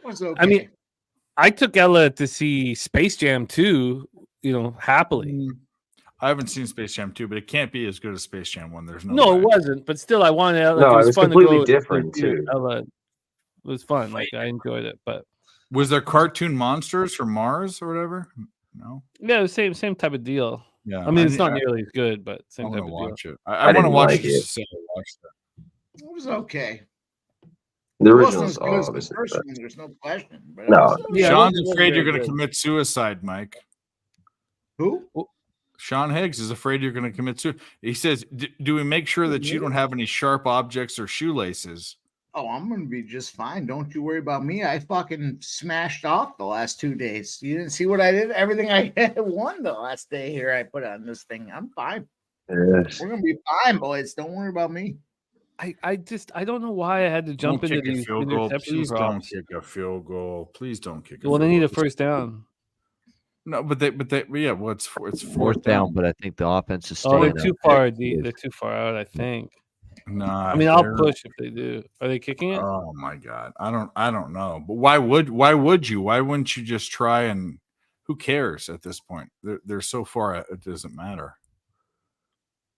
was okay. I mean, I took Ella to see Space Jam 2, happily. I haven't seen Space Jam 2, but it can't be as good as Space Jam 1. There's No, way. it wasn't. But still, I wanted Ella. No, it it was was fun completely to go different, see too. Ella. It was fun. Like I enjoyed it, but Was there cartoon monsters from Mars or whatever? No. yeah, the same type of deal. Yeah. I mean, it's not nearly as good, but I same want type to of deal. watch it. I I want to didn't watch like it. Just it. to say I watched it. It was okay. The It wasn't original's as good as the obviously first better. one. There's no question. But No. Yeah, Sean's it wasn't afraid you're very going to good. commit suicide, Mike. Who? Sean Higgs is afraid you're going to commit suicide. He says, "Do we make sure that you don't have any sharp objects or shoelaces?" Oh, I'm gonna be just fine. Don't you worry about me. I fucking smashed off the last 2 days. You didn't see what I did? Everything I won the last day here. I put on this thing. I'm fine. Yes. We're gonna be fine, boys. Don't worry about me. I don't know why I had to jump Don't into kick a these field goal. interception Please don't props. kick a field goal. Please don't kick a Well, field they need goal. a first down. No, but yeah. Well, it's Fourth down, but I think the offense is Oh, staying. they're too far. They're too far out, I think. Nah, I mean, I'll push if they do. Are they kicking it? Oh my god, I don't know. But why would you? Why wouldn't you just try and? Who cares at this point? They're so far. It doesn't matter.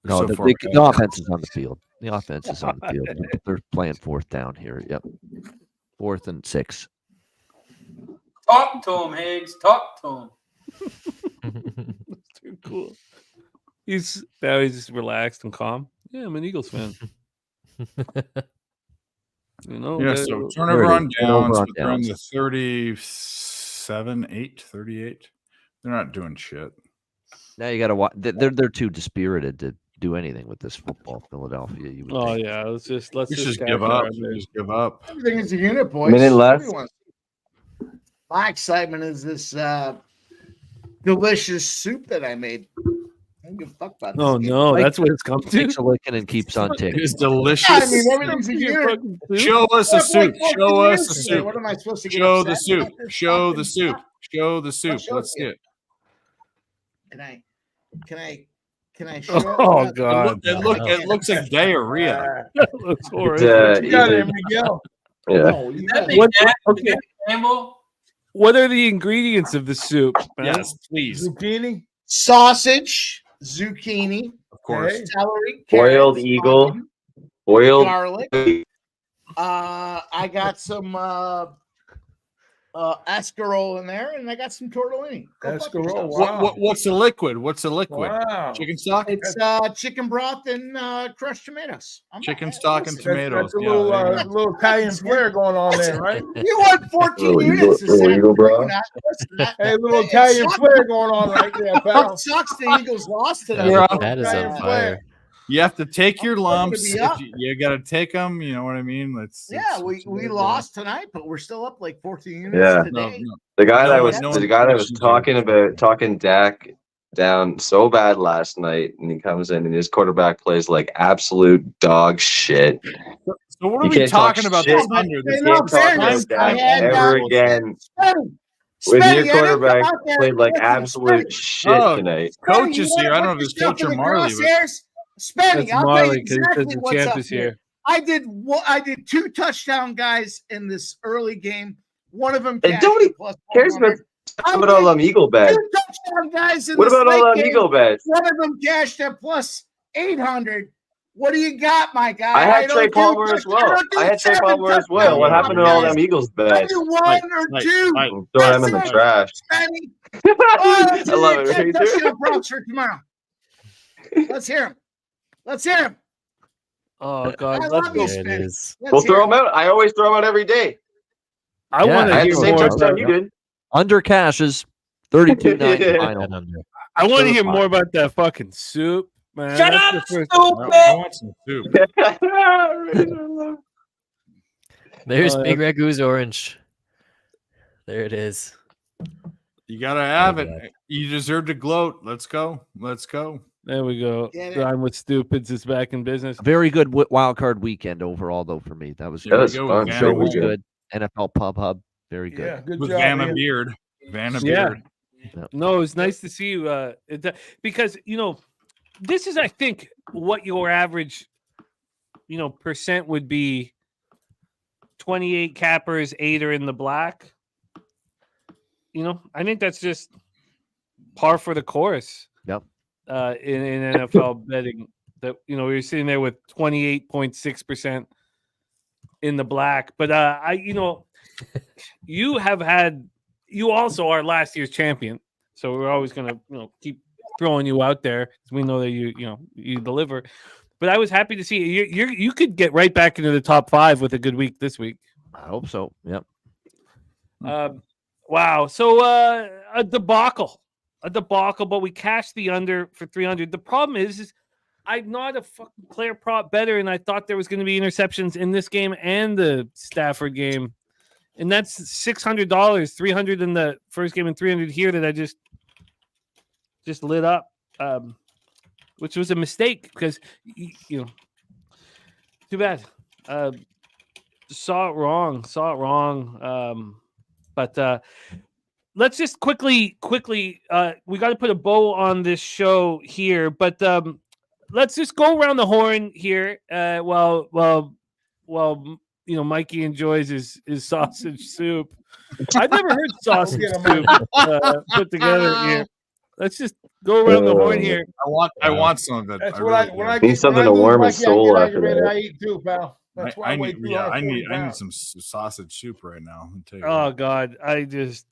No, So the offense is on the field. The offense is on the field. They're playing fourth down here. Yep, 4th and 6. Talk to him, Higgs. Talk to him. That's too cool. He's just relaxed and calm. Yeah, I'm an Eagles fan. Yeah, so turnover on downs, but they're on the 37, 38. They're not doing shit. Now you got to watch. They're too dispirited to do anything with this football. Philadelphia. You would think. Yeah. Let's just give up. Just give up. Everything is a unit, boys. Minute left. My excitement is this delicious soup that I made. I don't give a fuck about this. Oh game. no, that's what it's come to. Takes a licking and keeps on ticking. It's delicious. Yeah, I mean, everything's a unit. Show us a soup. Show us a soup. What am I supposed to get? Show the upset soup. about? Show the soup. Show the soup. Let's see it. Can I show Oh it? god, It looks like diarrhea. That looks horrible. You got it, Miguel. Yeah. Oh, you got it. Okay. Campbell? What are the ingredients of the soup? man? Yes, please. Zucchini. Sausage, zucchini, Of course. celery, Boiled carrots, eagle. onion, Boiled. garlic. I got some escarole in there, and I got some tortellini. Go fuck Escarole, yourself. wow. What's the liquid? What's the liquid? Wow. Chicken stock? It's chicken broth and crushed tomatoes. Chicken stock and tomatoes. That's a Yeah, little, there you go. little Italian flair going on there, right? You want 14 units to Little Eagle, bro. Hey, little Italian flair going on right there, pal. It sucks the Eagles lost today. That is on fire. You have to take your I'm gonna lumps. be up. You got to take them. You know what I mean? Yeah, we lost tonight, but we're still up like 14 units Yeah. today. The guy that was questions talking Dak down so bad last night, and he comes in and his quarterback plays like absolute dog shit. So what are You we can't talk talking about shit. this under? Hey, This no, Can't talk fairness, about I Dak had, ever again. When your quarterback played like absolute shit Oh, tonight. Coach is here. I don't know if it's Coach or Marley. But Spenny, That's I'll tell Marley you because exactly the what's champ up is here. here. I did 2 touchdown guys in this early game. One of them And nobody cares about all them Eagle bets. 2 touchdown guys in What this about all late them game. Eagle bets? One of them cashed at plus 800. What do you got, my guy? I had don't Trey do Palmer touch- as well. don't do I had Trey 7 Palmer as well. touchdowns, What happened to all them Eagles I bets? do 1 or 2. Throw them in the That's it. trash. Spenny. Oh, let's I love hear it. your touchdown props for tomorrow. Let's hear him. Let's hear him. Oh god, I let's love go. you, There it Spenny. is. Let's We'll hear throw him. them out. I always throw them out every day. I want Yeah, to I had hear the same more. touchdown you did. Under cashes, 32-9 Yeah. final. I want to hear Fine. more about that fucking soup, man. Shut That's up, the first- I want some soup. There's Oh, Big Red Goose Orange. There it is. You gotta have Oh, it. God. You deserve to gloat. Let's go. Let's go. There we go. Get it. Rhyme with Stupids is back in business. Very good wild card weekend overall, though, for me. That was There That we was go fun. with show Vanna was Very good. NFL Pub Hub, very good. Yeah, good With job. Vanna man. Beard. Vanna Yeah. Beard. No, it's nice to see you. Because this is, I think, what your average, percent would be. 28 cappers, 8 are in the black. I think that's just par for the course. Yep. In NFL betting, that you're sitting there with 28.6% in the black. But you also are last year's champion, so we're always gonna keep throwing you out there because we know that you deliver. But I was happy to see you could get right back into the top 5 with a good week this week. I hope so. Yep. Wow. So a debacle, but we cashed the under for 300. The problem is I'm not a fucking player prop better, and I thought there was going to be interceptions in this game and the Stafford game, and that's $600, 300 in the first game and 300 here that I just lit up, which was a mistake because too bad. Saw it wrong. But let's just quickly. We got to put a bow on this show here, but let's just go around the horn here. While Mikey enjoys his sausage soup. I've never heard sausage soup put together here. Let's just go around the horn here. I want some of it. That's I what I really when do. I Need get something when I to lose warm his Mikey, I soul get after aggravated. that. I eat too, pal. That's why I weigh 240 I need pounds. some sausage soup right now. I'll tell you Oh what. God,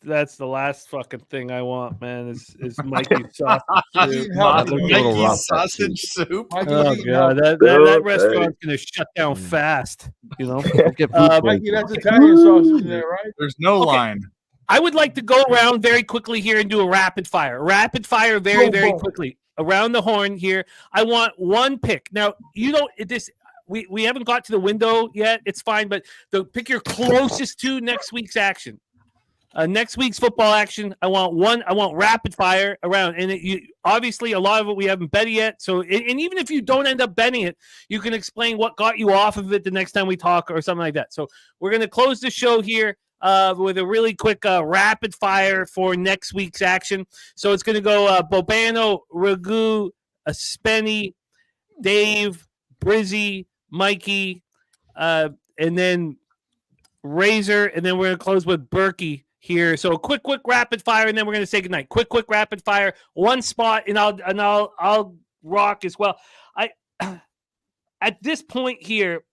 that's the last fucking thing I want, man. Is Mikey sausage soup. Mikey That looked a little rough, that sausage soup. Oh God, that restaurant's gonna shut down fast. Don't get food Mikey, poisoning. that's Italian sausage in there, right? There's no line. I would like to go around very quickly here and do a rapid fire. Rapid fire, very Boom, very boom. quickly around the horn here. I want one pick. Now we haven't got to the window yet. It's fine, but pick your closest to next week's action. Next week's football action. I want rapid fire around, and obviously a lot of it we haven't betted yet. So, and even if you don't end up betting it, you can explain what got you off of it the next time we talk or something like that. So, we're gonna close the show here with a really quick rapid fire for next week's action. So it's gonna go Bobano, Ragu, Spenny, Dave, Brizzy, Mikey, and then Razor, and then we're gonna close with Berkey here. So quick rapid fire, and then we're gonna say goodnight. Quick rapid fire, one spot, and I'll rock as well. At this point here,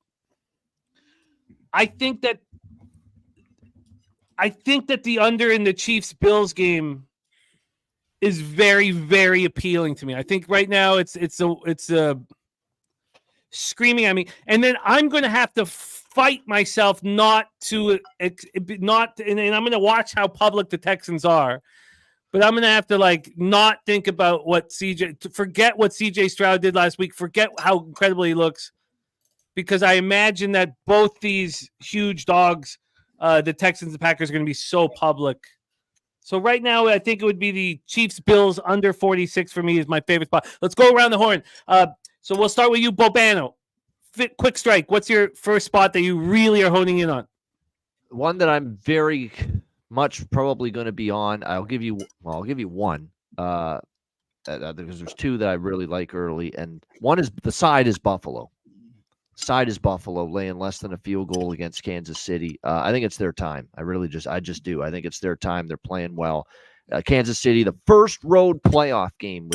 I think that the under in the Chiefs-Bills game is very, very appealing to me. I think right now it's a screaming at me, and then I'm going to have to fight myself not to, and I'm going to watch how public the Texans are, but I'm going to have to not think about forget what CJ Stroud did last week, forget how incredible he looks, because I imagine that both these huge dogs, the Texans and Packers, are going to be so public. So right now, I think it would be the Chiefs-Bills under 46 for me is my favorite spot. Let's go around the horn. So we'll start with you, Bobano. Quick strike. What's your first spot that you really are honing in on? One that I'm very much probably going to be on. I'll give you one because there's two that I really like early, and one is the side is Buffalo. Side is Buffalo laying less than a field goal against Kansas City. I think it's their time. I just do. I think it's their time. They're playing well. Kansas City, the first road playoff game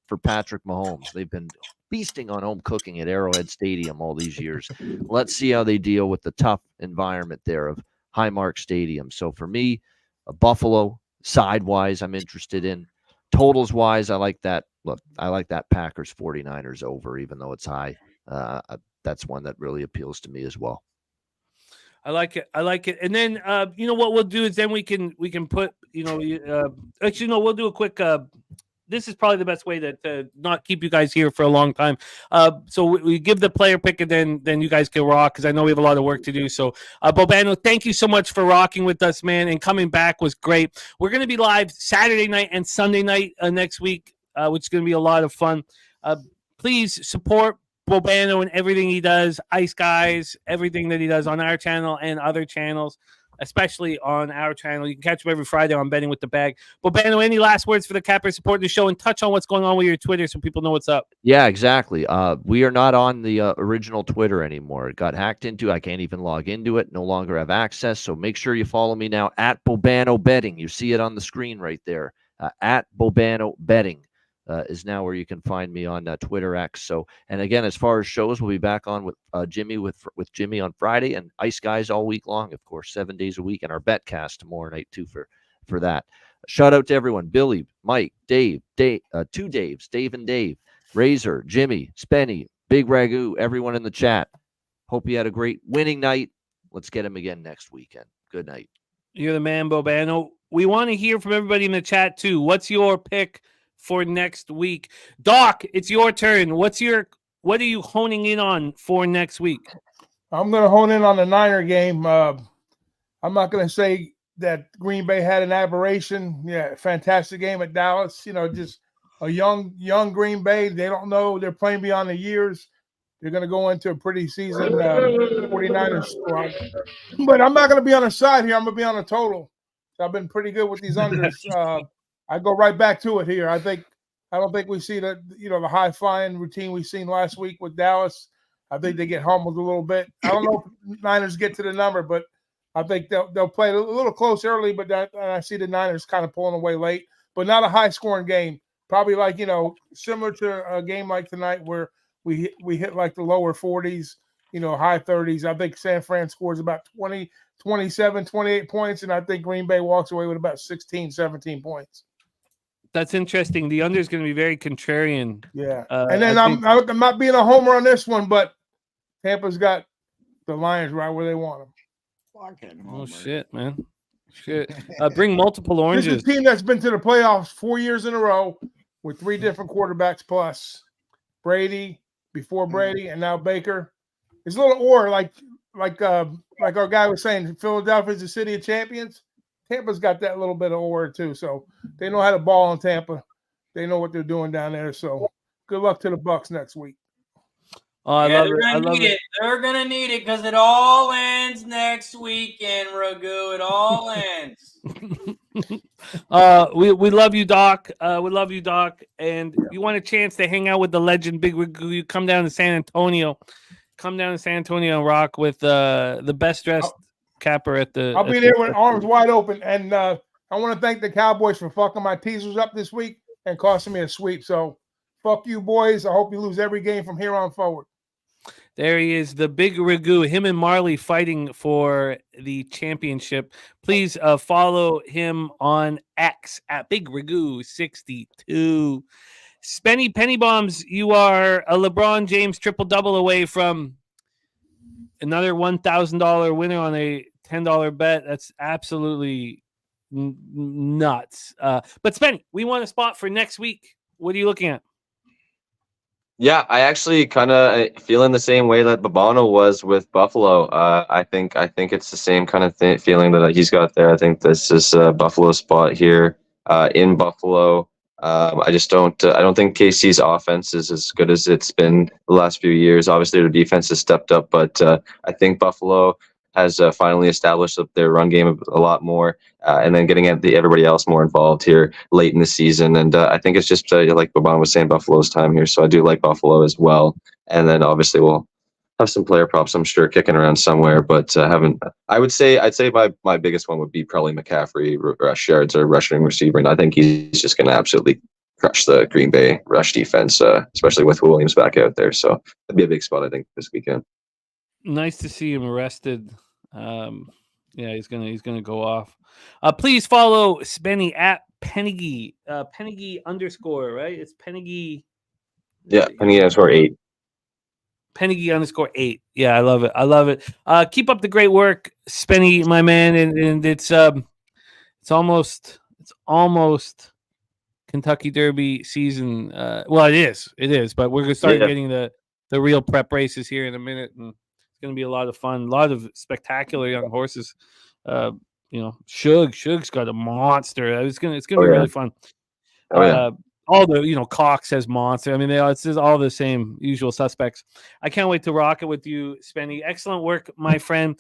for Patrick Mahomes. They've been feasting on home cooking at Arrowhead Stadium all these years. Let's see how they deal with the tough environment there of Highmark Stadium. So for me, Buffalo, side-wise, I'm interested in. Totals-wise, I like that. Look, I like that Packers 49ers over, even though it's high. That's one that really appeals to me as well. I like it. And then what we'll do is then we can put actually no, we'll do a quick this is probably the best way to not keep you guys here for a long time. So we give the player pick, and then you guys can rock, because I know we have a lot of work to do. So Bobano, thank you so much for rocking with us, man, and coming back was great. We're going to be live Saturday night and Sunday night next week, which is going to be a lot of fun. Please support Bobano and everything he does, Ice Guys, everything that he does on our channel and other channels, especially on our channel. You can catch him every Friday on Betting with the Bag. Bobano, any last words for the cappers supporting the show, and touch on what's going on with your Twitter so people know what's up? Yeah, exactly. We are not on the original Twitter anymore. It got hacked into. I can't even log into it. No longer have access. So make sure you follow me now at Bobano Betting. You see it on the screen right there. At Bobano Betting. Is now where you can find me on Twitter X. So, and again, as far as shows, we'll be back on with Jimmy with Jimmy on Friday, and Ice Guys all week long, of course, 7 days a week, and our Betcast tomorrow night too for that. Shout out to everyone: Billy, Mike, Dave, two Daves, Dave and Dave, Razor, Jimmy, Spenny, Big Ragu, everyone in the chat. Hope you had a great winning night. Let's get him again next weekend. Good night. You're the man, Bobano. We want to hear from everybody in the chat too. What's your pick for next week? Doc, it's your turn. What are you honing in on for next week? I'm going to hone in on the Niner game. I'm not going to say that Green Bay had an aberration. Yeah, fantastic game at Dallas. Just a young Green Bay. They don't know. They're playing beyond the years. They're going to go into a pretty season 49ers squad. But I'm not going to be on the side here. I'm going to be on a total. So I've been pretty good with these unders. I go right back to it here. I don't think we see the high flying routine we've seen last week with Dallas. I think they get humbled a little bit. I don't know if Niners get to the number, but I think they'll play a little close early. But I see the Niners kind of pulling away late, but not a high scoring game. Probably like similar to a game like tonight where we hit like the lower 40s, high 30s. I think San Fran scores about 20, 27, 28 points, and I think Green Bay walks away with about 16, 17 points. That's interesting. The under is going to be very contrarian. Yeah. And then I'm not being a homer on this one, but Tampa's got the Lions right where they want them. Oh, shit, man. Shit. Bring multiple This oranges. is a team that's been to the playoffs 4 years in a row with 3 different quarterbacks plus Brady, before Brady, and now Baker. It's a little like our guy was saying, Philadelphia's the city of champions. Tampa's got that little bit of aura too, so they know how to ball in Tampa. They know what they're doing down there. So good luck to the Bucs next week. Oh, I love it. I They're gonna love need it. it. They're gonna need it because it all ends next weekend, Ragu. It all ends. We love you, Doc. We love you, Doc. And if you want a chance to hang out with the legend Big Ragu, you come down to San Antonio. Come down to San Antonio and rock with the best dressed capper at the. I'll be there with arms wide open, and I want to thank the Cowboys for fucking my teasers up this week and costing me a sweep. So fuck you, boys. I hope you lose every game from here on forward. There he is, the Big Ragu. Him and Marley fighting for the championship. Please follow him on X at Big Ragu 62. Spenny Penny Bombs, you are a LeBron James triple-double away from another $1,000 winner on a $10 bet. That's absolutely nuts. But Spenny, we want a spot for next week. What are you looking at? Yeah, I actually kind of feeling the same way that Babano was with Buffalo. I think it's the same kind of feeling that he's got there. I think this is a Buffalo spot here in Buffalo. I just don't. I don't think KC's offense is as good as it's been the last few years. Obviously, their defense has stepped up, but I think Buffalo has finally established their run game a lot more, and then getting everybody else more involved here late in the season. And I think it's just like Boban was saying, Buffalo's time here. So I do like Buffalo as well. And then obviously we'll have some player props, I'm sure, kicking around somewhere, but haven't. I'd say my biggest one would be probably McCaffrey rush yards or rushing receiver, and I think he's just going to absolutely crush the Green Bay rush defense, especially with Williams back out there. So that'd be a big spot, I think, this weekend. Nice to see him arrested. Yeah, he's gonna go off. Please follow Spenny at Pennigy, Pennigy _ right? It's Pennigy. Yeah, Pennigy _8. Pennigy _8. Yeah, I love it. I love it. Keep up the great work, Spenny, my man. And it's almost Kentucky Derby season. Well, it is. But we're gonna start getting the real prep races here in a minute, and it's gonna be a lot of fun. A lot of spectacular young horses. Shug's got a monster. It's gonna be really fun. All the Cox has monster. I mean, it's just all the same usual suspects. I can't wait to rock it with you, Spenny. Excellent work, my friend.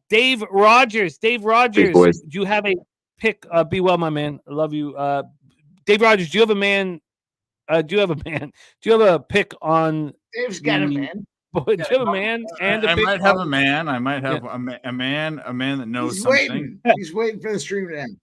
Dave Rogers, do you have a pick? Be well, my man. I love you. Dave Rogers, do you have a man? Do you have a pick on? Dave's got a man. Do you have a man? And I might have a man. I might have a man that knows He's something. waiting. He's waiting for the stream to end.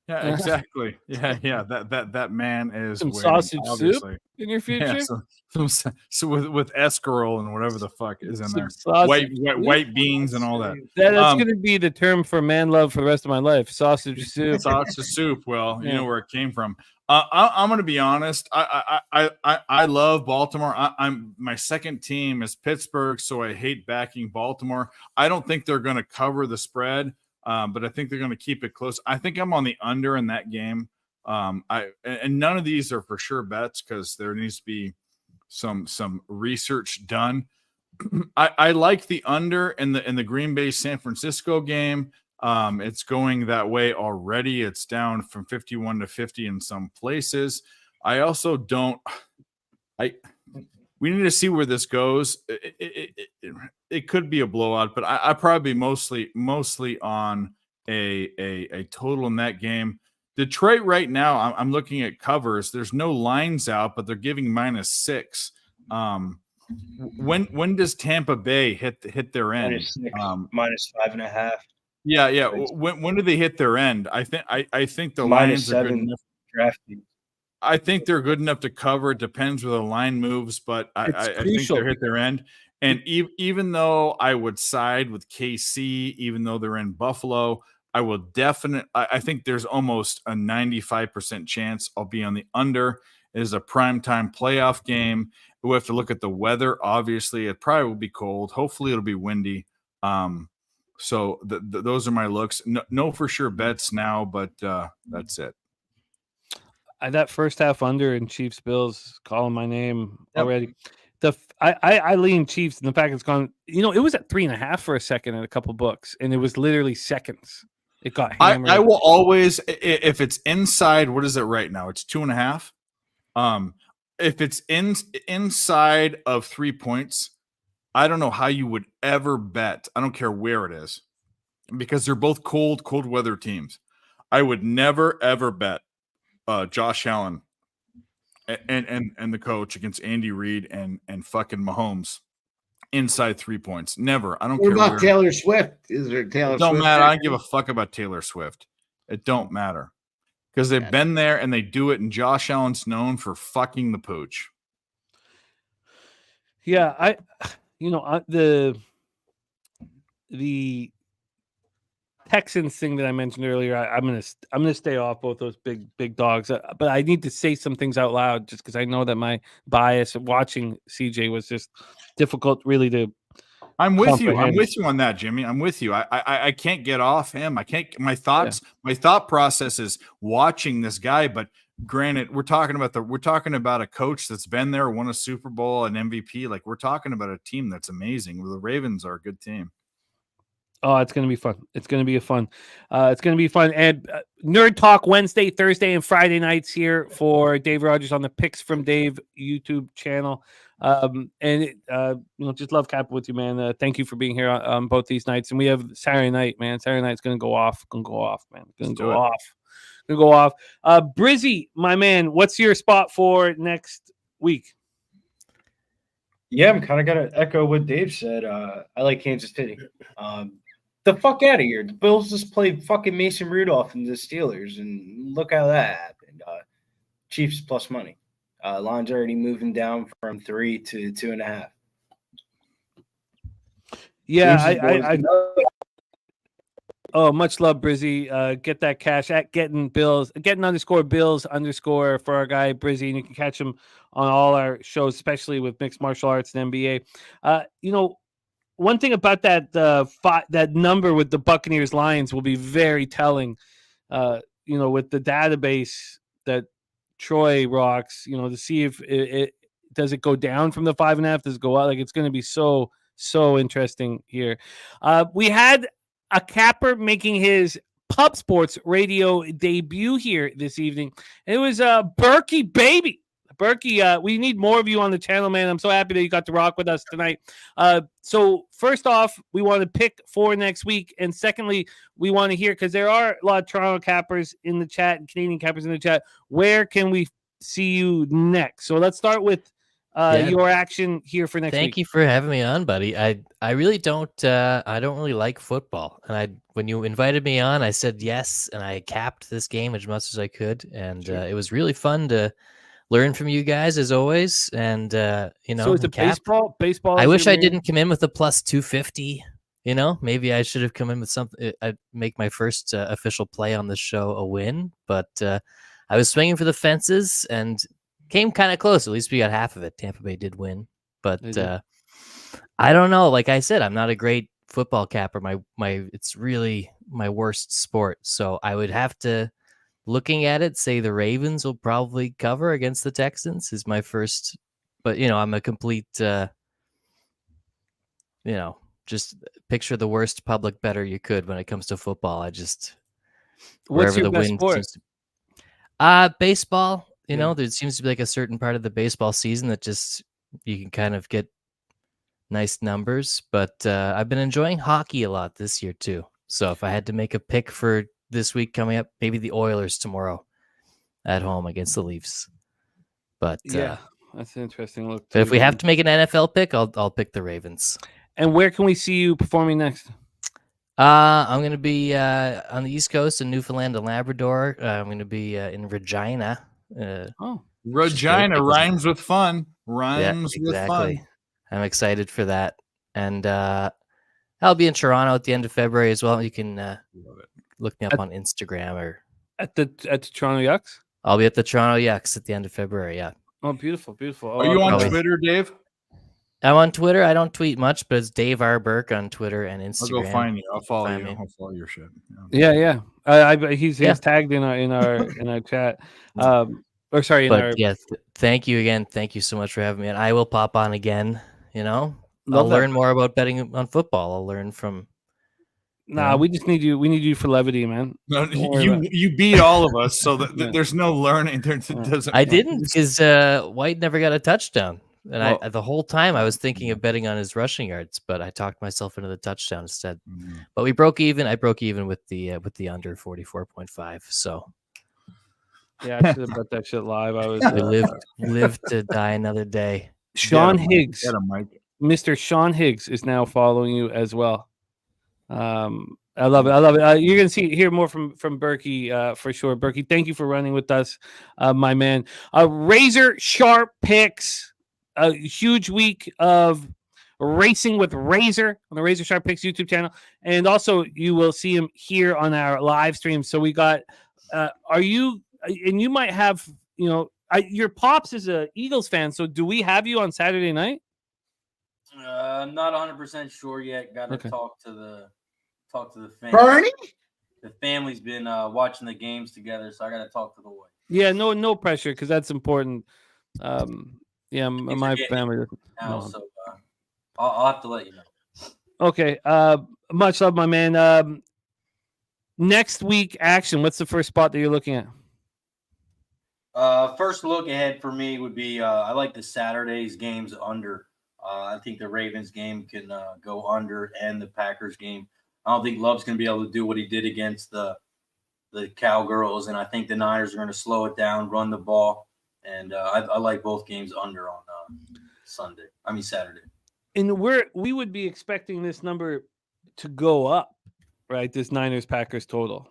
Yeah, exactly. Yeah. That man is some waiting, sausage obviously. soup in your future. Yeah, so with escarole and whatever the fuck is in there, sausage white beans and all that. That's going to be the term for man love for the rest of my life. Sausage soup. Sausage soup. Well, you know where it came from. I'm going to be honest. I love Baltimore. My second team is Pittsburgh, so I hate backing Baltimore. I don't think they're going to cover the spread. But I think they're going to keep it close. I think I'm on the under in that game. And none of these are for sure bets because there needs to be some research done. I like the under in the Green Bay San Francisco game. It's going that way already. It's down from 51 to 50 in some places. I also don't. We need to see where this goes. It could be a blowout, but I probably mostly on a total in that game. Detroit right now, I'm looking at covers. There's no lines out, but they're giving -6. When does Tampa Bay hit their end? -6, -5.5. Yeah. When do they hit their end? I think the Lions are good -7 enough. drafting. I think they're good enough to cover. It depends where the line moves, but I think they're hit their end. And even though I would side with KC, even though they're in Buffalo, I think there's almost a 95% chance I'll be on the under. It is a primetime playoff game. We have to look at the weather. Obviously, it probably will be cold. Hopefully, it'll be windy. So those are my looks. No for sure bets now, but that's it. That first half under in Chiefs Bills calling my name already. I lean Chiefs, and the fact it's gone. It was at 3.5 for a second in a couple books, and it was literally seconds. It got hammered. I will always, if it's inside, what is it right now? It's 2.5. If it's inside of 3 points, I don't know how you would ever bet. I don't care where it is, because they're both cold weather teams. I would never ever bet Josh Allen and the coach against Andy Reid and fucking Mahomes inside 3 points. Never. I don't care. What about Taylor Swift? Is there Taylor It don't Swift? matter. I don't give a fuck about Taylor Swift. It don't matter, because they've been there and they do it, and Josh Allen's known for fucking the pooch. Yeah, the Texans thing that I mentioned earlier, I'm gonna stay off both those big dogs. But I need to say some things out loud, just because I know that my bias of watching CJ was just difficult, really. I'm with you. I'm with you on that, Jimmy. I'm with you. I can't get off him. I can't. My thought process is watching this guy. But granted, we're talking about a coach that's been there, won a Super Bowl, an MVP. Like, we're talking about a team that's amazing. The Ravens are a good team. Oh, it's going to be fun. It's going to be fun. And Nerd Talk Wednesday, Thursday, and Friday nights here for Dave Rogers on the Picks from Dave YouTube channel. Just love capping with you, man. Thank you for being here on both these nights. And we have Saturday night, man. Saturday night's going to go off. Man. Going to go off. Brizzy, my man, what's your spot for next week? Yeah, I'm kind of going to echo what Dave said. I like Kansas City. The fuck out of here. The Bills just played fucking Mason Rudolph and the Steelers, and look how that happened. Chiefs plus money. Line's already moving down from 3 to 2.5. Yeah, much love, Brizzy. Get that cash at getting _Bills _ for our guy Brizzy, and you can catch him on all our shows, especially with mixed martial arts and NBA. One thing about that number with the Buccaneers Lions will be very telling. With the database that Troy rocks, to see if it does it go down from the 5.5, does it go out? Like, it's going to be so interesting here. We had a capper making his Pub Sports radio debut here this evening. It was Burke, baby. Burke, we need more of you on the channel, man. I'm so happy that you got to rock with us tonight. So first off, we want to pick for next week. And secondly, we want to hear, because there are a lot of Toronto cappers in the chat and Canadian cappers in the chat, where can we see you next? So let's start with your action here for next week. Thank you for having me on, buddy. I really don't really like football. And when you invited me on, I said yes, and I capped this game as much as I could. And it was really fun to learn from you guys, as always. And so it's a baseball. I wish I didn't come in with a plus 250. Maybe I should have come in with something. I'd make my first official play on this show a win, but I was swinging for the fences and came kind of close. At least we got half of it. Tampa Bay did win, but I don't know. Like I said, I'm not a great football capper. It's really my worst sport. So I would have to, looking at it, say the Ravens will probably cover against the Texans is my first. But I'm a complete. Just picture the worst public better you could when it comes to football. What's your best sport? Baseball. There seems to be like a certain part of the baseball season that just you can kind of get nice numbers. But I've been enjoying hockey a lot this year too. So if I had to make a pick for this week coming up, maybe the Oilers tomorrow at home against the Leafs. But Yeah, that's an interesting look. But if too, we have man. to make an NFL pick, I'll pick the Ravens. And where can we see you performing next? I'm going to be on the East Coast in Newfoundland and Labrador. I'm going to be in Regina. Regina rhymes with fun. Rhymes with fun. I'm excited for that. And I'll be in Toronto at the end of February as well. You can look me up on Instagram or at the Toronto Yucks. I'll be at the Toronto Yucks at the end of February. Yeah. Oh, beautiful, beautiful. Are you on Twitter, Dave? I'm on Twitter. I don't tweet much, but it's Dave R. Burke on Twitter and Instagram. I'll go find you. I'll follow you. I'll follow your shit. Yeah. He's tagged in our chat. Thank you again. Thank you so much for having me. And I will pop on again. I'll Love that. learn more about betting on football. I'll learn from. Nah, we just need you. We need you for levity, man. No, you beat all of us, so there's no learning. There doesn't. I didn't because White never got a touchdown, and the whole time I was thinking of betting on his rushing yards, but I talked myself into the touchdown instead. But we broke even. I broke even with the under 44.5. So. Yeah, I should have bet that shit live. I was. We live to die another day. Sean Higgs, Get him, Mike. Mr. Sean Higgs is now following you as well. I love it. I love it. You're gonna hear more from Berkey for sure. Berkey, thank you for running with us, my man. Razor sharp picks. A huge week of racing with Razor on the Razor Sharp Picks YouTube channel, and also you will see him here on our live stream. So we got. Are you? And you might have. Your pops is a Eagles fan. So do we have you on Saturday night? I'm not 100% sure yet. Got to talk to the family. Bernie? The family's been watching the games together, so I got to talk to the wife. Yeah, no pressure because that's important. My family. So I'll have to let you know. Okay. Much love, my man. Next week action. What's the first spot that you're looking at? First look ahead for me would be I like the Saturday's games under. I think the Ravens game can go under, and the Packers game. I don't think Love's going to be able to do what he did against the Cowgirls, and I think the Niners are going to slow it down, run the ball, and I like both games under on Saturday. And we would be expecting this number to go up, right? This Niners Packers total,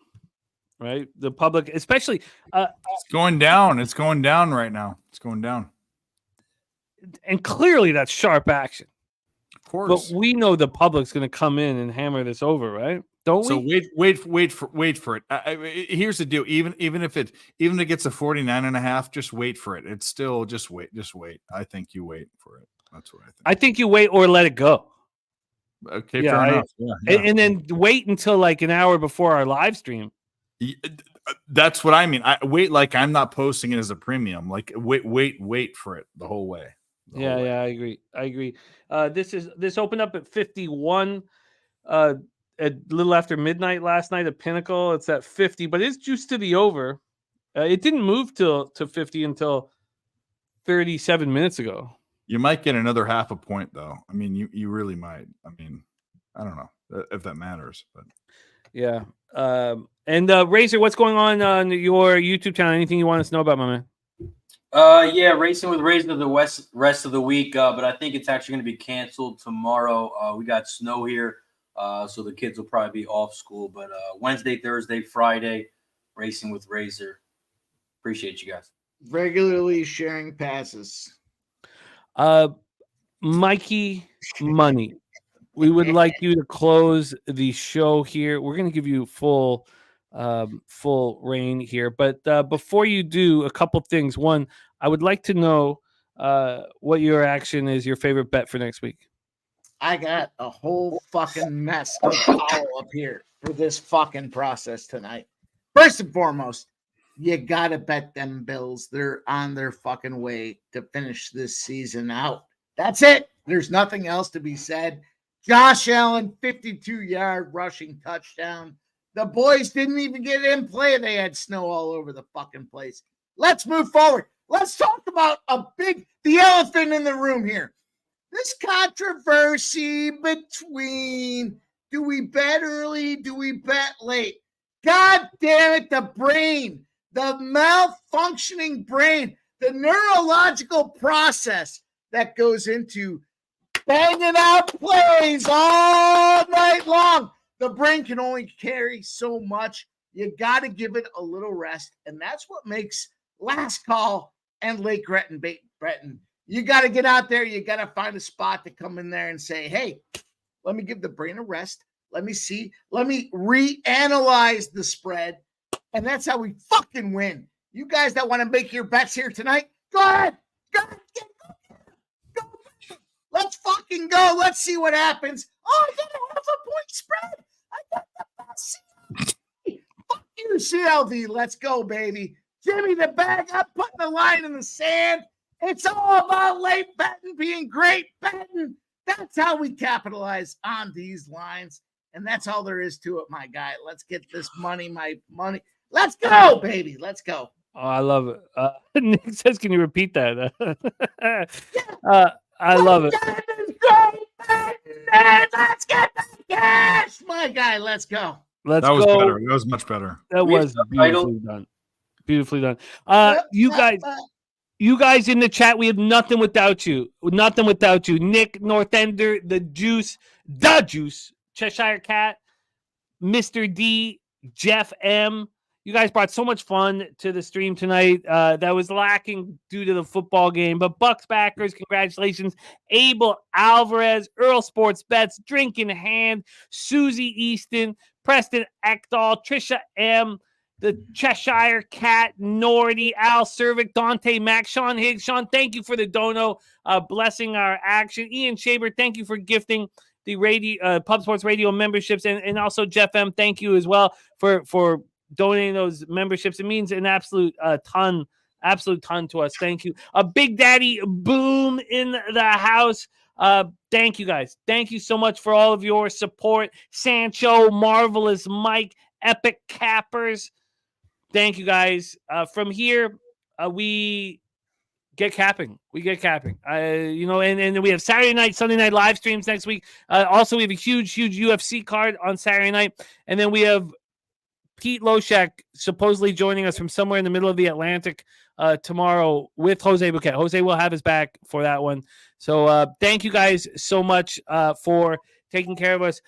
right? The public, especially, it's going down. It's going down right now. It's going down. And clearly that's sharp action. Of course. But we know the public's going to come in and hammer this over, right? Don't we? So wait for it. Here's the deal. Even if it gets a 49.5, just wait for it. It's still just wait. I think you wait for it. That's what I think. I think you wait or let it go. Okay, fair enough. Yeah. And then wait until like an hour before our live stream. That's what I mean. I wait like I'm not posting it as a premium. Like wait for it the whole way. Yeah, I agree. This opened up at 51 at a little after midnight last night at Pinnacle. It's at 50, but it's juiced to the over. It didn't move to 50 until 37 minutes ago. You might get another half a point though. I mean, you really might. I mean, I don't know if that matters, but yeah. And Razor, what's going on your YouTube channel? Anything you want us to know about, my man? Racing with Razor the rest of the week, but I think it's actually going to be canceled tomorrow. We got snow here, so the kids will probably be off school. But Wednesday, Thursday, Friday, Racing with Razor. Appreciate you guys. Regularly sharing passes. Mikey Money. We would like you to close the show here. We're going to give you full reign here, but before you do, a couple things. One, I would like to know what your action is, your favorite bet for next week. I got a whole fucking mess of follow-up here for this fucking process tonight. First and foremost, you gotta bet them Bills. They're on their fucking way to finish this season out. That's it. There's nothing else to be said. Josh Allen, 52-yard rushing touchdown. The boys didn't even get in play. They had snow all over the fucking place. Let's move forward. Let's talk about the elephant in the room here. This controversy between Do we bet early? Do we bet late? God damn it, the brain, the malfunctioning brain, the neurological process that goes into banging out plays all night long. The brain can only carry so much. You got to give it a little rest. And that's what makes Last Call and Lake Breton. You got to get out there. You got to find a spot to come in there and say, hey, let me give the brain a rest. Let me see. Let me reanalyze the spread. And that's how we fucking win. You guys that want to make your bets here tonight, go ahead. Go. Let's fucking go. Let's see what happens. Oh, I got a half a point spread. I got the best. Fuck you, CLV. Let's go, baby. Jimmy the bag. I'm putting the line in the sand. It's all about late betting being great betting. That's how we capitalize on these lines. And that's all there is to it, my guy. Let's get this money, my money. Let's go, baby. Let's go. Oh, I love it. Nick says, can you repeat that? I love it. Let's get the cash, my guy. Let's go. Let's That was go. better. That was much better. That was beautifully done. Beautifully done. You guys in the chat, we have nothing without you. Nothing without you. Nick Northender, the Juice, Cheshire Cat, Mr. D, Jeff M. You guys brought so much fun to the stream tonight. That was lacking due to the football game. But Bucks backers, congratulations. Abel Alvarez, Earl Sports Bets, Drink in Hand, Susie Easton, Preston Ekdahl, Trisha M., the Cheshire Cat, Nordy, Al Cervic, Dante Mack, Sean Higgs. Sean, thank you for the dono, blessing our action. Ian Shaber, thank you for gifting the radio, Pub Sports Radio memberships. And also Jeff M., thank you as well for donating those memberships. It means an absolute ton to us. Thank you. Big Daddy Boom in the house. Thank you guys. Thank you so much for all of your support. Sancho, Marvelous Mike, Epic Cappers. Thank you guys. From here, we get capping. And we have Saturday night, Sunday night live streams next week. Also, we have a huge UFC card on Saturday night. And then we have Pete Loshak supposedly joining us from somewhere in the middle of the Atlantic tomorrow with Jose Bouquet. Jose will have his back for that one. So thank you guys so much for taking care of us.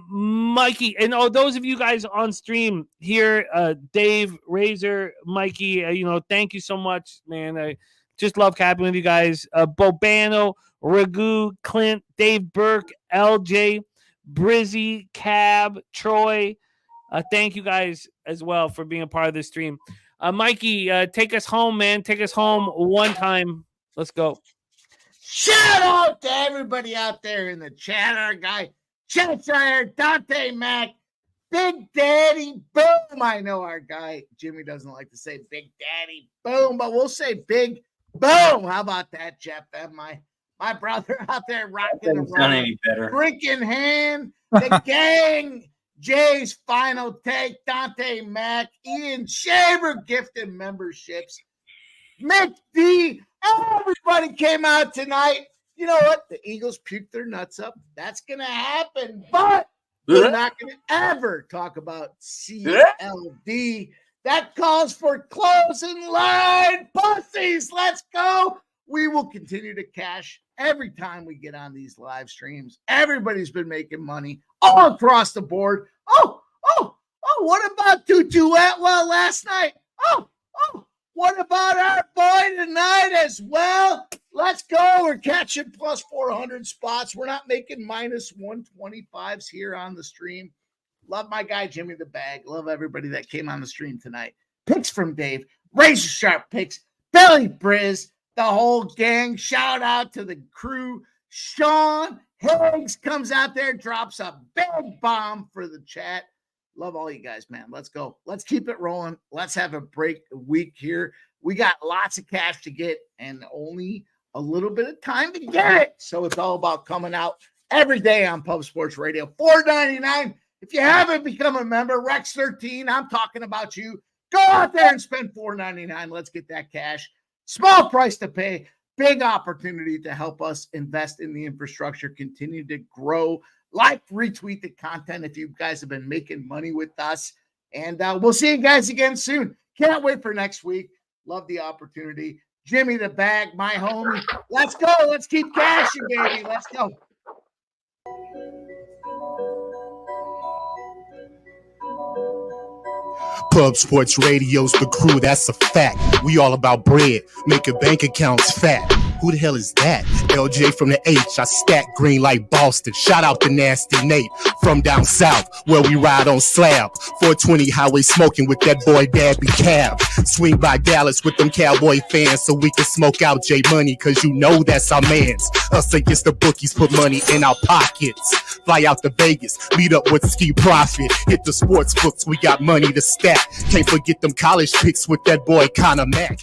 Mikey, and those of you guys on stream here, Dave, Razor, Mikey, thank you so much, man. I just love capping with you guys. Bobano, Ragu, Clint, Dave Burke, LJ, Brizzy, Cab, Troy. Thank you guys as well for being a part of this stream. Mikey, take us home, man. Take us home one time. Let's go. Shout out to everybody out there in the chat. Our guy, Cheshire, Dante Mack, Big Daddy Boom. I know our guy, Jimmy, doesn't like to say Big Daddy Boom, but we'll say Big Boom. How about that, Jeff? My brother out there rocking the Not any better. Drink in hand, the gang. Jay's final take, Dante Mack, Ian Shaver gifted memberships. Mick D, everybody came out tonight. You know what? The Eagles puked their nuts up. That's going to happen, but we're not going to ever talk about CLD. That calls for closing line pussies. Let's go. We will continue to cash every time we get on these live streams. Everybody's been making money all across the board. Oh, what about Tutu Atwell last night? Oh, what about our boy tonight as well? Let's go. We're catching plus 400 spots. We're not making minus 125s here on the stream. Love my guy, Jimmy the Bag. Love everybody that came on the stream tonight. Picks from Dave. Razor Sharp picks. Billy Briz. The whole gang. Shout out to the crew. Sean Higgs comes out there, drops a big bomb for the chat. Love all you guys, man. Let's go. Let's keep it rolling. Let's have a break week here. We got lots of cash to get and only a little bit of time to get it. So it's all about coming out every day on Pub Sports Radio. $4.99. If you haven't become a member, Rex 13, I'm talking about you. Go out there and spend $4.99. Let's get that cash. Small price to pay. Big opportunity to help us invest in the infrastructure, continue to grow like, retweet the content if you guys have been making money with us. And we'll see you guys again soon. Can't wait for next week. Love the opportunity. Jimmy the Bag, my homie. Let's go. Let's keep cashing, baby. Let's go. Pub Sports Radio's the crew, that's a fact. We all about bread, making bank accounts fat. Who the hell is that? LJ from the H, I stack green like Boston. Shout out to Nasty Nate from down south, where we ride on slab. 420 highway smoking with that boy Dabby Cab. Swing by Dallas with them Cowboy fans so we can smoke out J Money, cause you know that's our mans. Us against the bookies, put money in our pockets. Fly out to Vegas, meet up with Ski Profit. Hit the sports books, we got money to stack. Can't forget them college picks with that boy Conor Mack.